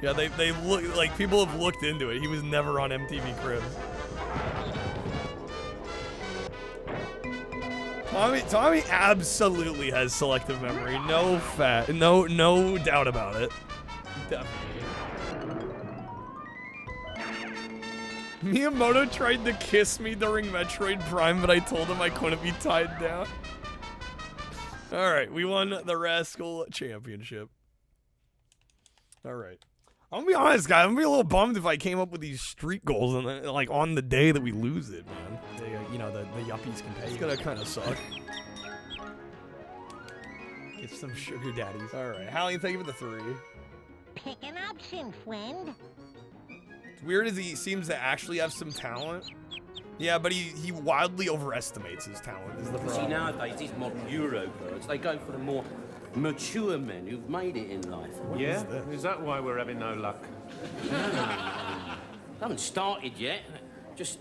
Yeah, they look like people have looked into it. He was never on MTV Cribs. Tommy absolutely has selective memory. No doubt about it. Definitely. Miyamoto tried to kiss me during Metroid Prime, but I told him I couldn't be tied down. Alright, we won the Rascal Championship. Alright. I'm gonna be honest, guys. I'm gonna be a little bummed if I came up with these street goals and then, like on the day that we lose it, man. You know, the yuppies can pay. It's gonna kind of suck. Get some sugar daddies. Alright, Hallie, thank you for the 3. Pick an option, friend. It's weird as he seems to actually have some talent. Yeah, but he wildly overestimates his talent is the problem. See, nowadays, these modern Eurobirds, they go for the more mature men who've made it in life. Yeah? Is that why we're having no luck? No. Haven't started yet. Just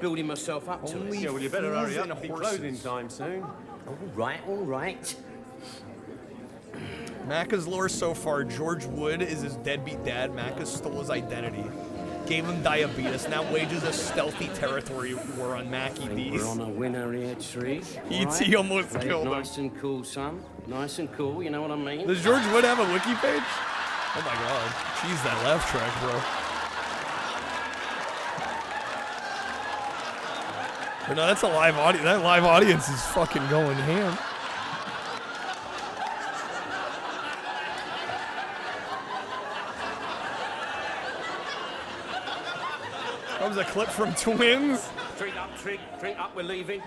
building myself up to it. Yeah, well, you better hurry up. It'll be closing time soon. All right. Macca's lore so far, George Wood is his deadbeat dad. Macca stole his identity, gave him diabetes, now wages a stealthy territory war on Mackie D's. We're on a winner here, Tree. E.T. almost killed him. Nice and cool, son. Nice and cool, you know what I mean? Does George Wood have a wiki page? Oh my god. Jeez, that laugh track, bro. But no, that's a live audience. That live audience is fucking going ham. That was a clip from Twins. Drink up, Trig. Drink up, we're leaving.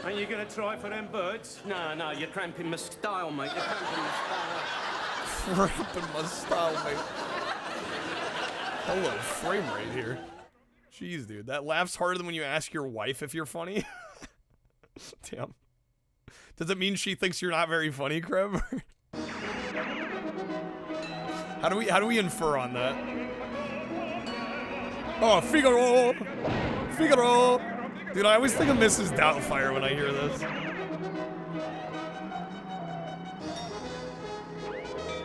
Ain't you gonna try for them birds? No, you're cramping my style, mate. You're cramping my style. Cramping my style, mate. Hello, frame rate here. Jeez, dude. That laughs harder than when you ask your wife if you're funny. Damn. Does it mean she thinks you're not very funny, Kreb? How do we infer on that? Oh, Figaro! Figaro! Dude, I always think of Mrs. Doubtfire when I hear this.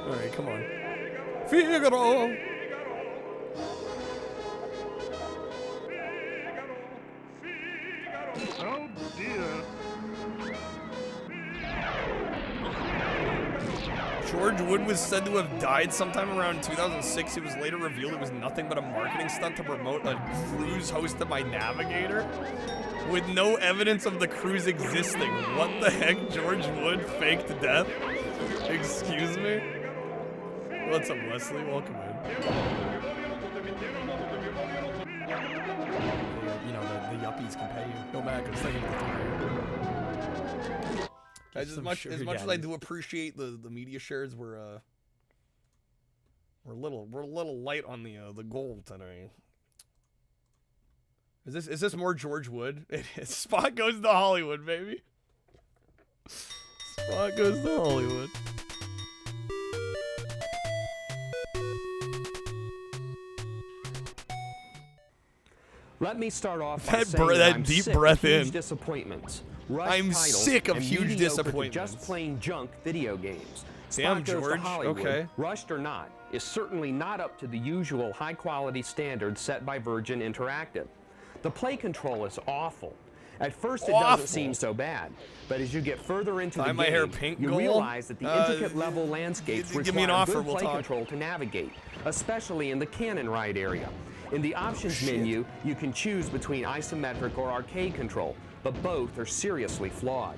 Alright, come on. Figaro! Oh dear. George Wood was said to have died sometime around 2006. It was later revealed it was nothing but a marketing stunt to promote a cruise hosted by Navigator, with no evidence of the cruise existing. What the heck? George Wood faked death? Excuse me? What's up, Wesley? Welcome in. You know, the yuppies can pay you. Go back and second the 3. As much as I do appreciate the media shares, we're a little light on the goal today. Is this more George Wood? It is. Spot goes to Hollywood, baby. Spot goes to Hollywood. Let me start off That by saying I'm deep sick breath of huge in. disappointments. Rushed I'm titles, sick of and huge mediocre to disappointments. Just plain junk video games. Damn, Spot Goes to George. Hollywood, Okay. rushed or not, is certainly not up to the usual high-quality standards set by Virgin Interactive. The play control is awful. At first, it doesn't seem so bad, but as you get further into the my hair game, pink you goal? realize that the intricate level landscapes give me an require offer, good we'll play talk. control to navigate, especially in the cannon ride area. In the options menu, you can choose between isometric or arcade control, but both are seriously flawed.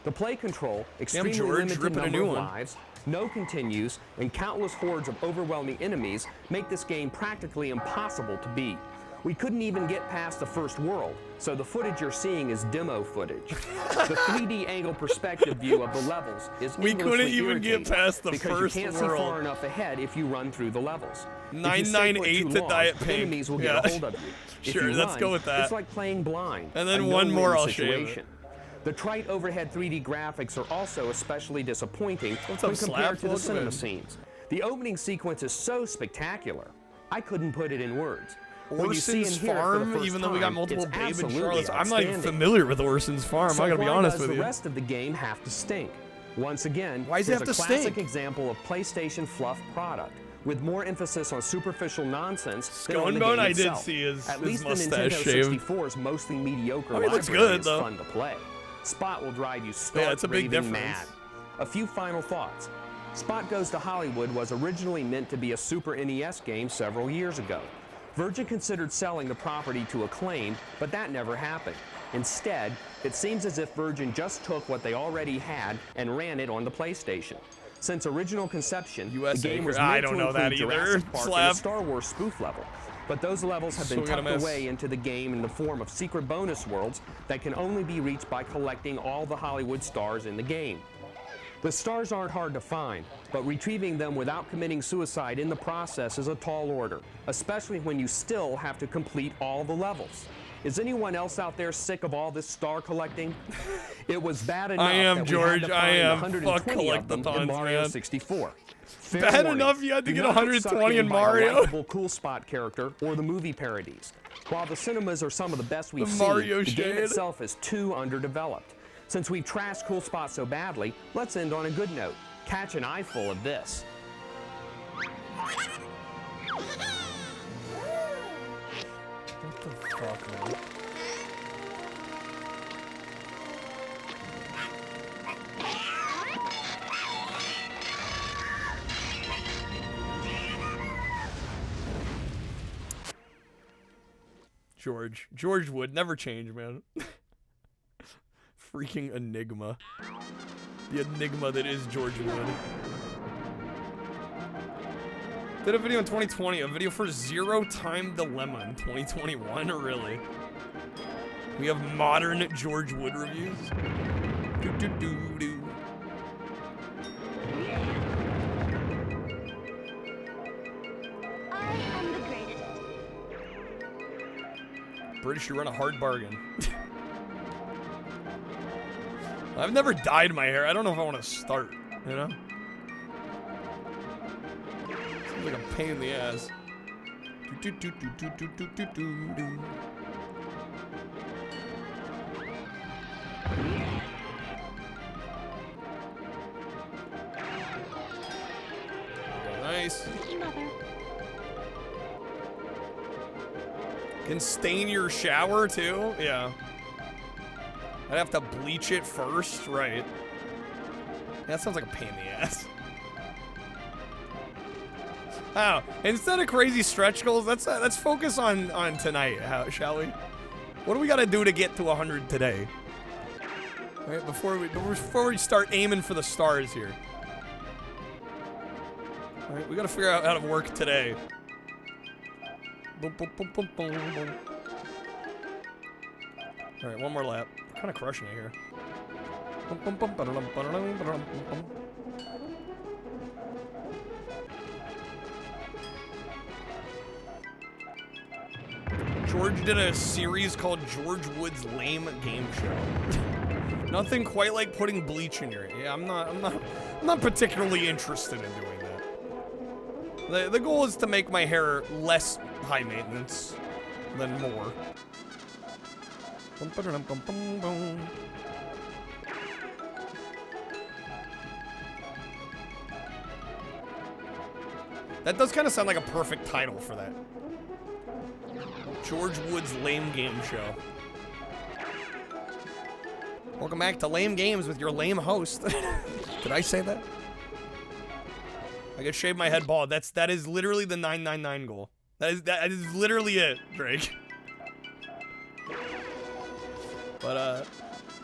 The play control, extremely George, limited ripping a number new of one. lives, no continues, and countless hordes of overwhelming enemies make this game practically impossible to beat. We couldn't even get past the first world, so the footage you're seeing is demo footage. The 3D angle perspective view of the levels is We couldn't endlessly even get irritating past the because first you can't world. see far enough ahead if you run through the levels. If you stay 998 put to too long, Diet Pink. enemies will get Yeah. a hold of you. If Sure, you let's run, go with that. It's like playing blind. And then a one more, no-win I'll shave it. situation. The trite overhead 3D graphics are also especially disappointing What's when up, Slap? compared to the Welcome cinema in. scenes. The opening sequence is so spectacular, I couldn't put it in words. When you see Orson's and hear it for the Farm, first even though we got time, multiple it's Babe and absolutely Charlotte. I'm not even outstanding. familiar with Orson's Farm. So I gotta be why honest does with the you. rest of the game have to stink? Once again, Why does it here's have a to classic stink? example of PlayStation fluff product, with more emphasis on superficial nonsense than on the Sconebone, game I did itself. see his At least the mustache Nintendo shaved. 64's mostly mediocre I mean, it looks library good, is though. fun to play. Spot will drive you Yeah, stark it's a big raving difference. mad. A few final thoughts. Spot Goes to Hollywood was originally meant to be a Super NES game several years ago. Virgin considered selling the property to Acclaim, but that never happened. Instead, it seems as if Virgin just took what they already had and ran it on the PlayStation. Since original conception, the game was meant I don't to know that include either. Jurassic Park and Slap. a Star Wars spoof level. But those levels have been Swing and a tucked miss. away into the game in the form of secret bonus worlds that can only be reached by collecting all the Hollywood stars in the game. The stars aren't hard to find, but retrieving them without committing suicide in the process is a tall order, especially when you still have to complete all the levels. Is anyone else out there sick of all this star collecting? It was bad enough I am, that we George. had to I find am. 120 Fuck of them collectathons, in Mario man. 64. Fair Bad warning, enough you had to do get not 120 sucked in by the Mario. likable Cool Spot character or the movie parodies. While the cinemas are some of the best we've The seen, Mario the game shade. itself is too underdeveloped. Since we trashed Cool Spot so badly, let's end on a good note. Catch an eyeful of this. What the fuck, man? George would never change, man. Freaking enigma. The enigma that is George Wood. Did a video in 2020, a video for Zero Time Dilemma in 2021, really? We have modern George Wood reviews. Do do do do. I am the greatest. British, you run a hard bargain. I've never dyed my hair. I don't know if I want to start, you know? Seems like a pain in the ass. Do, do, do, do, do, do, do, do, do. Nice. Can stain your shower too? Yeah. I'd have to bleach it first, right? That sounds like a pain in the ass. Oh, instead of crazy stretch goals, let's focus on tonight, shall we? What do we gotta do to get to 100 today? All right, before we start aiming for the stars here. All right, we gotta figure out how to work today. Boom, boom, boom, boom, boom, boom. All right, one more lap. Kind of crushing it here. George did a series called George Wood's Lame Game Show. Nothing quite like putting bleach in your hair. Yeah, I'm not particularly interested in doing that. The goal is to make my hair less high maintenance than more. That does kind of sound like a perfect title for that. George Wood's Lame Game Show. Welcome back to Lame Games with your lame host. Did I say that? I could shave my head bald. That is literally the 999 goal. That is literally it, Drake. But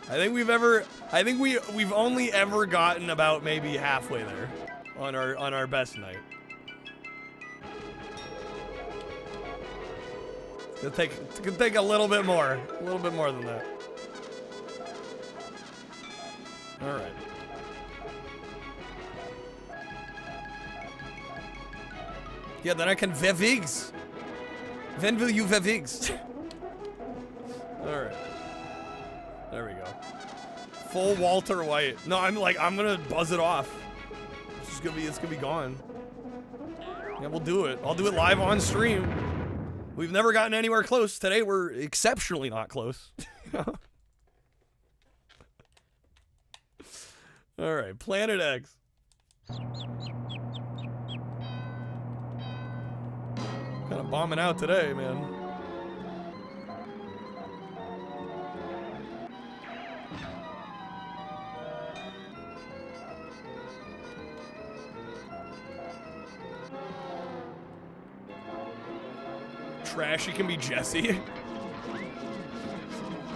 I think we've only ever gotten about maybe halfway there on our best night. It's gonna take a little bit more than that. All right. Yeah, then I can vevigs. When will you vevigs? All right. There we go. Full Walter White. No, I'm gonna buzz it off. It's gonna be gone. Yeah, we'll do it. I'll do it live on stream. We've never gotten anywhere close. Today we're exceptionally not close. All right, Planet X. Kind of bombing out today, man. Trashy can be Jesse.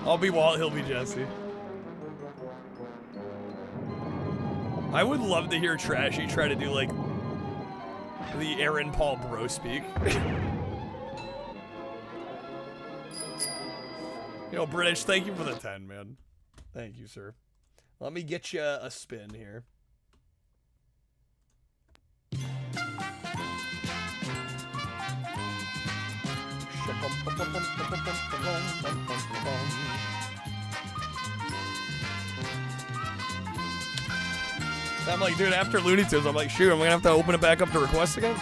I'll be Walt, he'll be Jesse. I would love to hear Trashy try to do like the Aaron Paul bro speak. Yo, British, thank you for the 10, man. Thank you, sir. Let me get you a spin here. I'm like, dude, after Looney Tunes, I'm like, shoot, I'm gonna have to open it back up to requests again?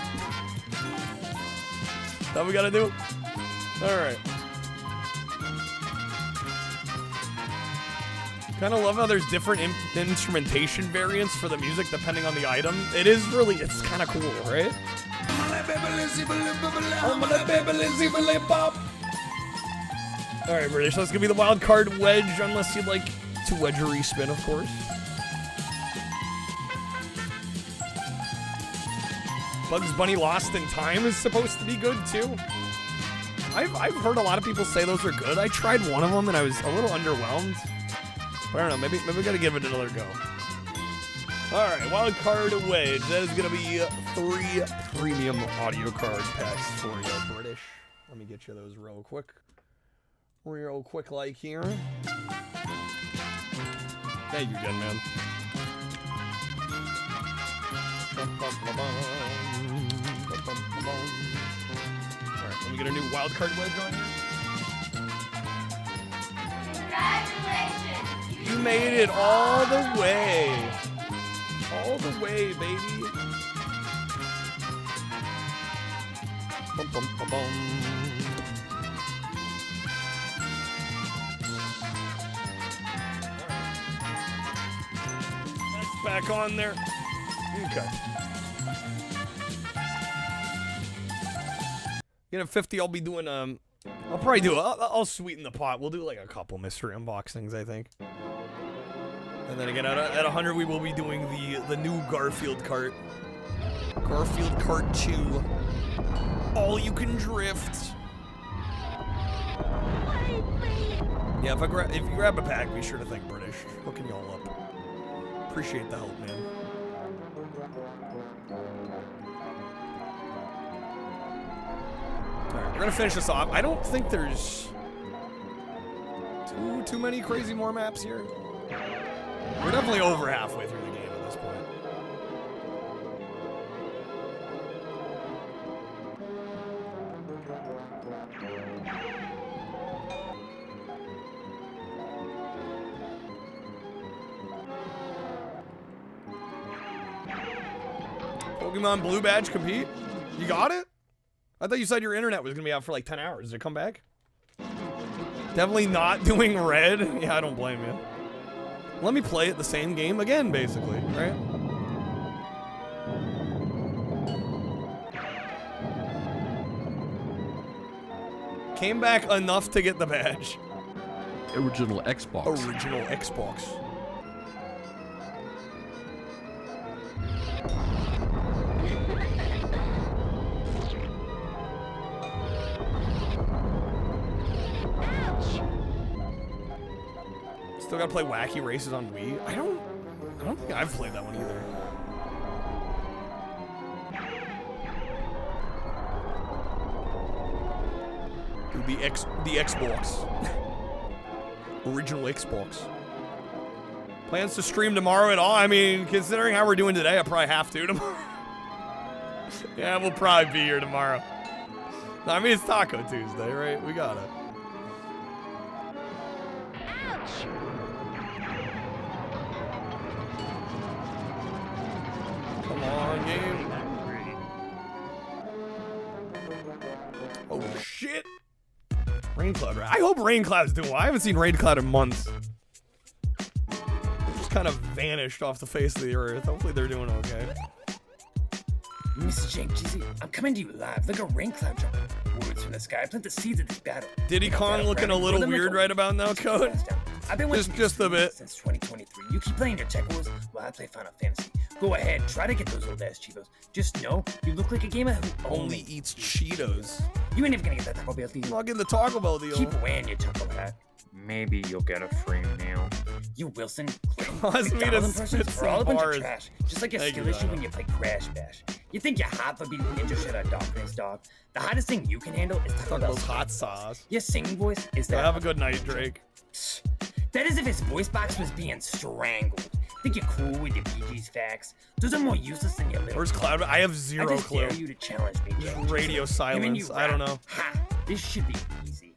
That we gotta do? Alright. Kind of love how there's different instrumentation variants for the music depending on the item. It's kind of cool, right? Alright, British, that's gonna be the wild card wedge, unless you'd like to wedge a respin, of course. Bugs Bunny Lost in Time is supposed to be good too. I've heard a lot of people say those are good. I tried one of them and I was a little underwhelmed. But I don't know, maybe we gotta give it another go. Alright, wild card wedge. That is gonna be 3 premium audio card packs for you, British. Let me get you those real quick. Real quick like here. Thank you, Jen, man. Alright, let me get a new wildcard wedge on here. Congratulations! You made it all the way. All the way, baby. Bum, bum, bum, bum. That's back on there. Okay. Get a 50, I'll be doing, I'll probably do, I'll sweeten the pot. We'll do like a couple mystery unboxings, I think. And then again, at 100, we will be doing the new Garfield Kart. Garfield Kart 2. All you can drift. Yeah, if you grab a pack, be sure to thank British. Hooking y'all up. Appreciate the help, man. Alright, we're gonna finish this off. I don't think there's too many crazy more maps here. We're definitely over halfway through the game at this point. Pokemon Blue Badge compete? You got it? I thought you said your internet was gonna be out for like 10 hours. Did it come back? Definitely not doing red. Yeah, I don't blame you. Let me play it the same game again, basically, right? Came back enough to get the badge. Original Xbox. Original Xbox. Still gotta play Wacky Races on Wii. I don't think I've played that one either. Dude, the Xbox. Original Xbox. Plans to stream tomorrow at all? I mean, considering how we're doing today, I probably have to tomorrow. Yeah, we'll probably be here tomorrow. No, I mean, it's Taco Tuesday, right? We got it. Come on, game. Oh, shit. Rain Cloud. I hope Rain Cloud's doing well. I haven't seen Rain Cloud in months. Just kind of vanished off the face of the earth. Hopefully they're doing okay. Mr. Jenkins, I'm coming to you live. Look at Rain Cloud jumping. Words from the sky. Plant the seeds of this battle. Diddy Kong looking a little weird right about now, Code? I've been just a bit. Since 2023. You keep playing your Tech Wars while I play Final Fantasy. Go ahead, try to get those old ass Cheetos. Just know you look like a gamer who only eats Cheetos. You ain't even gonna get that Taco Bell deal. I'm not getting the Taco Bell deal. Keep wearing your Taco hat. Maybe you'll get a free meal. You Wilson, cause me to spit for all a some bunch bars. of trash. Just like your skill issue when you play Crash Bash. You think you're hot for being Ninja Shredder Darkness, dog. The hottest thing you can handle is Taco Bell's hot sauce. Your singing voice is that. Have a good night, Drake. That is if his voice box was being strangled. Think you're cool with your PG's facts. Those are more useless than your little. Where's Cloud? I have zero I just clue. dare you to challenge me, Jack. Radio silence. I don't know. Ha! This should be easy.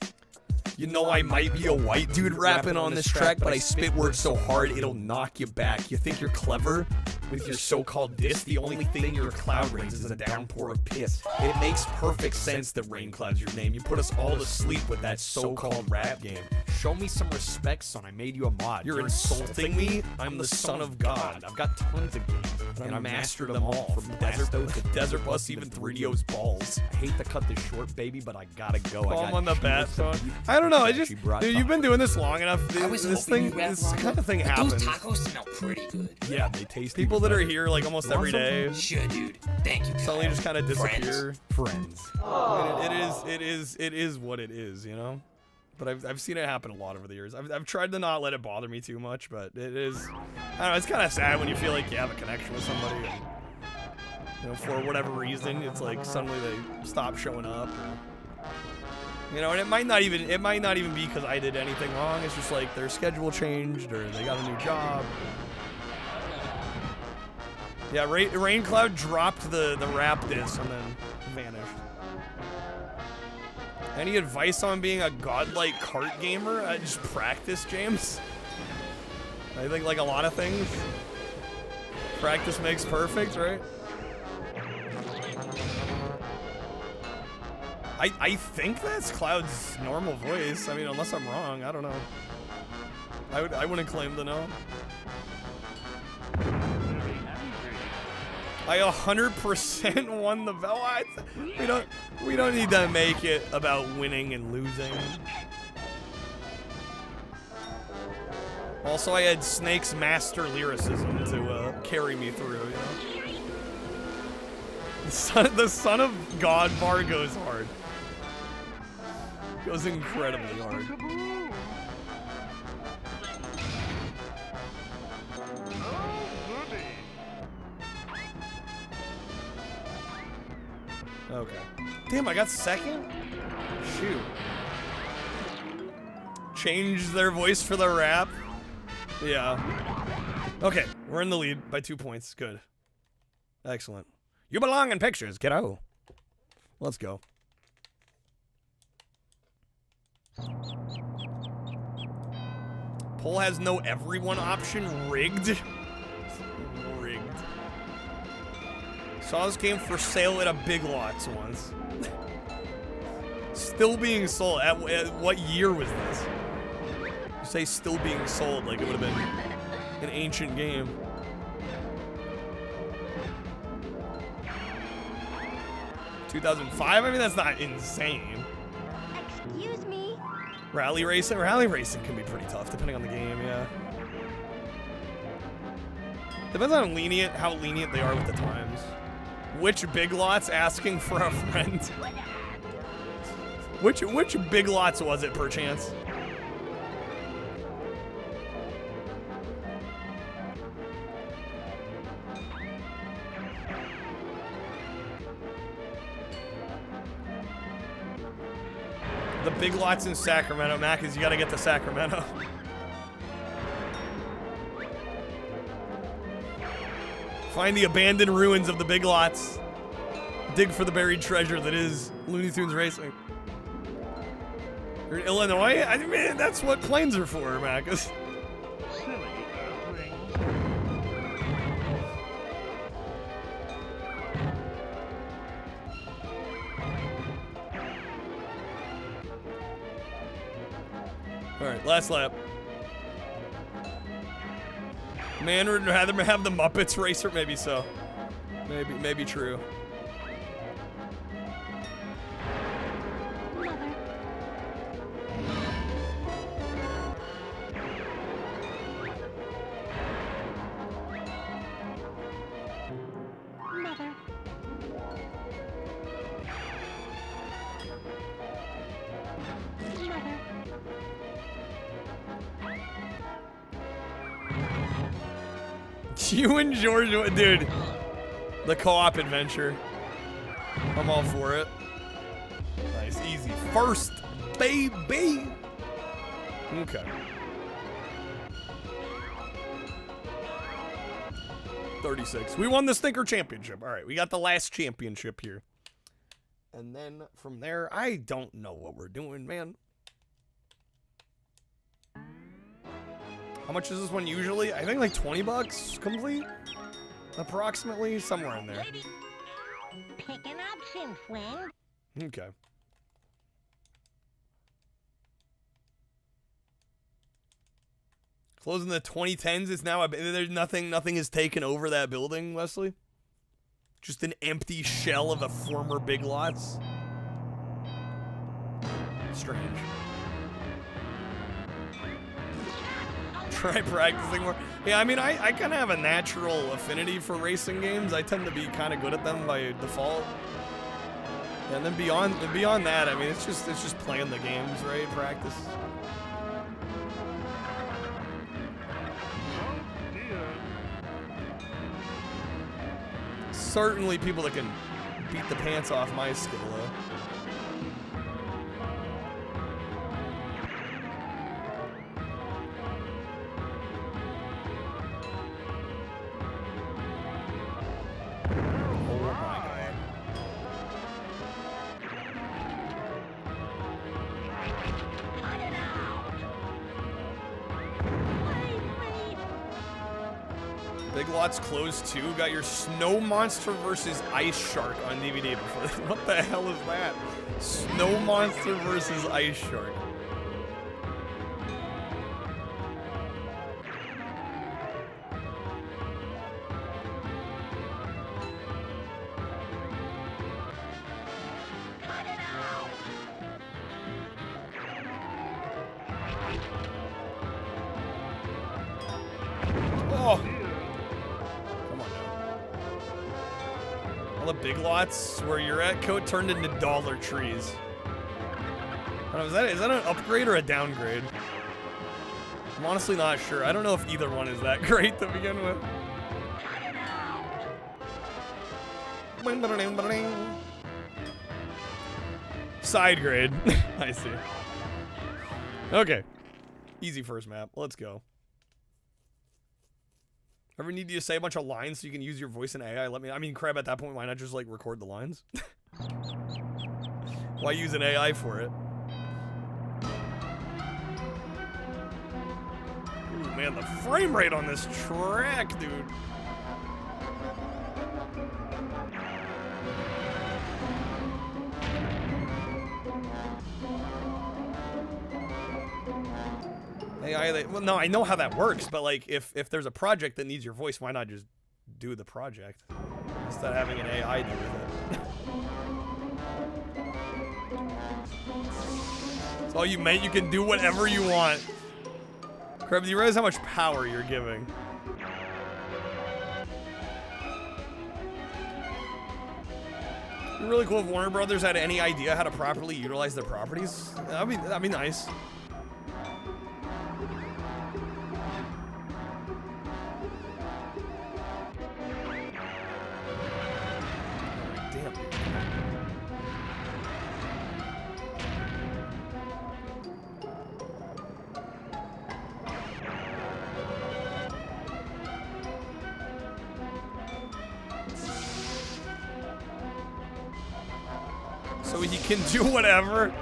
You know I might be a white dude rapping on this track, but I spit words so hard it'll knock you back. You think you're clever? With your so-called diss, the only thing your cloud rains is a downpour of piss. It makes perfect sense that Rain Cloud's your name. You put us all to sleep with that so-called rap game. Show me some respect, son. I made you a mod. You're insulting me? I'm the son of God. I've got tons of games, and I mastered them all. From Desert to Desert Bus, even 3DO's balls. I hate to cut this short, baby, but I gotta go. I'm on the bat phone. I don't know. I just, dude, you've been doing this long enough. This kind of thing happens. Those tacos smell pretty good. Yeah, they taste. People that are here like almost every day. Sure, dude. Thank you. Suddenly just kind of disappear. Friends. I mean, it is what it is, you know. But I've seen it happen a lot over the years. I've tried to not let it bother me too much, but it is. I don't know. It's kind of sad when you feel like you have a connection with somebody, and, you know, for whatever reason, it's like suddenly they stop showing up. Or, you know, and it might not even be because I did anything wrong. It's just like their schedule changed or they got a new job. Yeah, Rain Cloud dropped the rap diss and then vanished. Any advice on being a godlike kart gamer? Just practice, James. I think like a lot of things, practice makes perfect, right? I think that's Cloud's normal voice. I mean, unless I'm wrong, I don't know. I wouldn't claim to know. I 100% won the bell. We don't need to make it about winning and losing. Also, I had Snake's master lyricism to carry me through, you know? The son of God bar goes hard. Goes incredibly hard. Okay. Damn, I got second? Shoot. Changed their voice for the rap? Yeah. Okay, we're in the lead by 2 points. Good. Excellent. You belong in pictures, kiddo. Let's go. Poll has no everyone option. Rigged. Rigged. Saw this game for sale at a Big Lots once. Still being sold. At what year was this? You say still being sold like it would have been an ancient game. $2005? I mean, that's not insane. Excuse me. Rally racing? Rally racing can be pretty tough, depending on the game, yeah. Depends on how lenient they are with the times. Which Big Lots asking for a friend? Which Big Lots was it, perchance? The Big Lots in Sacramento. Mac, is you gotta get to Sacramento. Find the abandoned ruins of the Big Lots. Dig for the buried treasure that is Looney Tunes Racing. You're in Illinois? I mean, that's what planes are for, Mac. Alright, last lap. Man would rather have the Muppets racer, maybe so. Maybe true. You and George, dude, the co-op adventure. I'm all for it. Nice, easy. First, baby. Okay. 36. We won the Stinker Championship. All right, we got the last championship here. And then from there, I don't know what we're doing, man. How much is this one usually? I think like 20 bucks complete? Approximately, somewhere in there. Pick an option, friend. Okay. Closing the 2010s is now, there's nothing has taken over that building, Wesley? Just an empty shell of a former Big Lots? Strange. Try practicing more. Yeah, I mean, I kind of have a natural affinity for racing games. I tend to be kind of good at them by default. And then beyond that, I mean, it's just playing the games, right? Practice. Certainly people that can beat the pants off my skill, though. Big Lots closed too. Got your Snow Monster versus Ice Shark on DVD before this. What the hell is that? Snow Monster versus Ice Shark. Oh. The Big Lots where you're at coat turned into Dollar Trees. I don't know, is that an upgrade or a downgrade? I'm honestly not sure. I don't know if either one is that great to begin with. Side grade. I see. Okay. Easy first map. Let's go. Ever need you to say a bunch of lines so you can use your voice in AI? I mean, crap, at that point, why not just, like, record the lines? Why use an AI for it? Ooh, man, the frame rate on this track, dude. AI, well, no, I know how that works, but like, if there's a project that needs your voice, why not just do the project instead of having an AI do with it? It's all you meant. You can do whatever you want. Crab, do you realize how much power you're giving? It'd be really cool if Warner Brothers had any idea how to properly utilize their properties. That'd be nice. So he can do whatever,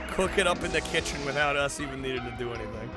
cook it up in the kitchen without us even needing to do anything.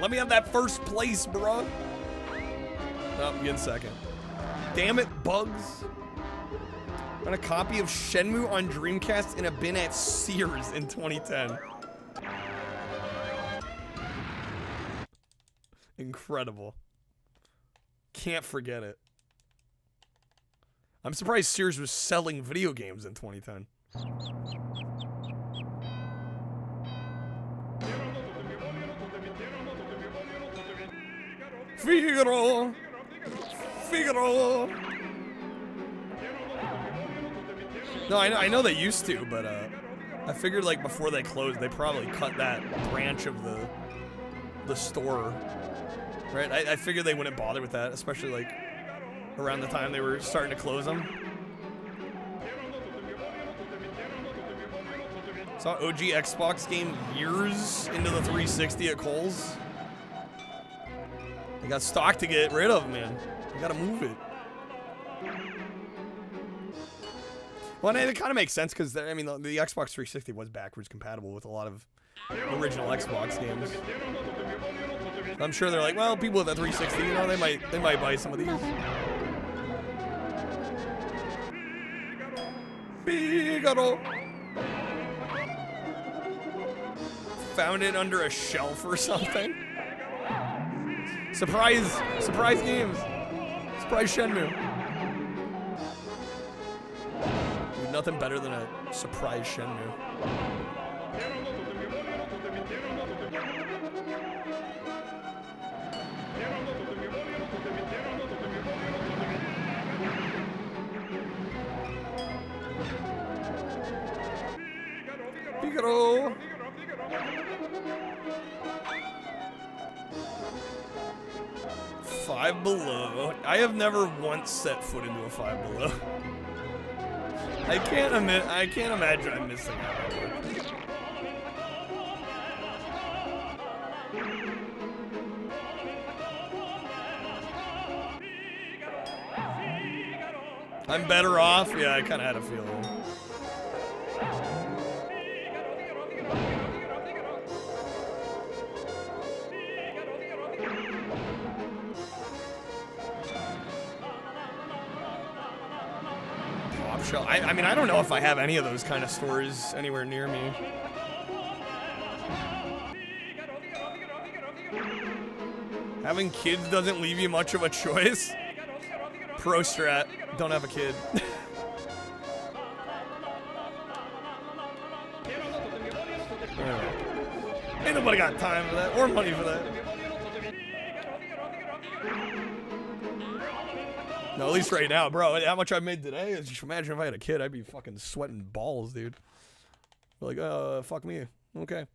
Let me have that first place, bro. Oh, I'm getting second. Damn it, Bugs. Got a copy of Shenmue on Dreamcast in a bin at Sears in 2010. Incredible. Can't forget it. I'm surprised Sears was selling video games in 2010. Figaro! Figaro! No, I know they used to, but I figured like before they closed, they probably cut that branch of the store, right? I figured they wouldn't bother with that, especially like around the time they were starting to close them. Saw OG Xbox game years into the 360 at Kohl's. They got stock to get rid of, man. You gotta move it. Well, and it kind of makes sense because, I mean, the Xbox 360 was backwards compatible with a lot of original Xbox games. I'm sure they're like, well, people with a 360, you know, they might buy some of these. Figaro. Found it under a shelf or something. Surprise games. Surprise Shenmue. Dude, nothing better than a surprise Shenmue. Figaro. Five Below. I have never once set foot into a Five Below. I can't imagine I'm missing out. I'm better off? Yeah, I kind of had a feeling. I mean, I don't know if I have any of those kind of stores anywhere near me. Having kids doesn't leave you much of a choice. Pro strat, don't have a kid. Ain't nobody got time for that or money for that. No, at least right now, bro. How much I made today? Just imagine if I had a kid, I'd be fucking sweating balls, dude. Like, fuck me. Okay.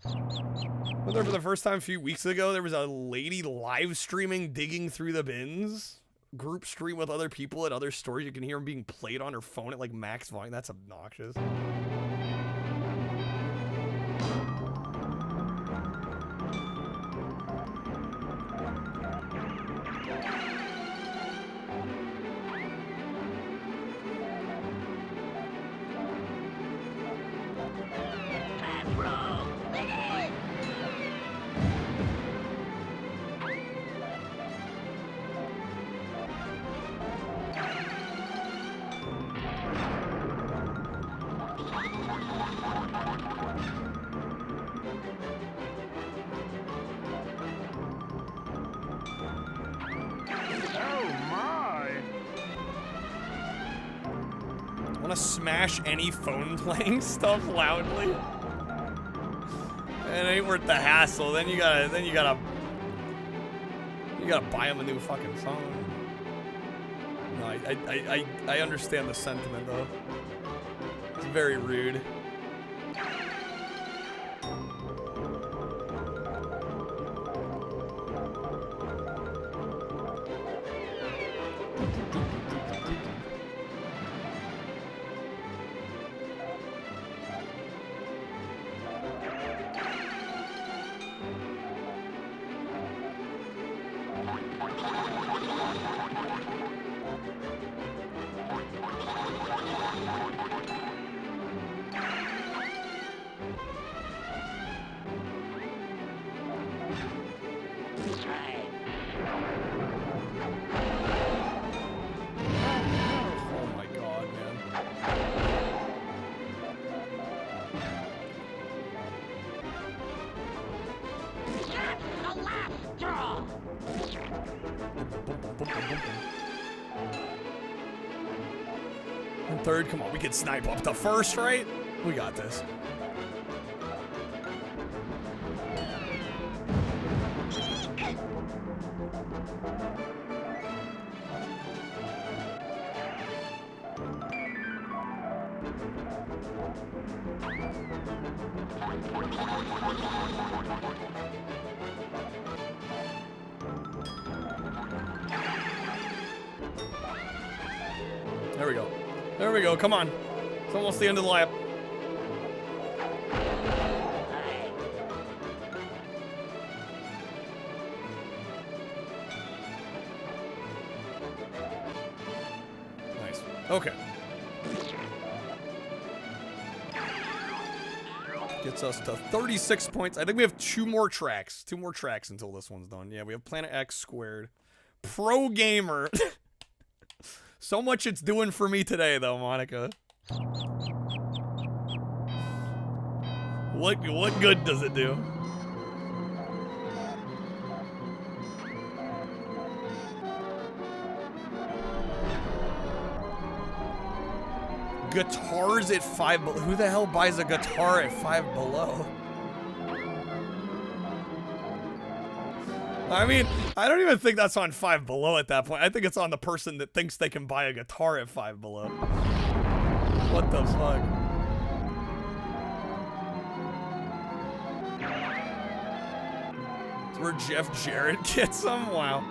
Well, there for the first time a few weeks ago, there was a lady live streaming digging through the bins. Group stream with other people at other stores. You can hear them being played on her phone at like max volume. That's obnoxious. Smash any phone playing stuff loudly. It ain't worth the hassle. Then you gotta buy him a new fucking phone. No, I understand the sentiment though. It's very rude. Third, come on, we can snipe up to first, right? We got this. There we go. There we go, come on. It's almost the end of the lap. Nice. Okay. Gets us to 36 points. I think we have two more tracks. Two more tracks until this one's done. Yeah, we have Planet X squared. Pro Gamer. So much it's doing for me today, though, Monica. What good does it do? Guitars at 5 below. Who the hell buys a guitar at 5 below? I mean, I don't even think that's on 5 below at that point. I think it's on the person that thinks they can buy a guitar at 5 below. What the fuck? It's where Jeff Jarrett gets them? Wow.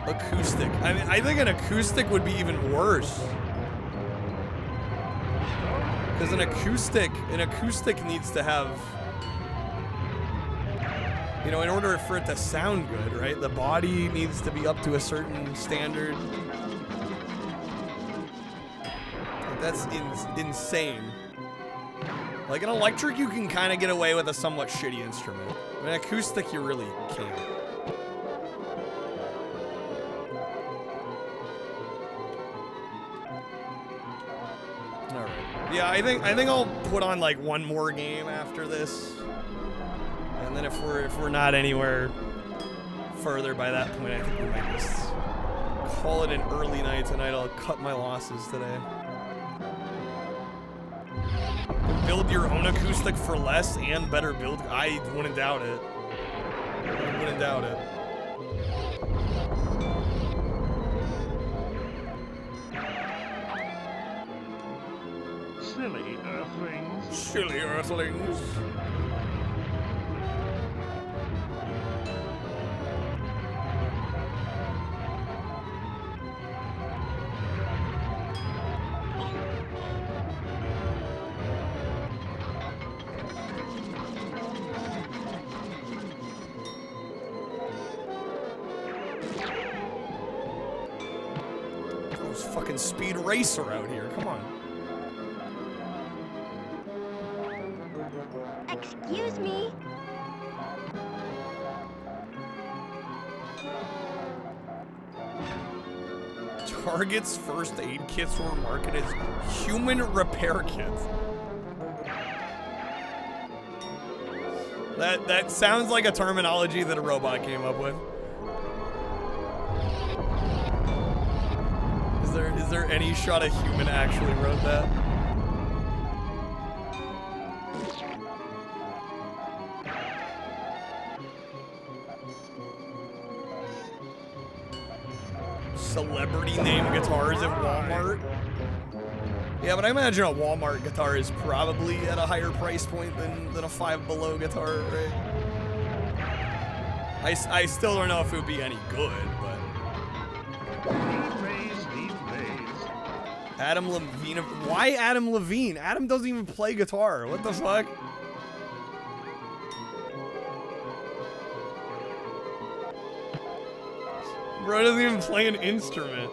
Acoustic. I mean, I think an acoustic would be even worse. Because an acoustic needs to have, you know, in order for it to sound good, right? The body needs to be up to a certain standard. Like, that's insane. Like an electric, you can kind of get away with a somewhat shitty instrument. An acoustic, you really can't. Yeah, I think I'll put on like one more game after this, and then if we're not anywhere further by that point, I think we might just call it an early night tonight. I'll cut my losses today. Build your own acoustic for less and better build. I wouldn't doubt it. I wouldn't doubt it. Silly earthlings. Silly earthlings. Fucking speed racer out here. Come on. Excuse me. Target's first aid kits were marketed as human repair kits. That sounds like a terminology that a robot came up with. Is there any shot a human actually wrote that? Celebrity name guitars at Walmart? Yeah, but I imagine a Walmart guitar is probably at a higher price point than a Five Below guitar, right? I still don't know if it would be any good, but... Adam Levine. Why Adam Levine? Adam doesn't even play guitar. What the fuck? Bro doesn't even play an instrument.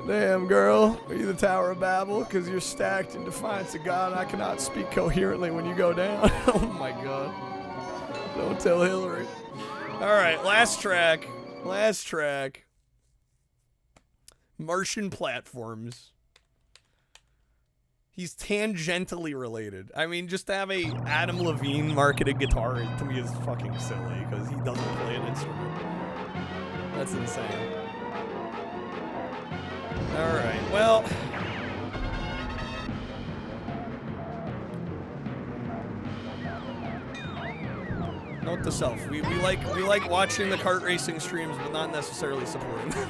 Damn, girl. Are you the Tower of Babel? Because you're stacked in defiance of God. I cannot speak coherently when you go down. Oh my God. Don't tell Hillary. Alright, last track. Last track. Martian platforms. He's tangentially related. I mean, just to have a Adam Levine marketed guitar to me is fucking silly because he doesn't play an instrument. That's insane. Alright, well. Note to self. We like watching the kart racing streams, but not necessarily supporting them.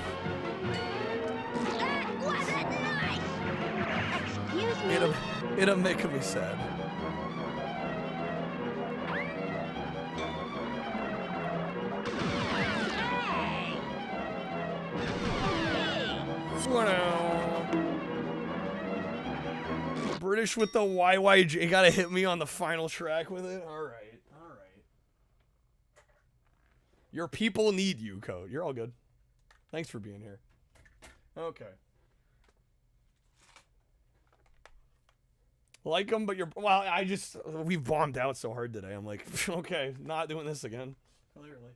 It'll make me sad. British with the YYJ gotta hit me on the final track with it. All right. Your people need you, Code. You're all good. Thanks for being here. Okay. Like them, but you're... Well, we've bombed out so hard today. I'm like, okay, not doing this again. Clearly.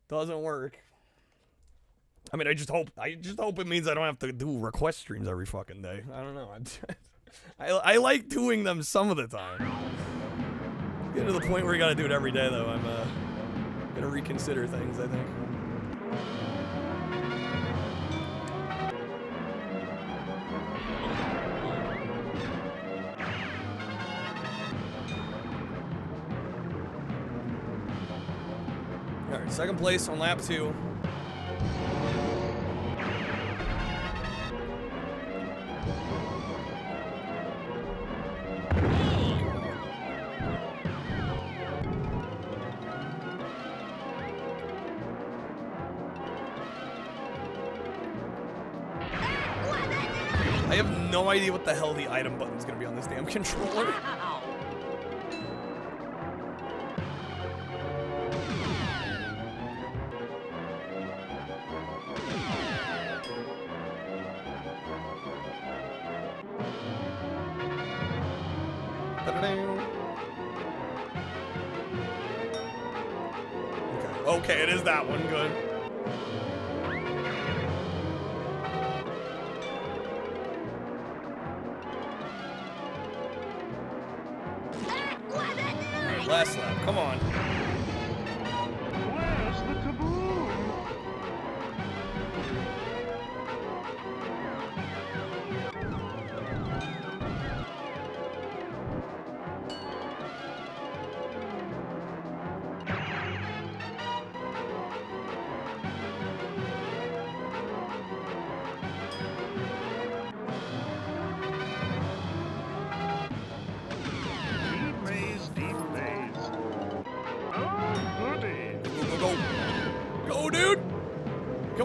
Doesn't work. I mean, I just hope it means I don't have to do request streams every fucking day. I don't know. I like doing them some of the time. Get to the point where you gotta do it every day, though. I'm gonna reconsider things, I think. Alright, second place on lap 2. I have no idea what the hell the item button's gonna be on this damn controller. Okay, it is that one. Good. Last lap, come on. Where's the caboose?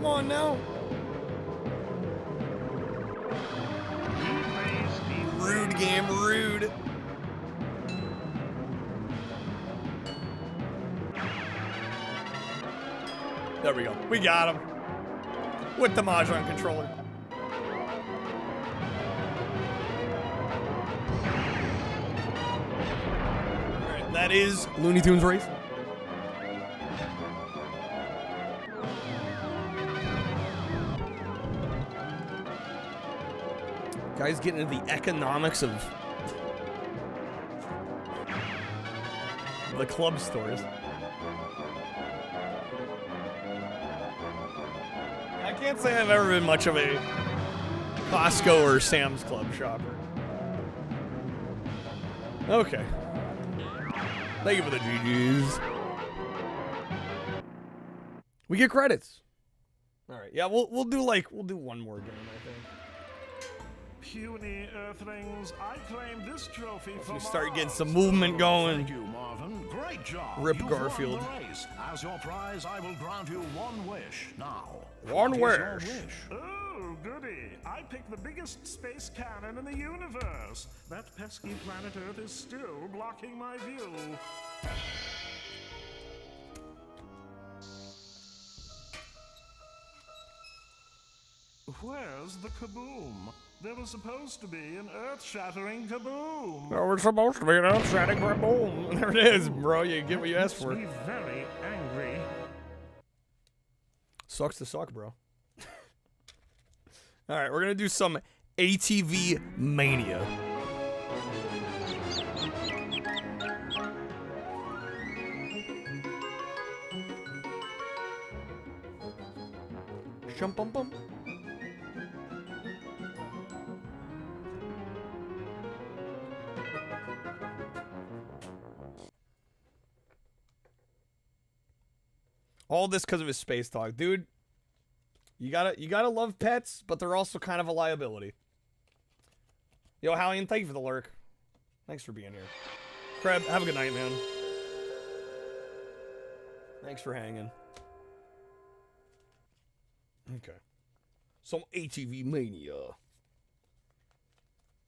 Come on now. Rude game, rude. There we go. We got him. With the Mahjong controller. Alright, that is Looney Tunes Race. Guys getting into the economics of the club stores. I can't say I've ever been much of a Costco or Sam's Club shopper. Okay. Thank you for the GGs. We get credits. All right. Yeah, we'll do one more game, I think. Puny Earthlings, I claim this trophy As for we start getting Mars. some movement going. Thank you, Marvin. Great job. Rip You've Garfield. won the race. As your prize, I will grant you one wish. Now, One what is your wish. Oh, goody. I picked the biggest space cannon in the universe. That pesky planet Earth is still blocking my view. Where's the kaboom? There was supposed to be an earth-shattering kaboom. There was supposed to be an earth-shattering kaboom. There it is, bro. You get what you asked for. Makes me very angry. Sucks to suck, bro. All right, we're gonna do some ATV mania. Jump, bum, bum. All this because of his space talk, dude. You gotta love pets, but they're also kind of a liability. Yo, Hallian, thank you for the lurk. Thanks for being here. Crab, have a good night, man. Thanks for hanging. Okay. Some ATV mania.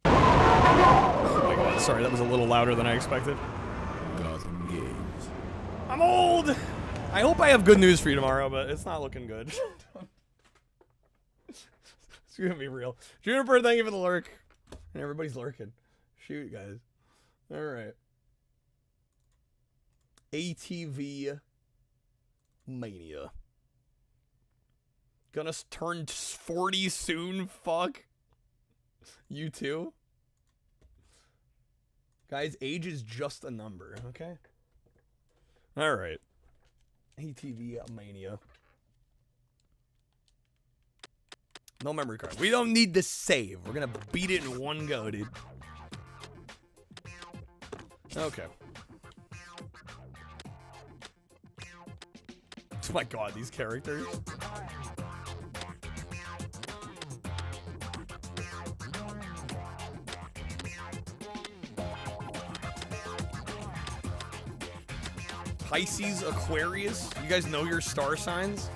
Oh my god, sorry, that was a little louder than I expected. Gotham Games. I'm old! I hope I have good news for you tomorrow, but it's not looking good. It's gonna be real. Juniper, thank you for the lurk. And everybody's lurking. Shoot, guys. Alright. ATV mania. Gonna turn 40 soon, fuck. You too? Guys, age is just a number, okay? Alright. ATV mania. No memory card. We don't need to save. We're gonna beat it in one go, dude. Okay. Oh my god, these characters. Pisces, Aquarius. You guys know your star signs?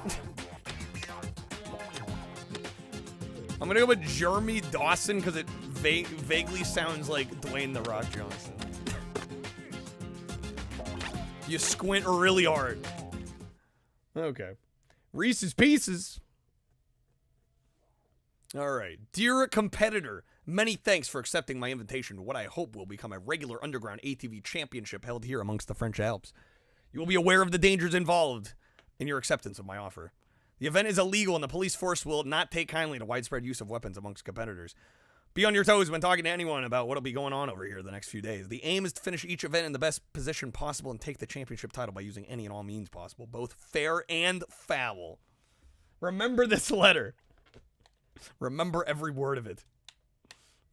I'm gonna go with Jeremy Dawson because it vaguely sounds like Dwayne "The Rock" Johnson. You squint really hard. Okay. Reese's Pieces. All right. Dear competitor, many thanks for accepting my invitation to what I hope will become a regular underground ATV championship held here amongst the French Alps. You will be aware of the dangers involved in your acceptance of my offer. The event is illegal and the police force will not take kindly to widespread use of weapons amongst competitors. Be on your toes when talking to anyone about what will be going on over here the next few days. The aim is to finish each event in the best position possible and take the championship title by using any and all means possible, both fair and foul. Remember this letter. Remember every word of it.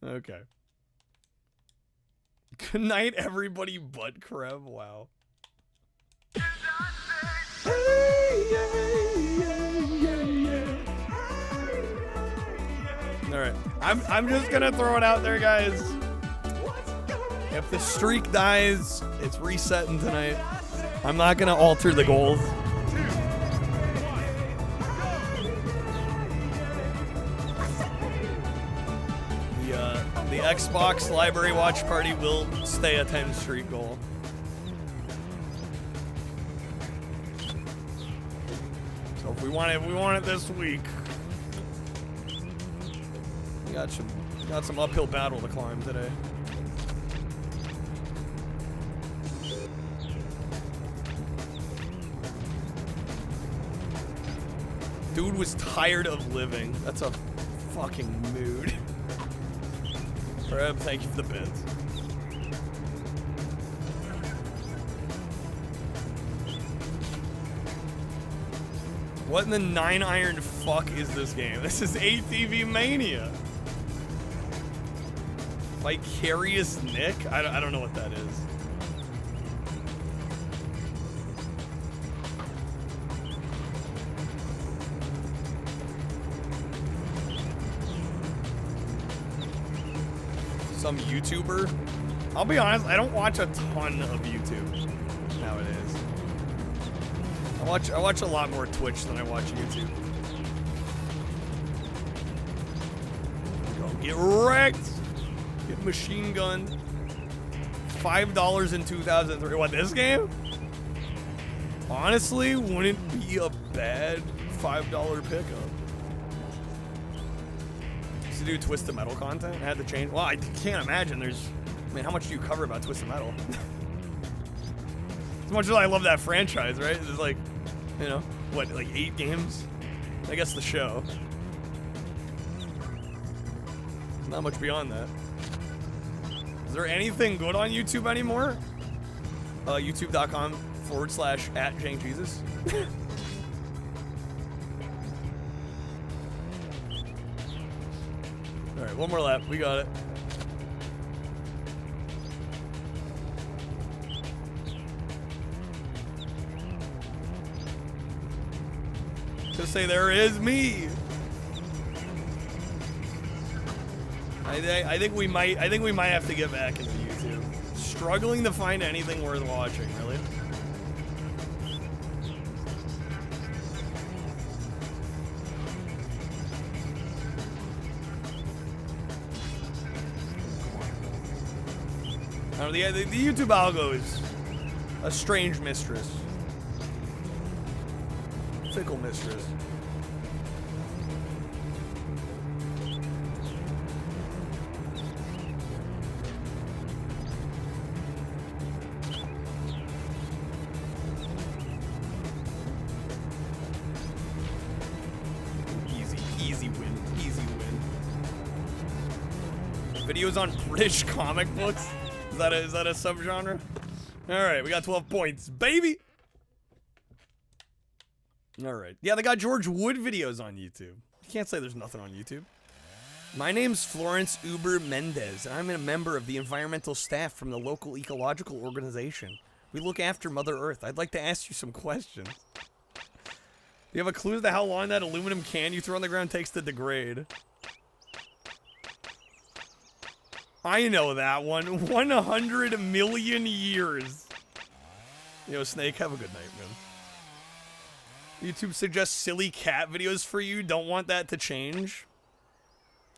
Okay. Good night, everybody but Kreb. Wow. Alright, I'm just gonna throw it out there, guys. If the streak dies, it's resetting tonight. I'm not gonna alter the goals. Xbox Library Watch Party will stay a 10 streak goal. So if we want it this week. We got some uphill battle to climb today. Dude was tired of living. That's a fucking mood. Reb, thank you for the bits. What in the 9-iron fuck is this game? This is ATV Mania. Vicarious Nick? I don't know what that is. Some YouTuber. I'll be honest, I don't watch a ton of YouTube nowadays. I watch a lot more Twitch than I watch YouTube. Go get wrecked. Get machine gunned. $5 in 2003. What, this game? Honestly, wouldn't be a bad $5 pickup. To do Twisted Metal content, I had to change. Well, I can't imagine there's. I mean, how much do you cover about Twisted Metal? As much as I love that franchise, right? There's like, you know, what, like 8 games? I guess the show. There's not much beyond that. Is there anything good on YouTube anymore? YouTube.com/@JankJesus. Alright, one more lap. We got it. Just say there is me. I think we might have to get back into YouTube. Struggling to find anything worth watching, really. I don't know, the YouTube algo is a strange mistress. Fickle mistress. Easy win. Easy win. Videos on British comic books? Is that a subgenre? Alright, we got 12 points, baby! Alright. Yeah, they got George Wood videos on YouTube. You can't say there's nothing on YouTube. My name's Florence Uber Mendez, and I'm a member of the environmental staff from the local ecological organization. We look after Mother Earth. I'd like to ask you some questions. Do you have a clue as to how long that aluminum can you throw on the ground takes to degrade? I know that one. 100 million years. Yo, Snake, have a good night, man. YouTube suggests silly cat videos for you. Don't want that to change.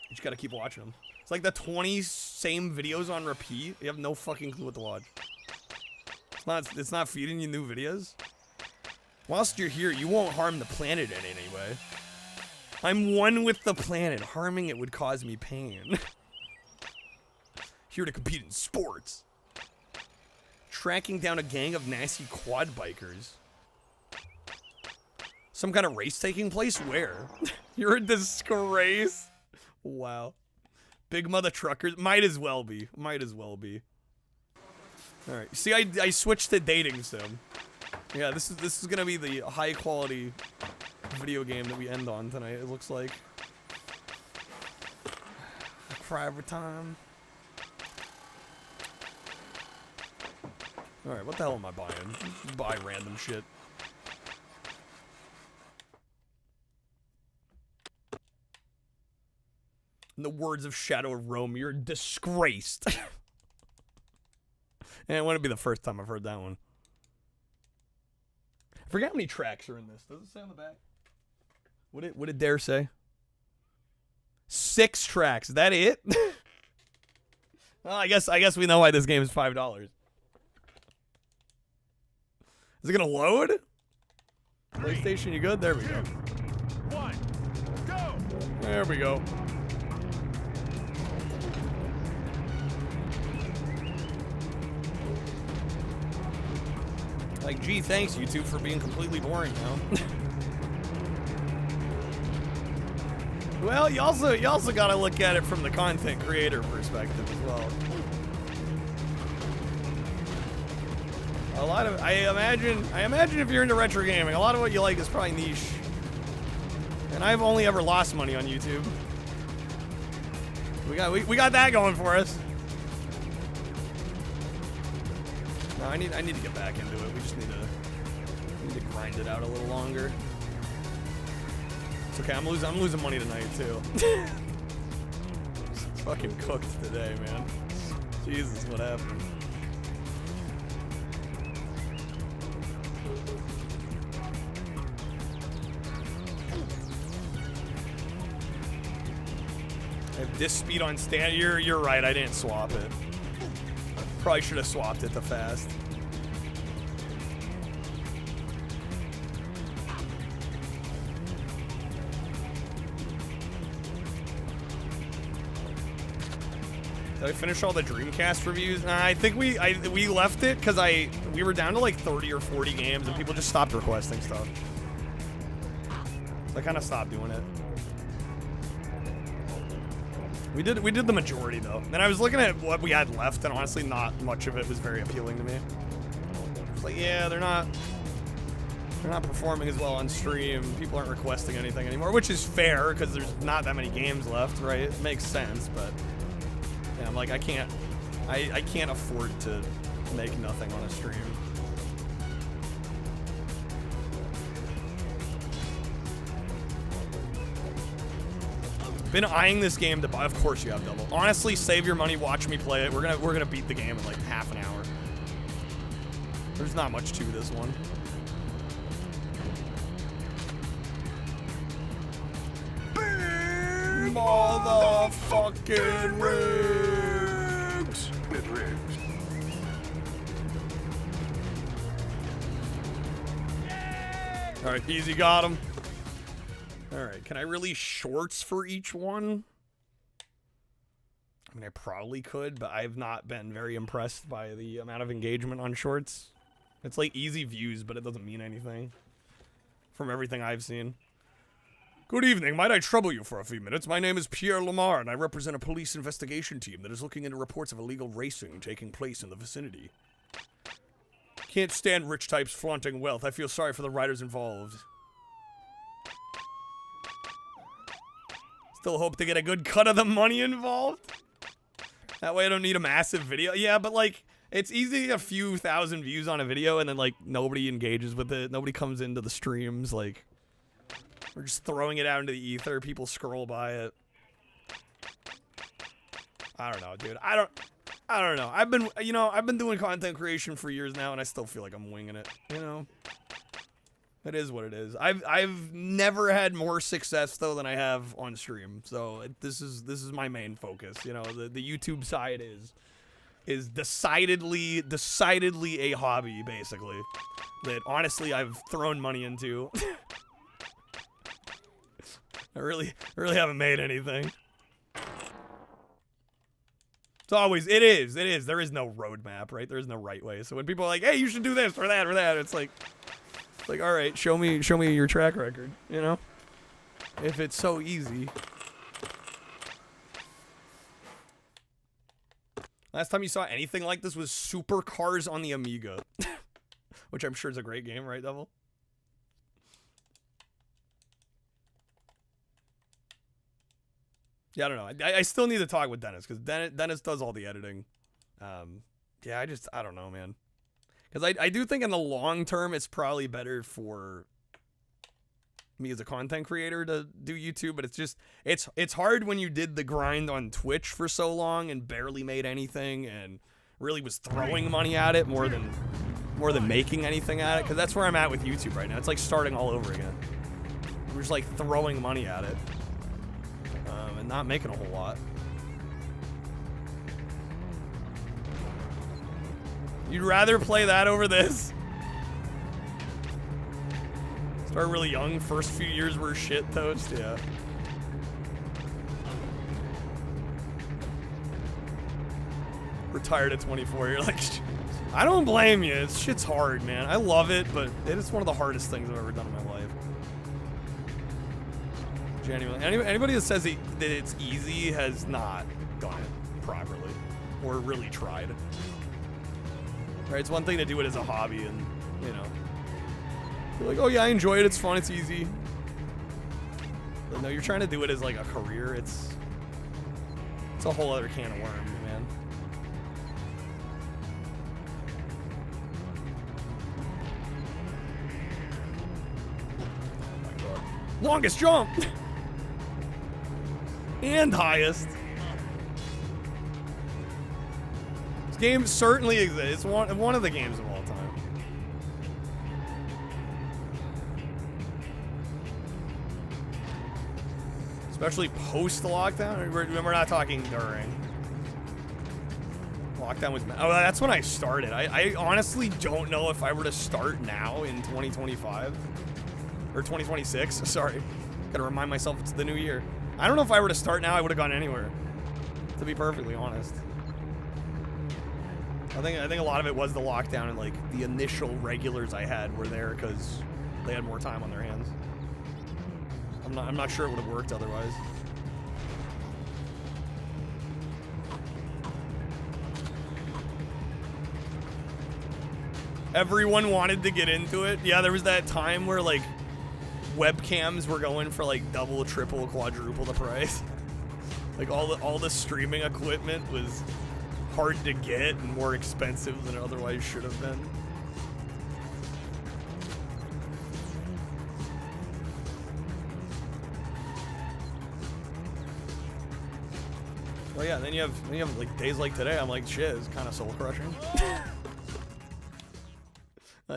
You just gotta keep watching them. It's like the 20 same videos on repeat. You have no fucking clue what to watch. It's not feeding you new videos. Whilst you're here, you won't harm the planet in any way. I'm one with the planet. Harming it would cause me pain. Here to compete in sports. Tracking down a gang of nasty quad bikers. Some kind of race taking place? Where? You're a disgrace. Wow. Big mother truckers. Might as well be. Might as well be. Alright. See, I switched to dating sim. Yeah, this is gonna be the high quality video game that we end on tonight, it looks like. I cry every time. Alright, what the hell am I buying? Just buy random shit. In the words of Shadow of Rome, you're disgraced. And it wouldn't be the first time I've heard that one. I forget how many tracks are in this. Does it say on the back? Would it dare say? 6 tracks. Is that it? Well, I guess we know why this game is $5. Is it gonna load? PlayStation, you good? There we go. 1, go! There we go. Like, gee, thanks YouTube for being completely boring now. Well, you also gotta look at it from the content creator perspective as well. A lot of I imagine if you're into retro gaming, a lot of what you like is probably niche. And I've only ever lost money on YouTube. We got that going for us. No, I need to get back into it. We just need to grind it out a little longer. It's okay. I'm losing money tonight too. Fucking cooked today, man. Jesus, what happened? I have this speed on stand. You're right. I didn't swap it. Probably should have swapped it to fast. Did I finish all the Dreamcast reviews? I think we left it because we were down to like 30 or 40 games and people just stopped requesting stuff. So I kind of stopped doing it. We did the majority though. And I was looking at what we had left, and honestly, not much of it was very appealing to me. It's like, yeah, they're not performing as well on stream. People aren't requesting anything anymore, which is fair because there's not that many games left, right? It makes sense, but yeah, I'm like, I can't afford to make nothing on a stream. Been eyeing this game to buy. Of course you have double. Honestly, save your money, watch me play it. We're gonna beat the game in like half an hour. There's not much to this one. Motherfucking rigs! It rigs. All right, easy, got him. All right, can I release shorts for each one? I mean, I probably could, but I've not been very impressed by the amount of engagement on shorts. It's like easy views, but it doesn't mean anything from everything I've seen. Good evening. Might I trouble you for a few minutes? My name is Pierre Lamar, and I represent a police investigation team that is looking into reports of illegal racing taking place in the vicinity. Can't stand rich types flaunting wealth. I feel sorry for the riders involved. Still hope to get a good cut of the money involved. That way I don't need a massive video. Yeah, but like, it's easy to get a few thousand views on a video and then like nobody engages with it. Nobody comes into the streams. Like, we're just throwing it out into the ether. People scroll by it. I don't know, dude. I don't know. I've been doing content creation for years now and I still feel like I'm winging it, you know? It is what it is. I've never had more success though than I have on stream. So this is my main focus. You know, the YouTube side is decidedly a hobby basically that honestly I've thrown money into. I really haven't made anything. It's always it is. There is no roadmap, right? There is no right way. So when people are like, "Hey, you should do this or that," it's like, all right, show me your track record, you know? If it's so easy. Last time you saw anything like this was Super Cars on the Amiga. Which I'm sure is a great game, right, Devil? Yeah, I don't know. I still need to talk with Dennis, because Dennis does all the editing. Yeah, I don't know, man. Because I do think in the long term, it's probably better for me as a content creator to do YouTube, but it's hard when you did the grind on Twitch for so long and barely made anything and really was throwing money at it more than making anything at it, because that's where I'm at with YouTube right now. It's like starting all over again. We're just like throwing money at it and not making a whole lot. You'd rather play that over this? Start really young, first few years were shit toast, yeah. Retired at 24, you're like, I don't blame you. It's shit's hard, man. I love it, but it is one of the hardest things I've ever done in my life. Genuinely. Anybody that says that it's easy has not done it properly or really tried. Right? It's one thing to do it as a hobby and, you know, you're like, oh yeah, I enjoy it. It's fun. It's easy. But no, you're trying to do it as like a career. It's a whole other can of worms, man. Longest jump and highest. This game certainly exists. It's one of the games of all time. Especially post lockdown. We're not talking during. Lockdown was. Oh, that's when I started. I honestly don't know if I were to start now in 2025. Or 2026, sorry. Gotta remind myself it's the new year. I don't know if I were to start now, I would have gone anywhere. To be perfectly honest. I think a lot of it was the lockdown and like the initial regulars I had were there because they had more time on their hands. I'm not sure it would have worked otherwise. Everyone wanted to get into it. Yeah, there was that time where like webcams were going for like double, triple, quadruple the price. Like all the streaming equipment was hard to get and more expensive than it otherwise should have been. Well, yeah, then you have like days like today. I'm like, shit, it's kind of soul crushing.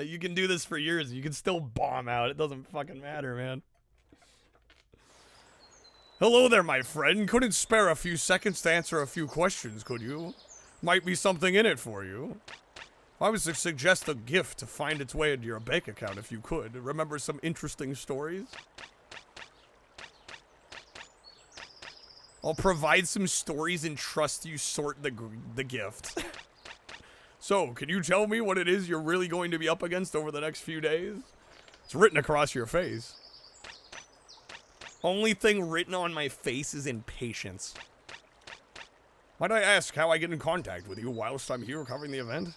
You can do this for years. You can still bomb out. It doesn't fucking matter, man. Hello there, my friend. Couldn't spare a few seconds to answer a few questions, could you? Might be something in it for you. I was to suggest a gift to find its way into your bank account if you could. Remember some interesting stories? I'll provide some stories and trust you sort the gift. So, can you tell me what it is you're really going to be up against over the next few days? It's written across your face. Only thing written on my face is impatience. Might I ask how I get in contact with you whilst I'm here covering the event?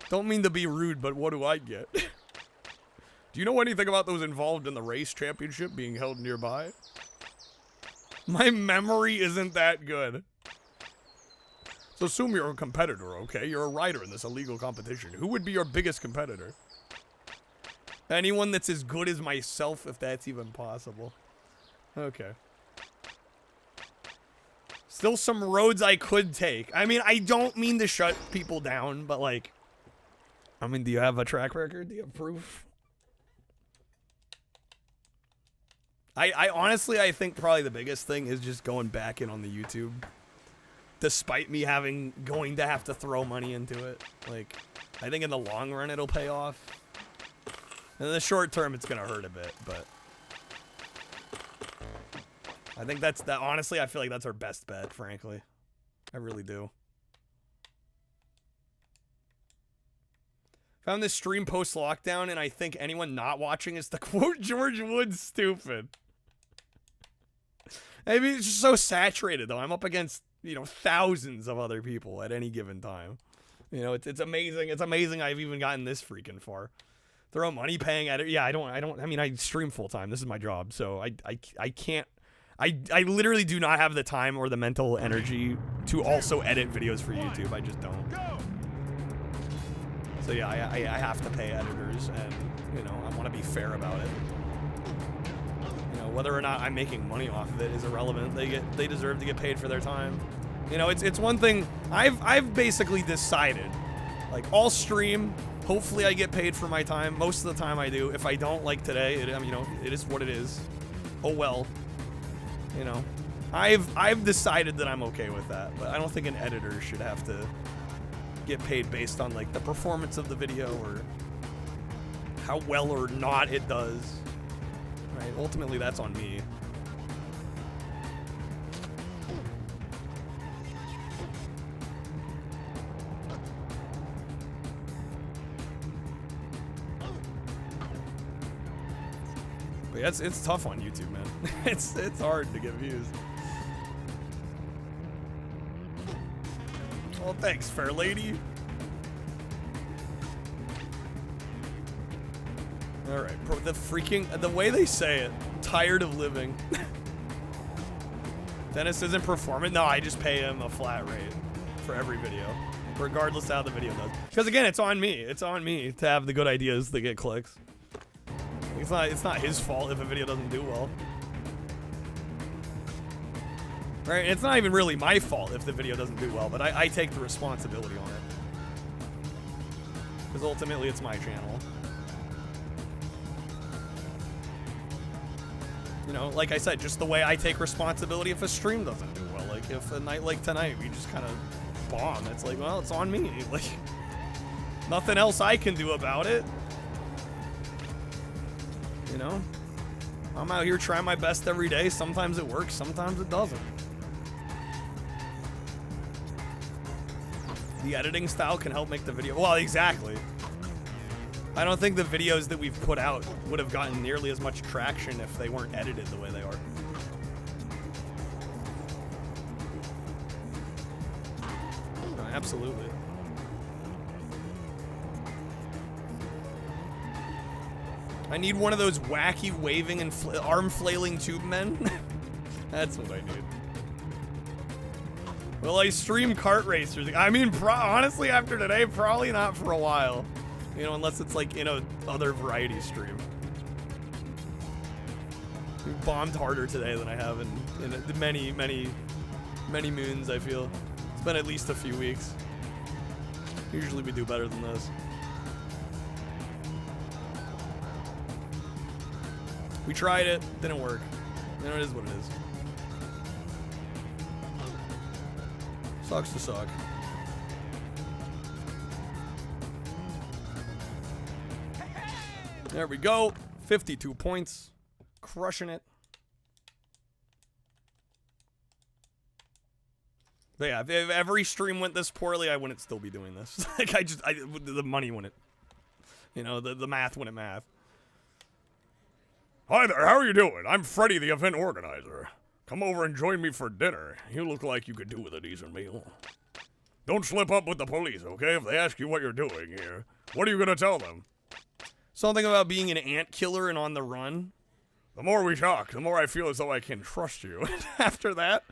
Don't mean to be rude, but what do I get? Do you know anything about those involved in the race championship being held nearby? My memory isn't that good. So assume you're a competitor, okay? You're a rider in this illegal competition. Who would be your biggest competitor? Anyone that's as good as myself, if that's even possible. Okay. Still some roads I could take. I mean, I don't mean to shut people down, but like, I mean, do you have a track record? Do you have proof? I honestly, I think probably the biggest thing is just going back in on the YouTube. Despite me going to have to throw money into it. Like, I think in the long run it'll pay off. In the short term it's gonna hurt a bit, but I think honestly, I feel like that's our best bet, frankly. I really do. Found this stream post-lockdown, and I think anyone not watching is to quote George Woods stupid. I mean, it's just so saturated, though. I'm up against, you know, thousands of other people at any given time. You know, it's amazing. It's amazing I've even gotten this freaking far. Throw money paying at it. Yeah, I mean, I stream full time. This is my job. So I can't, I literally do not have the time or the mental energy to also edit videos for YouTube. I just don't. So yeah, I have to pay editors, and, you know, I want to be fair about it. You know, whether or not I'm making money off of it is irrelevant. They deserve to get paid for their time. You know, it's one thing I've basically decided, like, I'll stream. Hopefully I get paid for my time. Most of the time I do. If I don't, like today, you know, it is what it is. Oh well. You know, I've decided that I'm okay with that, but I don't think an editor should have to get paid based on like the performance of the video or how well or not it does. Right? Ultimately, that's on me. But yeah, it's tough on YouTube, man. it's hard to get views. Well, thanks, fair lady. All right, bro, the way they say it, I'm tired of living. Dennis isn't performing. No, I just pay him a flat rate for every video, regardless of how the video does. Because again, it's on me. It's on me to have the good ideas that get clicks. It's not his fault if a video doesn't do well. Right? It's not even really my fault if the video doesn't do well, but I take the responsibility on it. Because ultimately, it's my channel. You know, like I said, just the way I take responsibility if a stream doesn't do well. Like, if a night like tonight, we just kind of bomb. It's like, well, it's on me. Like, nothing else I can do about it. You know? I'm out here trying my best every day. Sometimes it works, sometimes it doesn't. The editing style can help make the video. Well, exactly. I don't think the videos that we've put out would have gotten nearly as much traction if they weren't edited the way they are. No, absolutely. I need one of those wacky waving and arm flailing tube men. That's what I need. Will I stream kart racers? I mean, honestly, after today, probably not for a while. You know, unless it's like in a other variety stream. We bombed harder today than I have in many moons, I feel. It's been at least a few weeks. Usually we do better than this. We tried it, didn't work. You know, it is what it is. Sucks to suck. There we go. 52 points. Crushing it. But yeah, if every stream went this poorly, I wouldn't still be doing this. Like, the money wouldn't. You know, the math wouldn't math. Hi there, how are you doing? I'm Freddy, the event organizer. Come over and join me for dinner. You look like you could do with a decent meal. Don't slip up with the police, okay? If they ask you what you're doing here, what are you gonna tell them? Something about being an ant killer and on the run. The more we talk, the more I feel as though I can trust you. After that,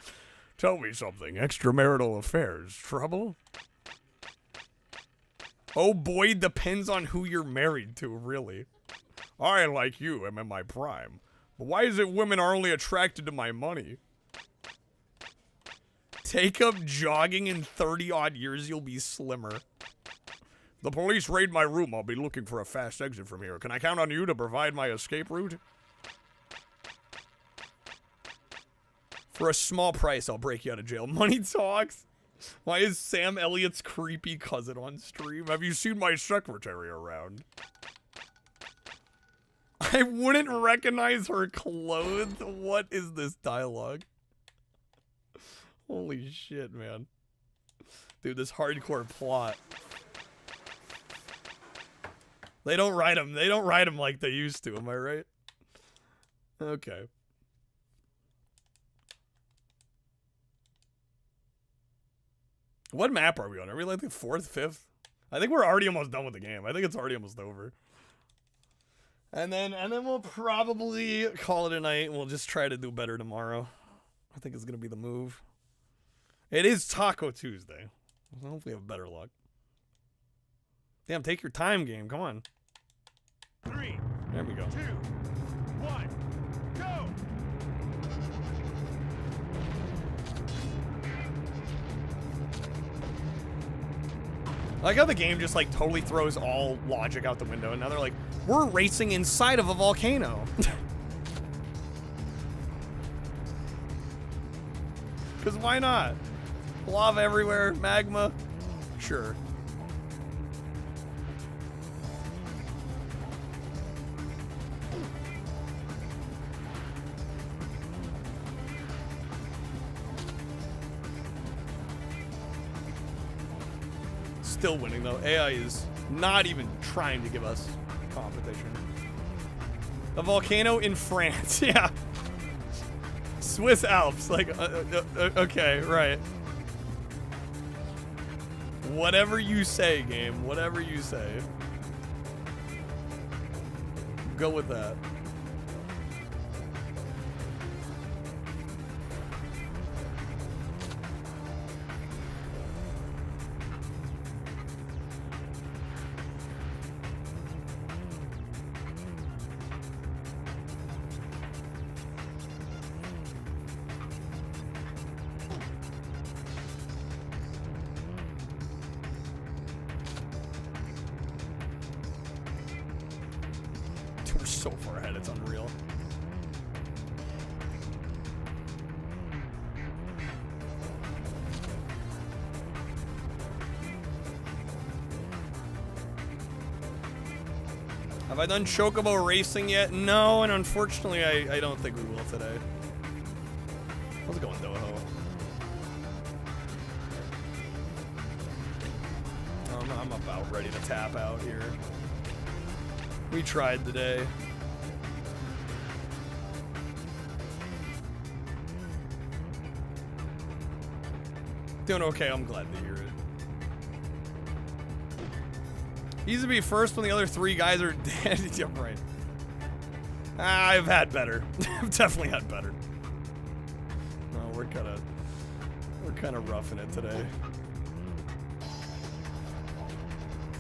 tell me something. Extramarital affairs. Trouble? Oh boy, depends on who you're married to, really. I, like you, am in my prime. But why is it women are only attracted to my money? Take up jogging in 30-odd years, you'll be slimmer. The police raid my room. I'll be looking for a fast exit from here. Can I count on you to provide my escape route? For a small price, I'll break you out of jail. Money talks. Why is Sam Elliott's creepy cousin on stream? Have you seen my secretary around? I wouldn't recognize her clothes. What is this dialogue? Holy shit, man. Dude, this hardcore plot. They don't write them. They don't write them like they used to. Am I right? Okay. What map are we on? Are we like the 4th, 5th? I think we're already almost done with the game. I think it's already almost over. And then we'll probably call it a night and we'll just try to do better tomorrow. I think it's gonna be the move. It is Taco Tuesday. Hopefully we have better luck. Damn, take your time, game. Come on. 3. There we go. 2. 1. Go. I like how the game just like totally throws all logic out the window, and now they're like, we're racing inside of a volcano. Because why not? Lava everywhere, magma. Sure. Still winning though. AI is not even trying to give us competition. A volcano in France. Yeah. Swiss Alps. Like, okay, right. Whatever you say, game. Whatever you say. Go with that. We're so far ahead, it's unreal. Have I done Chocobo racing yet? No, and unfortunately I don't think we will today. How's it going, Doho? I'm about ready to tap out here. We tried today. Doing okay, I'm glad to hear it. Easy to be first when the other three guys are dead. Yeah, right. I've had better. I've definitely had better. No, we're kind of roughing it today.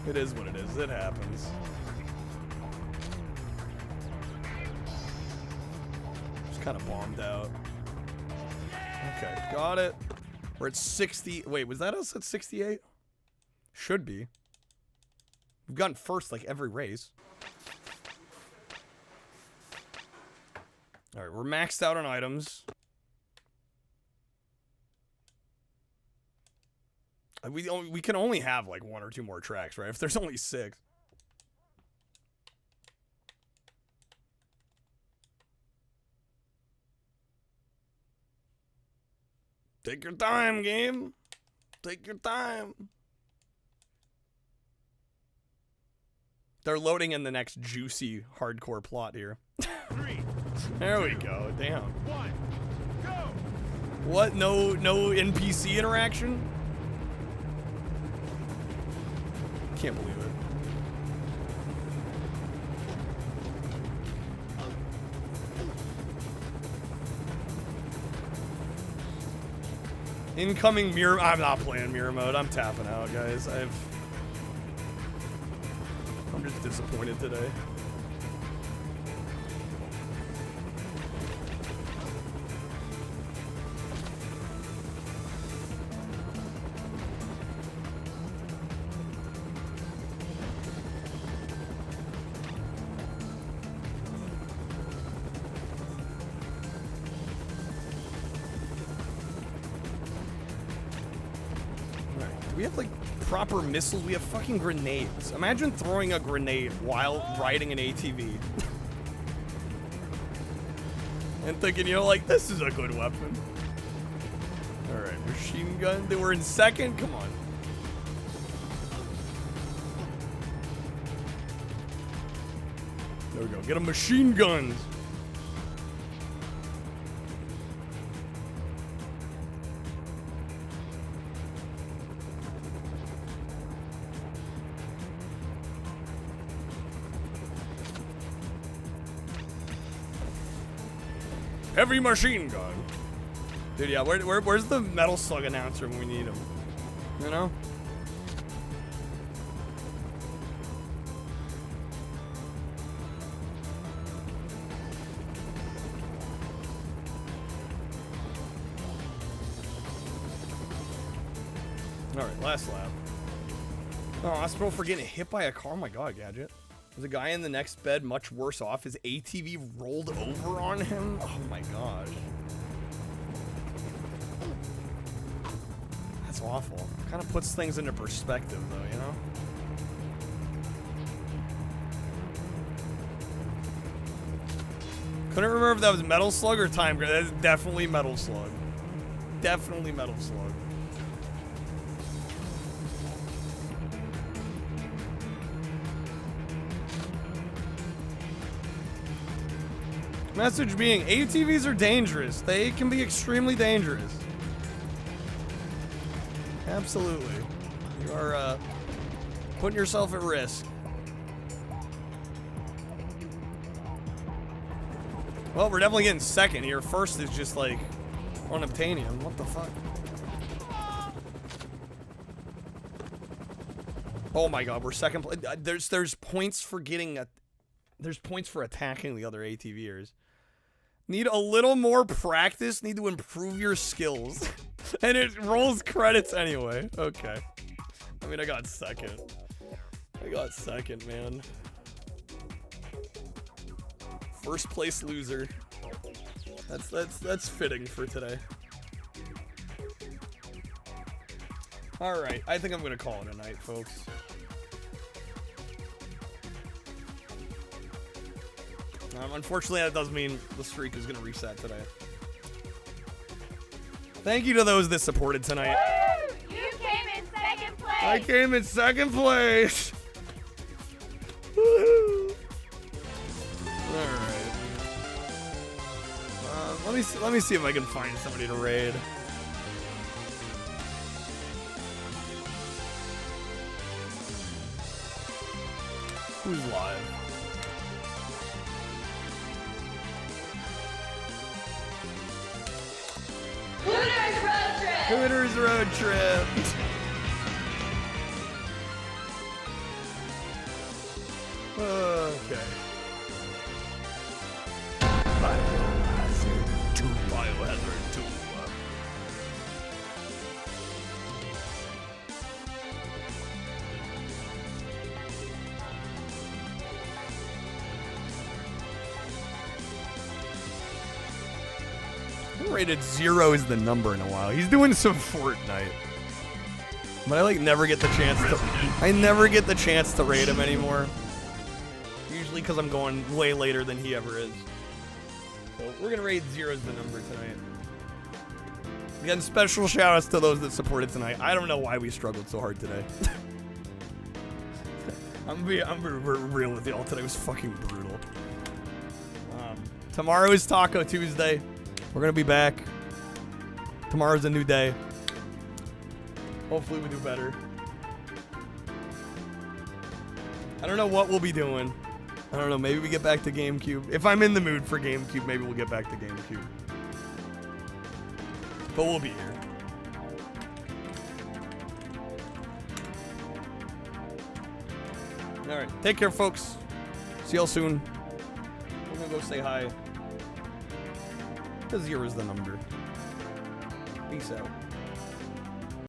It is what it is. It happens. Just kind of bombed out. Okay, got it. We're at 60. Wait, was that us at 68? Should be. We've gotten first like every race. All right, we're maxed out on items. We can only have like 1 or 2 more tracks, right? If there's only 6. Take your time, game. Take your time. They're loading in the next juicy hardcore plot here. 3. There we go. Damn. 1. Go. What? No NPC interaction? Can't believe it. Incoming mirror. I'm not playing mirror mode. I'm tapping out, guys. I'm just disappointed today. Do we have like proper missiles? We have fucking grenades. Imagine throwing a grenade while riding an ATV. And thinking, you know, like, this is a good weapon. Alright, machine gun. They were in second? Come on. There we go. Get a machine gun. Heavy machine gun. Dude, yeah, where's the Metal Slug announcer when we need him? You know? Alright, last lap. Oh, I was supposed for getting hit by a car. Oh my god, Gadget. There's a guy in the next bed much worse off. His ATV rolled over on him. Oh my gosh. That's awful. Kind of puts things into perspective though, you know? Couldn't remember if that was Metal Slug or Time Grid. That's definitely Metal Slug. Definitely Metal Slug. Message being, ATVs are dangerous. They can be extremely dangerous. Absolutely. You are putting yourself at risk. Well, we're definitely getting second here. First is just like unobtainium. What the fuck? Oh my god, we're second place. There's points for getting a... There's points for attacking the other ATVers. Need a little more practice. Need to improve your skills. And it rolls credits anyway. Okay. I mean, I got second. I got second, man. First place loser. That's fitting for today. All right, I think I'm gonna call it a night, folks. Unfortunately, that does mean the streak is gonna reset today. Thank you to those that supported tonight. Woo! You came in second place. I came in second place. Woohoo! All right. Let me see if I can find somebody to raid. Who's live? Hooters road trip. Hooters road trip. Okay. Biohazard 2. Biohazard 2. Rated 0 is the number in a while. He's doing some Fortnite. But I like never get the chance to... I never get the chance to raid him anymore. Usually because I'm going way later than he ever is. So we're going to raid 0 as the number tonight. Again, special shout outs to those that supported tonight. I don't know why we struggled so hard today. I'm real with y'all. Today was fucking brutal. Tomorrow is Taco Tuesday. We're going to be back. Tomorrow's a new day. Hopefully we do better. I don't know what we'll be doing. I don't know. Maybe we get back to GameCube. If I'm in the mood for GameCube, maybe we'll get back to GameCube. But we'll be here. Alright. Take care, folks. See y'all soon. We're going to go say hi. 0 is the number. Peace out.